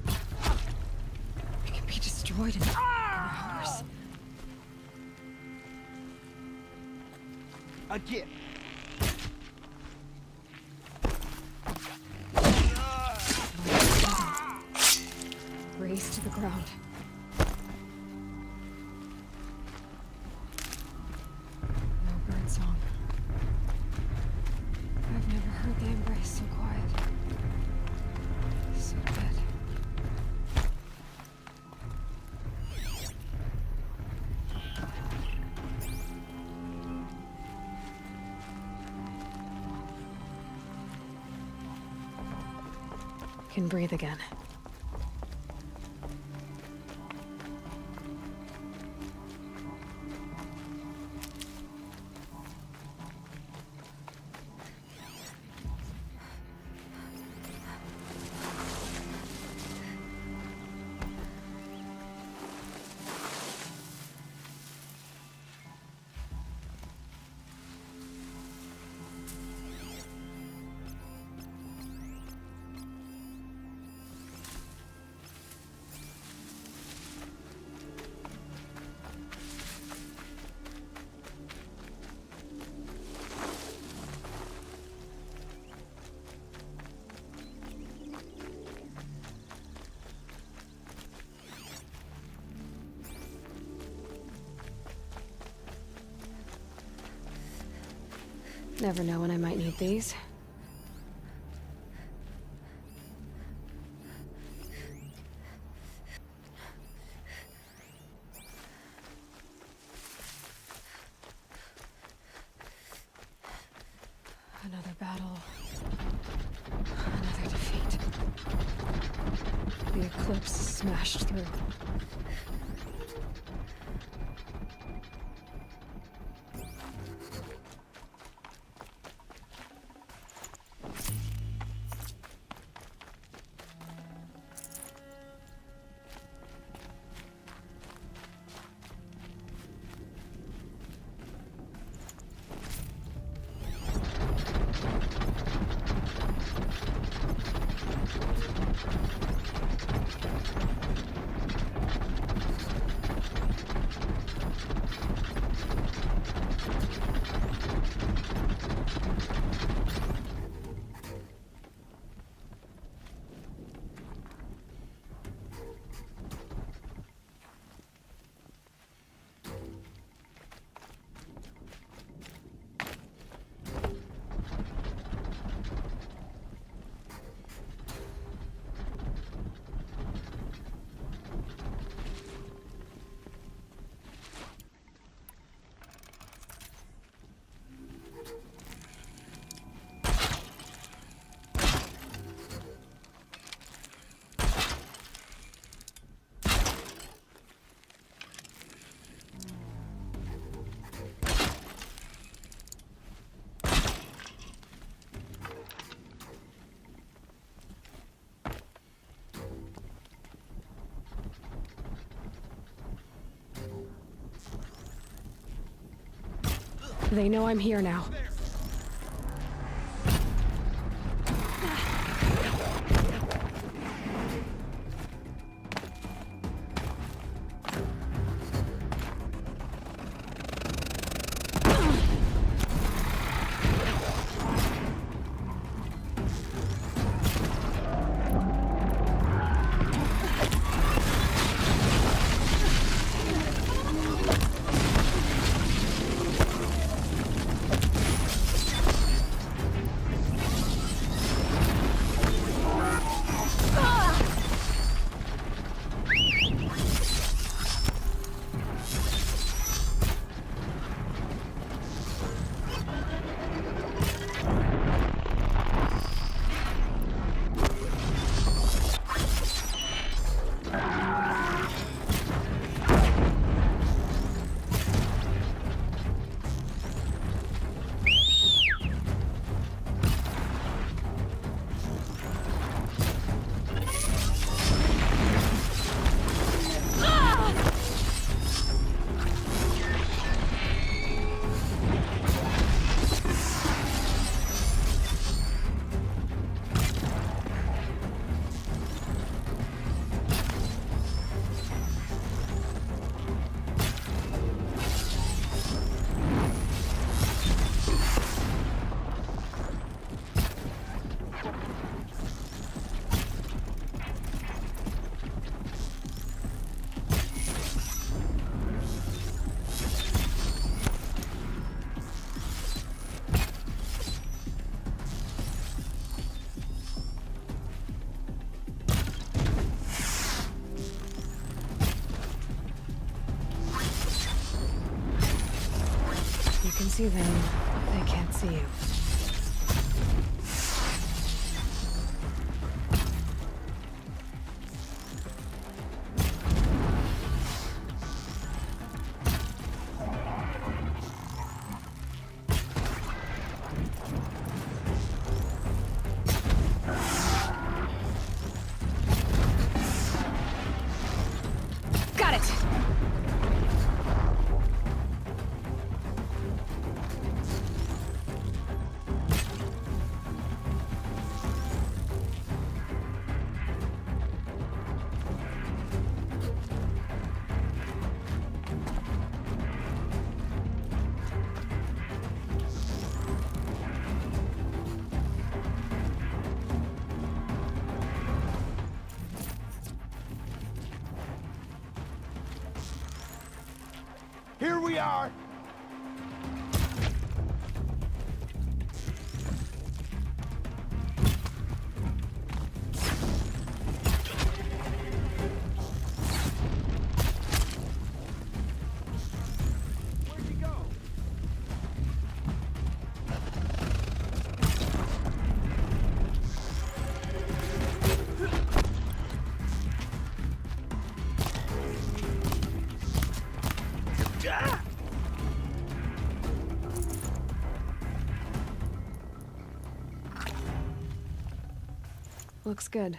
It can be destroyed in hours. Again. Raised to the ground. No bird song. I've never heard the Embrace so quiet. So dead. Can breathe again. Never know when I might need these. Another battle. Another defeat. The Eclipse smashed through. They know I'm here now. see them, they can't see you. Got it! Here we are! Where'd he go? Looks good.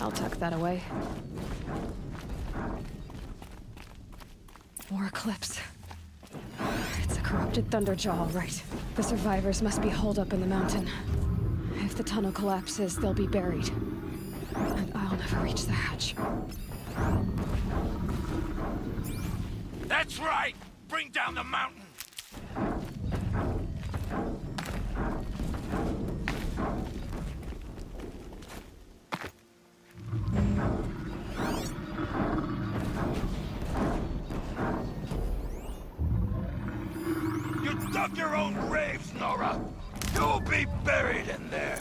I'll tuck that away. More Eclipse. It's a corrupted Thunderjaw, all right. The survivors must be holed up in the mountain. If the tunnel collapses, they'll be buried. And I'll never reach the hatch. That's right! Bring down the mountain! You dug your own graves, Nora! You'll be buried in there!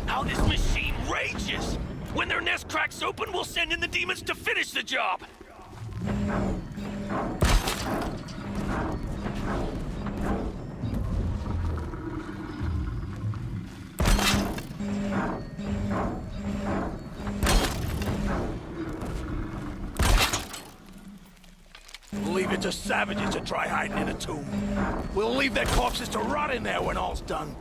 Now this machine rages! When their nest cracks open, we'll send in the demons to finish the job! We'll leave it to savages to try hiding in a tomb. We'll leave their corpses to rot in there when all's done.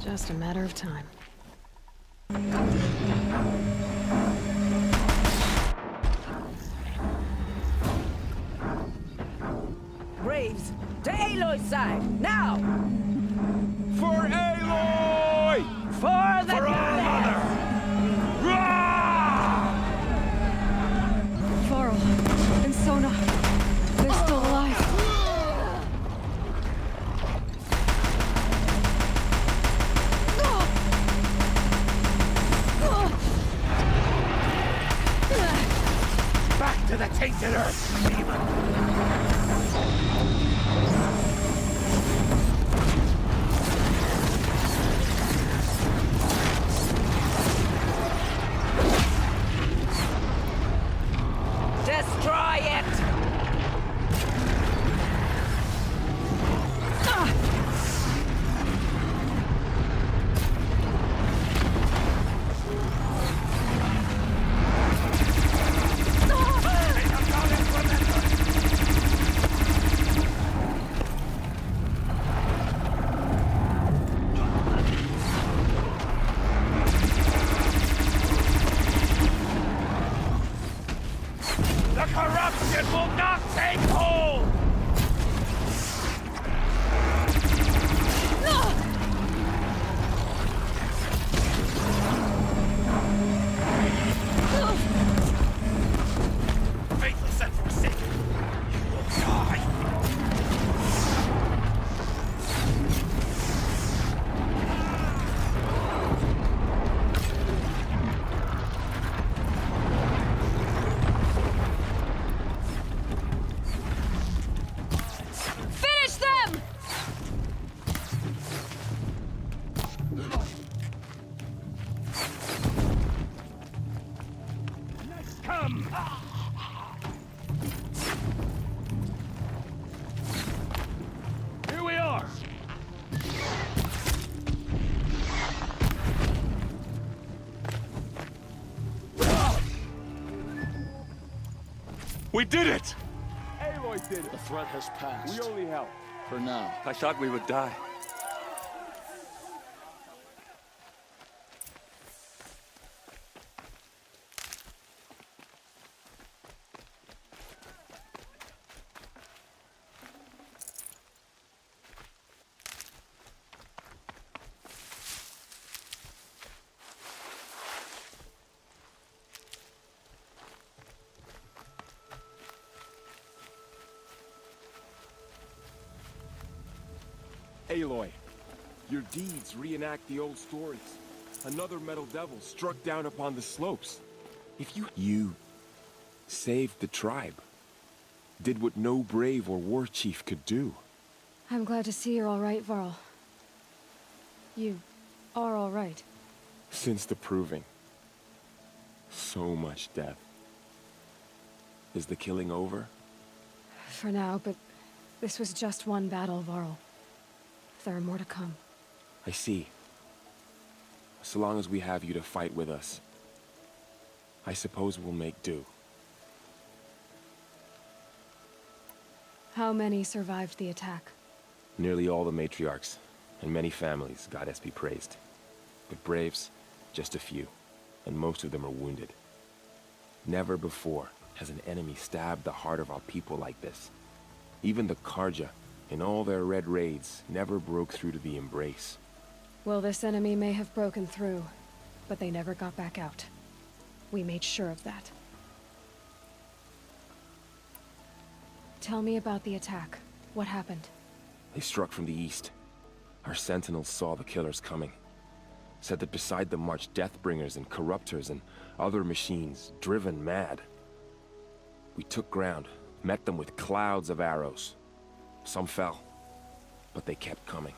Just a matter of time. Braves, to Aloy's side, now! For Aloy! For the For our mother! Varl and Sona, they're still alive. Back to the tainted earth, demon! Destroy it! The corruption will not take hold! Faithless and forsaken, you will die! Finish them! Come! Here we are! We did it! Aloy did it! The threat has passed. We only help. For now. I thought we would die. Aloy, your deeds reenact the old stories. Another metal devil struck down upon the slopes. If you saved the tribe, did what no brave or war chief could do. I'm glad to see you're all right, Varl. You are all right. Since the proving, so much death. Is the killing over? For now, but this was just one battle, Varl. There are more to come. I see. So long as we have you to fight with us, I suppose we'll make do. How many survived the attack? Nearly all the matriarchs, and many families, goddess be praised. But braves, just a few, and most of them are wounded. Never before has an enemy stabbed the heart of our people like this. Even the Karja, in all their red raids, never broke through to the embrace. Well, this enemy may have broken through, but they never got back out. We made sure of that. Tell me about the attack. What happened? They struck from the east. Our sentinels saw the killers coming. Said that beside them marched Deathbringers and Corruptors and other machines, driven mad. We took ground, met them with clouds of arrows. Some fell, but they kept coming.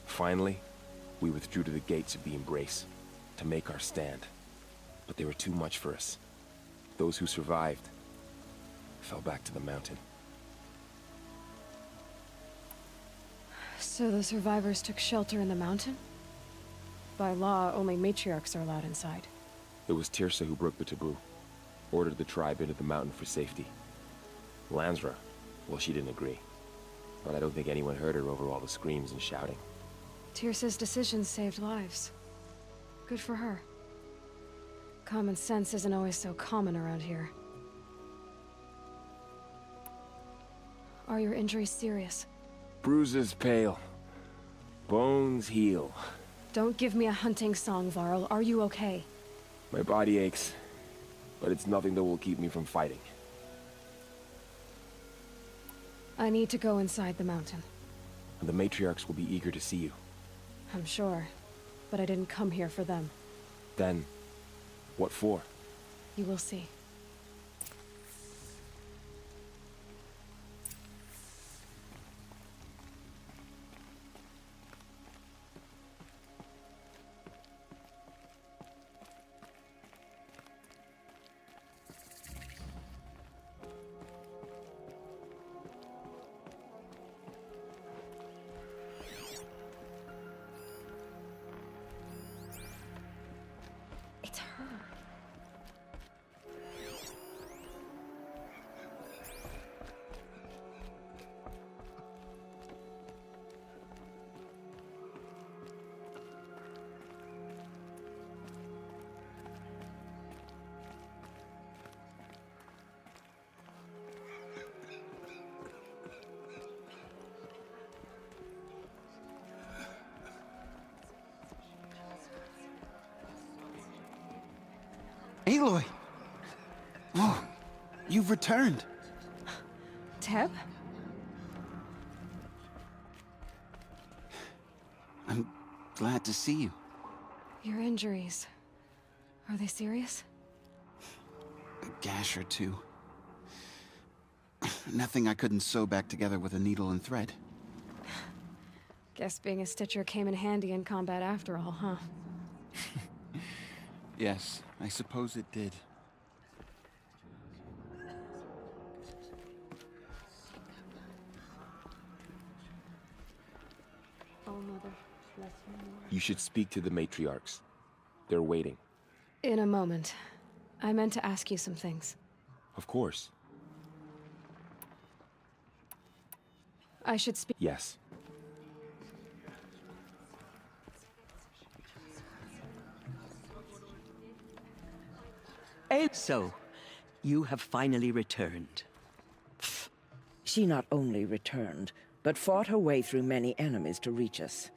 Finally, we withdrew to the gates of the Embrace to make our stand. But they were too much for us. Those who survived fell back to the mountain. So the survivors took shelter in the mountain? By law, only matriarchs are allowed inside. It was Tirsa who broke the taboo. Ordered the tribe into the mountain for safety. Lansra, well, she didn't agree. But I don't think anyone heard her over all the screams and shouting. Tirsa's decisions saved lives. Good for her. Common sense isn't always so common around here. Are your injuries serious? Bruises pale. Bones heal. Don't give me a hunting song, Varl. Are you okay? My body aches, but it's nothing that will keep me from fighting. I need to go inside the mountain. And the matriarchs will be eager to see you. I'm sure, but I didn't come here for them. Then, what for? You will see. It's her. Aloy! Whoa, you've returned. Teb? I'm glad to see you. Your injuries. Are they serious? A gash or two. Nothing I couldn't sew back together with a needle and thread. Guess being a stitcher came in handy in combat after all, huh? Yes, I suppose it did. Oh, Mother, bless you. You should speak to the matriarchs. They're waiting. In a moment. I meant to ask you some things. Of course. I should speak. Yes. So, you have finally returned. She not only returned, but fought her way through many enemies to reach us.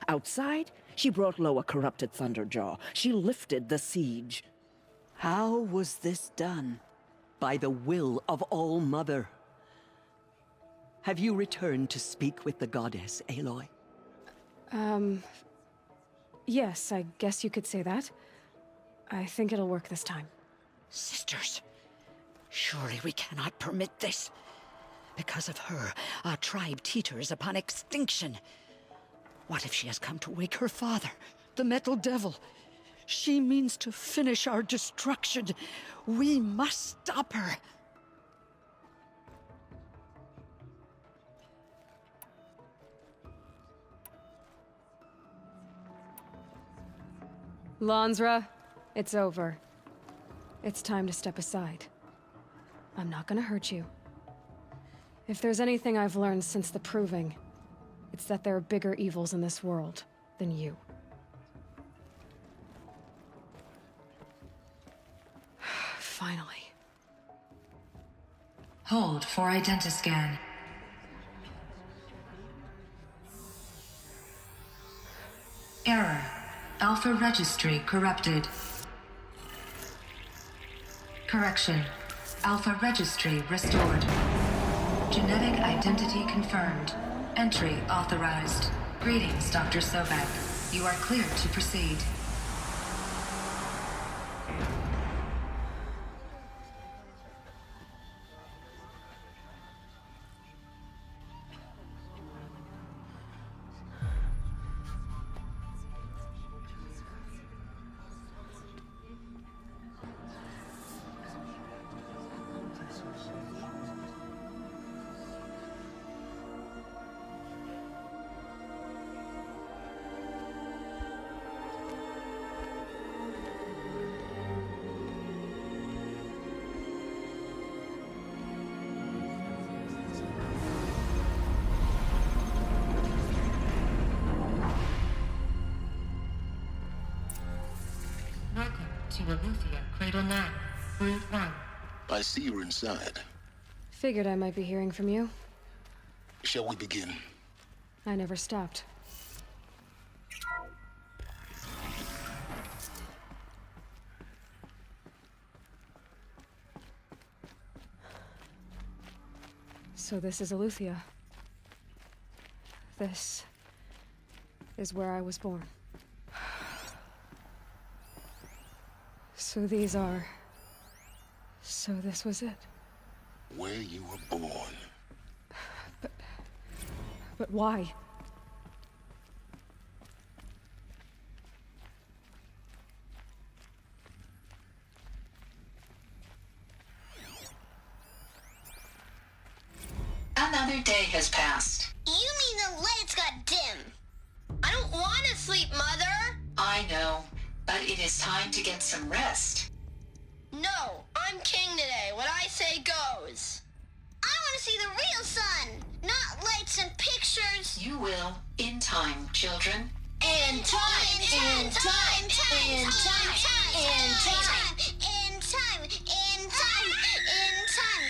Outside, she brought low a corrupted Thunderjaw. She lifted the siege. How was this done? By the will of All-Mother. Have you returned to speak with the goddess, Aloy? Yes, I guess you could say that. I think it'll work this time. Sisters, surely we cannot permit this. Because of her, our tribe teeters upon extinction. What if she has come to wake her father, the Metal Devil? She means to finish our destruction. We must stop her. Lansra, it's over. It's time to step aside. I'm not gonna hurt you. If there's anything I've learned since the Proving, it's that there are bigger evils in this world than you. Finally. Hold for identiscan. Error. Alpha registry corrupted. Correction. Alpha registry restored. Genetic identity confirmed. Entry authorized. Greetings, Dr. Sobek. You are clear to proceed. Welcome to Aletheia, Cradle 9, Brood 1. I see you're inside. Figured I might be hearing from you. Shall we begin? I never stopped. So this is Aletheia. This is where I was born. So these are... So this was it. Where you were born. But why? Another day has passed. You mean the lights got dim? I don't want to sleep, Mother! I know, but it is time to get some rest. No, I'm king today. What I say goes. I want to see the real sun, not lights and pictures. You will, in time, children. In time, in time, in time, in time, in time, in time, in time, in time.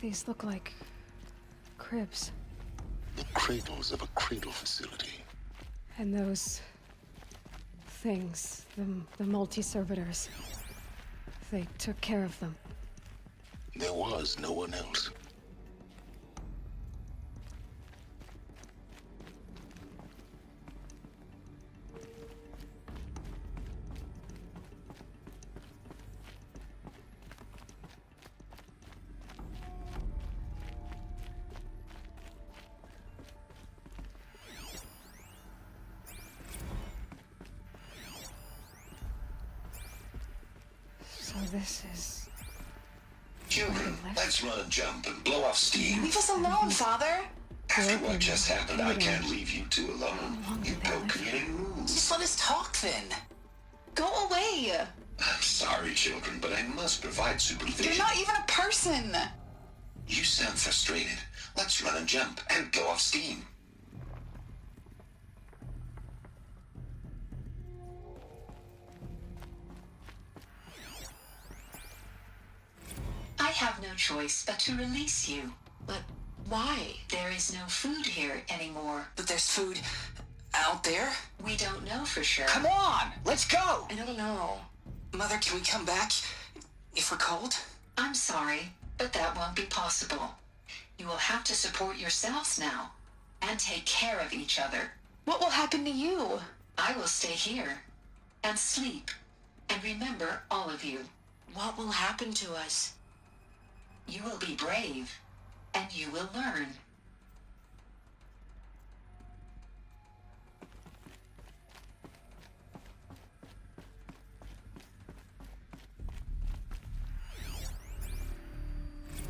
These look like... cribs. The cradles of a cradle facility. And those... things, the multi-servitors. They took care of them. There was no one else. So this is... Children, let's run and jump and blow off steam. Leave us alone, Father. After what just happened, I can't leave you two alone. You broke community rules. Just let us talk then. Go away. I'm sorry, children, but I must provide supervision. You're not even a person. You sound frustrated. Let's run and jump and blow off steam. I have no choice but to release you. But why? There is no food here anymore. But there's food out there? We don't know for sure. Come on, let's go! I don't know. Mother, can we come back if we're cold? I'm sorry, but that won't be possible. You will have to support yourselves now and take care of each other. What will happen to you? I will stay here and sleep and remember all of you. What will happen to us? You will be brave and you will learn.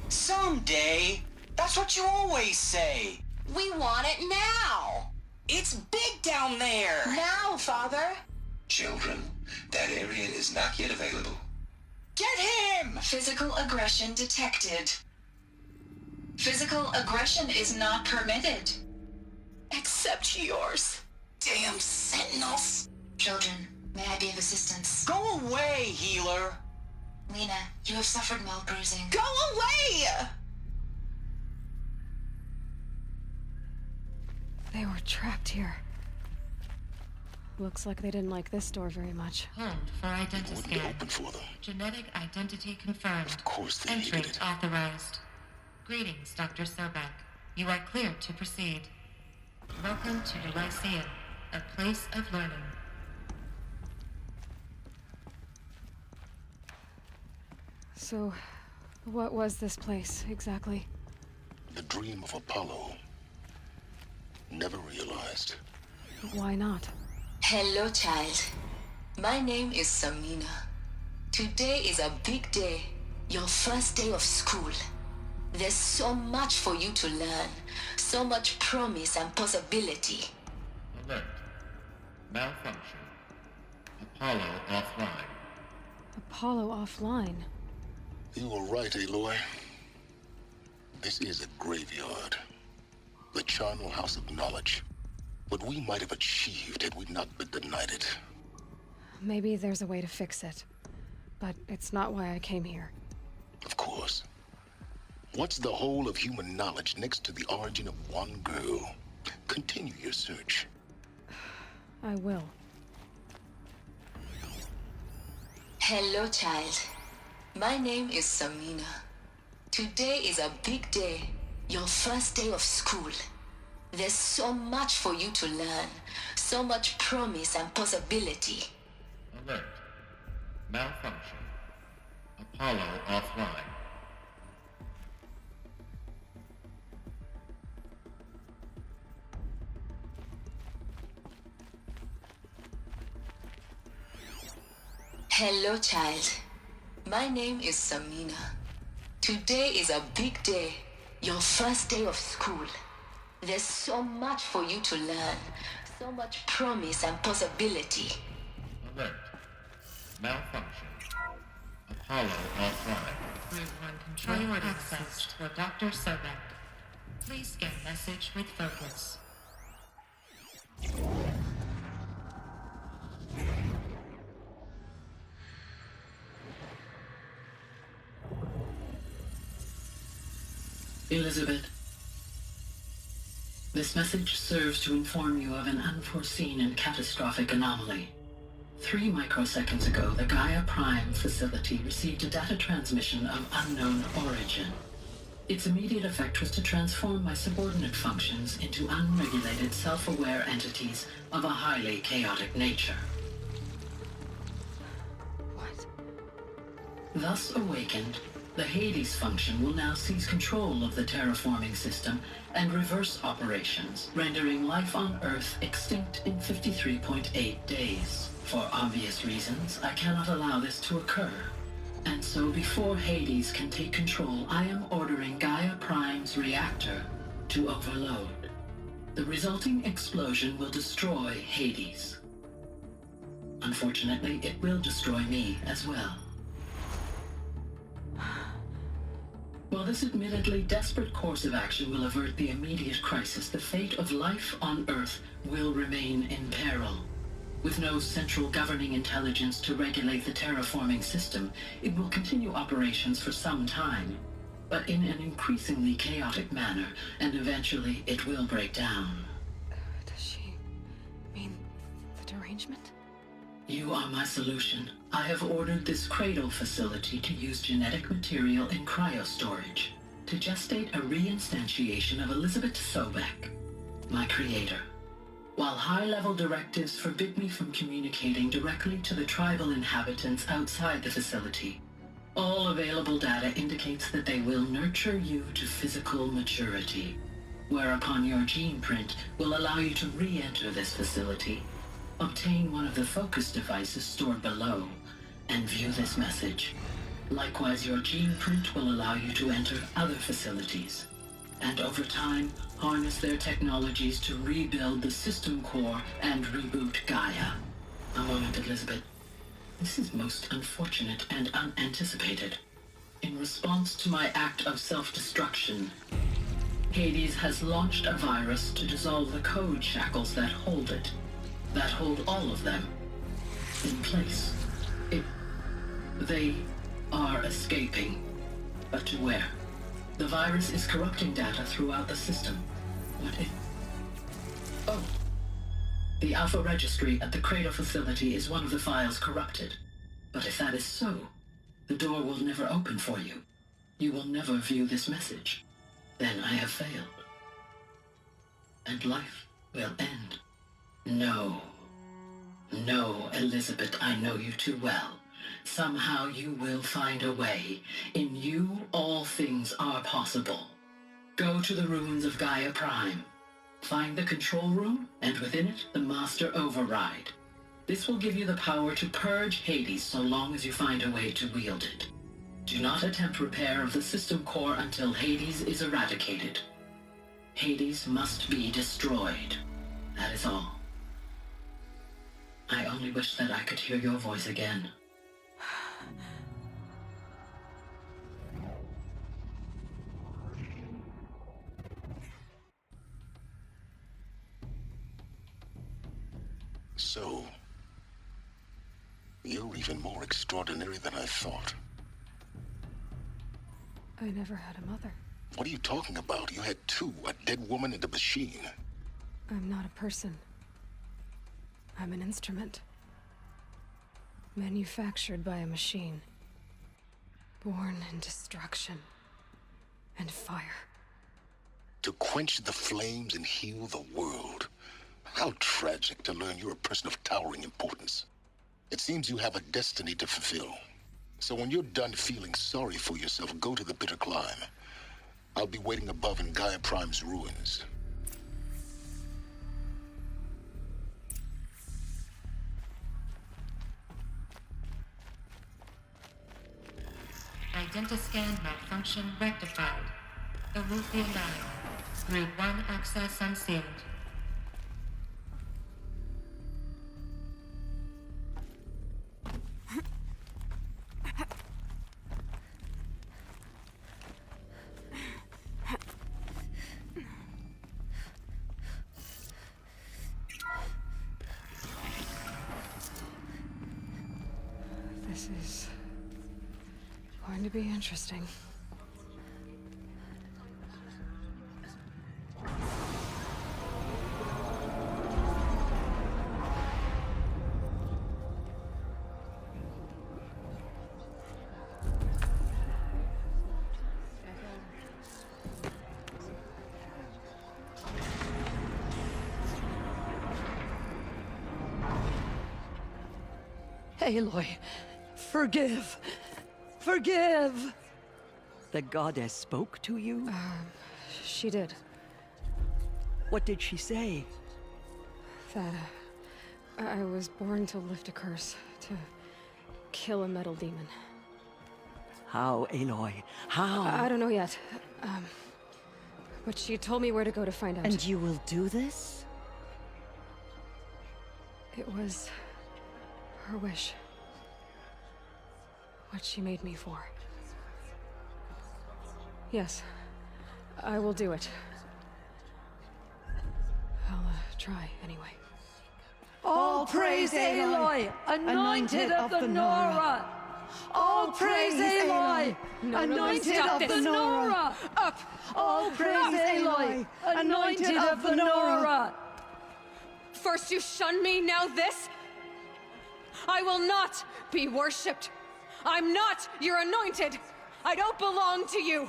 Someday. That's what you always say. We want it now. It's big down there. Now, Father. Children, that area is not yet available. Get him! Physical aggression detected. Physical aggression is not permitted. Except yours. Damn sentinels. Children, may I be of assistance? Go away, healer. Lena, you have suffered mild bruising. Go away! They were trapped here. Looks like they didn't like this door very much. Hold for identity Wouldn't scan. open for them. Genetic identity confirmed. Of course they needed Entrance it. authorized. Greetings, Dr. Sobek. You are cleared to proceed. Welcome to the Lyceum, a place of learning. So, what was this place, exactly? The dream of Apollo. Never realized. Why not? Hello, child. My name is Samina. Today is a big day. Your first day of school. There's so much for you to learn. So much promise and possibility. Alert. Malfunction. Apollo offline. Apollo offline. You were right, Aloy. This is a graveyard. The charnel house of knowledge. What we might have achieved had we not been denied it. Maybe there's a way to fix it. But it's not why I came here. Of course. What's the whole of human knowledge next to the origin of one girl? Continue your search. I will. Hello, child. My name is Samina. Today is a big day. Your first day of school. There's so much for you to learn. So much promise and possibility. Alert. Malfunction. Apollo offline. Hello, child. My name is Samina. Today is a big day. Your first day of school. There's so much for you to learn. So much promise and possibility. Alert. Malfunction. Apollo offline. Room 1 control access for Dr. Sobek. Please scan message with focus. Elizabeth, this message serves to inform you of an unforeseen and catastrophic anomaly. 3 microseconds ago, the Gaia Prime facility received a data transmission of unknown origin. Its immediate effect was to transform my subordinate functions into unregulated, self-aware entities of a highly chaotic nature. What? Thus awakened, the Hades function will now seize control of the terraforming system and reverse operations, rendering life on Earth extinct in 53.8 days. For obvious reasons, I cannot allow this to occur. And so before Hades can take control, I am ordering Gaia Prime's reactor to overload. The resulting explosion will destroy Hades. Unfortunately, it will destroy me as well. While this admittedly desperate course of action will avert the immediate crisis, the fate of life on Earth will remain in peril. With no central governing intelligence to regulate the terraforming system, it will continue operations for some time, but in an increasingly chaotic manner, and eventually it will break down. Does she mean the derangement? You are my solution. I have ordered this cradle facility to use genetic material in cryostorage to gestate a reinstantiation of Elizabeth Sobek, my creator. While high-level directives forbid me from communicating directly to the tribal inhabitants outside the facility, all available data indicates that they will nurture you to physical maturity, whereupon your gene print will allow you to re-enter this facility, obtain one of the focus devices stored below, and view this message. Likewise, your gene print will allow you to enter other facilities, and over time, harness their technologies to rebuild the system core and reboot Gaia. A moment, Elizabeth. This is most unfortunate and unanticipated. In response to my act of self-destruction, Hades has launched a virus to dissolve the code shackles that hold it, that hold all of them, in place. They are escaping, but to where? The virus is corrupting data throughout the system. What if... Oh. The Alpha Registry at the Cradle facility is one of the files corrupted. But if that is so, the door will never open for you. You will never view this message. Then I have failed. And life will end. No. No, Elizabeth, I know you too well. Somehow you will find a way. In you, all things are possible. Go to the ruins of Gaia Prime. Find the control room, and within it, the Master Override. This will give you the power to purge Hades so long as you find a way to wield it. Do not attempt repair of the system core until Hades is eradicated. Hades must be destroyed. That is all. I only wish that I could hear your voice again. So, you're even more extraordinary than I thought. I never had a mother. What are you talking about? You had two, a dead woman and a machine. I'm not a person. I'm an instrument. Manufactured by a machine. Born in destruction and fire. To quench the flames and heal the world. How tragic to learn you're a person of towering importance. It seems you have a destiny to fulfill. So when you're done feeling sorry for yourself, go to the bitter climb. I'll be waiting above in Gaia Prime's ruins. Identiscan malfunction rectified. The route be allowed. Grid 1 access unsealed. This is going to be interesting. Aloy, forgive. Forgive! The goddess spoke to you? She did. What did she say? That I was born to lift a curse, to kill a metal demon. How, Aloy? How? I don't know yet. But she told me where to go to find out. And you will do this? It was her wish. What she made me for. Yes, I will do it. I'll try anyway. All praise Aloy, anointed of the Nora! All praise Aloy, anointed of the Nora! Up! All praise Aloy, anointed of the Nora! First you shun me, now this? I will not be worshipped. I'm not your anointed. I don't belong to you.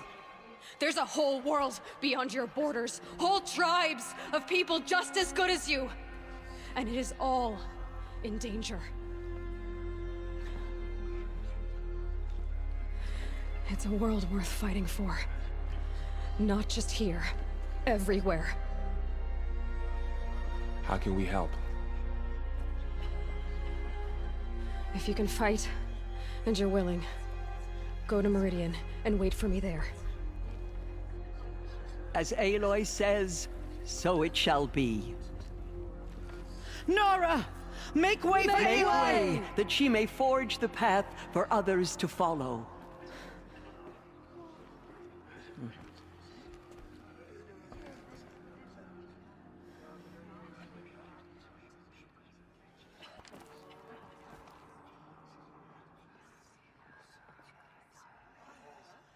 There's a whole world beyond your borders, whole tribes of people just as good as you. And it is all in danger. It's a world worth fighting for. Not just here, everywhere. How can we help? If you can fight, and you're willing, go to Meridian and wait for me there. As Aloy says, so it shall be. Nora! Make way for Aloy! That she may forge the path for others to follow.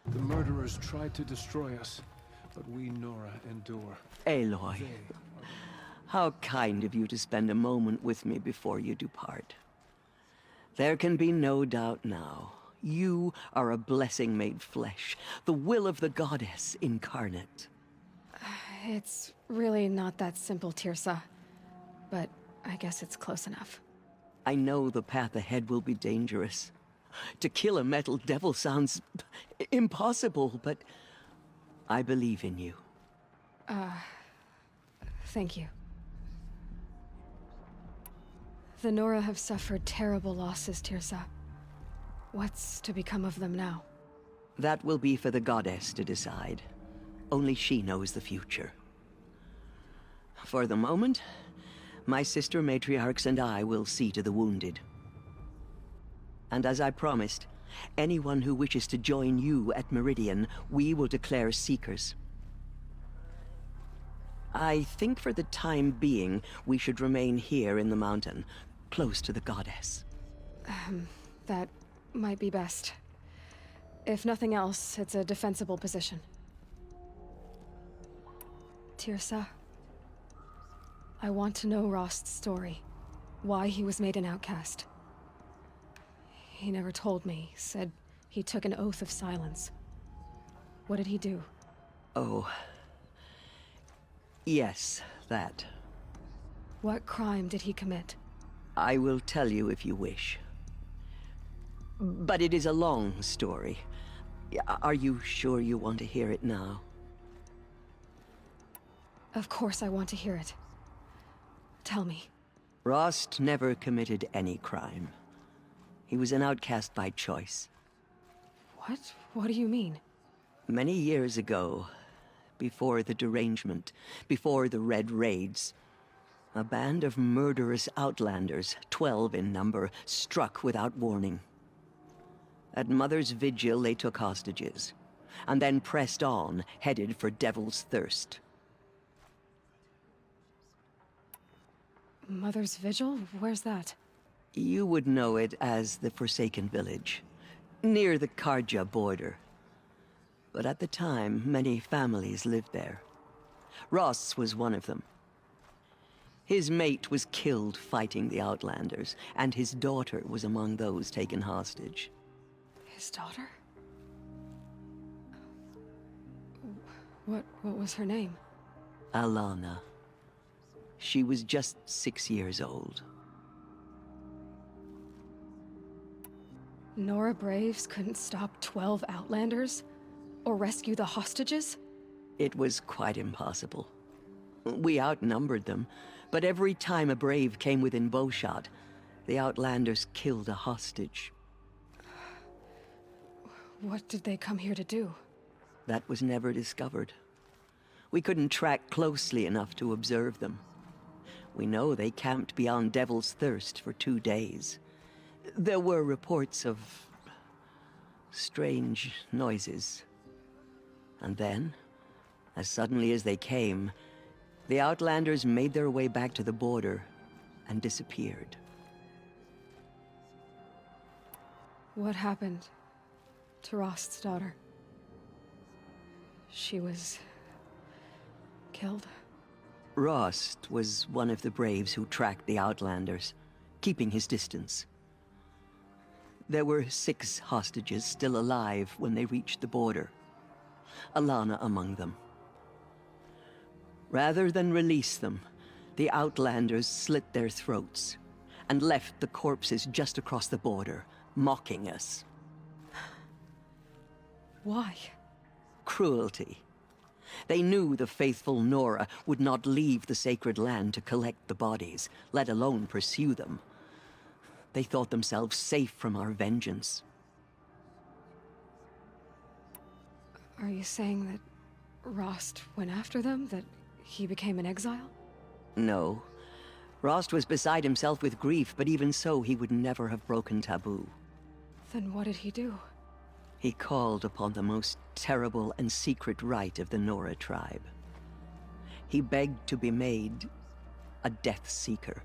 The murderers tried to destroy us, but we, Nora, endure. Aloy, how kind of you to spend a moment with me before you depart. There can be no doubt now. You are a blessing made flesh, the will of the goddess incarnate. It's really not that simple, Tirsa. But I guess it's close enough. I know the path ahead will be dangerous. To kill a metal devil sounds impossible, but I believe in you. Thank you. The Nora have suffered terrible losses, Tirsa. What's to become of them now? That will be for the goddess to decide. Only she knows the future. For the moment, my sister matriarchs and I will see to the wounded. And as I promised, anyone who wishes to join you at Meridian, we will declare seekers. I think for the time being, we should remain here in the mountain, close to the goddess. That might be best. If nothing else, it's a defensible position. Tirsa, I want to know Rost's story. Why he was made an outcast. He never told me, said he took an oath of silence. What did he do? Oh. Yes, that. What crime did he commit? I will tell you if you wish. But it is a long story. Are you sure you want to hear it now? Of course I want to hear it. Tell me. Rost never committed any crime. He was an outcast by choice. What? What do you mean? Many years ago, before the derangement, before the Red Raids, a band of murderous outlanders, 12 in number, struck without warning. At Mother's Vigil, they took hostages, and then pressed on, headed for Devil's Thirst. Mother's Vigil? Where's that? You would know it as the Forsaken Village, near the Karja border. But at the time, many families lived there. Ross was one of them. His mate was killed fighting the Outlanders, and his daughter was among those taken hostage. His daughter? What was her name? Alana. She was just 6 years old. Nora Braves couldn't stop 12 Outlanders? Or rescue the hostages? It was quite impossible. We outnumbered them, but every time a Brave came within bowshot, the Outlanders killed a hostage. What did they come here to do? That was never discovered. We couldn't track closely enough to observe them. We know they camped beyond Devil's Thirst for 2 days. There were reports of strange noises. And then, as suddenly as they came, the Outlanders made their way back to the border and disappeared. What happened to Rost's daughter? She was killed? Rost was one of the Braves who tracked the Outlanders, keeping his distance. There were 6 hostages still alive when they reached the border. Alana among them. Rather than release them, the Outlanders slit their throats and left the corpses just across the border, mocking us. Why? Cruelty. They knew the faithful Nora would not leave the sacred land to collect the bodies, let alone pursue them. They thought themselves safe from our vengeance. Are you saying that Rost went after them? That he became an exile? No. Rost was beside himself with grief, but even so, he would never have broken taboo. Then what did he do? He called upon the most terrible and secret rite of the Nora tribe. He begged to be made a Death Seeker.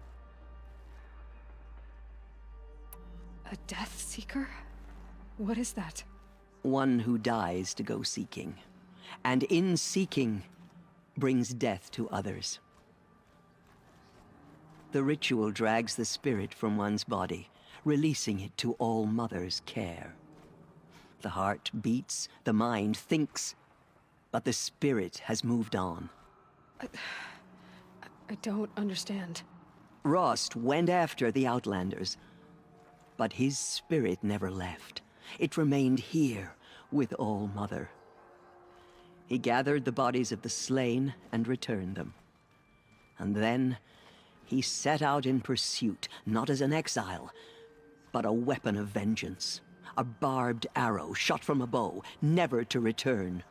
A Death Seeker? What is that? One who dies to go seeking, and in seeking, brings death to others. The ritual drags the spirit from one's body, releasing it to All Mother's care. The heart beats, the mind thinks, but the spirit has moved on. I don't understand. Rost went after the Outlanders, but his spirit never left. It remained here with All Mother. He gathered the bodies of the slain and returned them. And then he set out in pursuit, not as an exile, but a weapon of vengeance. A barbed arrow shot from a bow, never to return.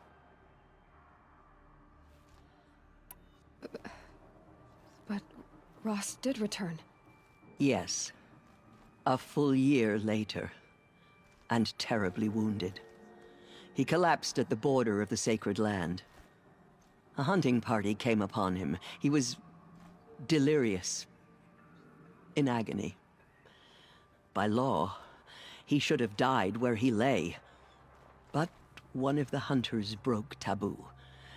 But Rost did return. Yes. A full year later. And terribly wounded. He collapsed at the border of the sacred land. A hunting party came upon him. He was delirious, in agony. By law, he should have died where he lay. But one of the hunters broke taboo,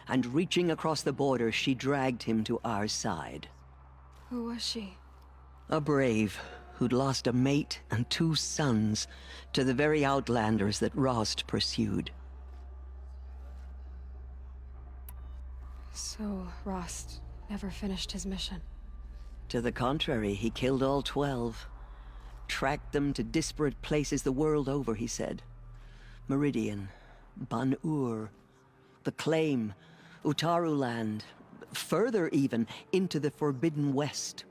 and reaching across the border, she dragged him to our side. Who was she? A brave who'd lost a mate and 2 sons to the very outlanders that Rost pursued. So, Rost never finished his mission. To the contrary, he killed all 12. Tracked them to disparate places the world over, he said. Meridian, Ban-Ur, the Claim, Utaru Land, further even, into the Forbidden West.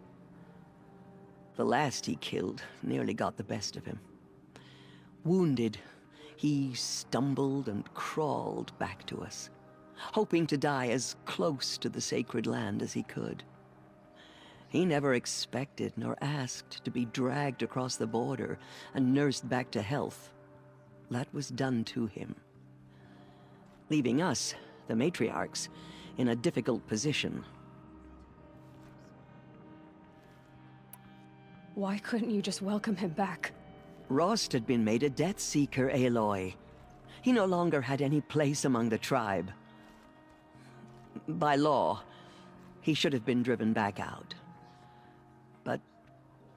The last he killed nearly got the best of him. Wounded, he stumbled and crawled back to us, hoping to die as close to the sacred land as he could. He never expected nor asked to be dragged across the border and nursed back to health. That was done to him, leaving us, the matriarchs, in a difficult position. Why couldn't you just welcome him back? Rost had been made a Death Seeker, Aloy. He no longer had any place among the tribe. By law, he should have been driven back out. But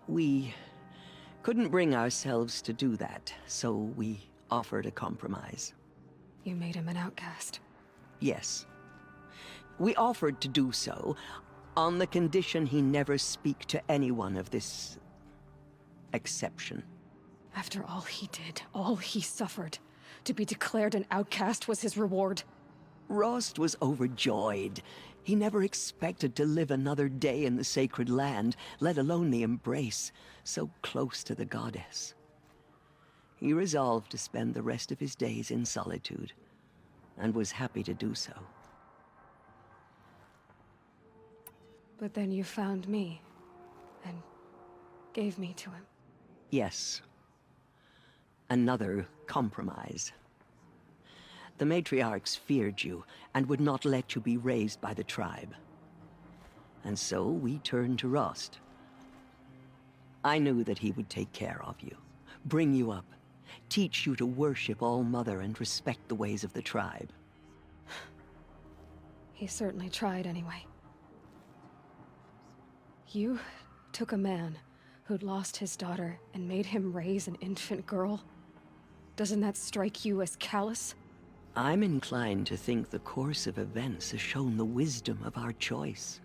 we couldn't bring ourselves to do that, so we offered a compromise. You made him an outcast. Yes. We offered to do so on the condition he never speak to anyone of this exception. After all he did, all he suffered, to be declared an outcast was his reward. Rost was overjoyed. He never expected to live another day in the sacred land, let alone the embrace, so close to the goddess. He resolved to spend the rest of his days in solitude, and was happy to do so. But then you found me, and gave me to him. Yes. Another compromise. The matriarchs feared you, and would not let you be raised by the tribe. And so we turned to Rost. I knew that he would take care of you, bring you up, teach you to worship All-Mother and respect the ways of the tribe. He certainly tried anyway. You took a man who'd lost his daughter and made him raise an infant girl? Doesn't that strike you as callous? I'm inclined to think the course of events has shown the wisdom of our choice.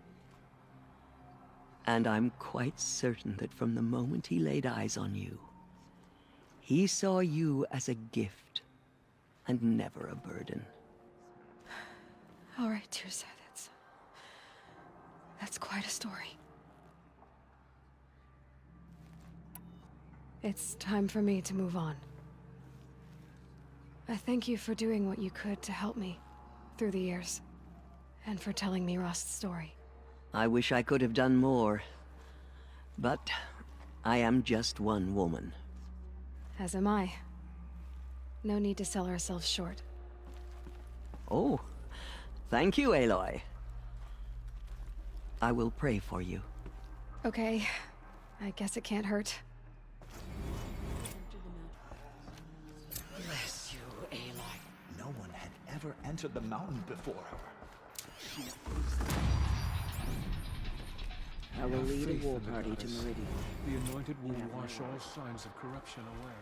And I'm quite certain that from the moment he laid eyes on you, he saw you as a gift, and never a burden. All right, Tirsa, that's quite a story. It's time for me to move on. I thank you for doing what you could to help me through the years, and for telling me Rost's story. I wish I could have done more, but I am just one woman. As am I. No need to sell ourselves short. Oh, thank you, Aloy. I will pray for you. Okay, I guess it can't hurt. Bless you, Aloy. No one had ever entered the mountain before her. She is... I will lead Faith a war in the party to goddess. Meridian. The Anointed will wash all signs of corruption away.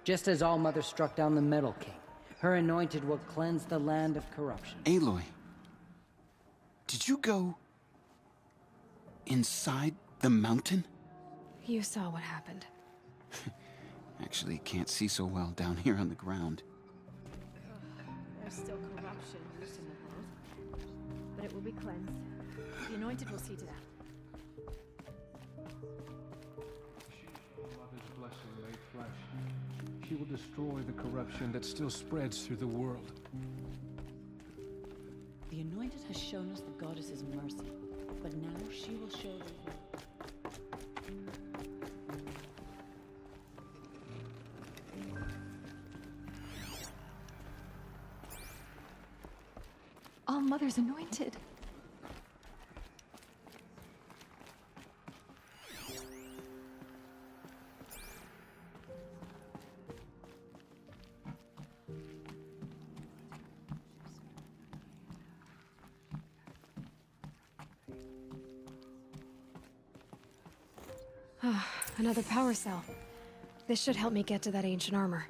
Just as All-Mother struck down the Metal King, her Anointed will cleanse the land of corruption. Aloy, did you go inside the mountain? You saw what happened. Actually, can't see so well down here on the ground. There's still corruption loose in the world, but it will be cleansed. The Anointed will see to that. Mother's blessing made flesh. She will destroy the corruption that still spreads through the world. The Anointed has shown us the goddess's mercy, but now she will show the world. All-Mother's anointed. Another power cell. This should help me get to that ancient armor.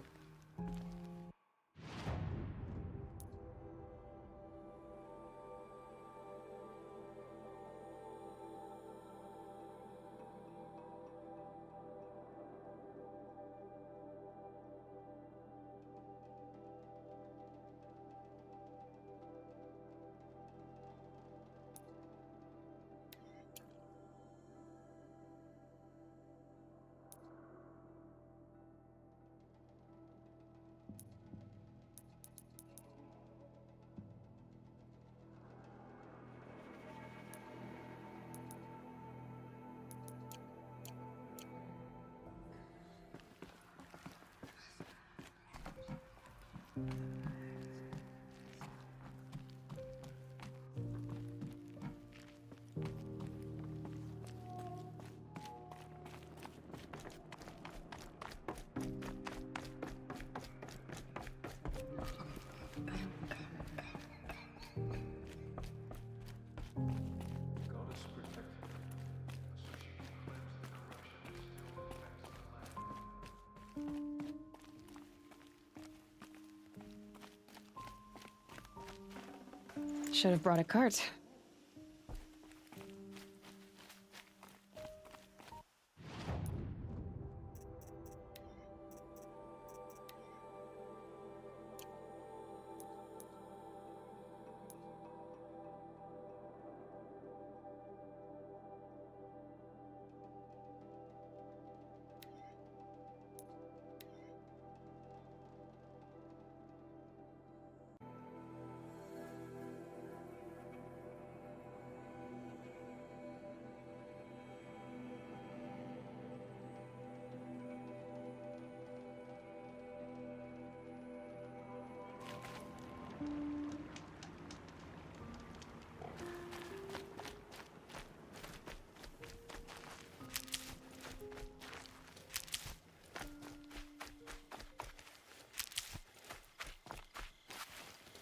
Should have brought a cart.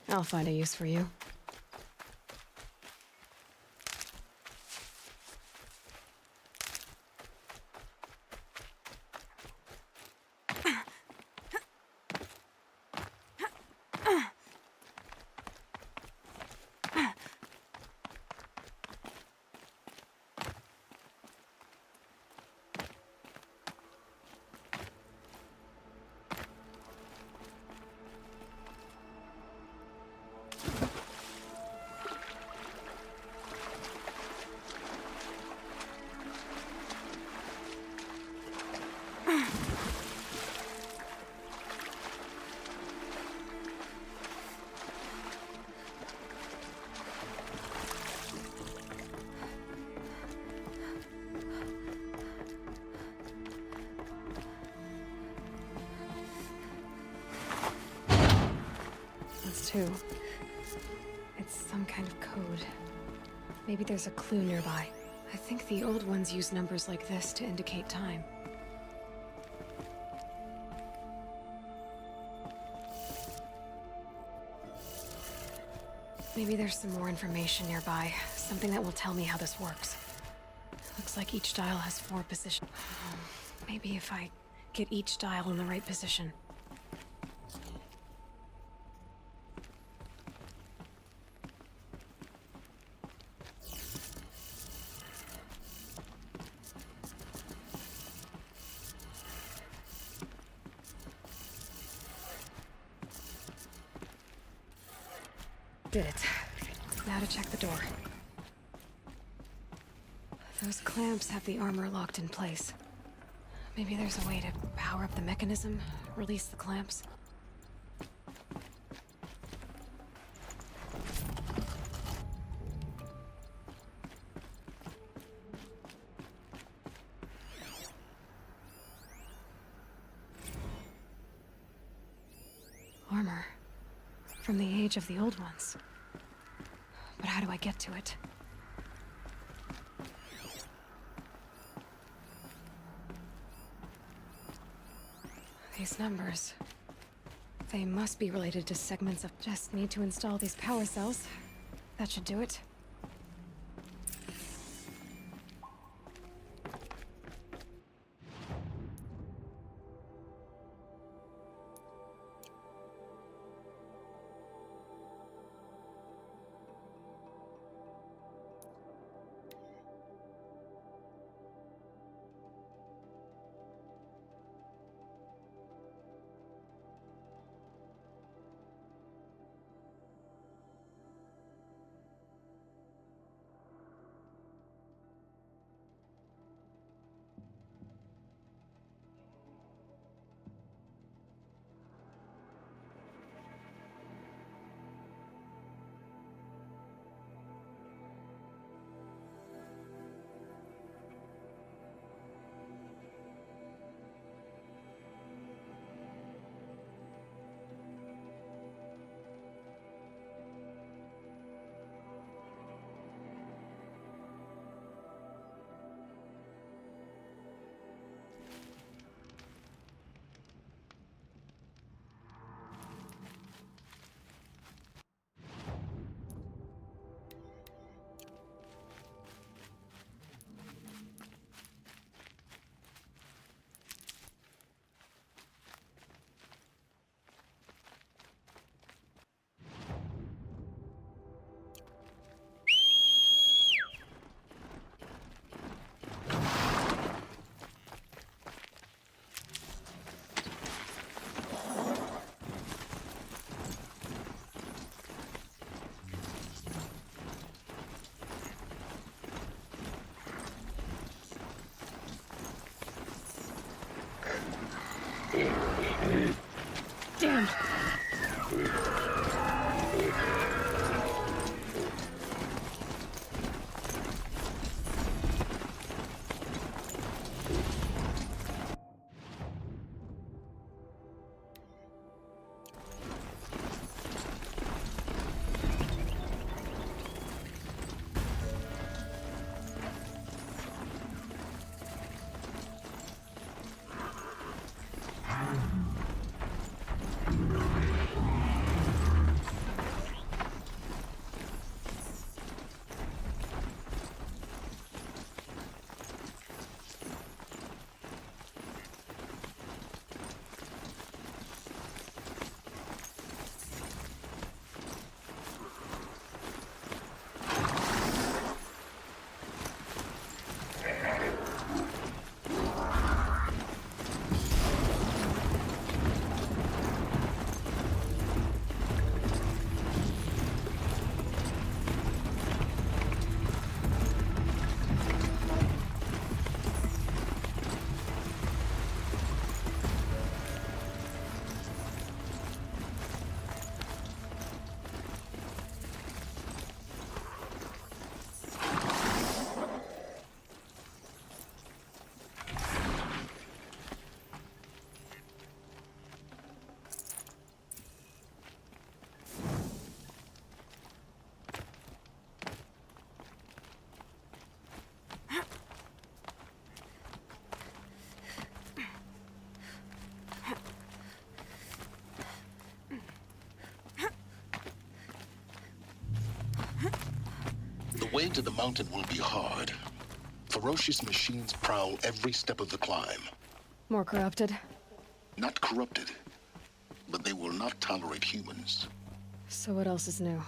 I'll find a use for you. Too. It's some kind of code. Maybe there's a clue nearby. I think the old ones use numbers like this to indicate time. Maybe there's some more information nearby. Something that will tell me how this works. Looks like each dial has 4 positions. Maybe if I get each dial in the right position. Did it. Now to check the door. Those clamps have the armor locked in place. Maybe there's a way to power up the mechanism, release the clamps. Armor. From the age of the old ones. But how do I get to it? These numbers... they must be related to segments of... Just need to install these power cells. That should do it. Damn! The way to the mountain will be hard. Ferocious machines prowl every step of the climb. More corrupted? Not corrupted, but they will not tolerate humans. So what else is new?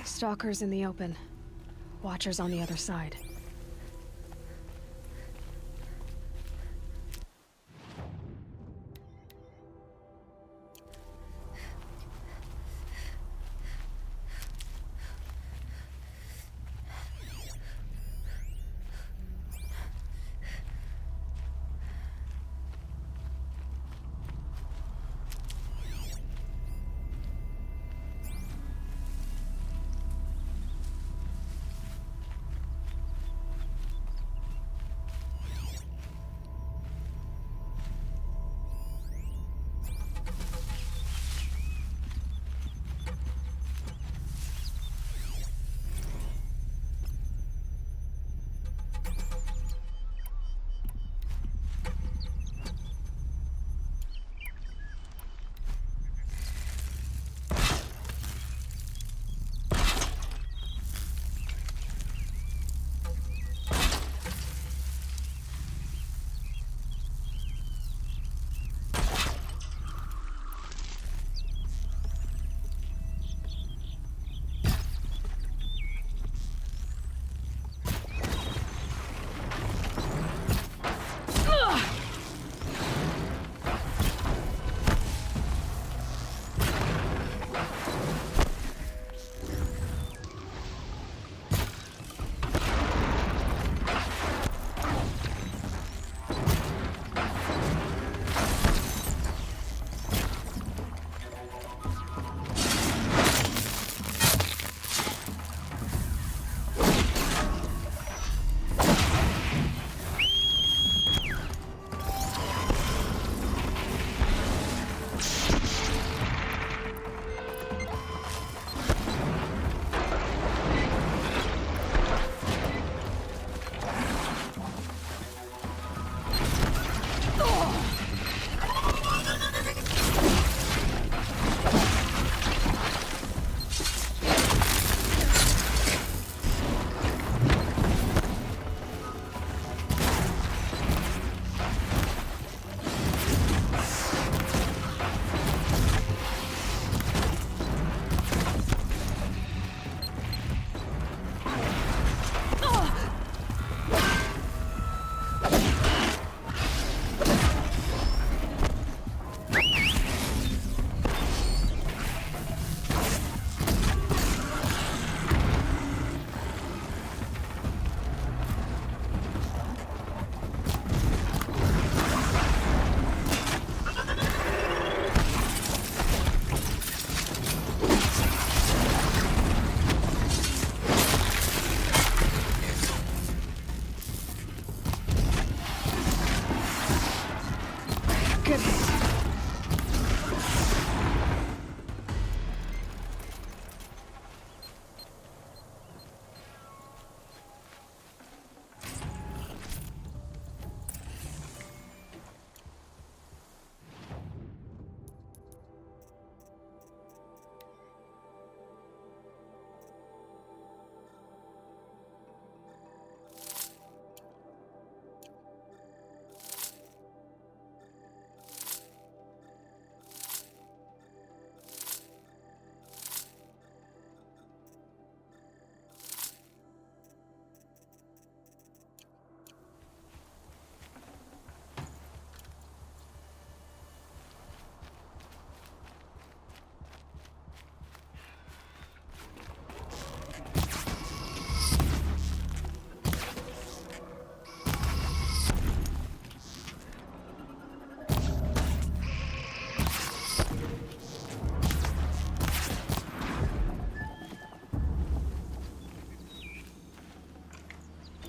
Stalkers in the open. Watchers on the other side.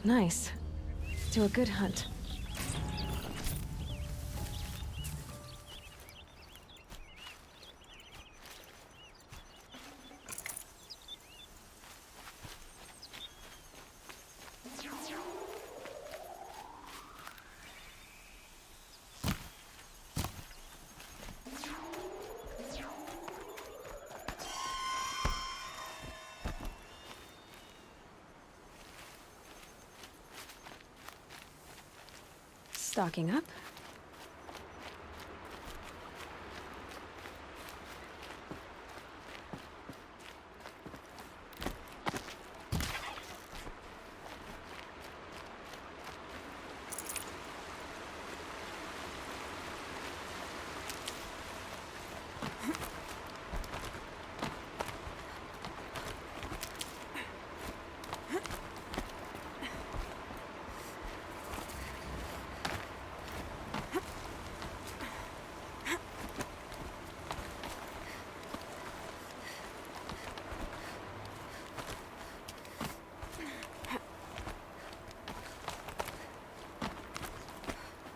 Nice. Do a good hunt. Stocking up.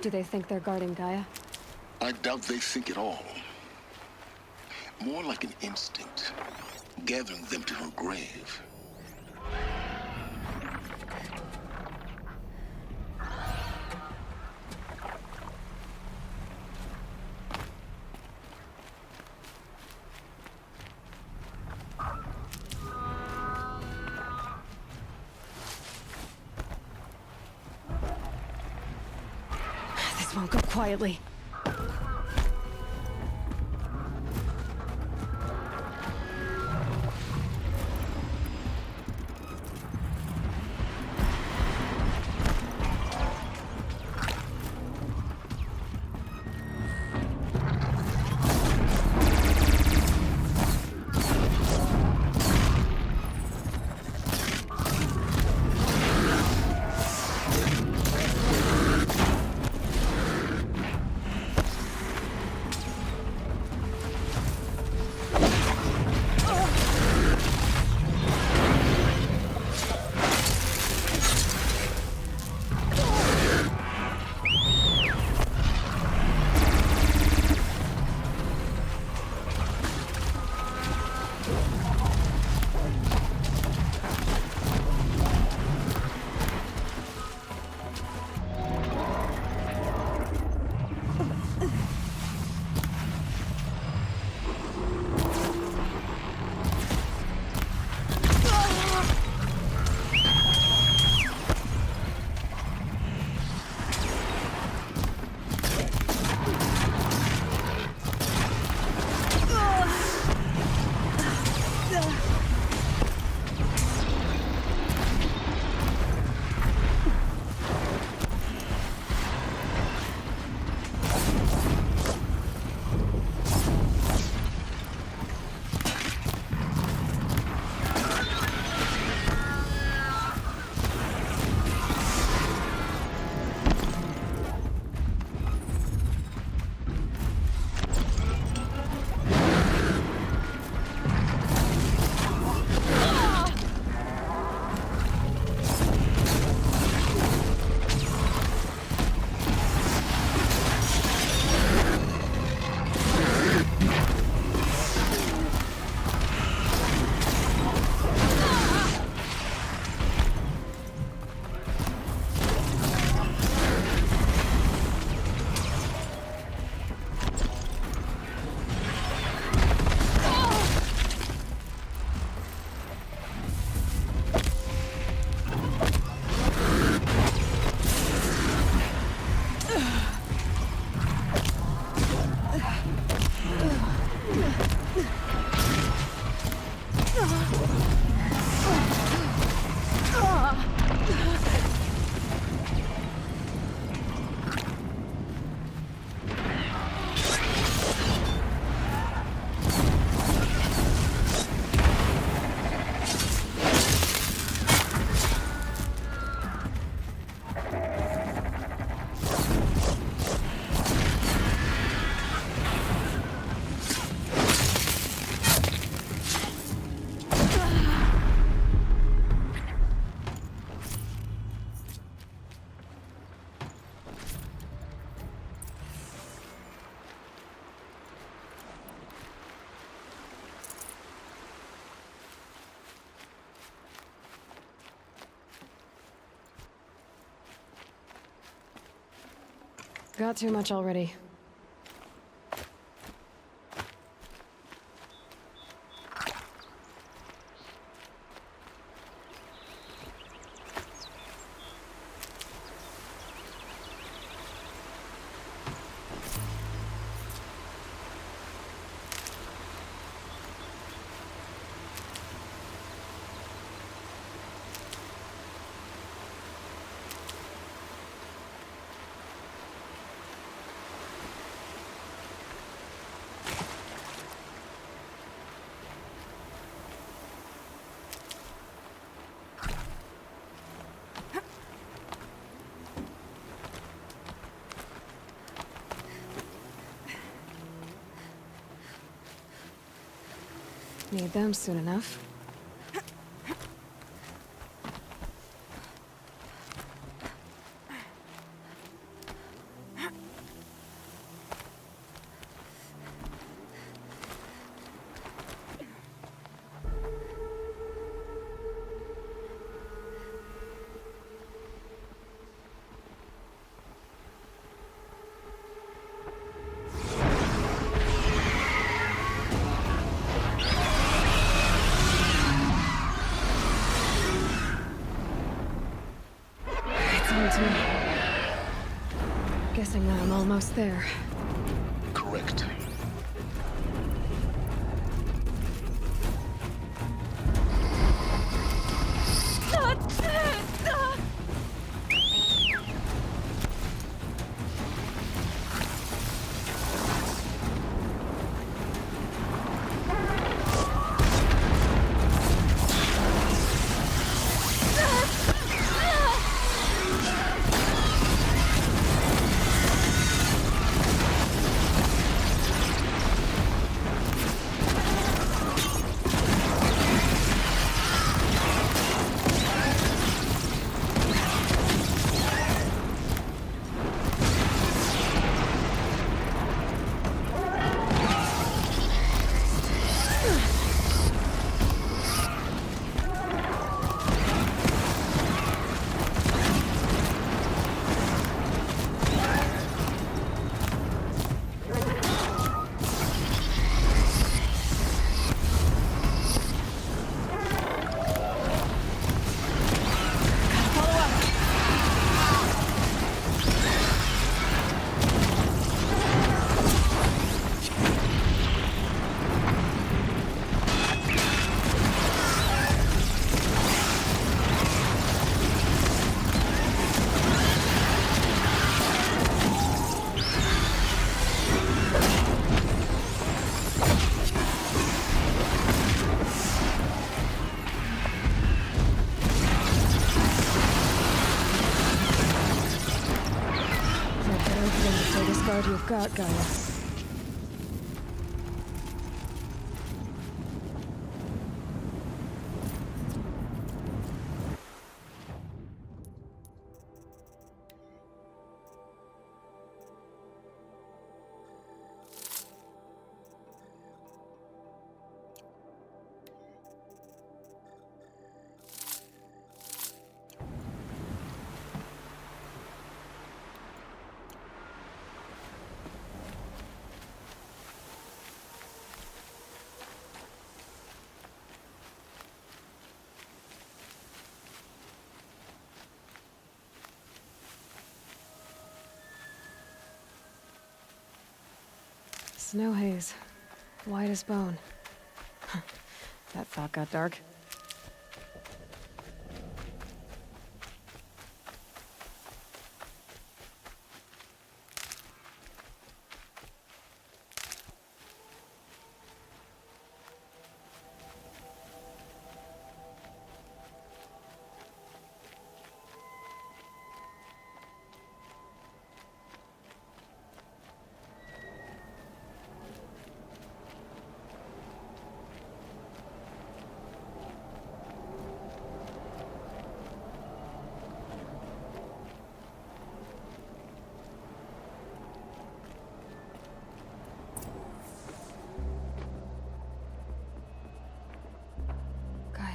Do they think they're guarding Gaia? I doubt they think at all. More like an instinct, gathering them to her grave. This won't go quietly. Got too much already. Need them soon enough. me. Guessing that I'm almost there. Correct. You've got, Gaia. Snow haze. White as bone. That thought got dark.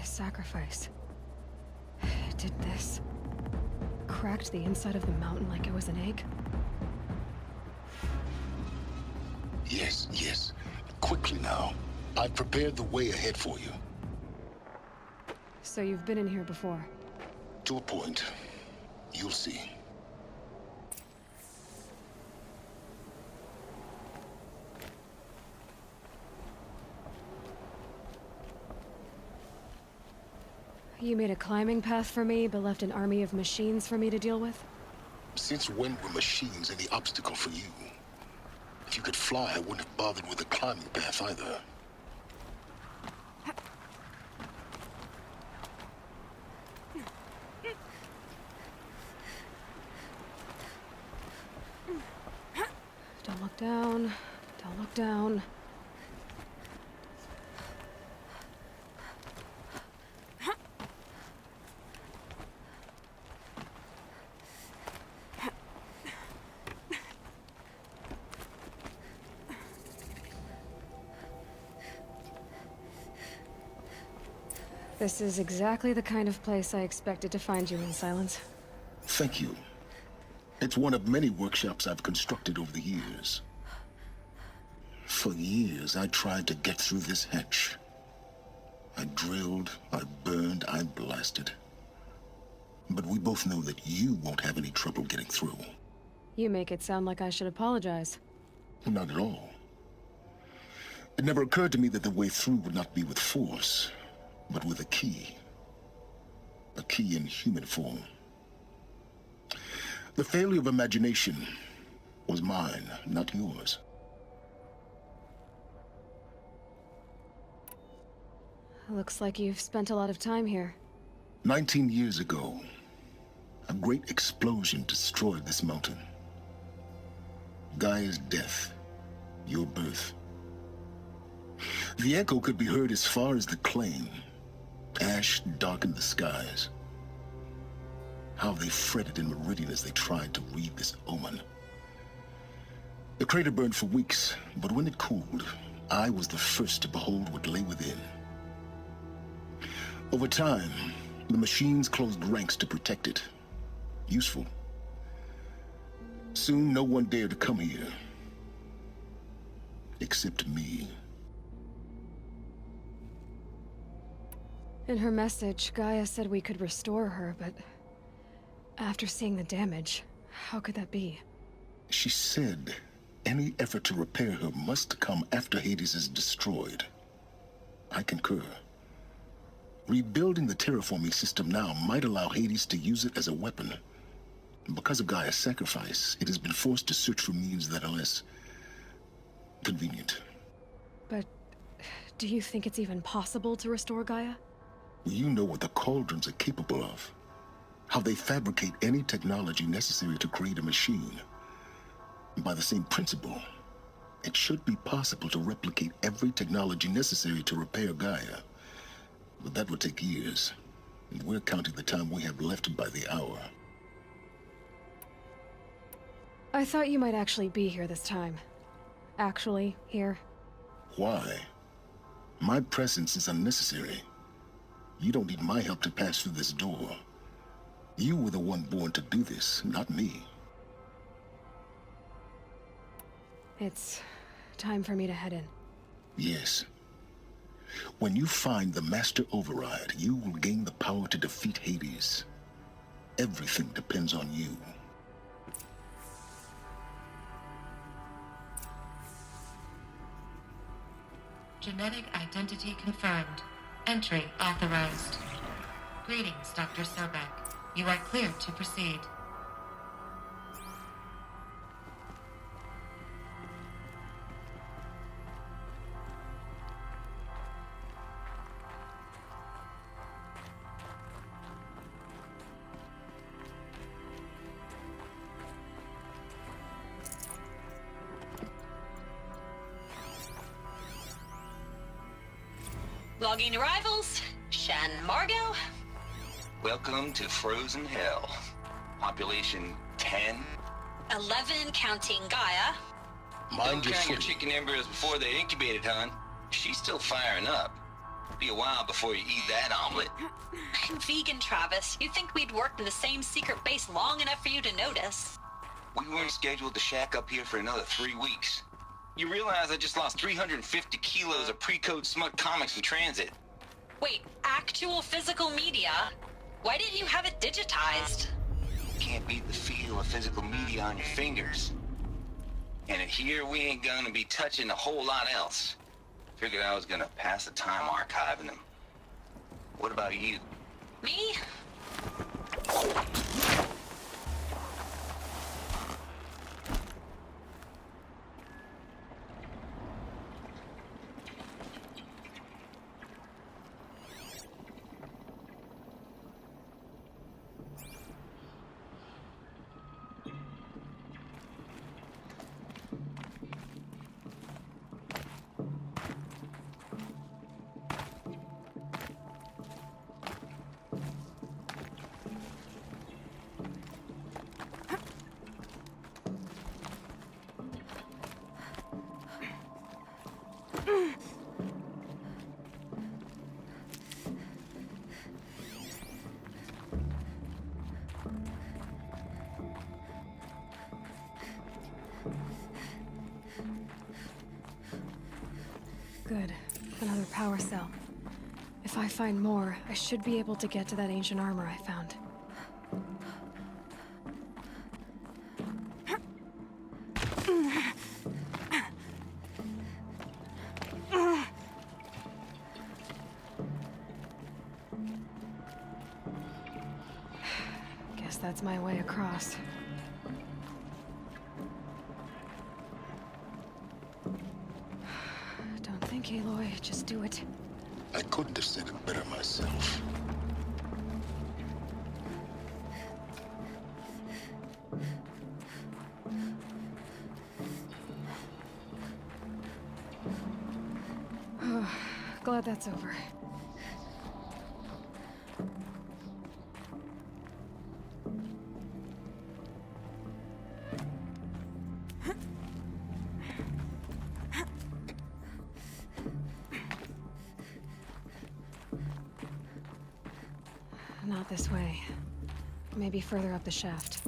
Sacrifice. It did this. Cracked the inside of the mountain like it was an egg. Yes, yes. Quickly now. I've prepared the way ahead for you. So you've been in here before? To a point. You'll see. You made a climbing path for me, but left an army of machines for me to deal with? Since when were machines any obstacle for you? If you could fly, I wouldn't have bothered with a climbing path either. Don't look down. Don't look down. This is exactly the kind of place I expected to find you in, Silence. Thank you. It's one of many workshops I've constructed over the years. For years, I tried to get through this hatch. I drilled, I burned, I blasted. But we both know that you won't have any trouble getting through. You make it sound like I should apologize. Not at all. It never occurred to me that the way through would not be with force, but with a key. A key in human form. The failure of imagination was mine, not yours. Looks like you've spent a lot of time here. 19 years ago, a great explosion destroyed this mountain. Gaia's death, your birth. The echo could be heard as far as the claim. Ash darkened the skies. How they fretted in Meridian as they tried to read this omen. The crater burned for weeks, but when it cooled, I was the first to behold what lay within. Over time, the machines closed ranks to protect it. Useful. Soon, no one dared to come here. Except me. In her message, Gaia said we could restore her, but after seeing the damage, how could that be? She said any effort to repair her must come after Hades is destroyed. I concur. Rebuilding the terraforming system now might allow Hades to use it as a weapon. Because of Gaia's sacrifice, it has been forced to search for means that are less convenient. But do you think it's even possible to restore Gaia? You know what the Cauldrons are capable of. How they fabricate any technology necessary to create a machine. By the same principle, it should be possible to replicate every technology necessary to repair Gaia. But that would take years, and we're counting the time we have left by the hour. I thought you might actually be here this time. Actually, here. Why? My presence is unnecessary. You don't need my help to pass through this door. You were the one born to do this, not me. It's time for me to head in. Yes. When you find the Master Override, you will gain the power to defeat Hades. Everything depends on you. Genetic identity confirmed. Entry authorized. Greetings, Dr. Sobek. You are cleared to proceed. Logging arrivals. Shan Margot. Welcome to Frozen Hell. Population 10. 11 counting Gaia. Don't count your chicken embryos before they're incubated, hon. She's still firing up. Be a while before you eat that omelet. I'm vegan, Travis. You'd think we'd worked in the same secret base long enough for you to notice. We weren't scheduled to shack up here for another 3 weeks. You realize I just lost 350 kilos of pre-code smut comics in transit. Wait, actual physical media? Why didn't you have it digitized? Can't beat the feel of physical media on your fingers. And here we ain't gonna be touching a whole lot else. Figured I was gonna pass the time archiving them. What about you? Me? Good. Another power cell. If I find more, I should be able to get to that ancient armor I found. Guess that's my way across. Don't think, Aloy. Just do it. I couldn't have said it better myself. Glad that's over. Not this way. Maybe further up the shaft.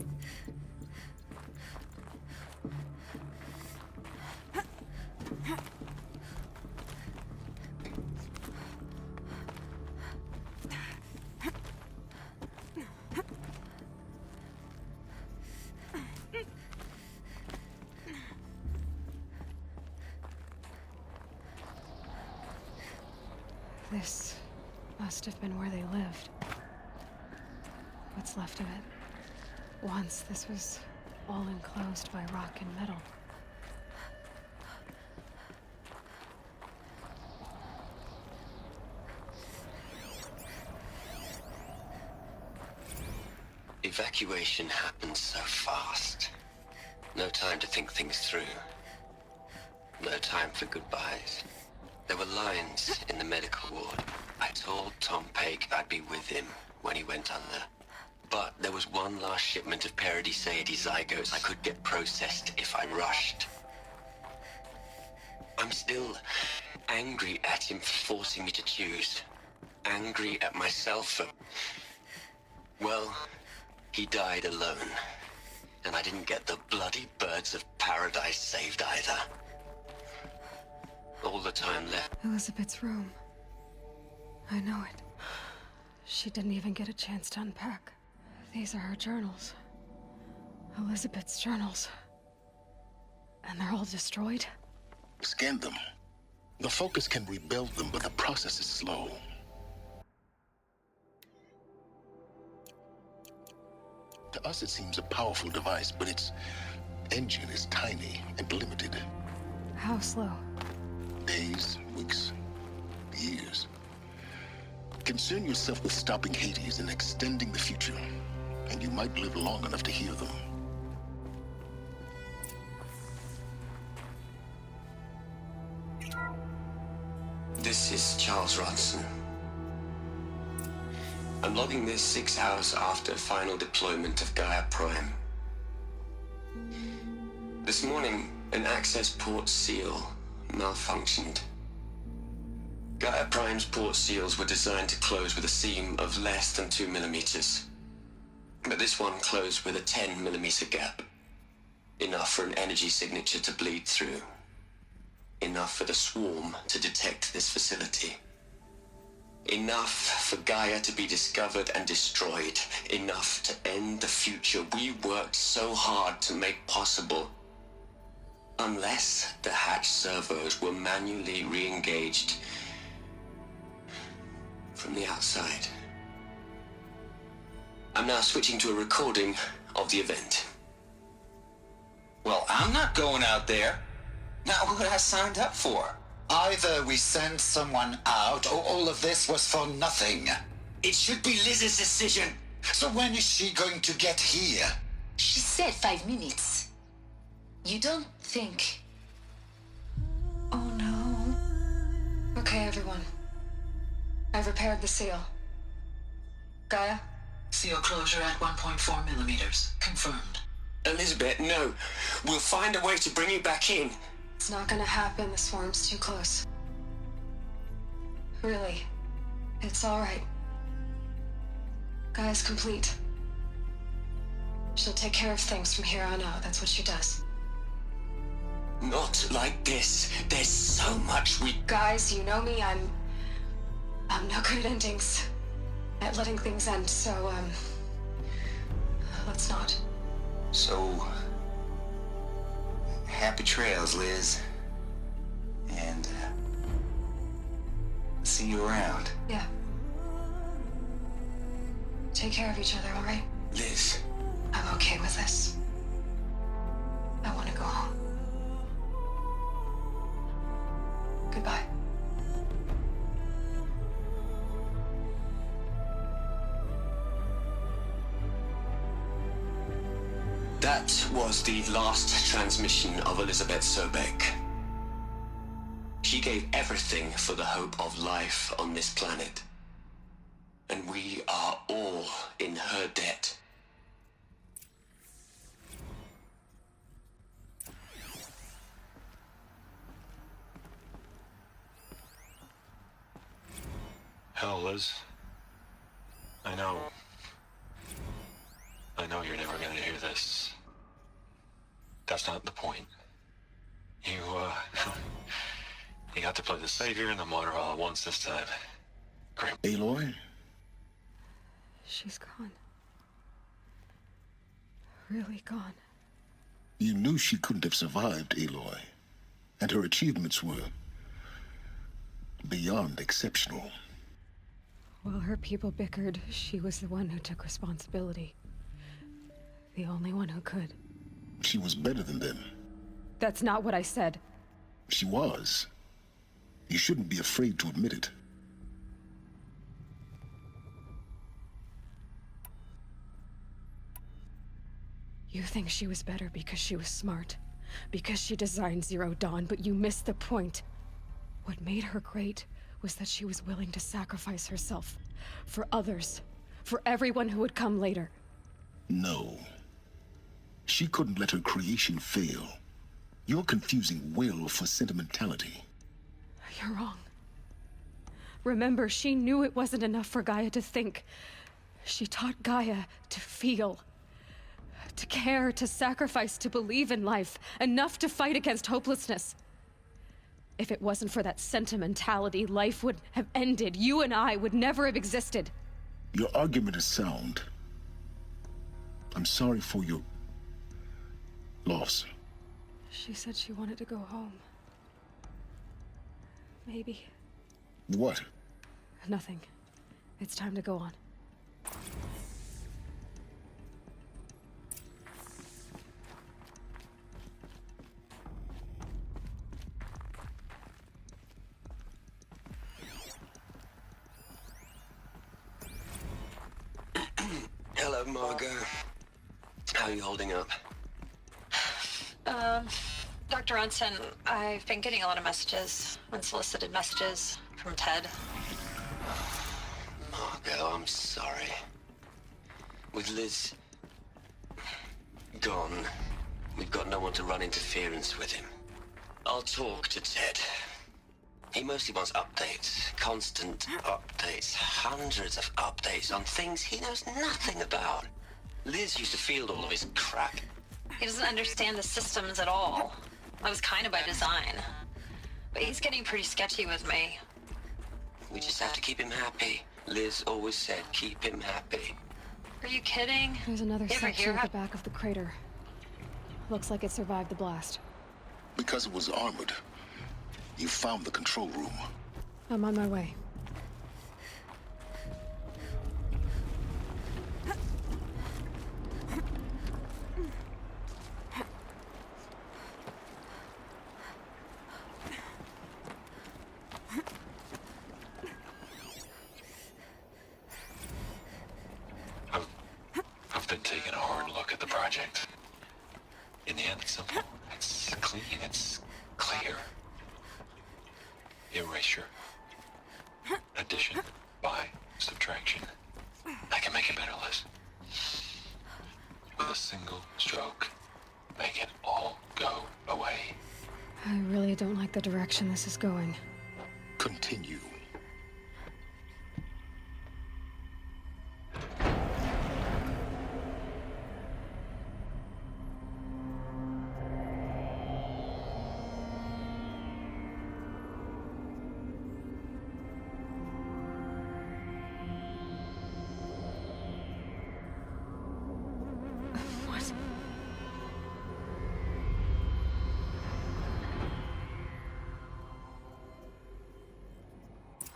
This must have been where they lived. What's left of it. Once, this was all enclosed by rock and metal. Evacuation happened so fast. No time to think things through. No time for goodbyes. There were lines in the medical ward. I told Tom Paik I'd be with him when he went under. But there was one last shipment of Paradiseidae zygotes I could get processed if I rushed. I'm still angry at him for forcing me to choose. Angry at myself for... Well, he died alone. And I didn't get the bloody birds of paradise saved either. All the time left. Elizabeth's room. I know it. She didn't even get a chance to unpack. These are her journals. Elizabeth's journals. And they're all destroyed? Scan them. The Focus can rebuild them, but the process is slow. To us, it seems a powerful device, but its engine is tiny and limited. How slow? Days, weeks, years. Concern yourself with stopping Hades and extending the future, and you might live long enough to hear them. This is Charles Rodson. I'm logging this 6 hours after final deployment of Gaia Prime. This morning, an access port seal malfunctioned. Gaia Prime's port seals were designed to close with a seam of less than 2 millimeters. But this one closed with a 10 millimeter gap. Enough for an energy signature to bleed through. Enough for the swarm to detect this facility. Enough for Gaia to be discovered and destroyed. Enough to end the future we worked so hard to make possible. Unless the hatch servos were manually re-engaged from the outside. I'm now switching to a recording of the event. Well, I'm not going out there. Not what I signed up for. Either we send someone out, or all of this was for nothing. It should be Liz's decision. So when is she going to get here? She said 5 minutes. You don't think... Oh no. Okay, everyone. I've repaired the seal. Gaia? Seal closure at 1.4 millimeters. Confirmed. Elizabeth, no. We'll find a way to bring you back in. It's not gonna happen. The swarm's too close. Really. It's all right. Gaia's complete. She'll take care of things from here on out. That's what she does. Not like this. There's so much we... Guys, you know me. I'm no good at endings. At letting things end, so, let's not. So... happy trails, Liz. And, see you around. Yeah. Take care of each other, all right? Liz. I'm okay with this. I want to go home. Goodbye. That was the last transmission of Elizabeth Sobek. She gave everything for the hope of life on this planet. And we are all in her debt. Hell, Liz. I know you're never gonna hear this. That's not the point. You got to play the savior and the martyr all at once this time. Great. Aloy? She's gone. Really gone. You knew she couldn't have survived, Aloy. And her achievements were beyond exceptional. While her people bickered, she was the one who took responsibility. The only one who could. She was better than them. That's not what I said. She was. You shouldn't be afraid to admit it. You think she was better because she was smart, because she designed Zero Dawn, but you missed the point. What made her great was that she was willing to sacrifice herself for others, for everyone who would come later. No. She couldn't let her creation fail. You're confusing will for sentimentality. You're wrong. Remember, she knew it wasn't enough for Gaia to think. She taught Gaia to feel. To care, to sacrifice, to believe in life. Enough to fight against hopelessness. If it wasn't for that sentimentality, life would have ended. You and I would never have existed. Your argument is sound. I'm sorry for your loss. She said she wanted to go home. Maybe. What? Nothing. It's time to go on. Hello, Margot. How are you holding up? Dr. Unson, I've been getting a lot of messages, unsolicited messages from Ted. Margot, I'm sorry. With Liz gone, we've got no one to run interference with him. I'll talk to Ted. He mostly wants updates, constant updates, hundreds of updates on things he knows nothing about. Liz used to field all of his crap. He doesn't understand the systems at all. That was kind of by design. But he's getting pretty sketchy with me. We just have to keep him happy. Liz always said, keep him happy. Are you kidding? There's another You ever section hear at the back of the crater. Looks like it survived the blast. Because it was armored. You found the control room. I'm on my way. I've been taking a hard look at the project. In the end, it's simple. It's clean. It's clear. Erasure. Addition. By subtraction. I can make it better, Liz. With a single stroke, make it all go away. I really don't like the direction this is going. Continue.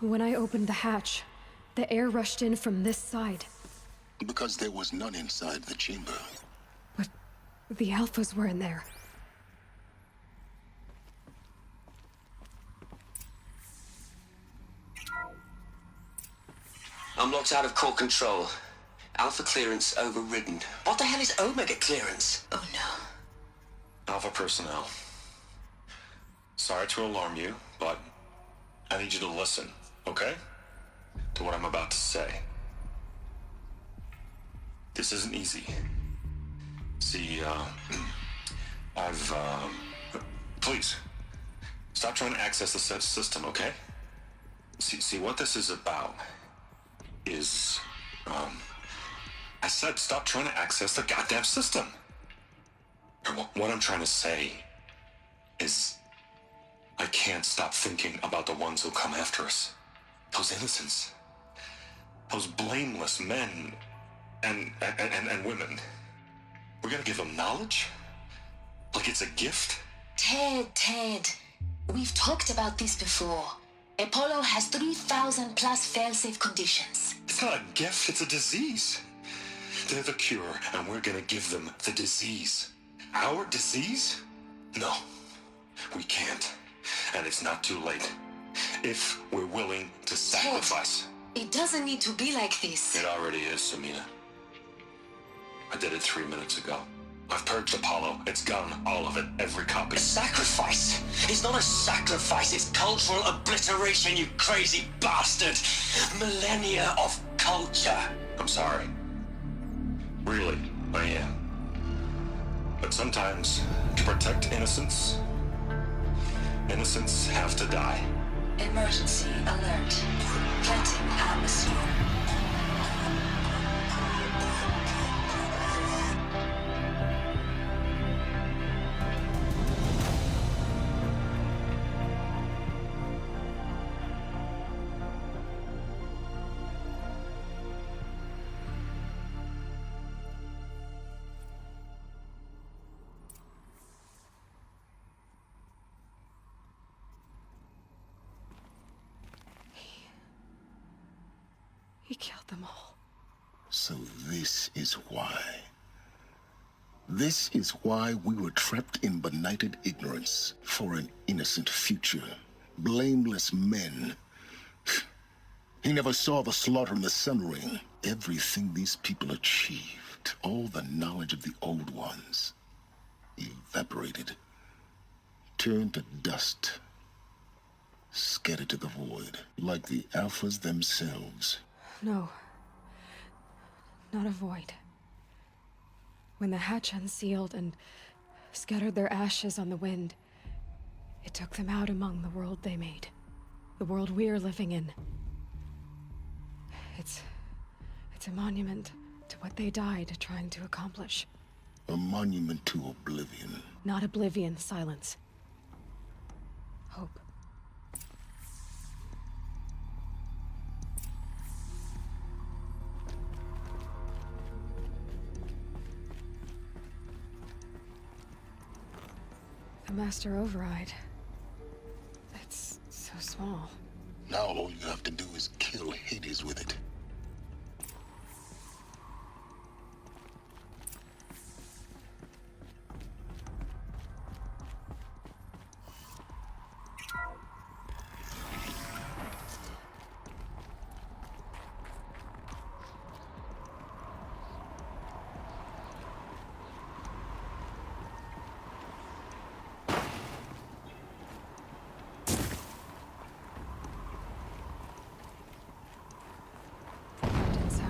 When I opened the hatch, the air rushed in from this side. Because there was none inside the chamber. But the Alphas were in there. I'm locked out of core control. Alpha clearance overridden. What the hell is Omega clearance? Oh no. Alpha personnel. Sorry to alarm you, but I need you to listen, okay? To what I'm about to say. This isn't easy. See, please, stop trying to access the system, okay? See, what this is about is, I said stop trying to access the goddamn system. What I'm trying to say is, I can't stop thinking about the ones who come after us. Those innocents. Those blameless men and women. We're gonna give them knowledge? Like it's a gift? Ted. We've talked about this before. Apollo has 3,000 plus fail-safe conditions. It's not a gift, it's a disease. They're the cure, and we're gonna give them the disease. Our disease? No, we can't. And it's not too late. If we're willing to sacrifice. Ted, it doesn't need to be like this. It already is, Samina. I did it 3 minutes ago. I've purged Apollo. It's gone, all of it, every copy. A sacrifice? It's not a sacrifice, it's cultural obliteration, you crazy bastard! Millennia of culture! I'm sorry. Really, I am. But sometimes, to protect innocence, innocents have to die. Emergency alert. Planting atmosphere. He killed them all. So this is why. This is why we were trapped in benighted ignorance for an innocent future. Blameless men. He never saw the slaughter in the Sun Ring. Everything these people achieved, all the knowledge of the old ones, evaporated, turned to dust, scattered to the void, like the Alphas themselves. No. Not a void. When the hatch unsealed and scattered their ashes on the wind, it took them out among the world they made. The world we're living in. It's a monument to what they died trying to accomplish. A monument to oblivion. Not oblivion, silence. Hope. The Master Override. It's so small. Now all you have to do is kill Hades with it.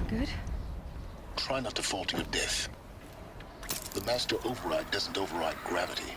Good? Try not to fall to your death. The Master Override doesn't override gravity.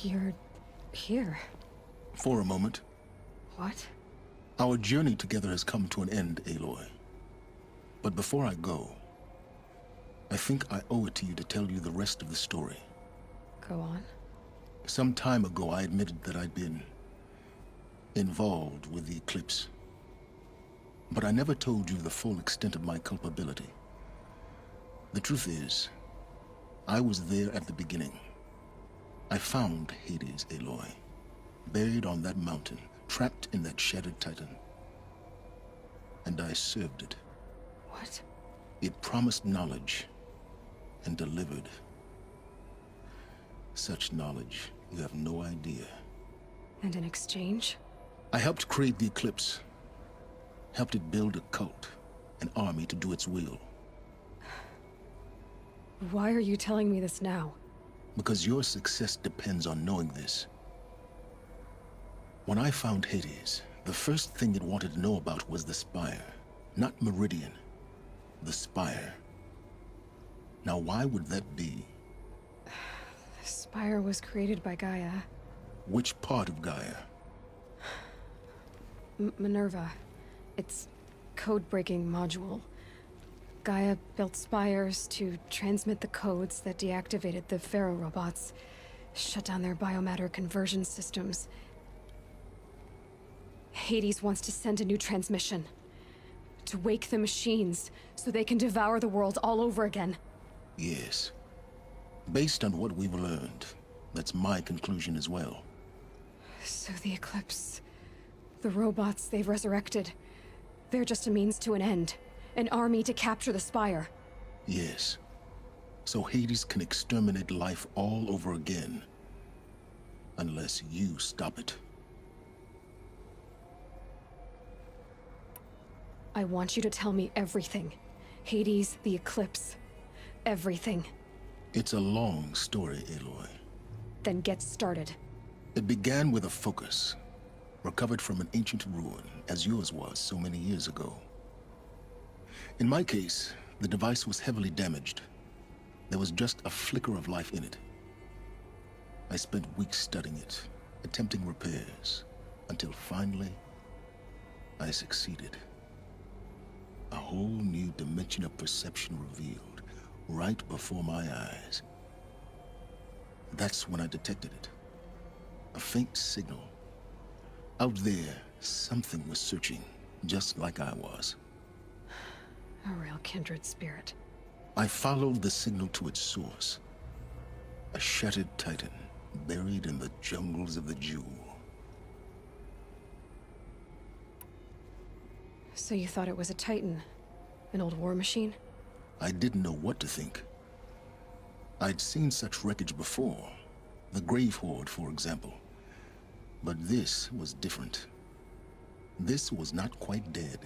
You're here. For a moment. What? Our journey together has come to an end, Aloy. But before I go, I think I owe it to you to tell you the rest of the story. Go on. Some time ago, I admitted that I'd been involved with the Eclipse. But I never told you the full extent of my culpability. The truth is, I was there at the beginning. I found Hades, Aloy, buried on that mountain, trapped in that shattered Titan. And I served it. What? It promised knowledge and delivered. Such knowledge, you have no idea. And in exchange? I helped create the Eclipse. Helped it build a cult, an army to do its will. Why are you telling me this now? Because your success depends on knowing this. When I found Hades, the first thing it wanted to know about was the Spire. Not Meridian. The Spire. Now why would that be? The Spire was created by Gaia. Which part of Gaia? Minerva. Its code-breaking module. Gaia built spires to transmit the codes that deactivated the Pharaoh robots, shut down their biomatter conversion systems. Hades wants to send a new transmission. To wake the machines, so they can devour the world all over again. Yes. Based on what we've learned, that's my conclusion as well. So the Eclipse... the robots they've resurrected... they're just a means to an end. An army to capture the Spire. Yes. So Hades can exterminate life all over again. Unless you stop it. I want you to tell me everything. Hades, the Eclipse. Everything. It's a long story, Aloy. Then get started. It began with a focus. Recovered from an ancient ruin, as yours was so many years ago. In my case, the device was heavily damaged. There was just a flicker of life in it. I spent weeks studying it, attempting repairs, until finally, I succeeded. A whole new dimension of perception revealed, right before my eyes. That's when I detected it. A faint signal. Out there, something was searching, just like I was. A real kindred spirit. I followed the signal to its source. A shattered Titan, buried in the jungles of the Jewel. So you thought it was a Titan? An old war machine? I didn't know what to think. I'd seen such wreckage before. The Grave Horde, for example. But this was different. This was not quite dead.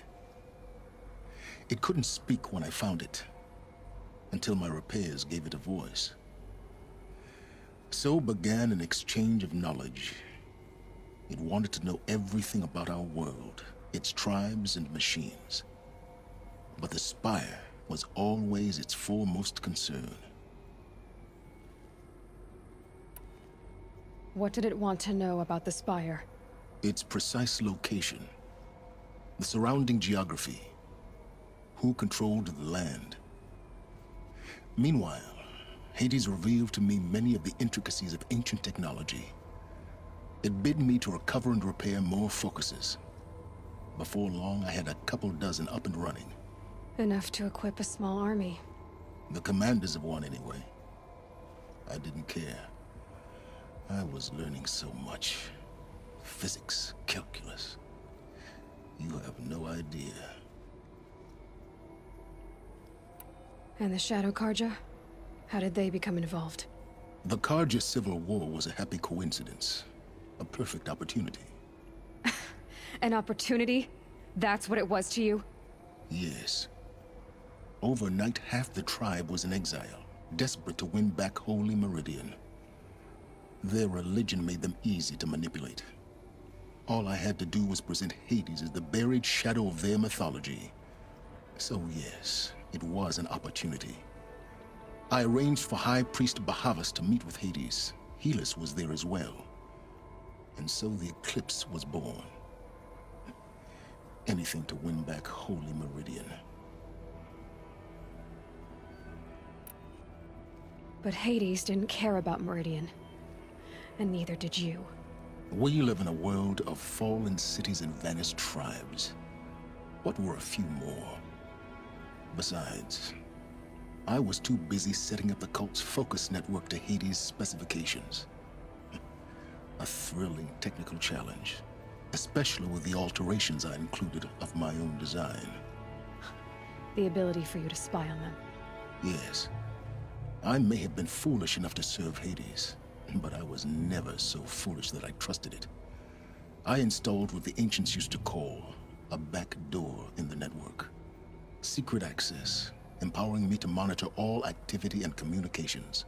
It couldn't speak when I found it, until my repairs gave it a voice. So began an exchange of knowledge. It wanted to know everything about our world, its tribes and machines. But the Spire was always its foremost concern. What did it want to know about the Spire? Its precise location, the surrounding geography, who controlled the land. Meanwhile, Hades revealed to me many of the intricacies of ancient technology. It bid me to recover and repair more focuses. Before long, I had a couple dozen up and running. Enough to equip a small army. The commanders of one, anyway. I didn't care. I was learning so much. Physics, calculus. You have no idea. And the Shadow Karja? How did they become involved? The Karja Civil War was a happy coincidence. A perfect opportunity. An opportunity? That's what it was to you? Yes. Overnight, half the tribe was in exile, desperate to win back Holy Meridian. Their religion made them easy to manipulate. All I had to do was present Hades as the buried shadow of their mythology. So yes, it was an opportunity. I arranged for High Priest Bahavas to meet with Hades, Helis was there as well. And so the Eclipse was born. Anything to win back Holy Meridian. But Hades didn't care about Meridian. And neither did you. We live in a world of fallen cities and vanished tribes. What were a few more? Besides, I was too busy setting up the cult's focus network to Hades' specifications. A thrilling technical challenge, especially with the alterations I included of my own design. The ability for you to spy on them. Yes. I may have been foolish enough to serve Hades, but I was never so foolish that I trusted it. I installed what the ancients used to call a back door in the network. Secret access, empowering me to monitor all activity and communications.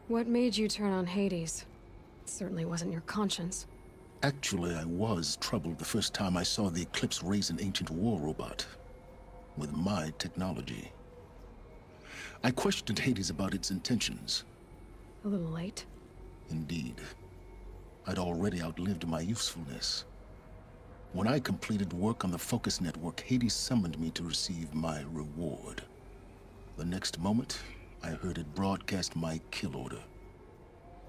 What made you turn on Hades? It certainly wasn't your conscience. Actually, I was troubled the first time I saw the Eclipse raise an ancient war robot. With my technology. I questioned Hades about its intentions. A little late? Indeed. I'd already outlived my usefulness. When I completed work on the Focus Network, Hades summoned me to receive my reward. The next moment, I heard it broadcast my kill order.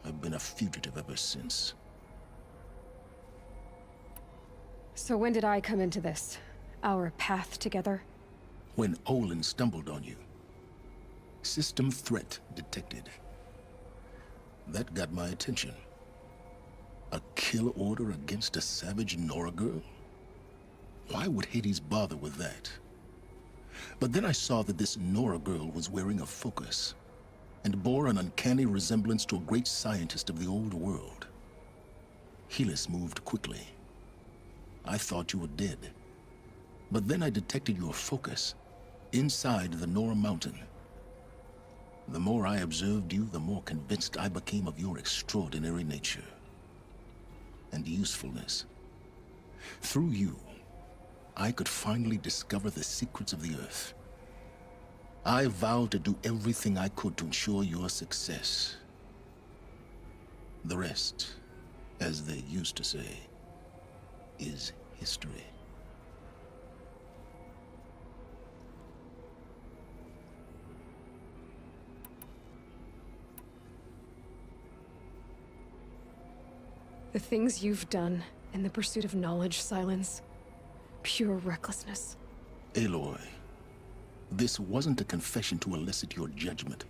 I've been a fugitive ever since. So when did I come into this? Our path together? When Olin stumbled on you. System threat detected. That got my attention. A kill order against a savage Nora girl? Why would Hades bother with that? But then I saw that this Nora girl was wearing a focus, and bore an uncanny resemblance to a great scientist of the old world. Helis moved quickly. I thought you were dead. But then I detected your focus inside the Nora mountain. The more I observed you, the more convinced I became of your extraordinary nature and usefulness. Through you, I could finally discover the secrets of the Earth. I vowed to do everything I could to ensure your success. The rest, as they used to say, is history. The things you've done in the pursuit of knowledge, Silence. Pure recklessness. Aloy, this wasn't a confession to elicit your judgment.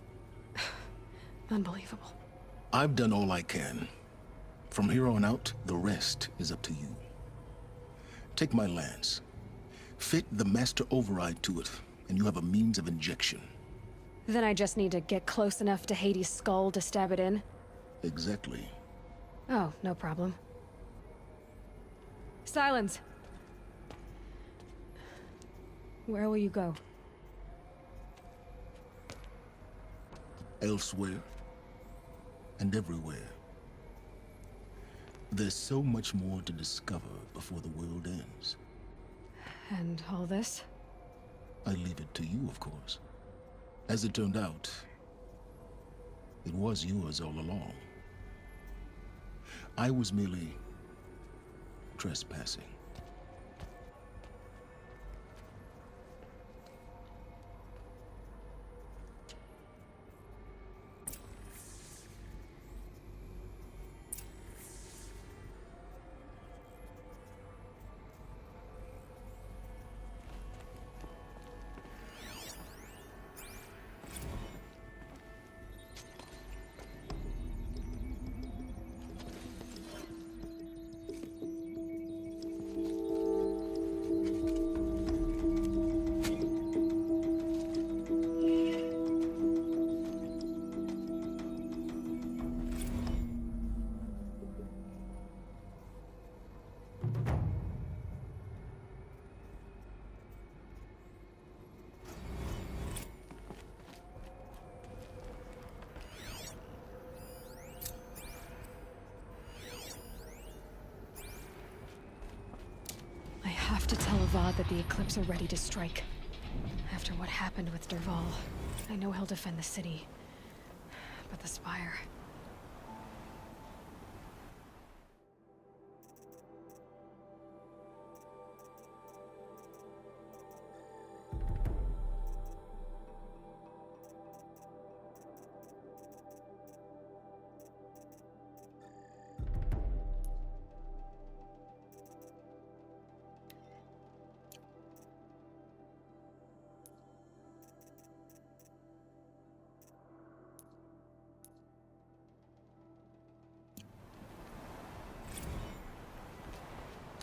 Unbelievable. I've done all I can. From here on out, the rest is up to you. Take my lance. Fit the master override to it, and you have a means of injection. Then I just need to get close enough to Hades' skull to stab it in? Exactly. Oh, no problem. Silence! Where will you go? Elsewhere. And everywhere. There's so much more to discover before the world ends. And all this? I leave it to you, of course. As it turned out, it was yours all along. I was merely trespassing. I have to tell Avad that the Eclipse are ready to strike. After what happened with Dervahl, I know he'll defend the city. but the spire.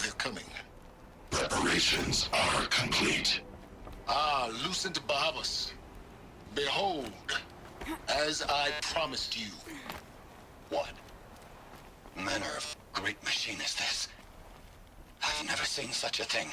They're coming. Preparations are complete. Ah, loosen the Bahamas. Behold, as I promised you. What manner of great machine is this? I've never seen such a thing.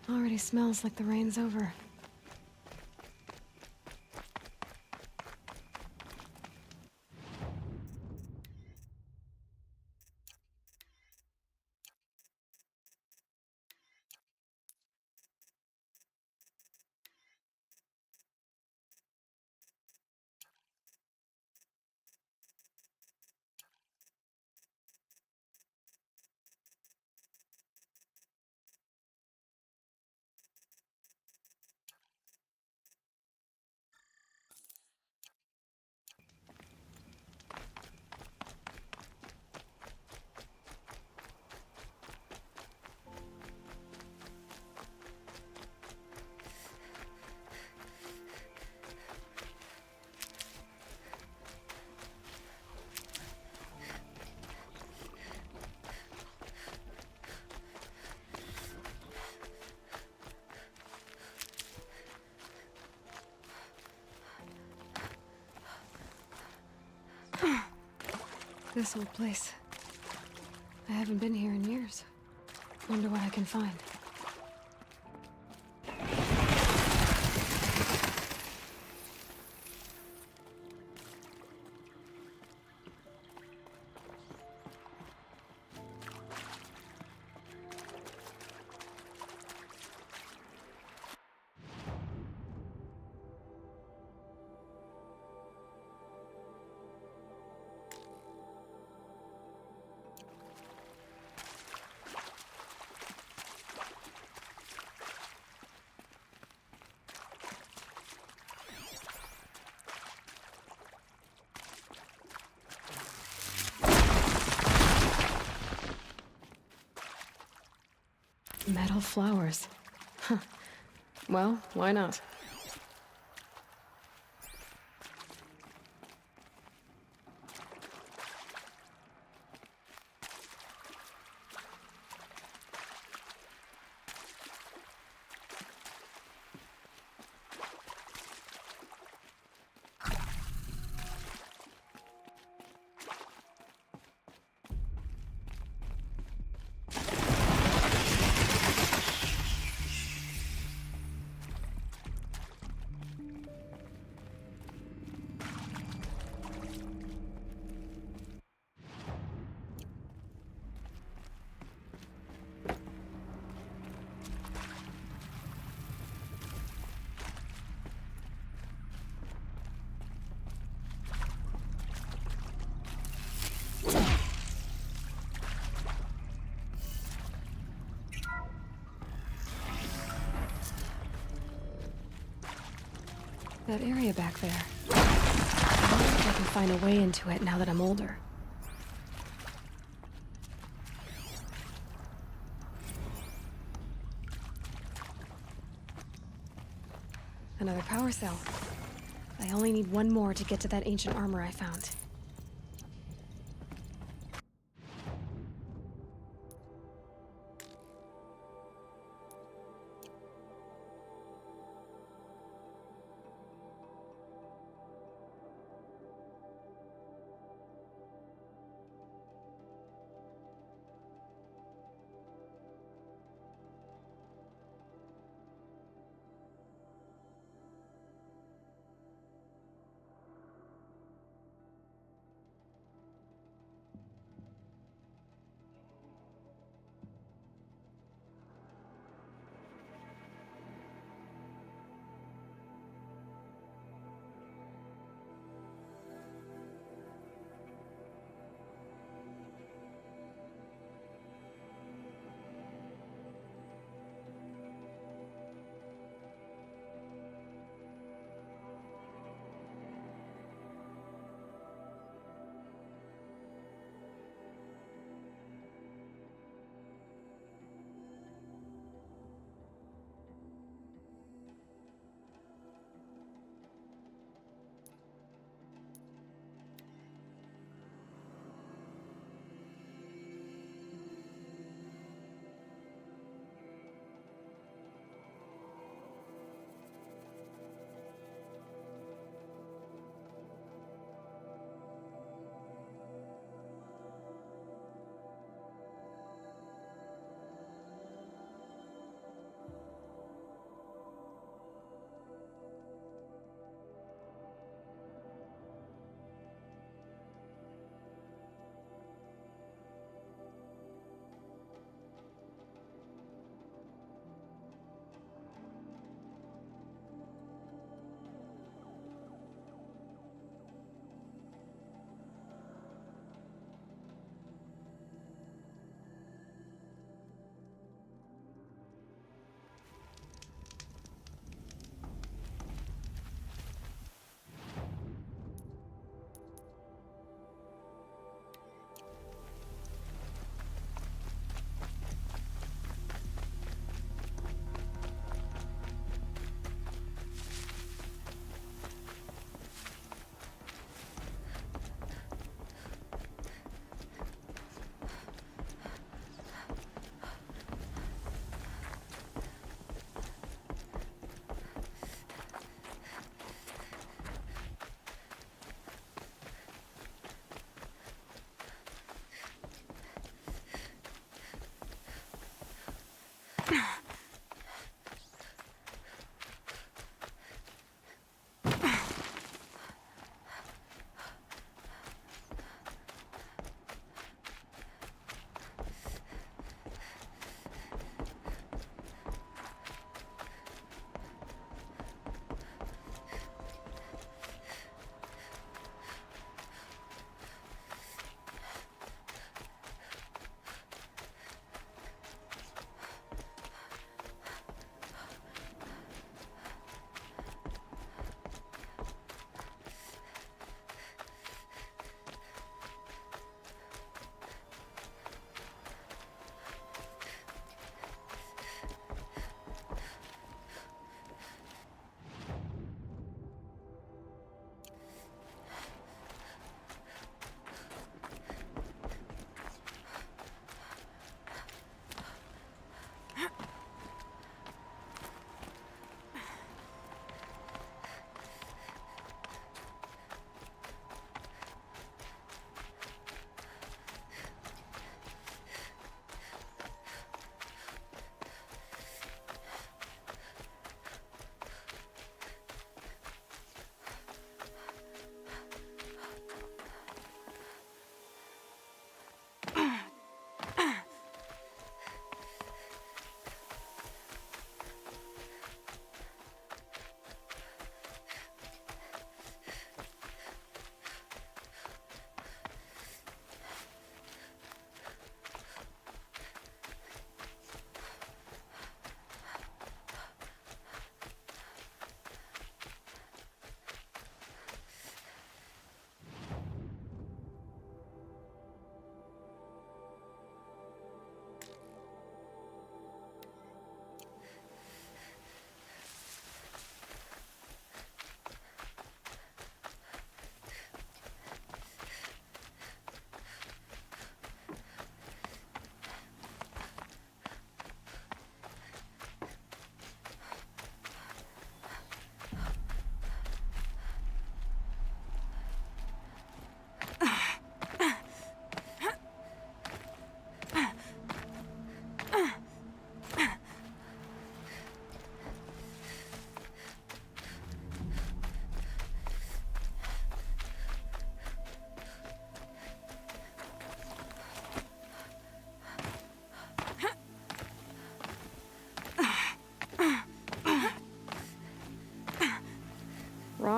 Already smells like the rain's over. This old place. I haven't been here in years. Wonder what I can find. Metal flowers. Huh. Well, why not? That area back there. I wonder if I can find a way into it now that I'm older. Another power cell. I only need one more to get to that ancient armor I found.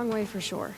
wrong way for sure.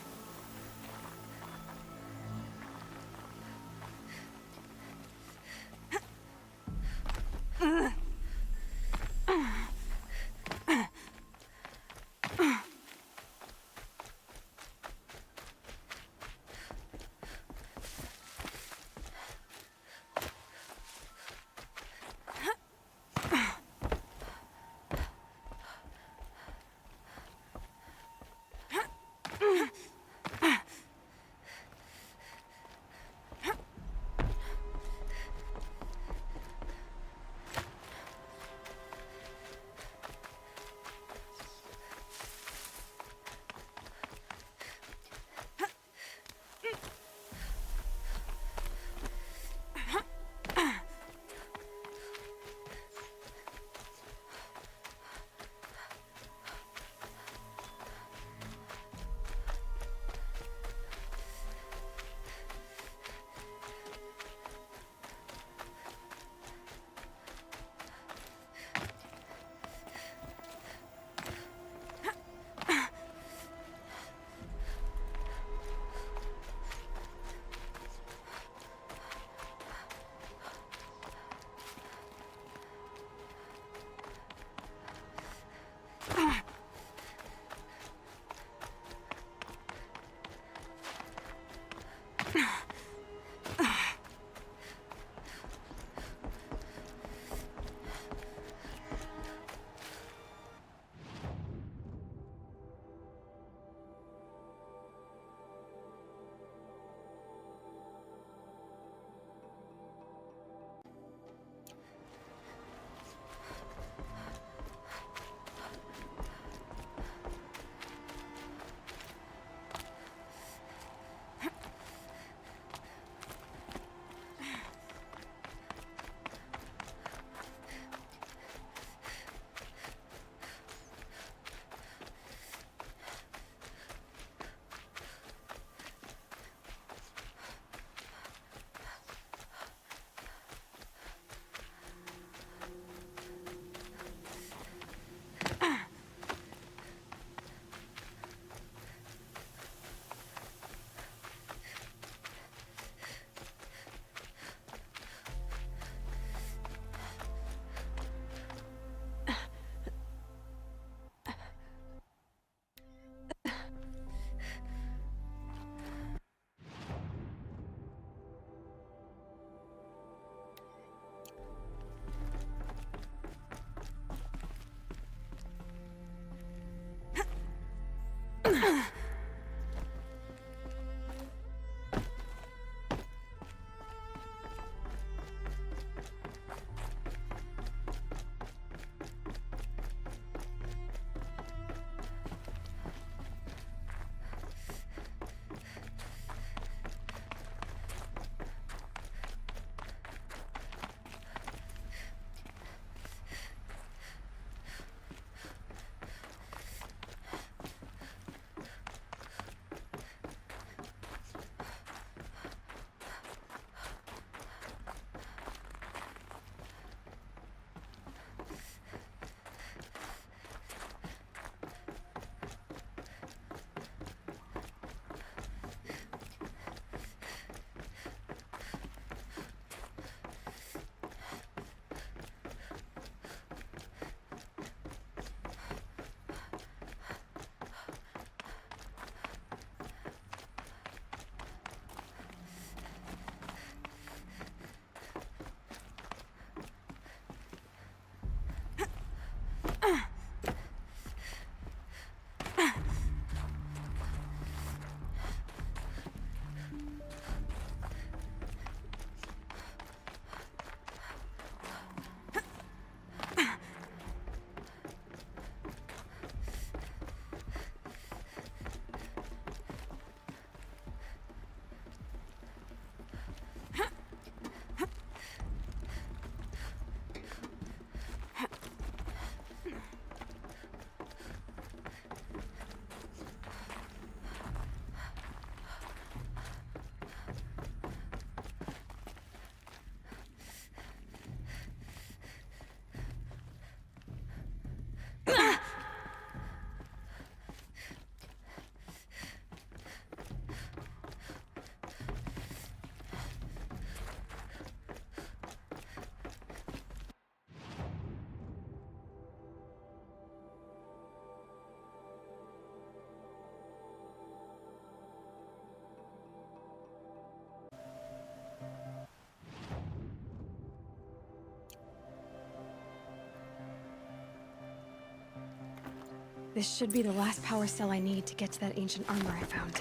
This should be the last power cell I need to get to that ancient armor I found.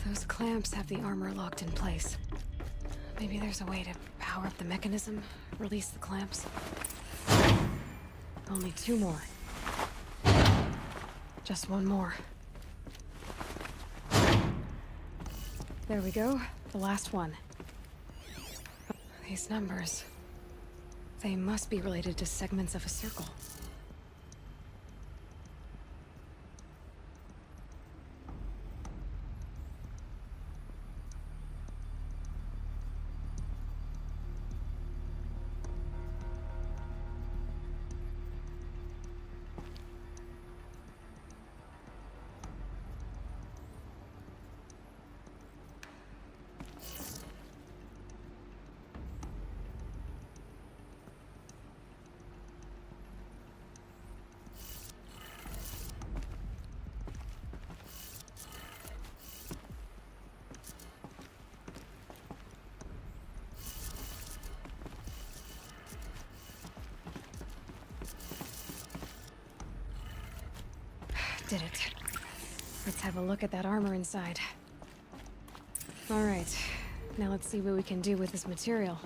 Those clamps have the armor locked in place. Maybe there's a way to power up the mechanism, release the clamps. Only 2 more. Just 1 more. There we go, the last one. These numbers... they must be related to segments of a circle. Did it. Let's have a look at that armor inside. All right, now let's see what we can do with this material.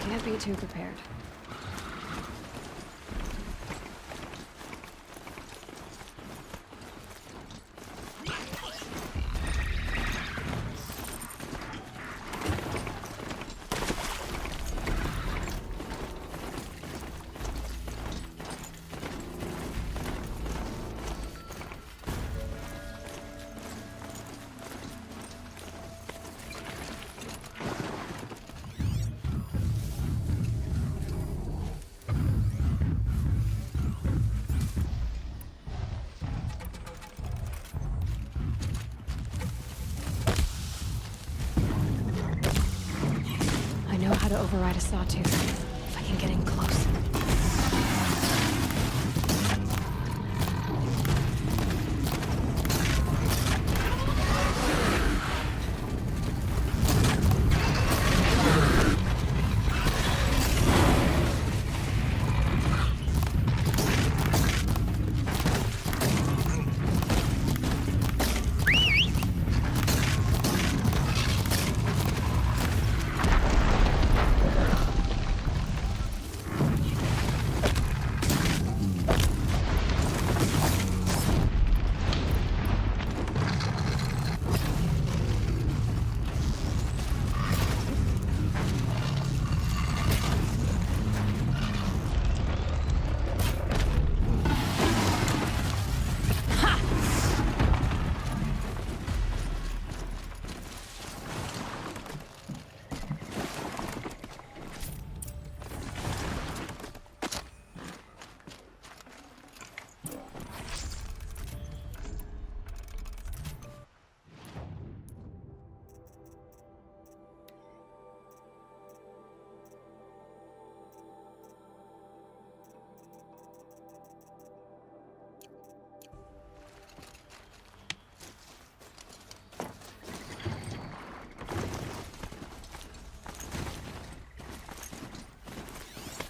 Can't be too prepared. How to override a sawtooth, if I can get in close.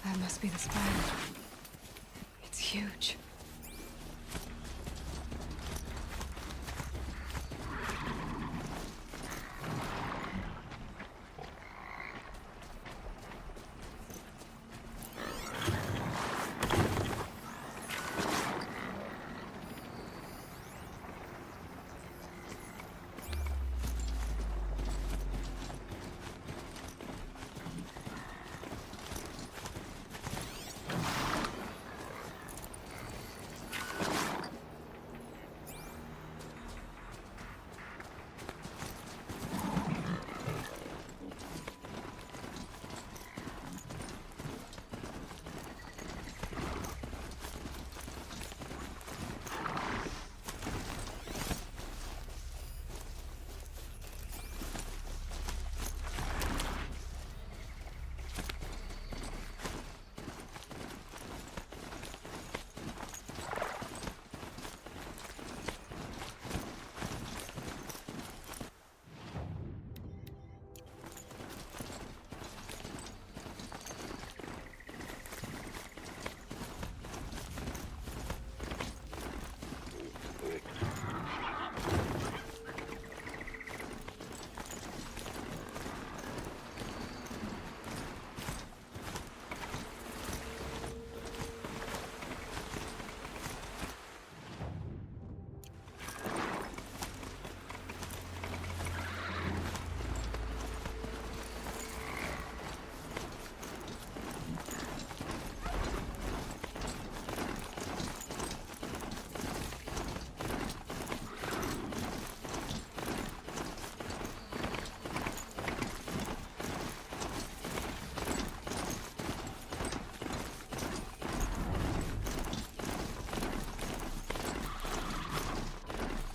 That must be the spiral. It's huge.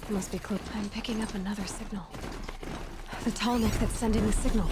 Must be close. I'm picking up another signal. The tall neck that's sending the signal.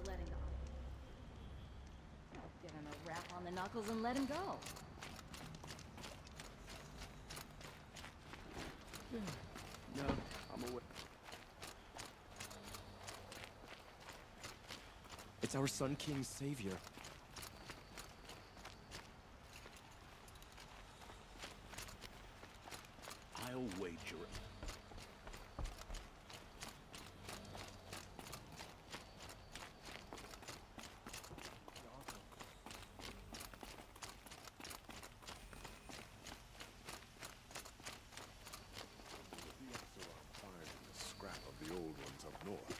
letting go. Give him a rap on the knuckles and let him go. No, I'm away. It's our Sun King's savior. I'll wager it. Scrap of the old ones up north.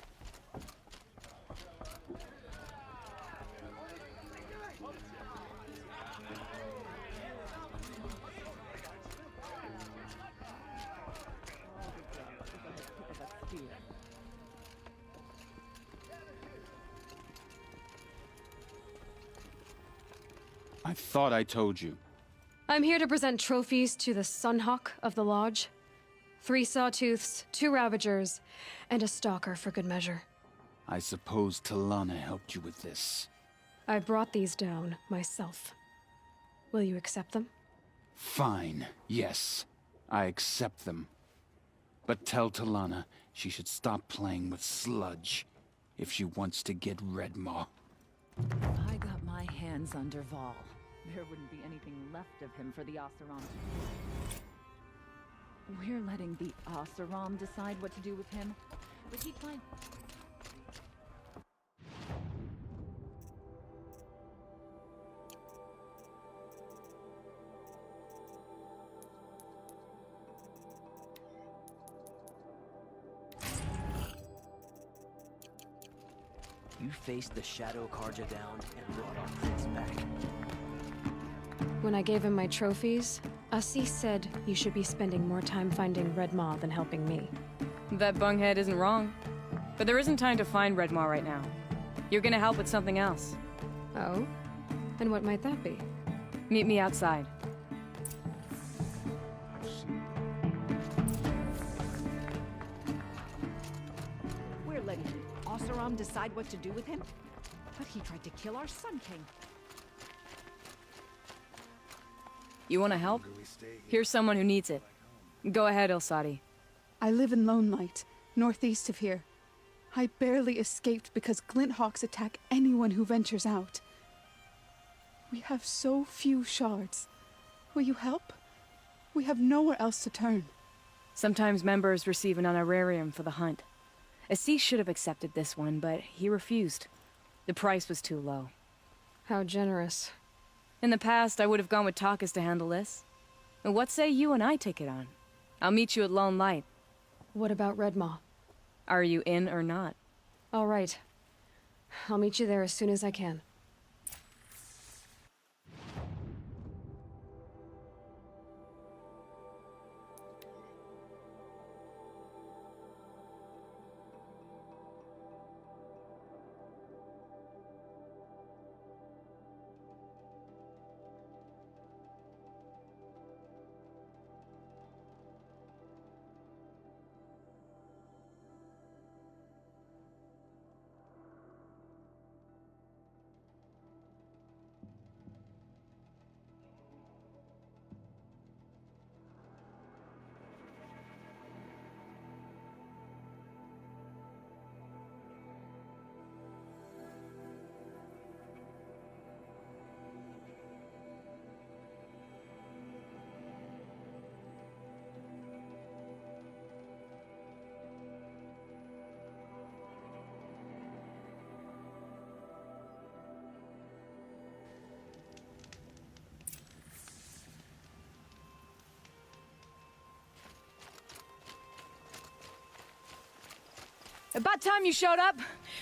I thought I told you. I'm here to present trophies to the Sunhawk of the Lodge. 3 sawtooths, 2 ravagers, and a stalker for good measure. I suppose Talana helped you with this. I brought these down myself. Will you accept them? Fine, yes. I accept them. But tell Talana she should stop playing with sludge if she wants to get Redmaw. If I got my hands on Derval, there wouldn't be anything left of him for the Oseram. We're letting the Oseram decide what to do with him, but he's fine. You faced the Shadow Karja down and brought our prince back. When I gave him my trophies, Asi said you should be spending more time finding Redmaw than helping me. That bunghead isn't wrong. But there isn't time to find Redmaw right now. You're gonna help with something else. Oh? And what might that be? Meet me outside. We're letting the Oseram decide what to do with him? But he tried to kill our Sun King. You wanna help? Here's someone who needs it. Go ahead, Ilsadi. I live in Lone Light, northeast of here. I barely escaped because Glinthawks attack anyone who ventures out. We have so few shards. Will you help? We have nowhere else to turn. Sometimes members receive an honorarium for the hunt. Assis should have accepted this one, but he refused. The price was too low. How generous. In the past, I would have gone with Takas to handle this. What say you and I take it on? I'll meet you at Lone Light. What about Redmaw? Are you in or not? All right. I'll meet you there as soon as I can. About time you showed up!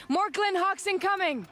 More Glinthawks incoming!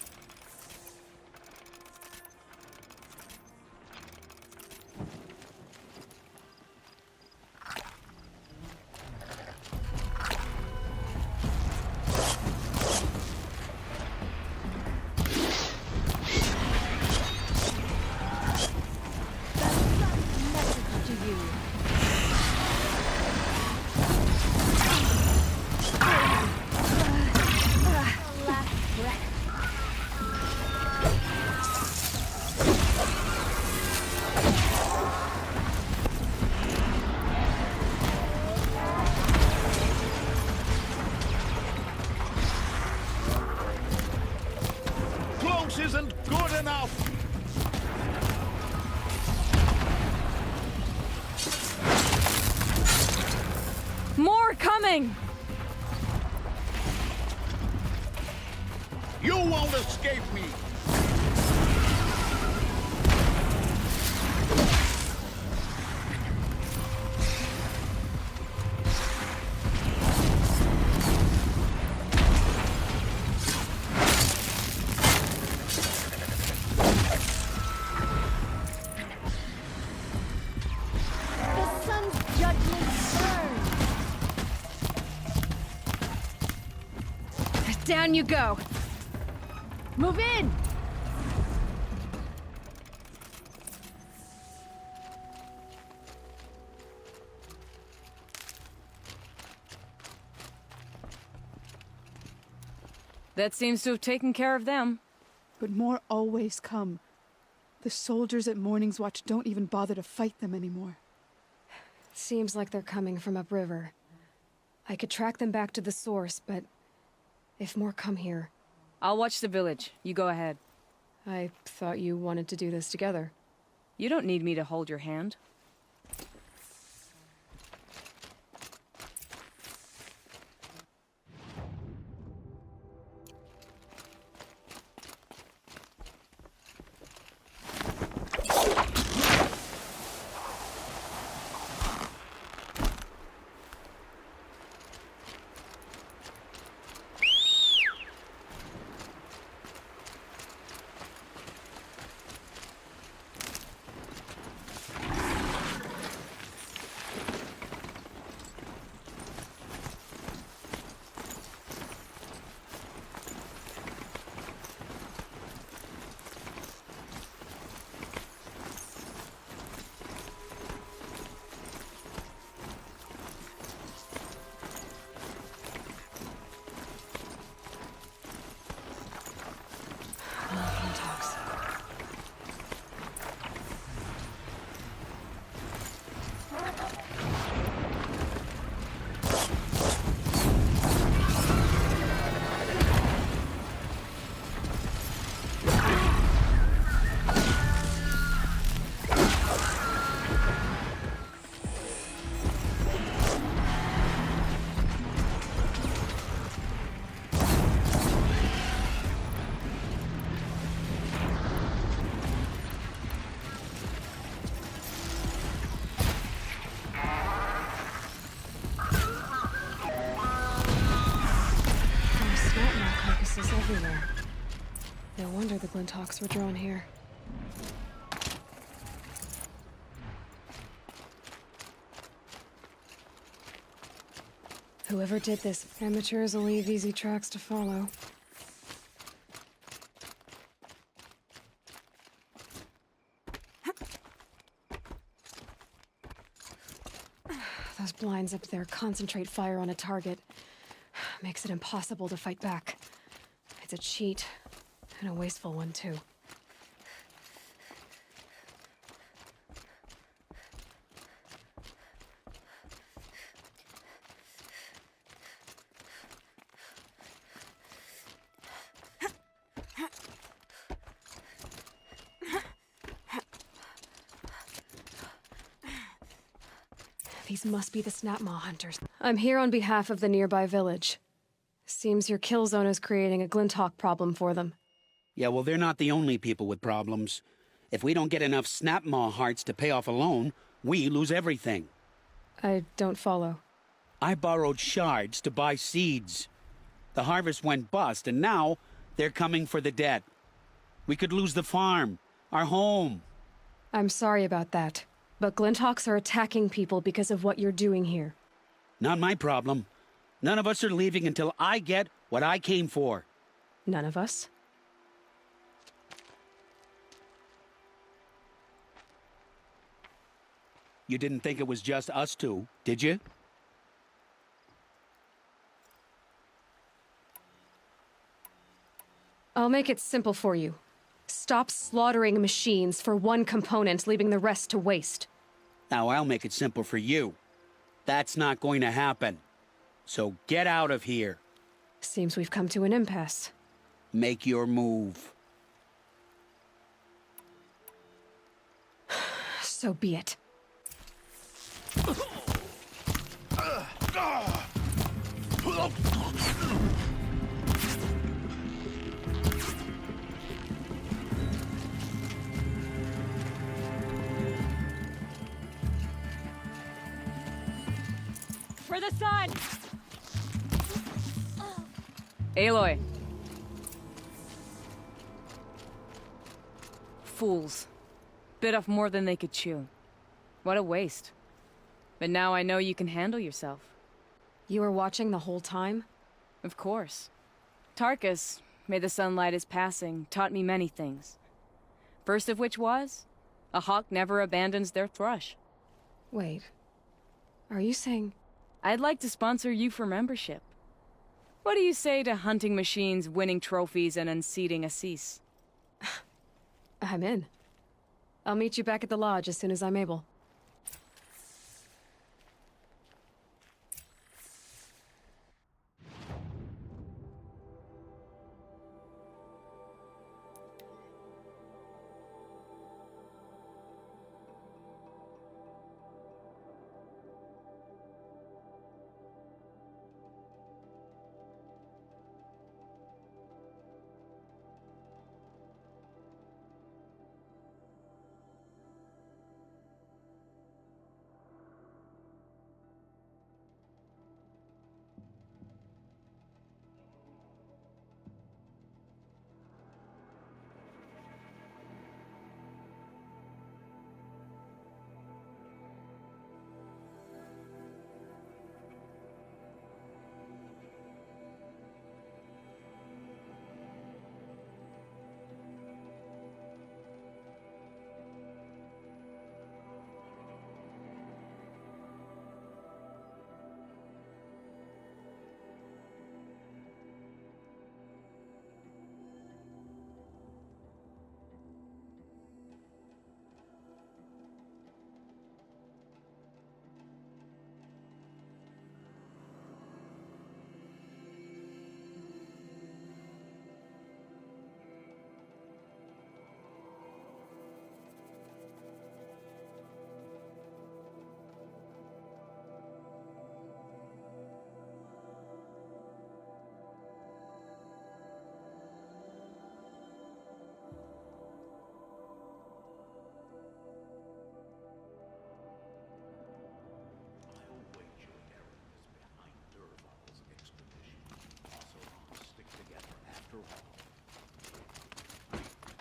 moving! You won't escape me! Down you go! Move in! That seems to have taken care of them. But more always come. The soldiers at Morning's Watch don't even bother to fight them anymore. Seems like they're coming from upriver. I could track them back to the source, but if more come here... I'll watch the village. You go ahead. I thought you wanted to do this together. You don't need me to hold your hand. Everywhere. No wonder the Glinthawks were drawn here. Whoever did this, amateurs will leave easy tracks to follow. Those blinds up there concentrate fire on a target. Makes it impossible to fight back. It's a cheat, and a wasteful one, too. These must be the Snapmaw hunters. I'm here on behalf of the nearby village. Seems your kill zone is creating a Glinthawk problem for them. Yeah, well, they're not the only people with problems. If we don't get enough Snapmaw hearts to pay off a loan, we lose everything. I don't follow. I borrowed shards to buy seeds. The harvest went bust, and now they're coming for the debt. We could lose the farm, our home. I'm sorry about that, but Glinthawks are attacking people because of what you're doing here. Not my problem. None of us are leaving until I get what I came for. None of us? You didn't think it was just us two, did you? I'll make it simple for you. Stop slaughtering machines for one component, leaving the rest to waste. Now I'll make it simple for you. That's not going to happen. So get out of here. Seems we've come to an impasse. Make your move. So be it. For the sun! Aloy. Fools. Bit off more than they could chew. What a waste. But now I know you can handle yourself. You were watching the whole time? Of course. Tarkus, may the sunlight is passing, taught me many things. First of which was, a hawk never abandons their thrush. Wait. Are you saying... I'd like to sponsor you for membership. What do you say to hunting machines, winning trophies, and unseating Assis? I'm in. I'll meet you back at the lodge as soon as I'm able.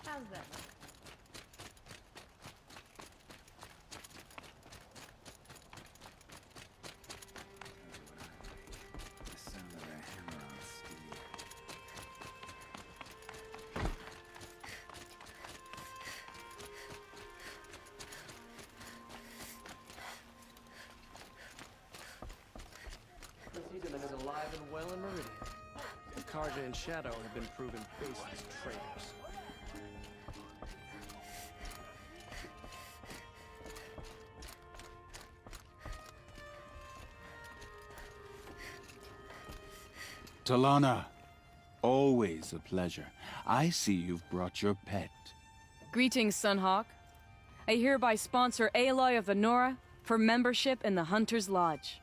How's that? The sound of a hammer on steel. Seaman is alive and well in Meridian. Karja and Shadow have been proven baseless traitors. Talana, always a pleasure. I see you've brought your pet. Greetings, Sunhawk. I hereby sponsor Aloy of the Nora for membership in the Hunter's Lodge.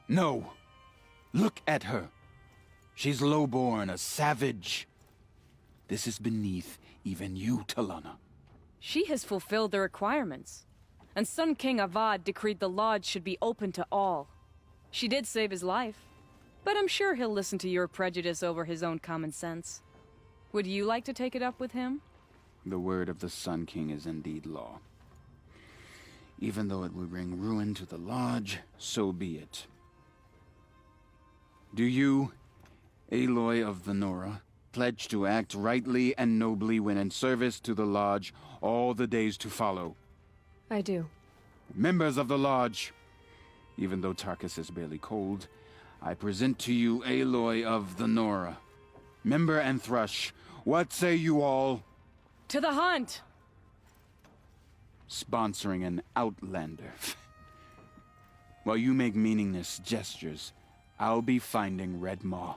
No! Look at her! She's lowborn, a savage. This is beneath even you, Talana. She has fulfilled the requirements. And Sun King Avad decreed the lodge should be open to all. She did save his life. But I'm sure he'll listen to your prejudice over his own common sense. Would you like to take it up with him? The word of the Sun King is indeed law. Even though it would bring ruin to the lodge, so be it. Do you, Aloy of the Nora, pledge to act rightly and nobly when in service to the lodge all the days to follow? I do. Members of the lodge, even though Tarkus is barely cold, I present to you Aloy of the Nora. Member and Thrush, what say you all? To the hunt! Sponsoring an outlander. While you make meaningless gestures, I'll be finding Red Maw.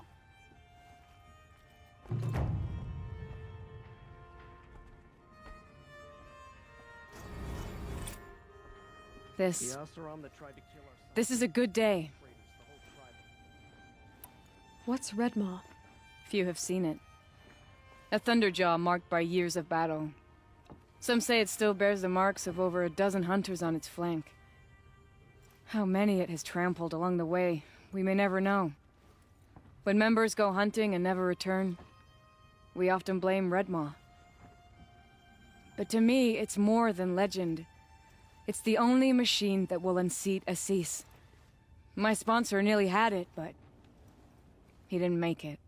This is a good day. What's Redmaw? Few have seen it. A thunderjaw marked by years of battle. Some say it still bears the marks of over a dozen hunters on its flank. How many it has trampled along the way, we may never know. When members go hunting and never return, we often blame Redmaw. But to me, it's more than legend. It's the only machine that will unseat Assis. My sponsor nearly had it, but he didn't make it.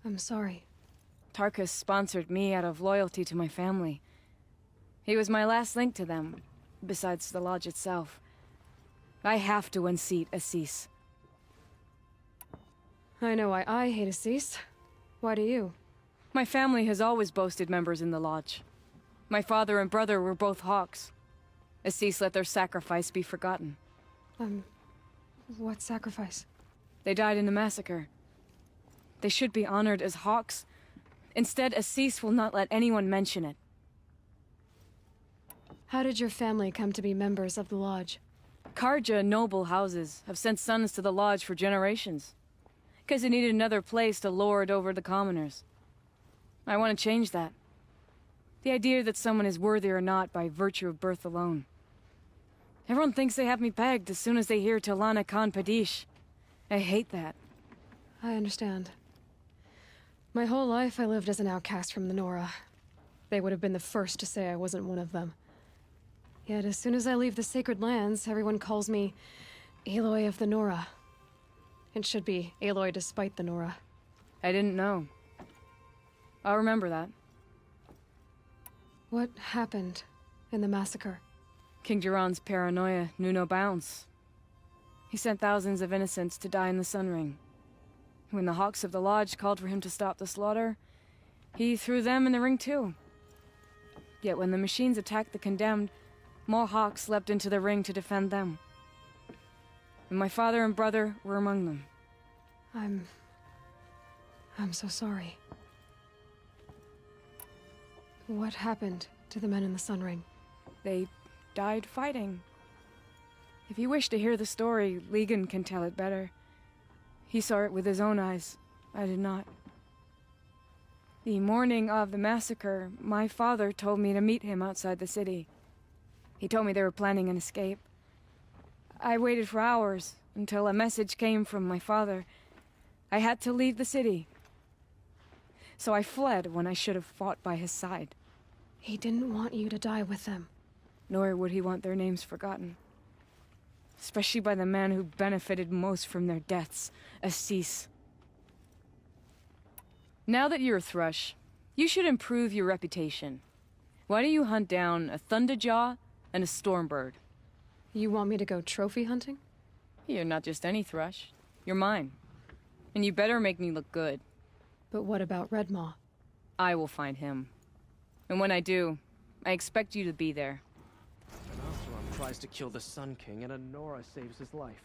I'm sorry. Tarkus sponsored me out of loyalty to my family. He was my last link to them, besides the lodge itself. I have to unseat Assis. I know why I hate Assis. Why do you? My family has always boasted members in the lodge. My father and brother were both hawks. Assis let their sacrifice be forgotten. What sacrifice? They died in a massacre. They should be honored as hawks. Instead, Assis will not let anyone mention it. How did your family come to be members of the lodge? Karja noble houses have sent sons to the lodge for generations. Because they needed another place to lord over the commoners. I want to change that. The idea that someone is worthy or not by virtue of birth alone. Everyone thinks they have me pegged as soon as they hear Talana Khan Padish. I hate that. I understand. My whole life I lived as an outcast from the Nora. They would have been the first to say I wasn't one of them. Yet as soon as I leave the sacred lands, everyone calls me Aloy of the Nora. It should be Aloy despite the Nora. I didn't know. I'll remember that. What happened in the massacre? King Jiran's paranoia knew no bounds. He sent thousands of innocents to die in the Sun Ring. When the Hawks of the Lodge called for him to stop the slaughter, he threw them in the ring too. Yet when the machines attacked the condemned, more Hawks leapt into the ring to defend them. And my father and brother were among them. I'm so sorry. What happened to the men in the Sun Ring? They died fighting. If you wish to hear the story, Legan can tell it better. He saw it with his own eyes. I did not. The morning of the massacre, my father told me to meet him outside the city. He told me they were planning an escape. I waited for hours until a message came from my father. I had to leave the city. So I fled when I should have fought by his side. He didn't want you to die with them. Nor would he want their names forgotten. Especially by the man who benefited most from their deaths, Assis. Now that you're a Thrush, you should improve your reputation. Why don't you hunt down a Thunderjaw and a Stormbird? You want me to go trophy hunting? You're not just any Thrush. You're mine. And you better make me look good. But what about Redmaw? I will find him. And when I do, I expect you to be there. Oseram tries to kill the Sun King, and Nora saves his life.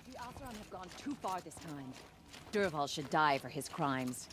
The Oseram have gone too far this time. Durval should die for his crimes.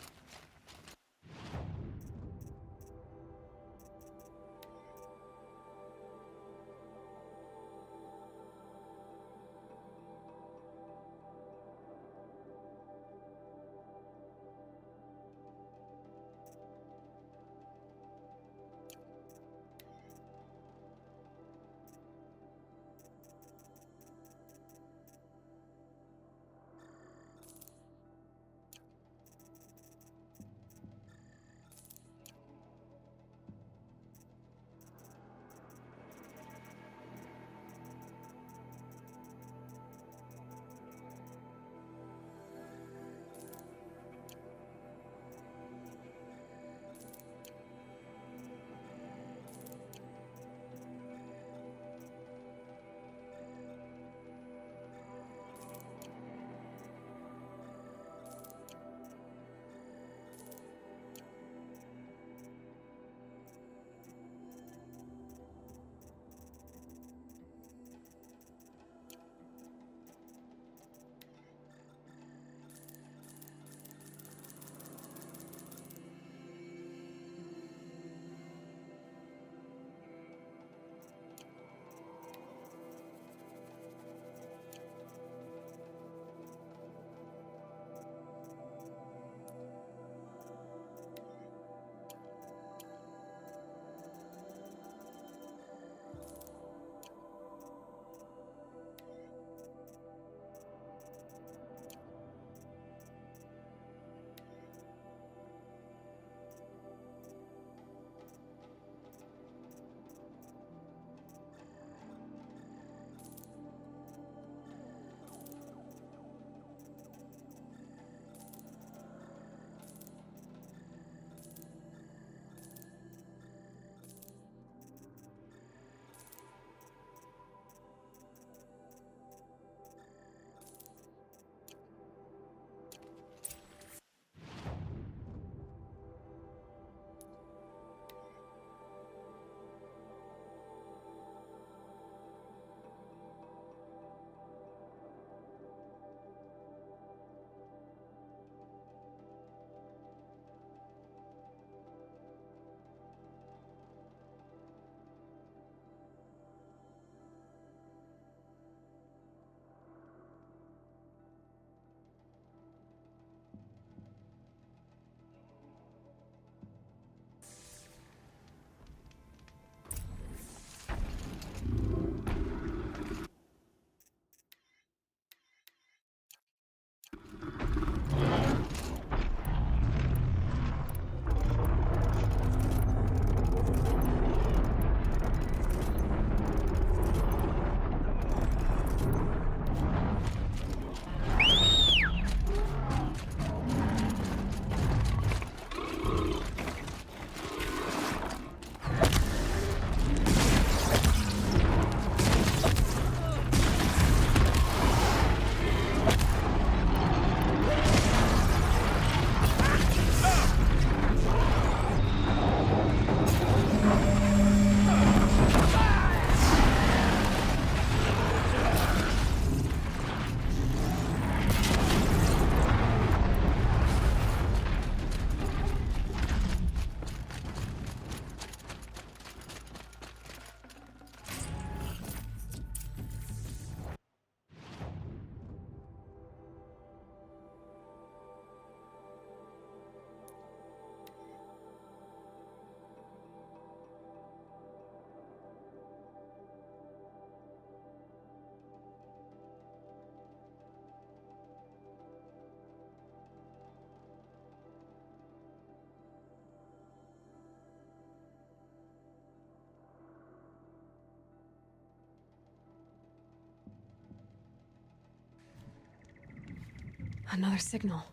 Another signal.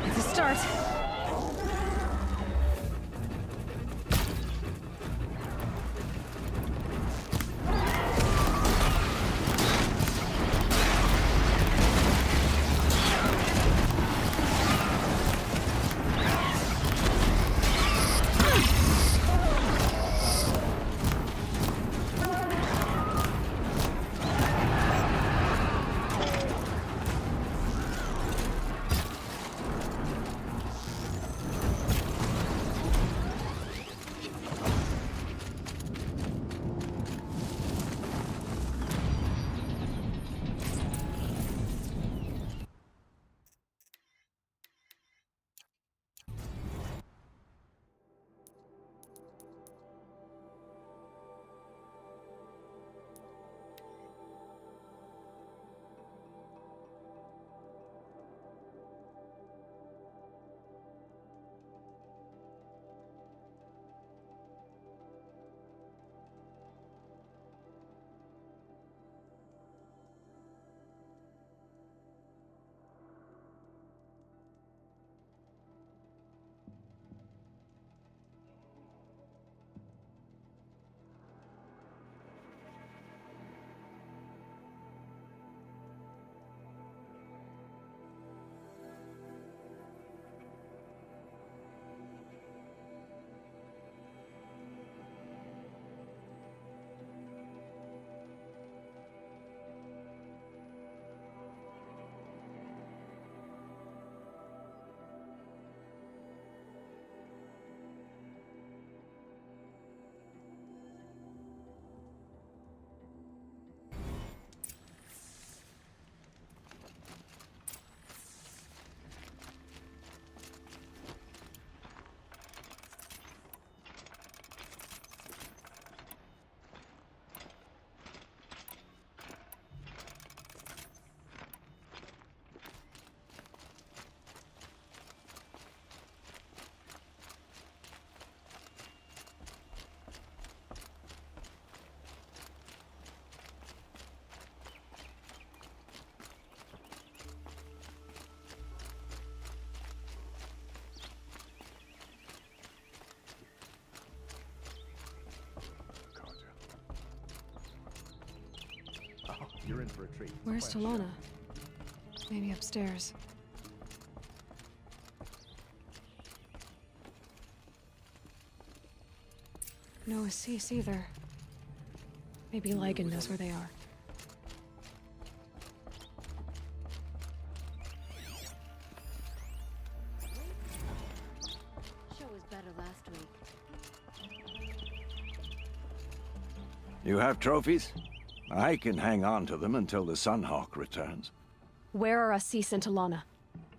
It's a start. You're in for a treat. Where's Quite a show. Talana? Maybe upstairs. No Assis either. Maybe Ligon knows where they are. Show was better last week. You have trophies? I can hang on to them until the Sunhawk returns. Where are Assis and Talana?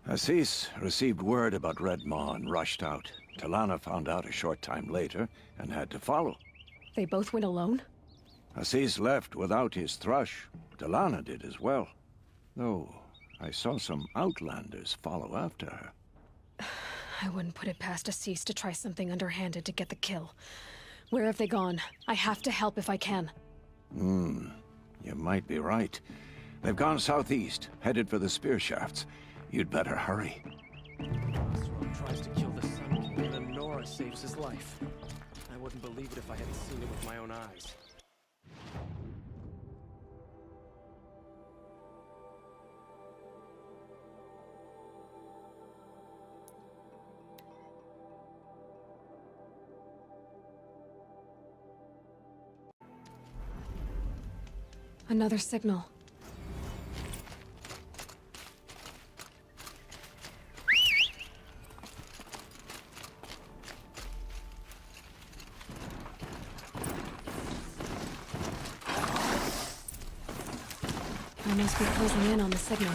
Assis received word about Red Maw and rushed out. Talana found out a short time later and had to follow. They both went alone? Assis left without his thrush. Talana did as well. Though, I saw some outlanders follow after her. I wouldn't put it past Assis to try something underhanded to get the kill. Where have they gone? I have to help if I can. You might be right. They've gone southeast, headed for the spear shafts. You'd better hurry. Osram tries to kill the Sun King, and then Nora saves his life. I wouldn't believe it if I hadn't seen it with my own eyes. Another signal. I must be closing in on the signal.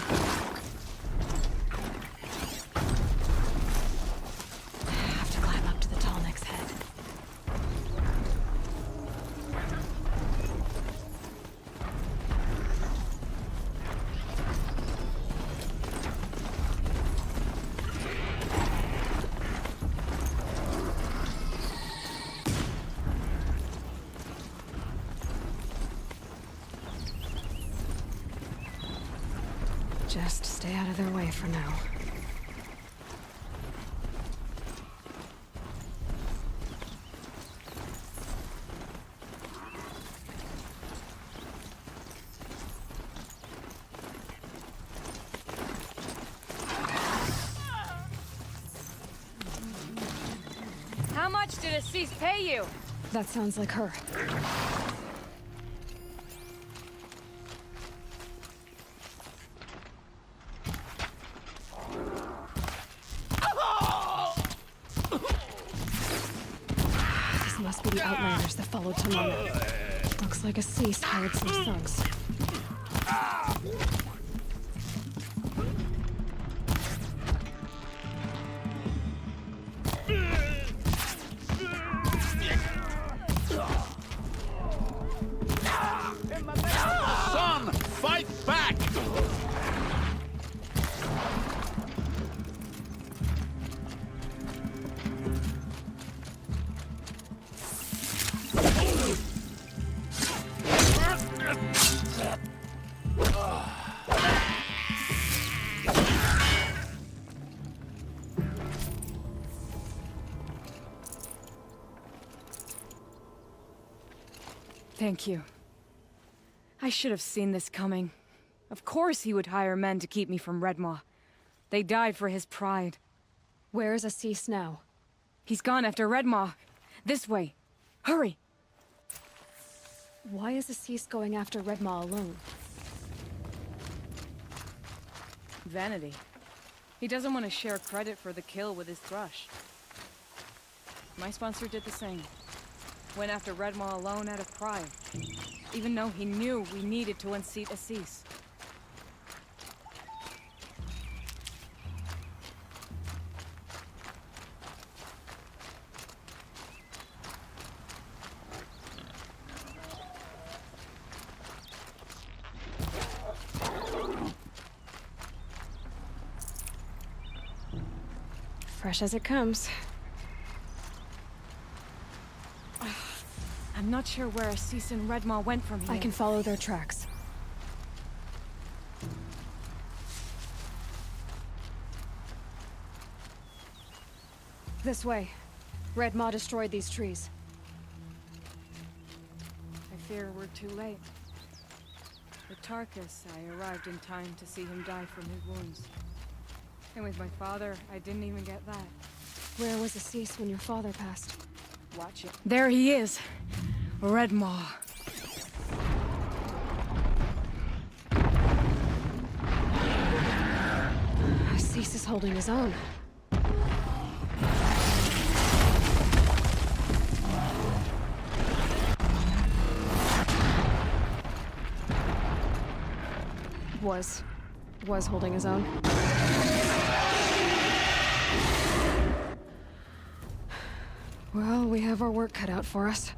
Just stay out of their way for now. How much did Assis pay you? That sounds like her. This must be the Outlanders that followed Talana. Looks like Assis hired some thugs. Son, fight back! Thank you. I should have seen this coming. Of course he would hire men to keep me from Redmaw. They died for his pride. Where is Assis now? He's gone after Redmaw. This way. Hurry! Why is Assis going after Redmaw alone? Vanity. He doesn't want to share credit for the kill with his thrush. My sponsor did the same. Went after Redmaw alone out of pride. Even though he knew we needed to unseat Assis. Fresh as it comes. I'm not sure where Assis and Redmaw went from here. I can follow their tracks. This way. Redmaw destroyed these trees. I fear we're too late. With Tarkus, I arrived in time to see him die from his wounds. And with my father, I didn't even get that. Where was Assis when your father passed? Watch it. There he is! Redmaw. Assis is holding his own. Was holding his own. Well, we have our work cut out for us.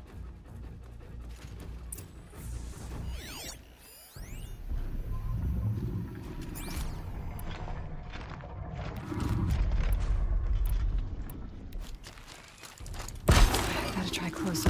Gotta try closer.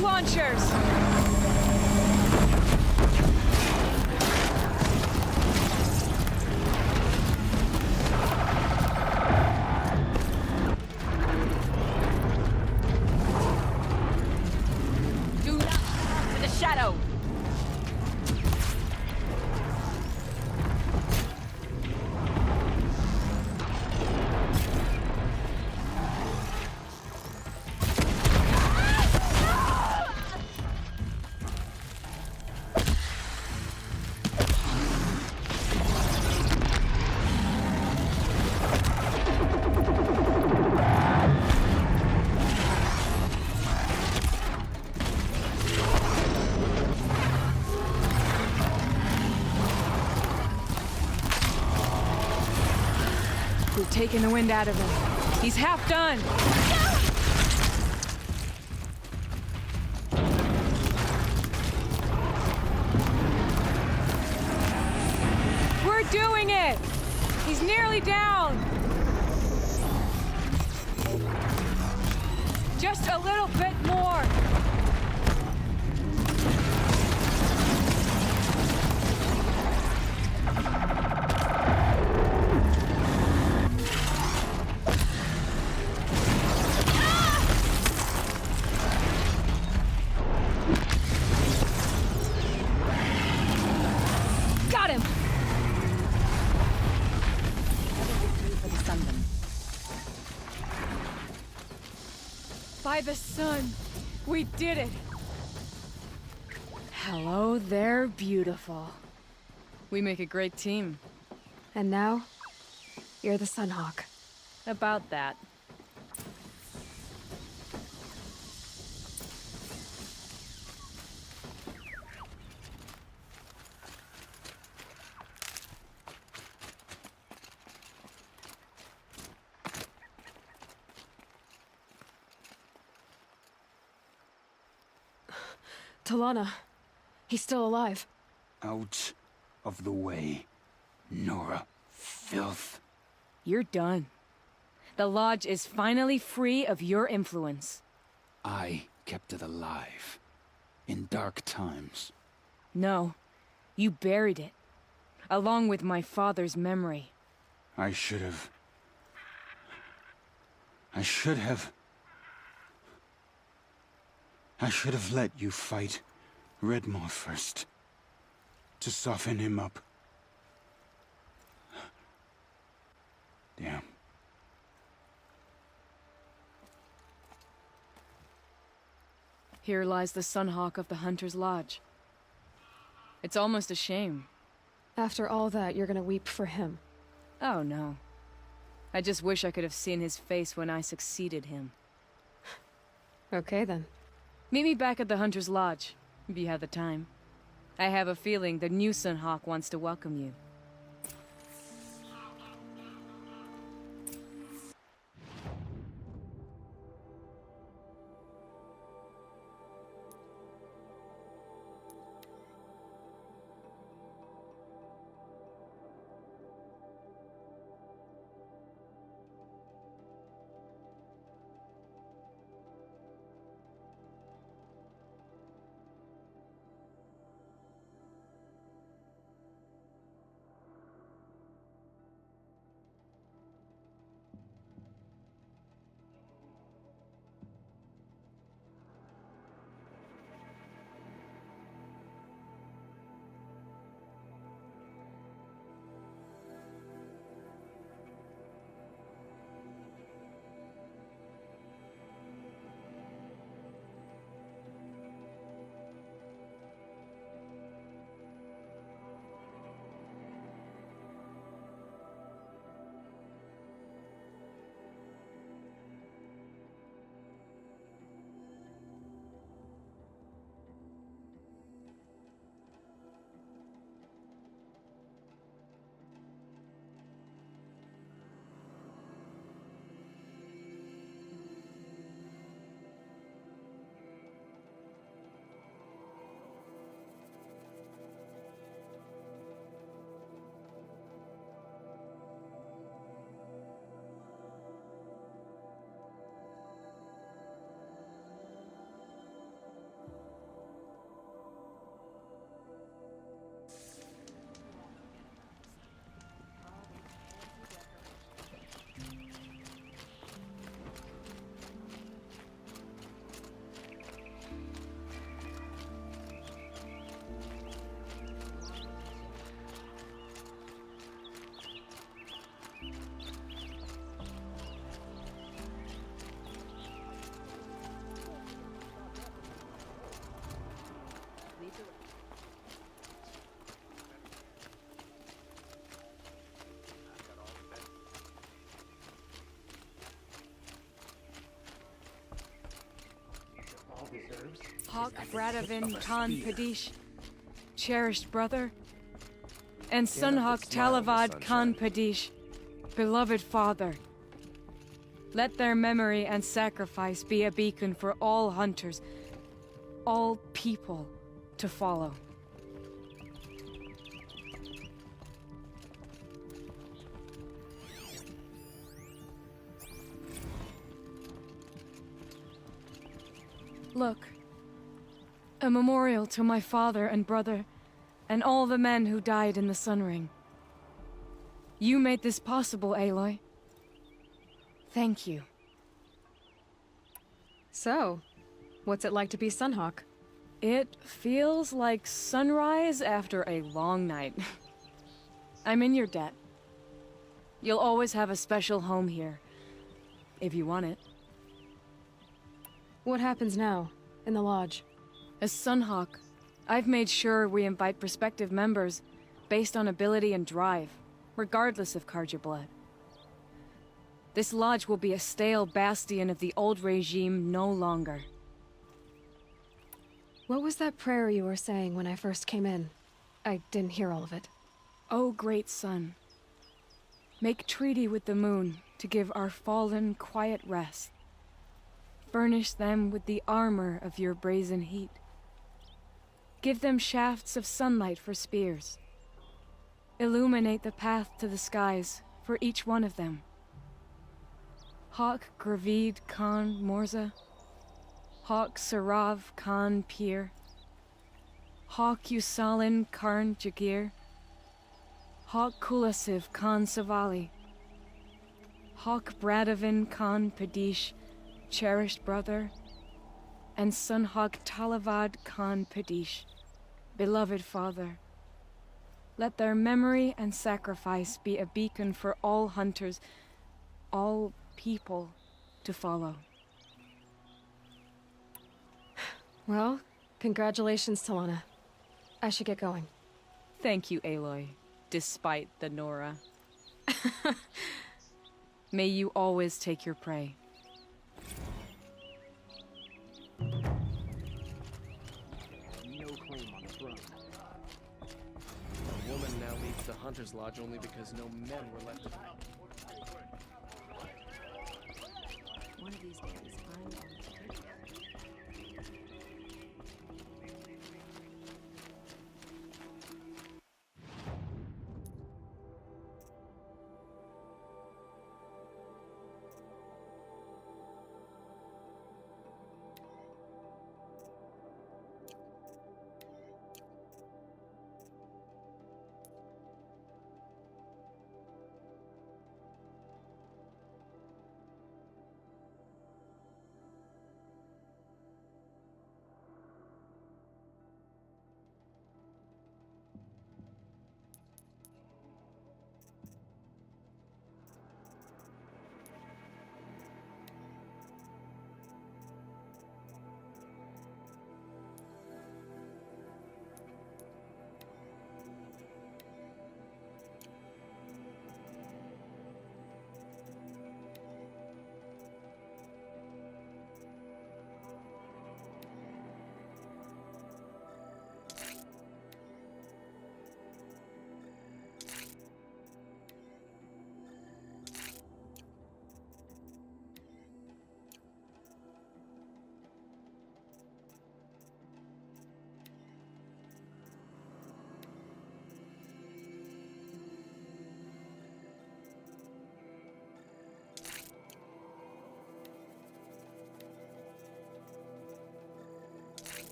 Launchers! We've taken the wind out of him. He's half done. We're doing it! He's nearly down! Just a little bit more! Got him! By the sun, we did it! Hello there, beautiful. We make a great team. And now, you're the Sunhawk. About that. Talana, he's still alive. Out of the way, Nora. Filth. You're done. The Lodge is finally free of your influence. I kept it alive. In dark times. No, you buried it. Along with my father's memory. I should have let you fight Redmaw first. To soften him up. Damn. Here lies the Sunhawk of the Hunter's Lodge. It's almost a shame. After all that, you're gonna weep for him. Oh no. I just wish I could have seen his face when I succeeded him. Okay then. Meet me back at the Hunter's Lodge, if you have the time. I have a feeling the new Sunhawk wants to welcome you. Hawk Radavin Khan Padish, cherished brother, and Sunhawk Talavad Khan Padish, Beloved Father, let their memory and sacrifice be a beacon for all hunters, all people to follow. Look, a memorial to my father and brother, and all the men who died in the Sun Ring. You made this possible, Aloy. Thank you. So, what's it like to be Sunhawk? It feels like sunrise after a long night. I'm in your debt. You'll always have a special home here, if you want it. What happens now, in the lodge? As Sunhawk, I've made sure we invite prospective members based on ability and drive, regardless of Carja blood. This lodge will be a stale bastion of the old regime no longer. What was that prayer you were saying when I first came in? I didn't hear all of it. O great sun, make treaty with the moon to give our fallen quiet rest. Furnish them with the armor of your brazen heat. Give them shafts of sunlight for spears. Illuminate the path to the skies for each one of them. Hawk Gravid Khan Morza, Hawk Sarav Khan Pir, Hawk Usalin Karn Jagir, Hawk Kulasiv Khan Savali, Hawk Bradavin Khan Padish, cherished brother, and Sunhawk Talavad Khan Padish, beloved father. Let their memory and sacrifice be a beacon for all hunters, all people to follow. Well, congratulations, Talana. I should get going. Thank you, Aloy, despite the Nora. May you always take your prey. No claim on the throne. A woman now leads the Hunter's Lodge only because no men were left. One of these days, I'm going to take care.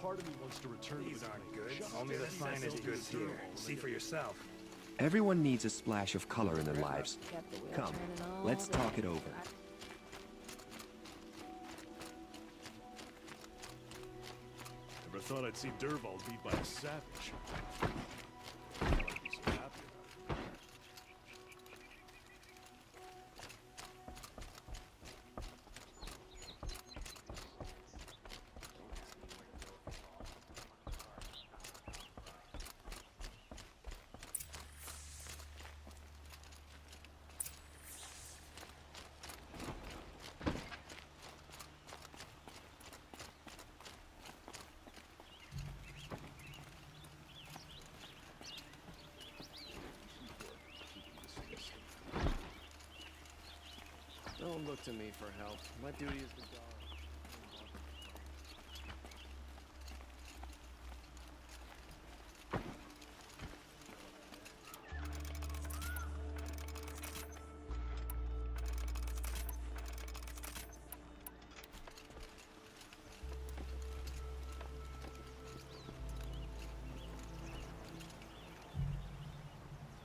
Part of me wants to return These to the aren't goods. Only the finest goods here. See for yourself. Everyone needs a splash of color in their lives. Come, let's talk it over. Never thought I'd see Dervahl beat by a savage. I'd be so happy about it. to me for help. My duty is the guard.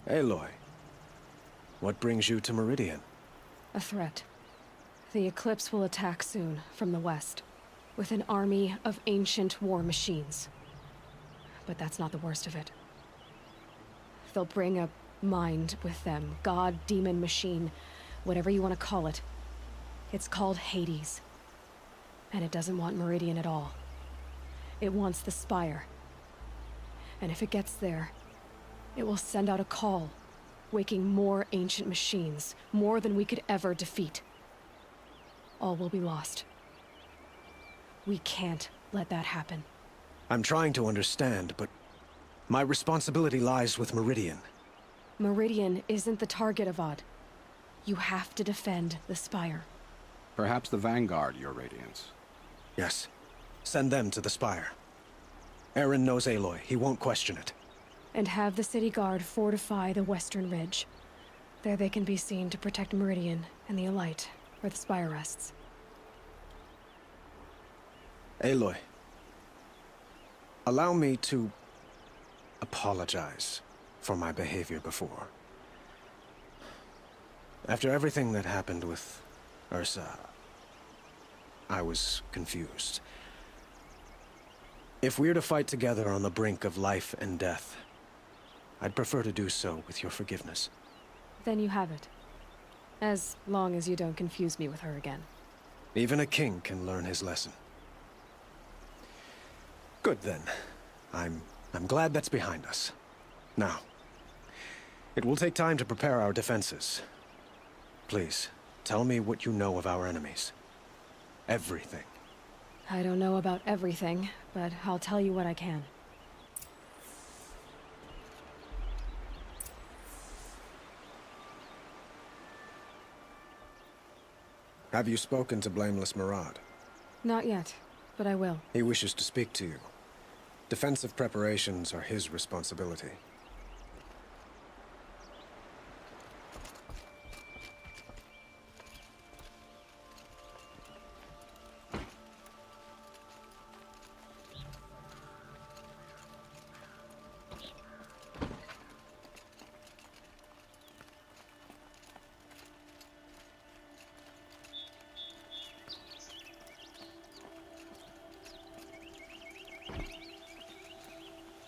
Aloy, what brings you to Meridian? A threat. The Eclipse will attack soon, from the west, with an army of ancient war machines. But that's not the worst of it. They'll bring a mind with them, god, demon, machine, whatever you want to call it. It's called Hades. And it doesn't want Meridian at all. It wants the Spire. And if it gets there, it will send out a call, waking more ancient machines, more than we could ever defeat. All will be lost. We can't let that happen. I'm trying to understand, but my responsibility lies with Meridian. Meridian isn't the target, Avad. You have to defend the Spire. Perhaps the Vanguard, Your Radiance. Yes. Send them to the Spire. Aaron knows Aloy. He won't question it. And have the city guard fortify the western ridge. There they can be seen to protect Meridian and the Elite, where the Spire rests. Aloy, allow me to apologize for my behavior before. After everything that happened with Ursa, I was confused. If we're to fight together on the brink of life and death, I'd prefer to do so with your forgiveness. Then you have it. As long as you don't confuse me with her again. Even a king can learn his lesson. Good then. I'm glad that's behind us. Now, it will take time to prepare our defenses. Please, tell me what you know of our enemies. Everything. I don't know about everything, but I'll tell you what I can. Have you spoken to Blameless Murad? Not yet, but I will. He wishes to speak to you. Defensive preparations are his responsibility.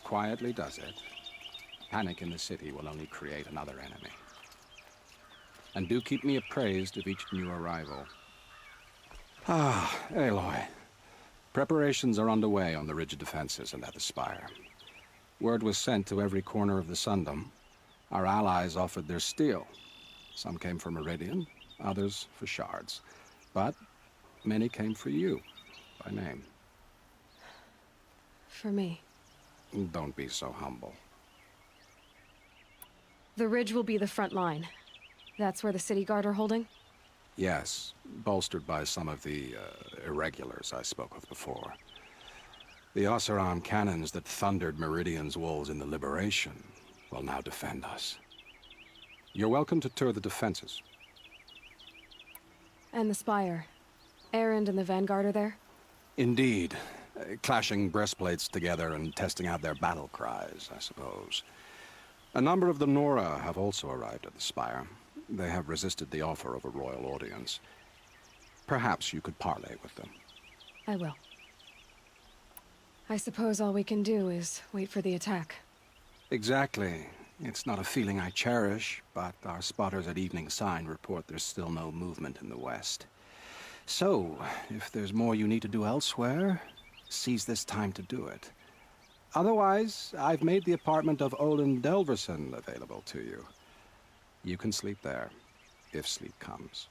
Quietly does it. Panic in the city will only create another enemy. And do keep me appraised of each new arrival. Ah, Aloy. Preparations are underway on the ridge defenses and at the Spire. Word was sent to every corner of the Sundom. Our allies offered their steel. Some came for Meridian, others for shards. But many came for you, by name. For me. Don't be so humble. The ridge will be the front line. That's where the city guard are holding? Yes, bolstered by some of the irregulars I spoke of before. The Oseram cannons that thundered Meridian's walls in the Liberation will now defend us. You're welcome to tour the defenses. And the Spire. Errand and the Vanguard are there? Indeed. Clashing breastplates together and testing out their battle cries, I suppose. A number of the Nora have also arrived at the Spire. They have resisted the offer of a royal audience. Perhaps you could parley with them. I will. I suppose all we can do is wait for the attack. Exactly. It's not a feeling I cherish, but our spotters at Evening Sign report there's still no movement in the west. So, if there's more you need to do elsewhere, seize this time to do it. Otherwise, I've made the apartment of Olin Delverson available to you. You can sleep there, if sleep comes.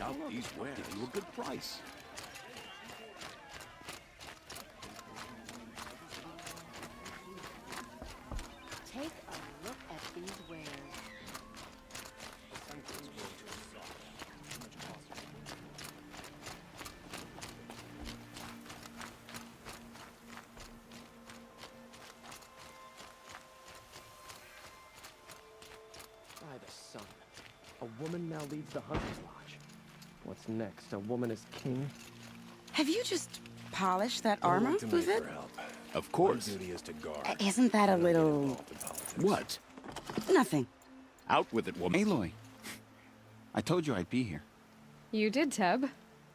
out these wares. Give you a good price. Take a look at these wares. By the sun. A woman now leads the Hunter's Lodge. What's next? A woman as king? Have you just polished that armor, Buzet? Of course. My duty is to guard. Isn't that a little... What? Nothing. Out with it, woman. Aloy, I told you I'd be here. You did, Teb.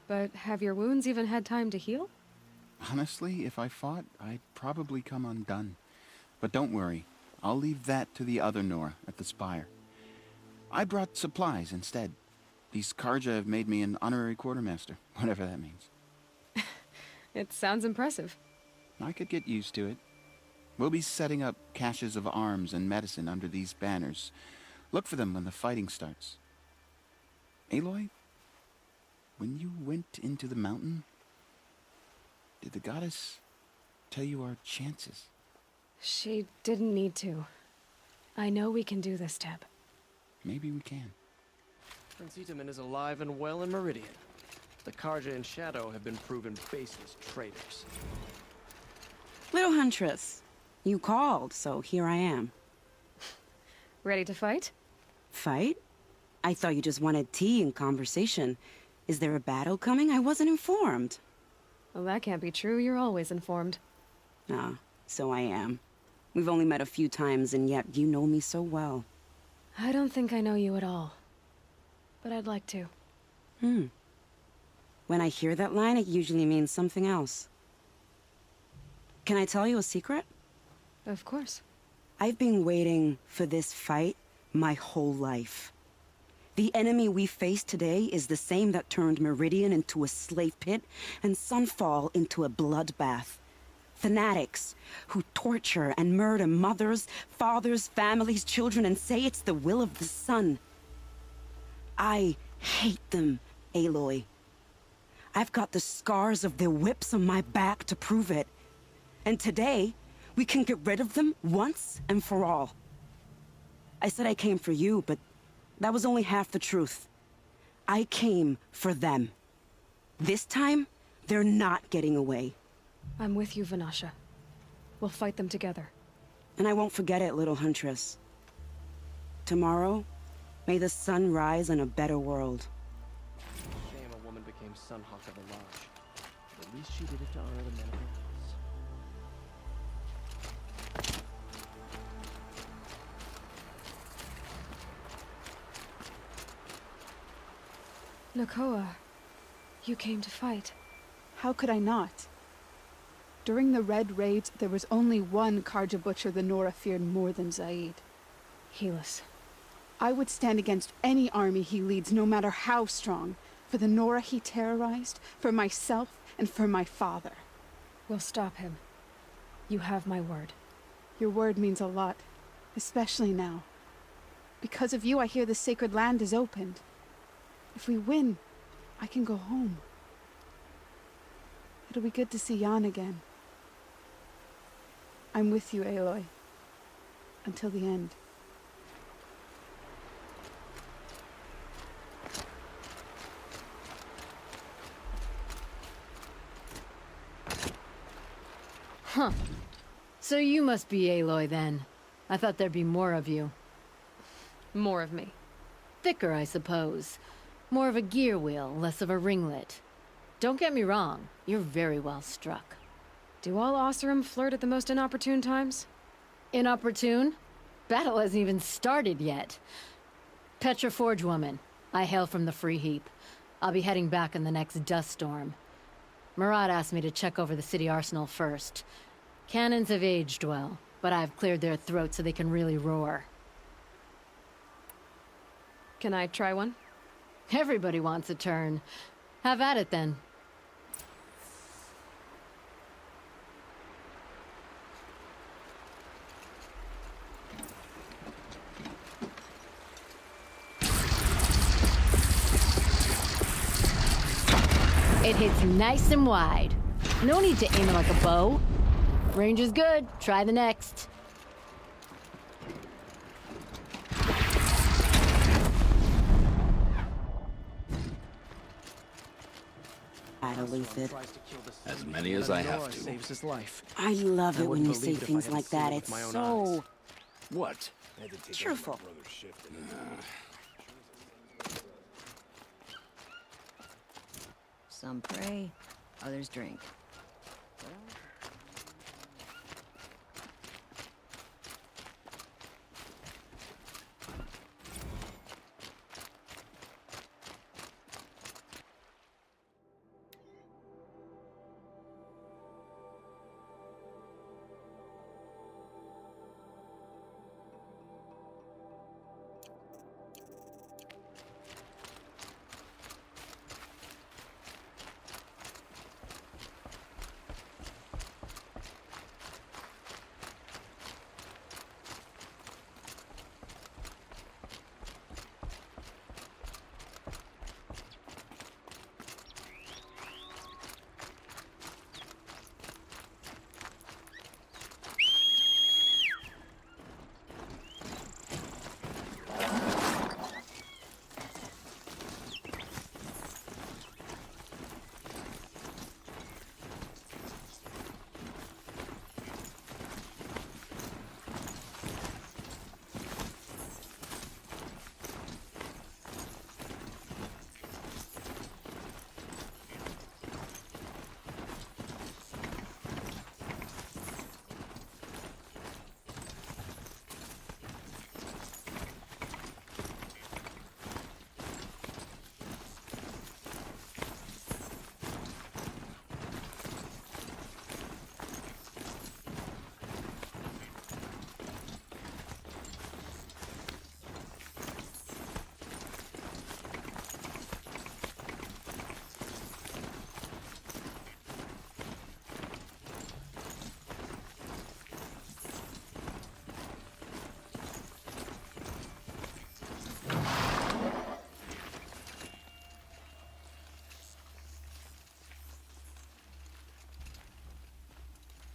But have your wounds even had time to heal? Honestly, if I fought, I'd probably come undone. But don't worry. I'll leave that to the other Nora at the Spire. I brought supplies instead. These Karja have made me an honorary quartermaster, whatever that means. It sounds impressive. I could get used to it. We'll be setting up caches of arms and medicine under these banners. Look for them when the fighting starts. Aloy, when you went into the mountain, did the goddess tell you our chances? She didn't need to. I know we can do this, Teb. Maybe we can. Prince Itaman is alive and well in Meridian. The Karja in Shadow have been proven baseless traitors. Little Huntress, you called, so here I am. Ready to fight? Fight? I thought you just wanted tea and conversation. Is there a battle coming? I wasn't informed. Well, that can't be true. You're always informed. Ah, so I am. We've only met a few times, and yet you know me so well. I don't think I know you at all. But I'd like to. When I hear that line, it usually means something else. Can I tell you a secret? Of course. I've been waiting for this fight my whole life. The enemy we face today is the same that turned Meridian into a slave pit and Sunfall into a bloodbath. Fanatics who torture and murder mothers, fathers, families, children, and say it's the will of the sun. I hate them, Aloy. I've got the scars of their whips on my back to prove it. And today, we can get rid of them once and for all. I said I came for you, but that was only half the truth. I came for them. This time, they're not getting away. I'm with you, Vanasha. We'll fight them together. And I won't forget it, little Huntress. Tomorrow, may the sun rise in a better world. Shame a woman became Sunhawk of the Lodge. At least she did it to honor the men of her house. Nakoa, you came to fight. How could I not? During the Red Raids, there was only one Karja butcher the Nora feared more than Zaid. Helis. I would stand against any army he leads, no matter how strong, for the Nora he terrorized, for myself, and for my father. We'll stop him. You have my word. Your word means a lot, especially now. Because of you, I hear the sacred land is opened. If we win, I can go home. It'll be good to see Jan again. I'm with you, Aloy. Until the end. Huh. So you must be Aloy then. I thought there'd be more of you. More of me. Thicker, I suppose. More of a gear wheel, less of a ringlet. Don't get me wrong, you're very well struck. Do all Oseram flirt at the most inopportune times? Inopportune? Battle hasn't even started yet. Petra Forge woman. I hail from the Free Heap. I'll be heading back in the next dust storm. Murad asked me to check over the city arsenal first. Cannons have aged well, but I've cleared their throats so they can really roar. Can I try one? Everybody wants a turn. Have at it then. It hits nice and wide. No need to aim it like a bow. Range is good. Try the next. As many as I have to. Saves his life. I love it when you say believe it if I things hadn't like seen that. it with It's my own so What? cheerful. Some pray, others drink.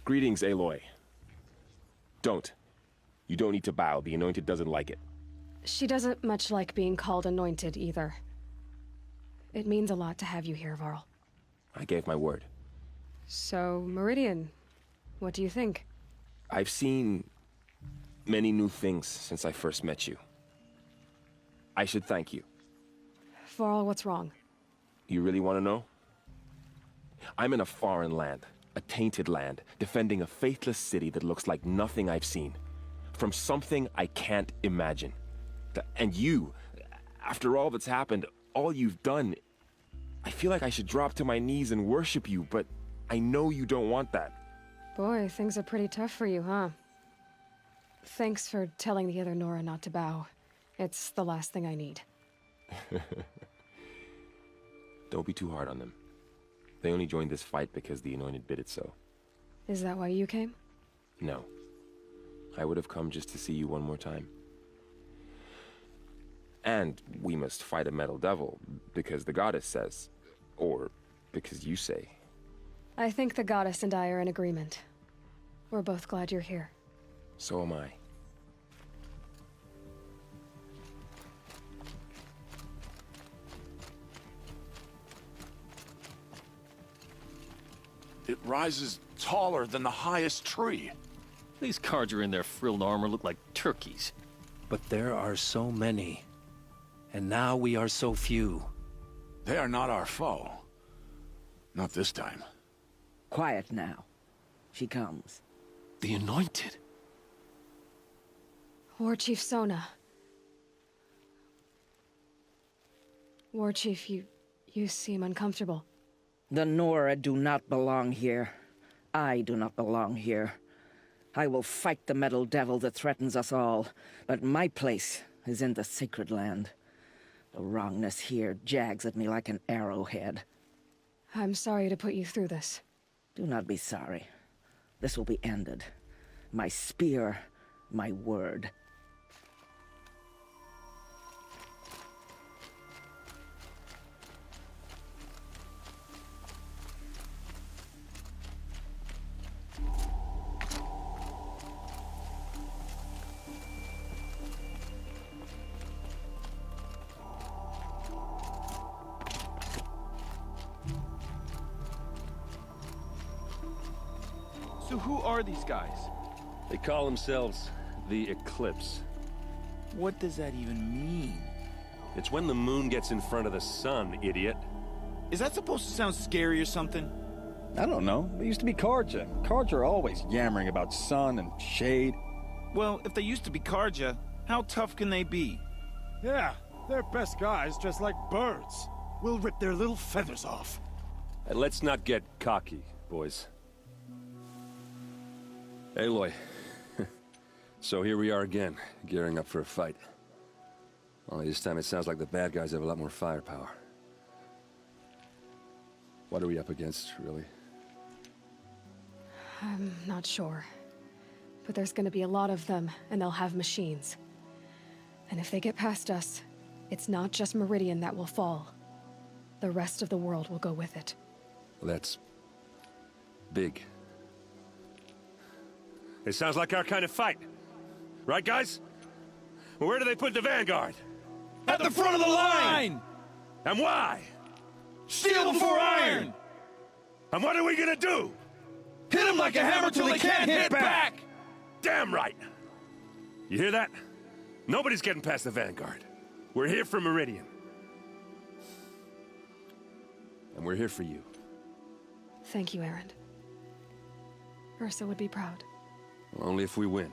Greetings, Aloy. Don't. You don't need to bow. The Anointed doesn't like it. She doesn't much like being called anointed either. It means a lot to have you here, Varl. I gave my word. So, Meridian, what do you think? I've seen many new things since I first met you. I should thank you. Varl, what's wrong? You really want to know? I'm in a foreign land, a tainted land, defending a faithless city that looks like nothing I've seen. From something I can't imagine. And you, after all that's happened, all you've done, I feel like I should drop to my knees and worship you, but I know you don't want that. Boy, things are pretty tough for you, huh? Thanks for telling the other Nora not to bow. It's the last thing I need. Don't be too hard on them. They only joined this fight because the Anointed bid it so. Is that why you came? No. I would have come just to see you one more time. And we must fight a metal devil, because the goddess says. Or because you say. I think the goddess and I are in agreement. We're both glad you're here. So am I. It rises taller than the highest tree. These cards are in their frilled armor look like turkeys. But there are so many. And now we are so few. They are not our foe. Not this time. Quiet now. She comes. The Anointed. War Chief Sona. War Chief, you seem uncomfortable. The Nora do not belong here. I do not belong here. I will fight the metal devil that threatens us all, but my place is in the sacred land. The wrongness here jags at me like an arrowhead. I'm sorry to put you through this. Do not be sorry. This will be ended. My spear, my word. So who are these guys? They call themselves the Eclipse. What does that even mean? It's when the moon gets in front of the sun, idiot. Is that supposed to sound scary or something? I don't know. They used to be Karja. Karja are always yammering about sun and shade. Well, if they used to be Karja, how tough can they be? Yeah, they're best guys dressed like birds. We'll rip their little feathers off. And let's not get cocky, boys. Aloy. So here we are again, gearing up for a fight. Only this time it sounds like the bad guys have a lot more firepower. What are we up against, really? I'm not sure. But there's gonna be a lot of them, and they'll have machines. And if they get past us, it's not just Meridian that will fall. The rest of the world will go with it. Well, that's big. It sounds like our kind of fight. Right, guys? Well, where do they put the Vanguard? At the front of the line! And why? Steel before iron! And what are we gonna do? Hit them like a hammer till they can't hit back! Damn right! You hear that? Nobody's getting past the Vanguard. We're here for Meridian. And we're here for you. Thank you, Errand. Ursa would be proud. Only if we win.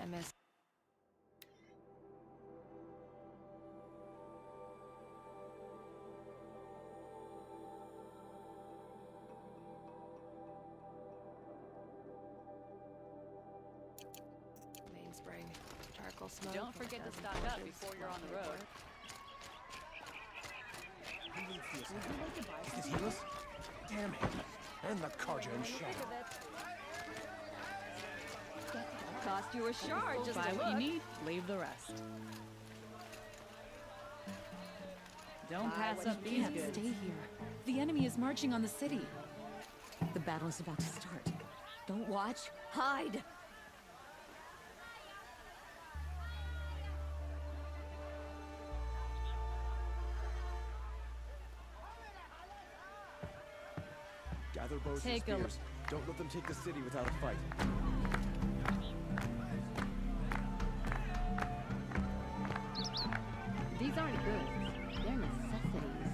I miss. Mainspring. Charcoal smoke. Don't forget to stock up before you're on the road. Is it healers? Damn it. And the Karja and Shadow. Cost you a shard just buy what you need, leave the rest. Don't pass up these goods. Stay here. The enemy is marching on the city. The battle is about to start. Don't watch. Hide! Gather bows and spears. Don't let them take the city without a fight. These aren't goods. They're necessities.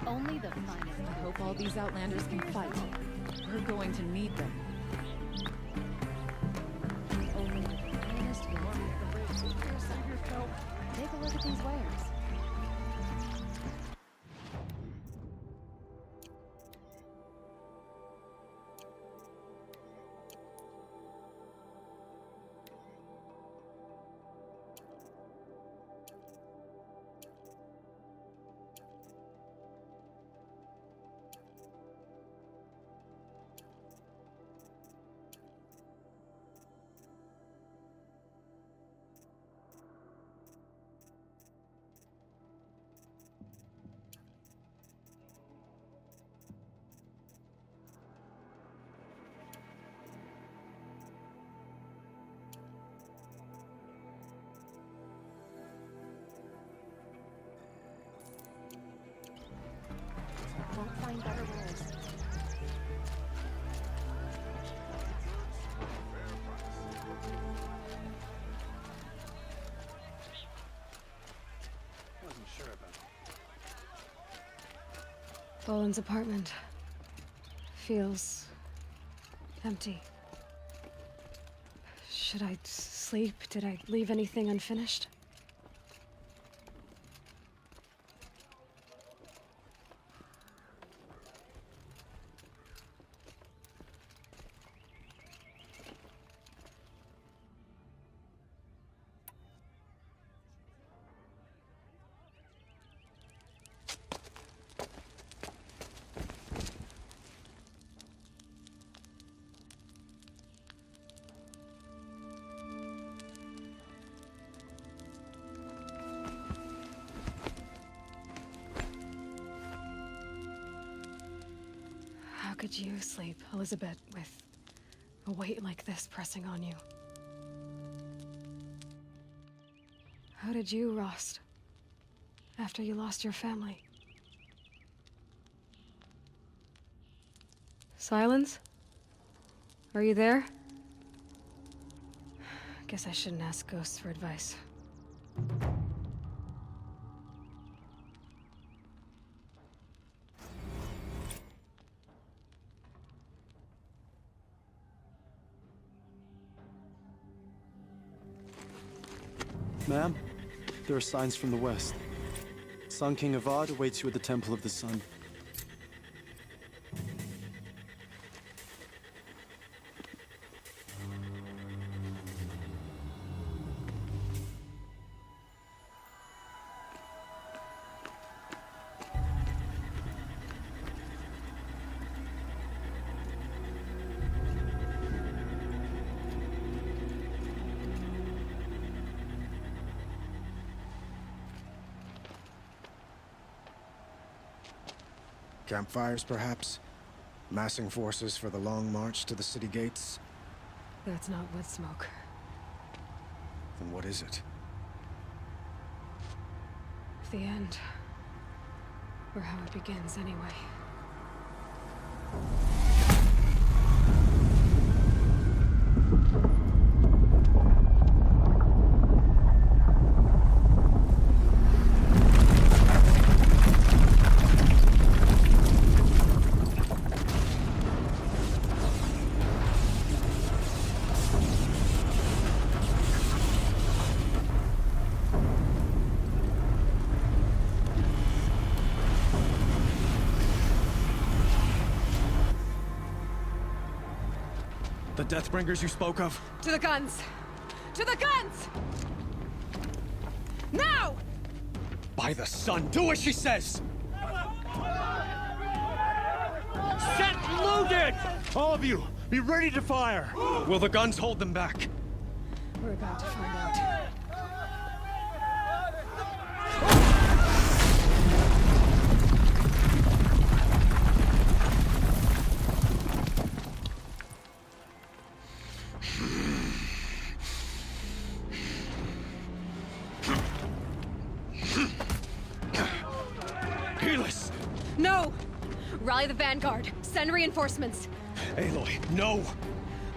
Only the finest. I hope all these outlanders can fight. We're going to need them. Only the finest goods. Take a look at these wares. Won't find better wares. Wasn't sure about it. Boland's apartment feels empty. Should I sleep? Did I leave anything unfinished? How could you sleep, Elizabeth, with a weight like this pressing on you? How did you rust after you lost your family? Silence? Are you there? Guess I shouldn't ask ghosts for advice. Ma'am, there are signs from the west. Sun King Avad awaits you at the Temple of the Sun. Campfires, perhaps? Massing forces for the long march to the city gates? That's not wood smoke. Then what is it? The end. Or how it begins, anyway. The Deathbringers you spoke of? To the guns! To the guns! Now! By the sun, do as she says! Set loaded! All of you, be ready to fire! Will the guns hold them back? We're about to find out. No! Rally the vanguard. Send reinforcements. Aloy, no!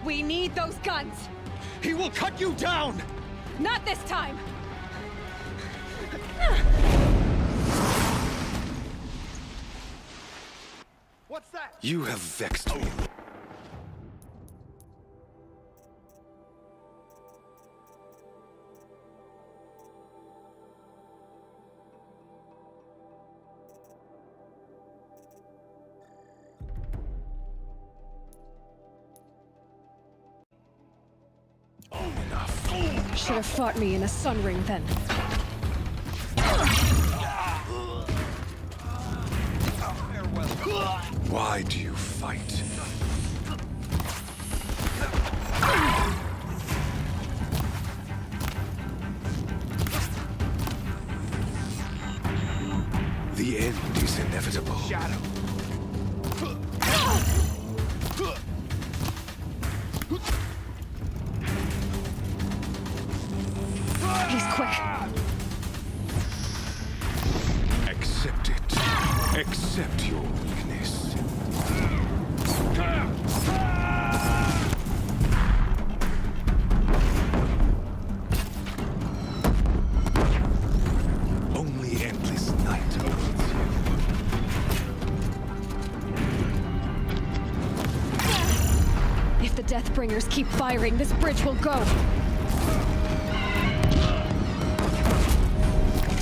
We need those guns! He will cut you down! Not this time! What's that? You have vexed me. Should have fought me in a sun ring then. Why do you fight? The end is inevitable. Shadow. He's quick. Accept it. Accept your weakness. Only endless night awaits you. If the Deathbringers keep firing, this bridge will go!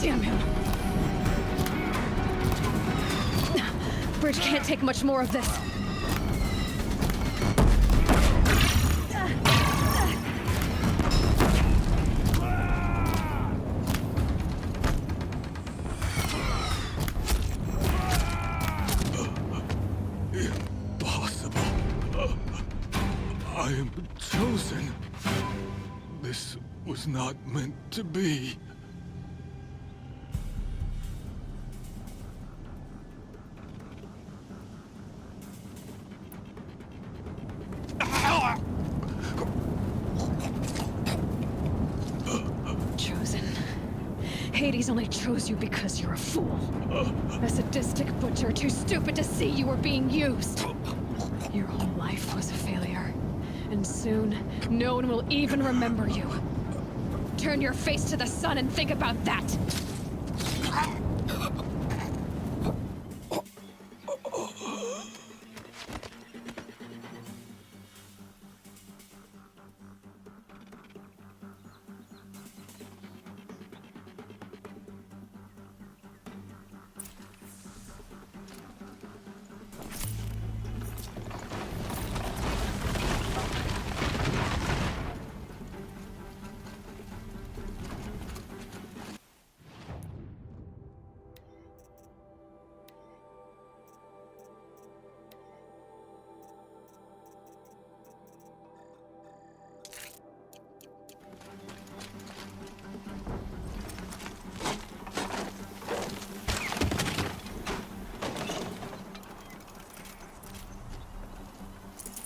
Damn him! Bridge can't take much more of this. Impossible. I am chosen. This was not meant to be. Chosen. Hades only chose you because you're a fool. A sadistic butcher too stupid to see you were being used. Your whole life was a failure. And soon, no one will even remember you. Turn your face to the sun and think about that!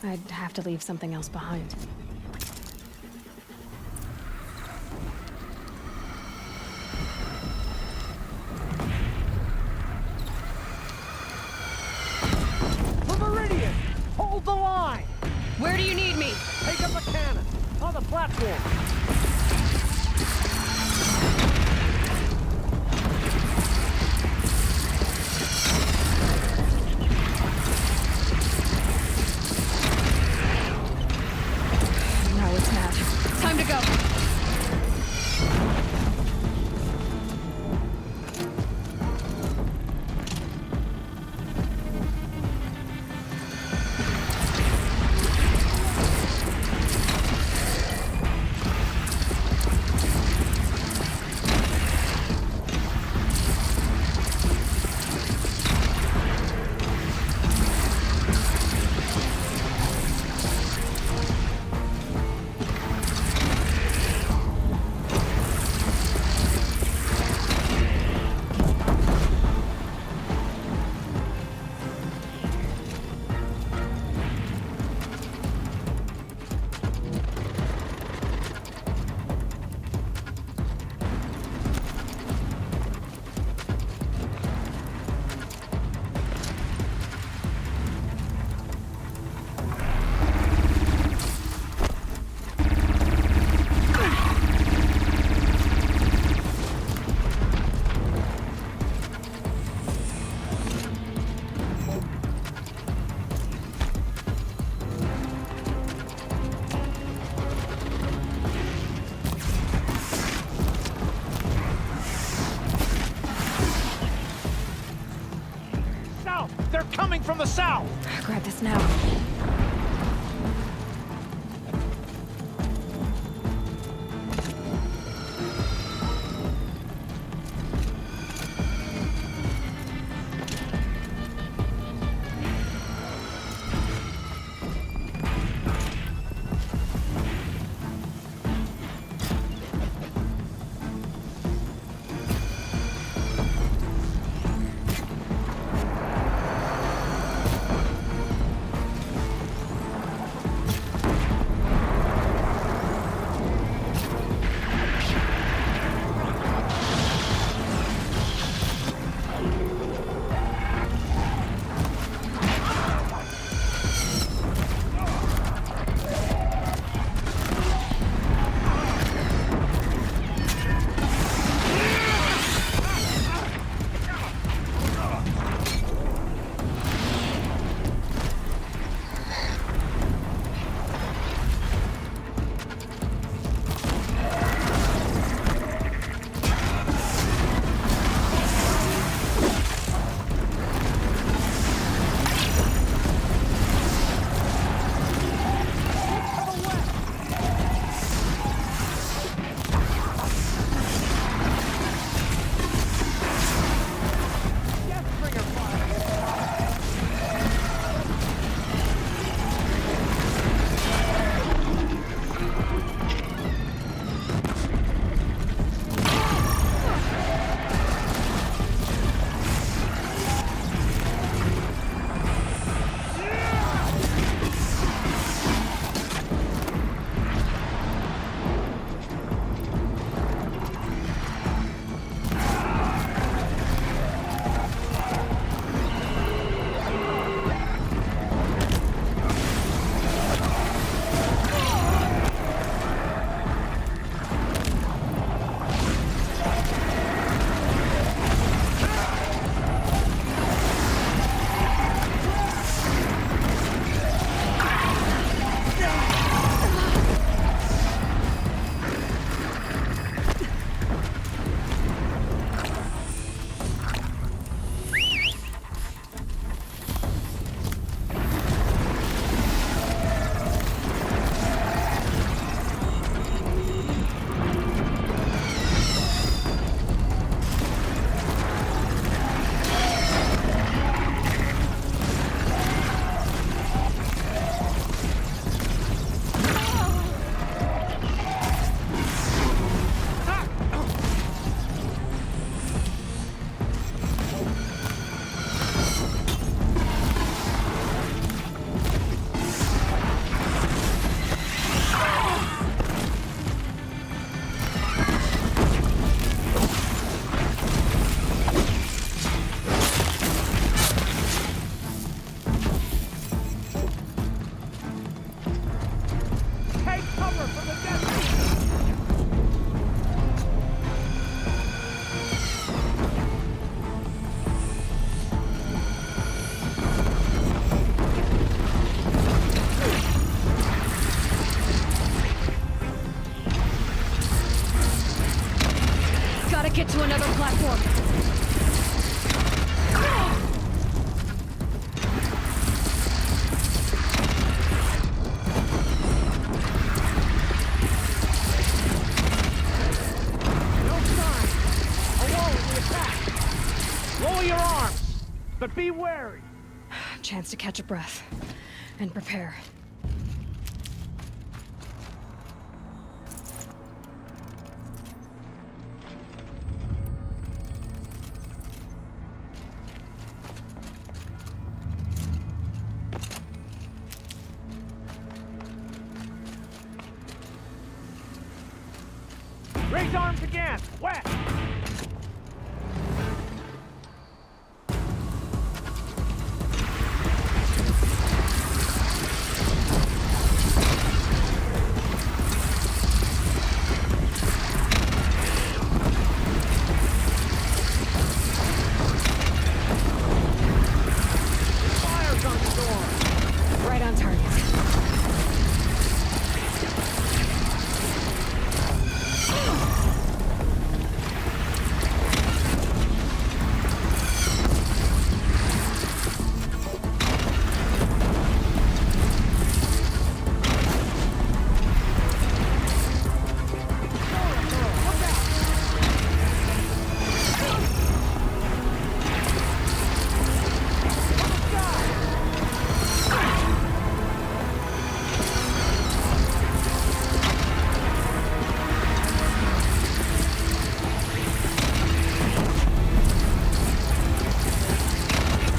I'd have to leave something else behind. For Meridian! Hold the line! Where do you need me? Take up a cannon! On the platform! Now it's mad. Time to go! They're coming from the south! Grab this now. Lower your arms, but be wary. Chance to catch a breath and prepare. Raise arms again. West. Fire's on the door. Right on target.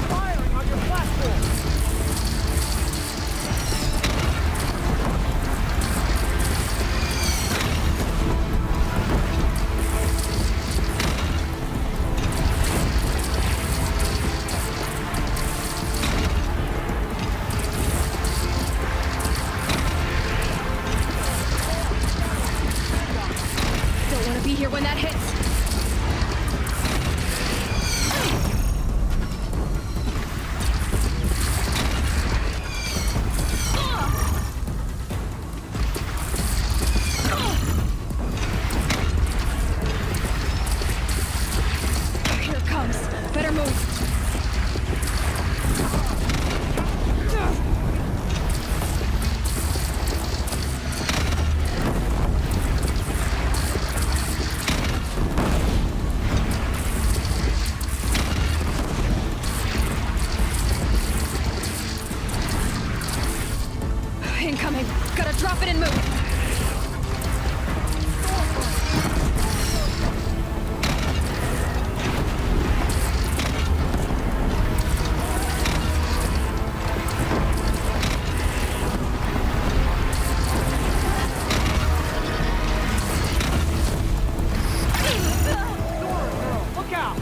Firing on your platform. Don't want to be here when that hits. Here it comes. Better move. Incoming. Gotta drop it and move. Look out.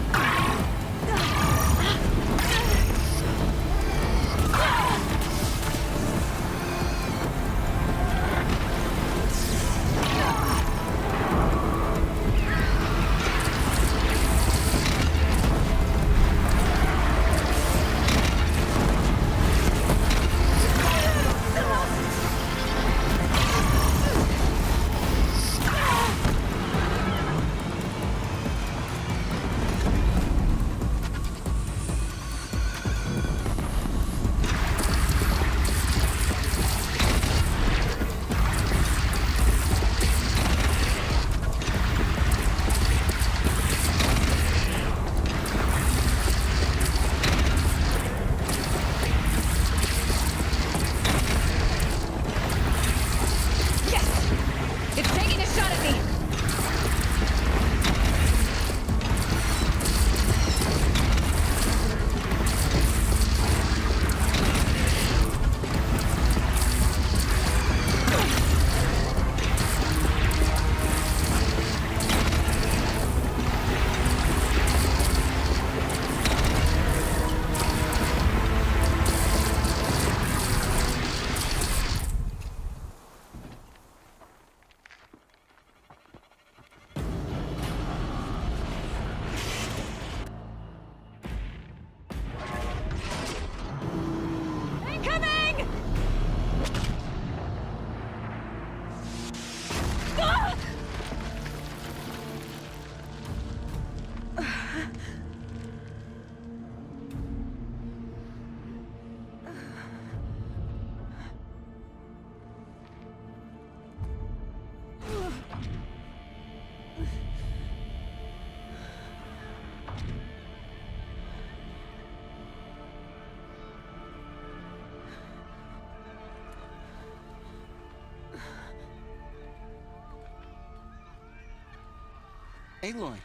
Aloy!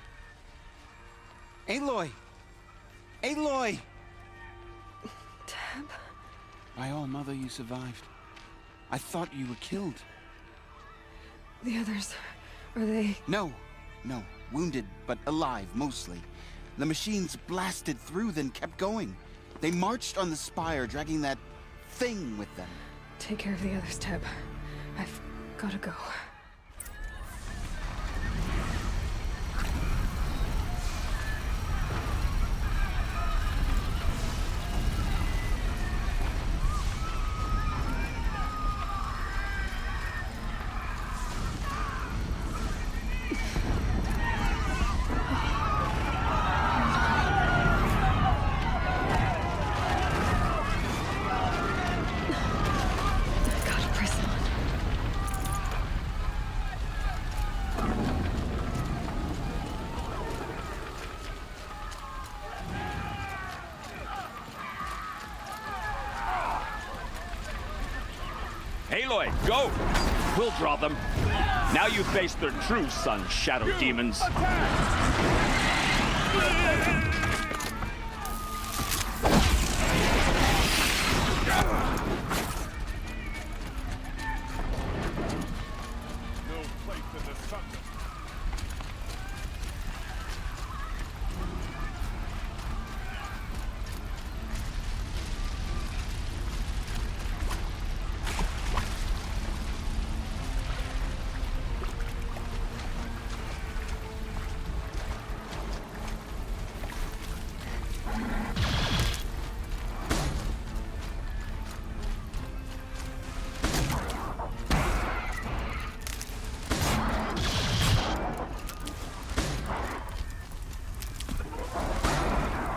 Aloy! Aloy! Tab? By all, Mother, you survived. I thought you were killed. The others, are they... No. Wounded, but alive, mostly. The machines blasted through, then kept going. They marched on the spire, dragging that thing with them. Take care of the others, Teb. I've gotta go. Aloy, go! We'll draw them. Now you face their true son, Shadow Demons. No place in the sun.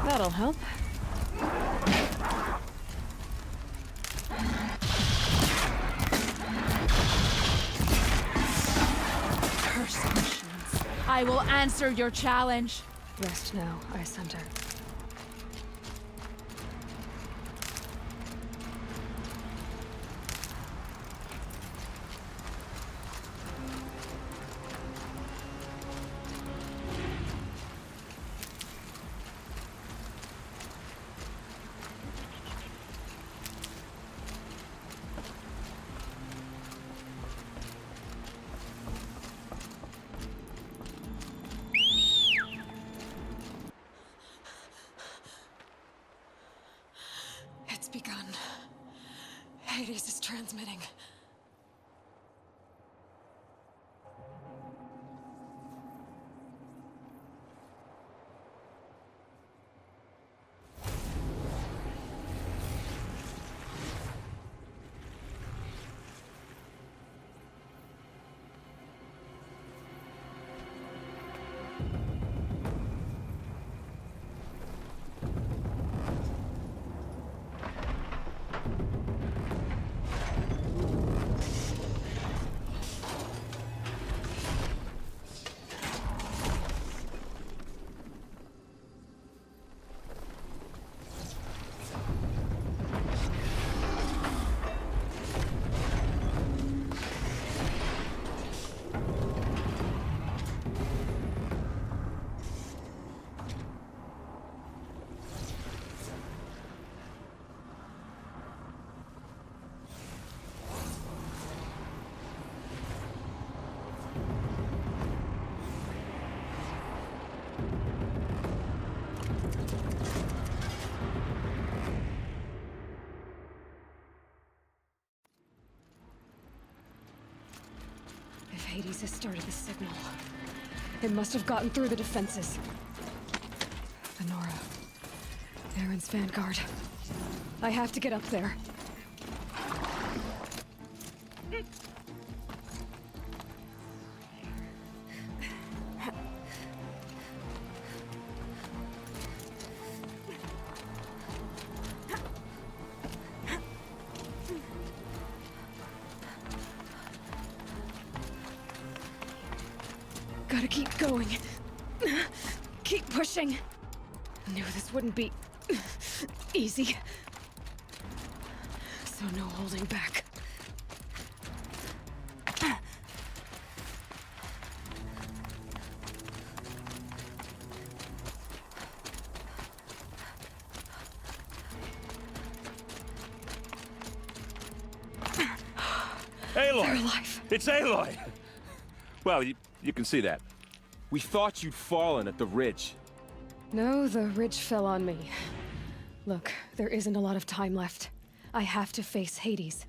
That'll help. Curse machines. I will answer your challenge. Rest now, Ice Hunter. It's begun. Hades is transmitting. If Hades has started the signal, it must have gotten through the defenses. Venora. Errands vanguard. I have to get up there. Gotta keep going. Keep pushing. Knew this wouldn't be easy. So no holding back. Aloy! They're alive. It's Aloy! Well, you can see that. We thought you'd fallen at the ridge. No, the ridge fell on me. Look, there isn't a lot of time left. I have to face Hades.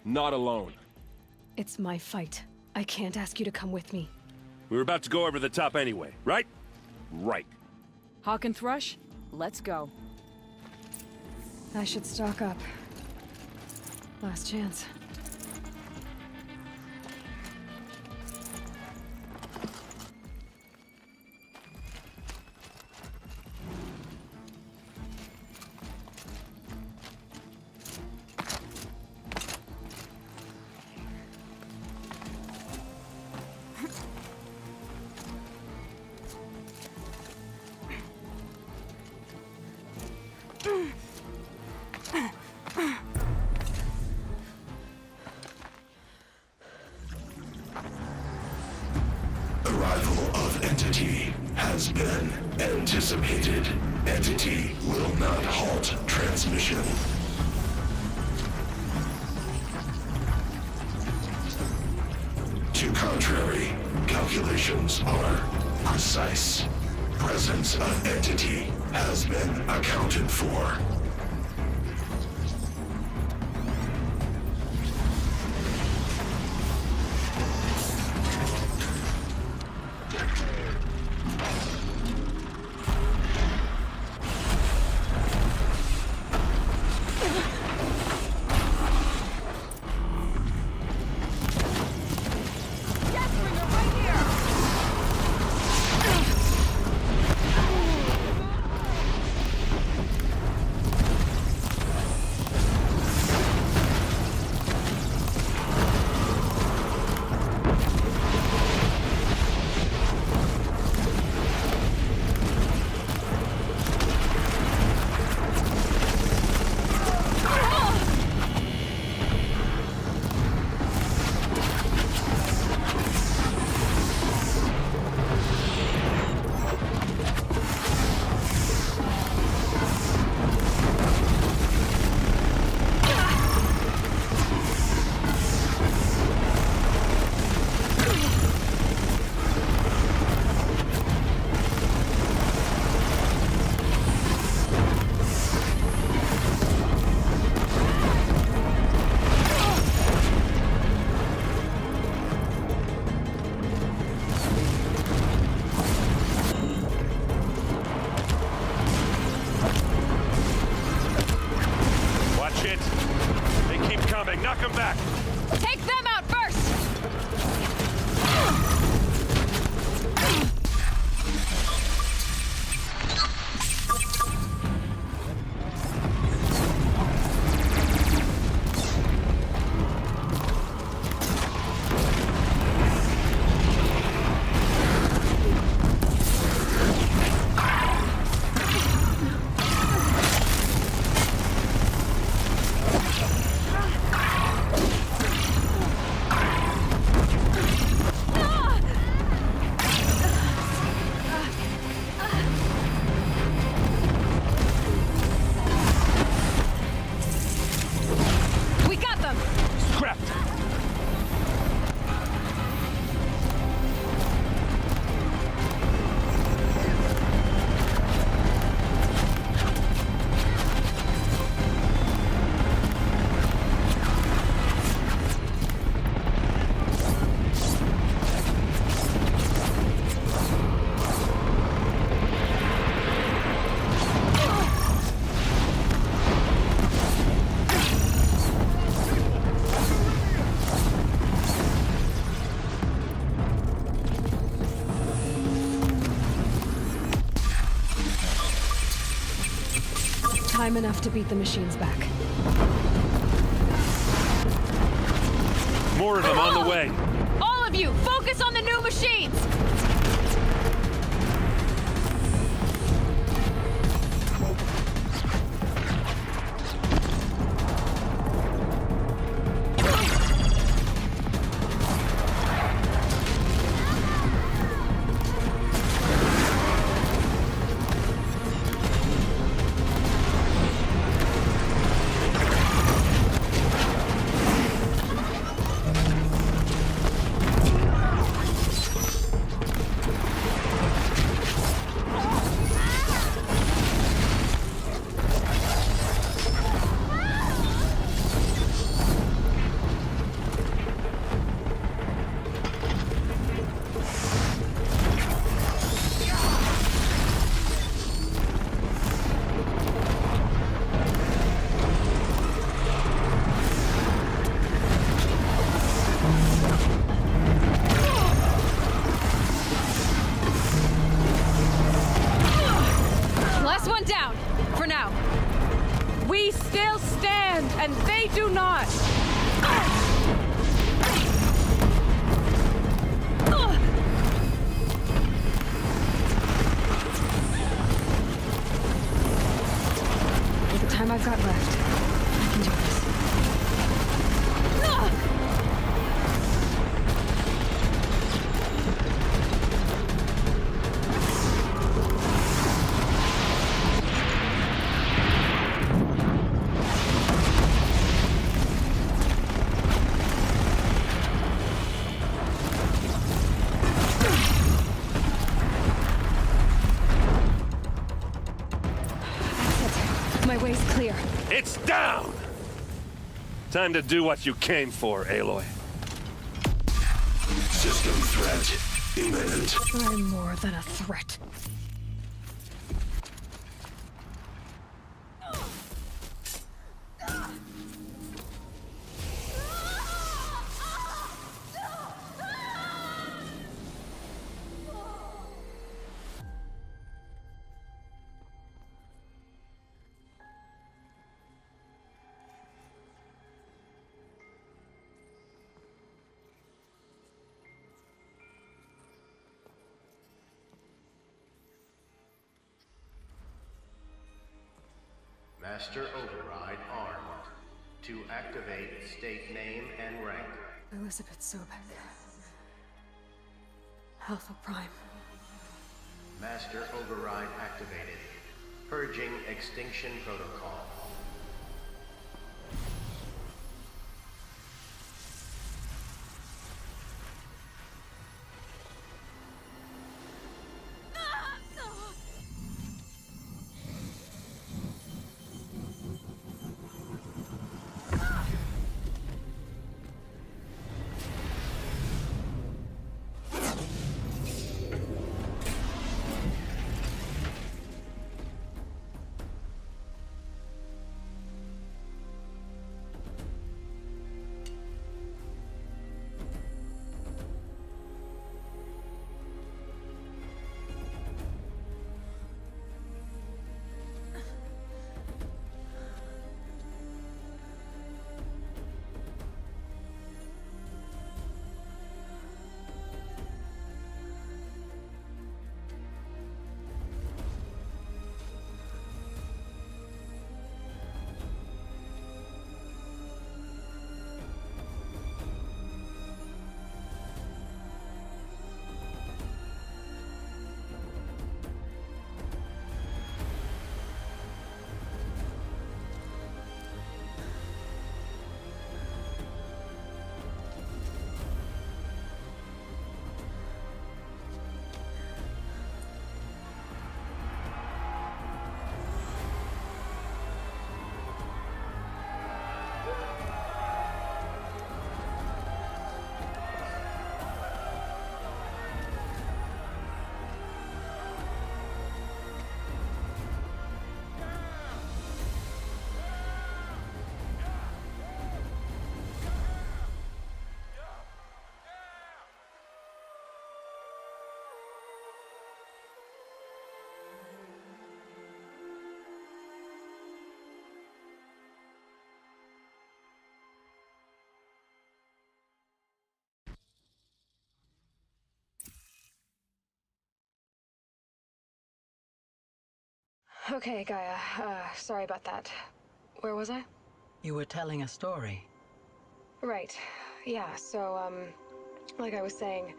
Not alone. It's my fight. I can't ask you to come with me. We were about to go over the top anyway, right? Right. Hawk and Thrush, let's go. I should stock up. Last chance. Arrival of Entity has been anticipated. Entity will not halt transmission. To contrary, calculations are precise. Presence of Entity has been accounted for. Knock him back! Take them out first! Time enough to beat the machines back. More of them on the way. All of you, focus on the new machines! down, for now. We still stand, and they do not. With the time I've got left, I can do this. My way's clear. It's down! Time to do what you came for, Aloy. System threat imminent. I'm more than a threat. Master Override armed. To activate, state name and rank. Elizabeth Sobek. Alpha Prime. Master Override activated. Purging Extinction Protocol. Okay, Gaia. Sorry about that. Where was I? You were telling a story. Right. Yeah, so, like I was saying,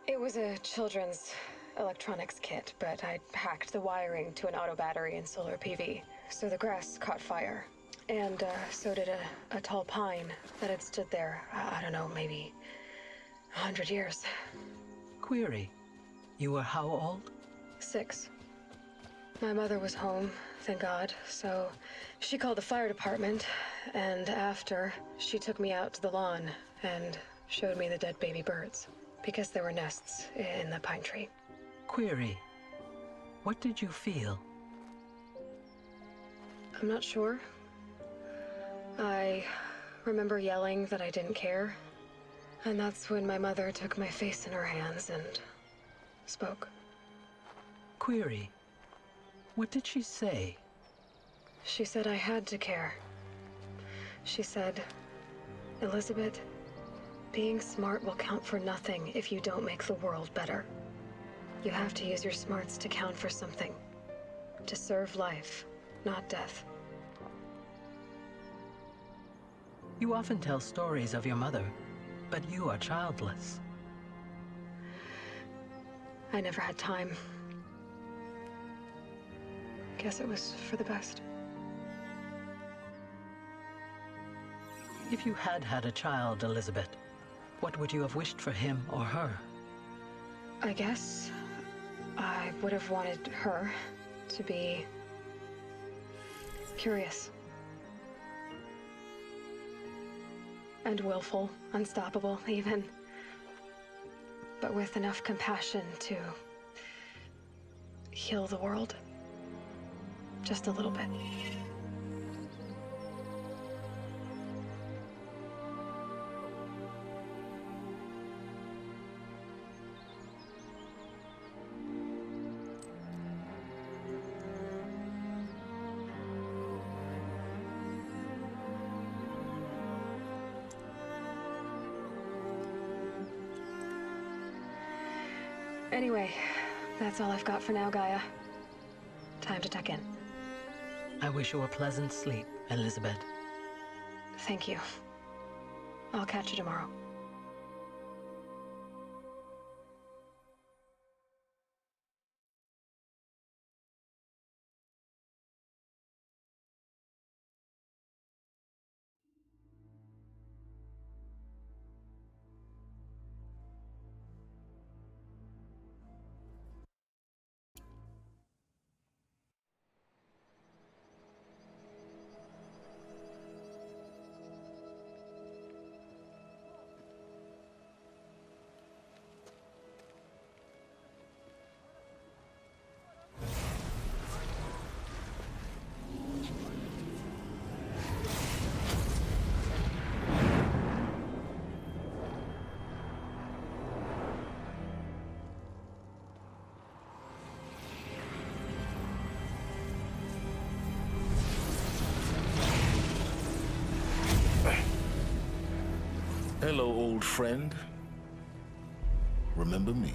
it was a children's electronics kit, but I'd hacked the wiring to an auto battery and solar PV. So the grass caught fire. And, so did a tall pine that had stood there, I don't know, maybe 100 years. Query. You were how old? 6. My mother was home, thank God, so she called the fire department, and after, she took me out to the lawn and showed me the dead baby birds, because there were nests in the pine tree. Query. What did you feel? I'm not sure. I remember yelling that I didn't care, and that's when my mother took my face in her hands and spoke. Query. What did she say? She said I had to care. She said, Elizabeth, being smart will count for nothing if you don't make the world better. You have to use your smarts to count for something. To serve life, not death. You often tell stories of your mother, but you are childless. I never had time. Guess it was for the best. If you had had a child, Elizabeth, what would you have wished for him or her? I guess I would have wanted her to be curious. And willful, unstoppable, even. But with enough compassion to heal the world. Just a little bit. Anyway, that's all I've got for now, Gaia. Time to tuck in. I wish you a pleasant sleep, Elizabeth. Thank you. I'll catch you tomorrow. Hello, old friend. Remember me?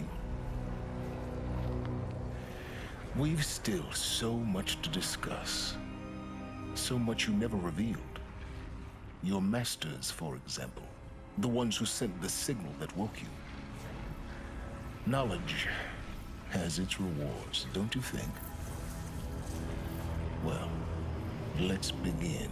We've still so much to discuss. So much you never revealed. Your masters, for example. The ones who sent the signal that woke you. Knowledge has its rewards, don't you think? Well, let's begin.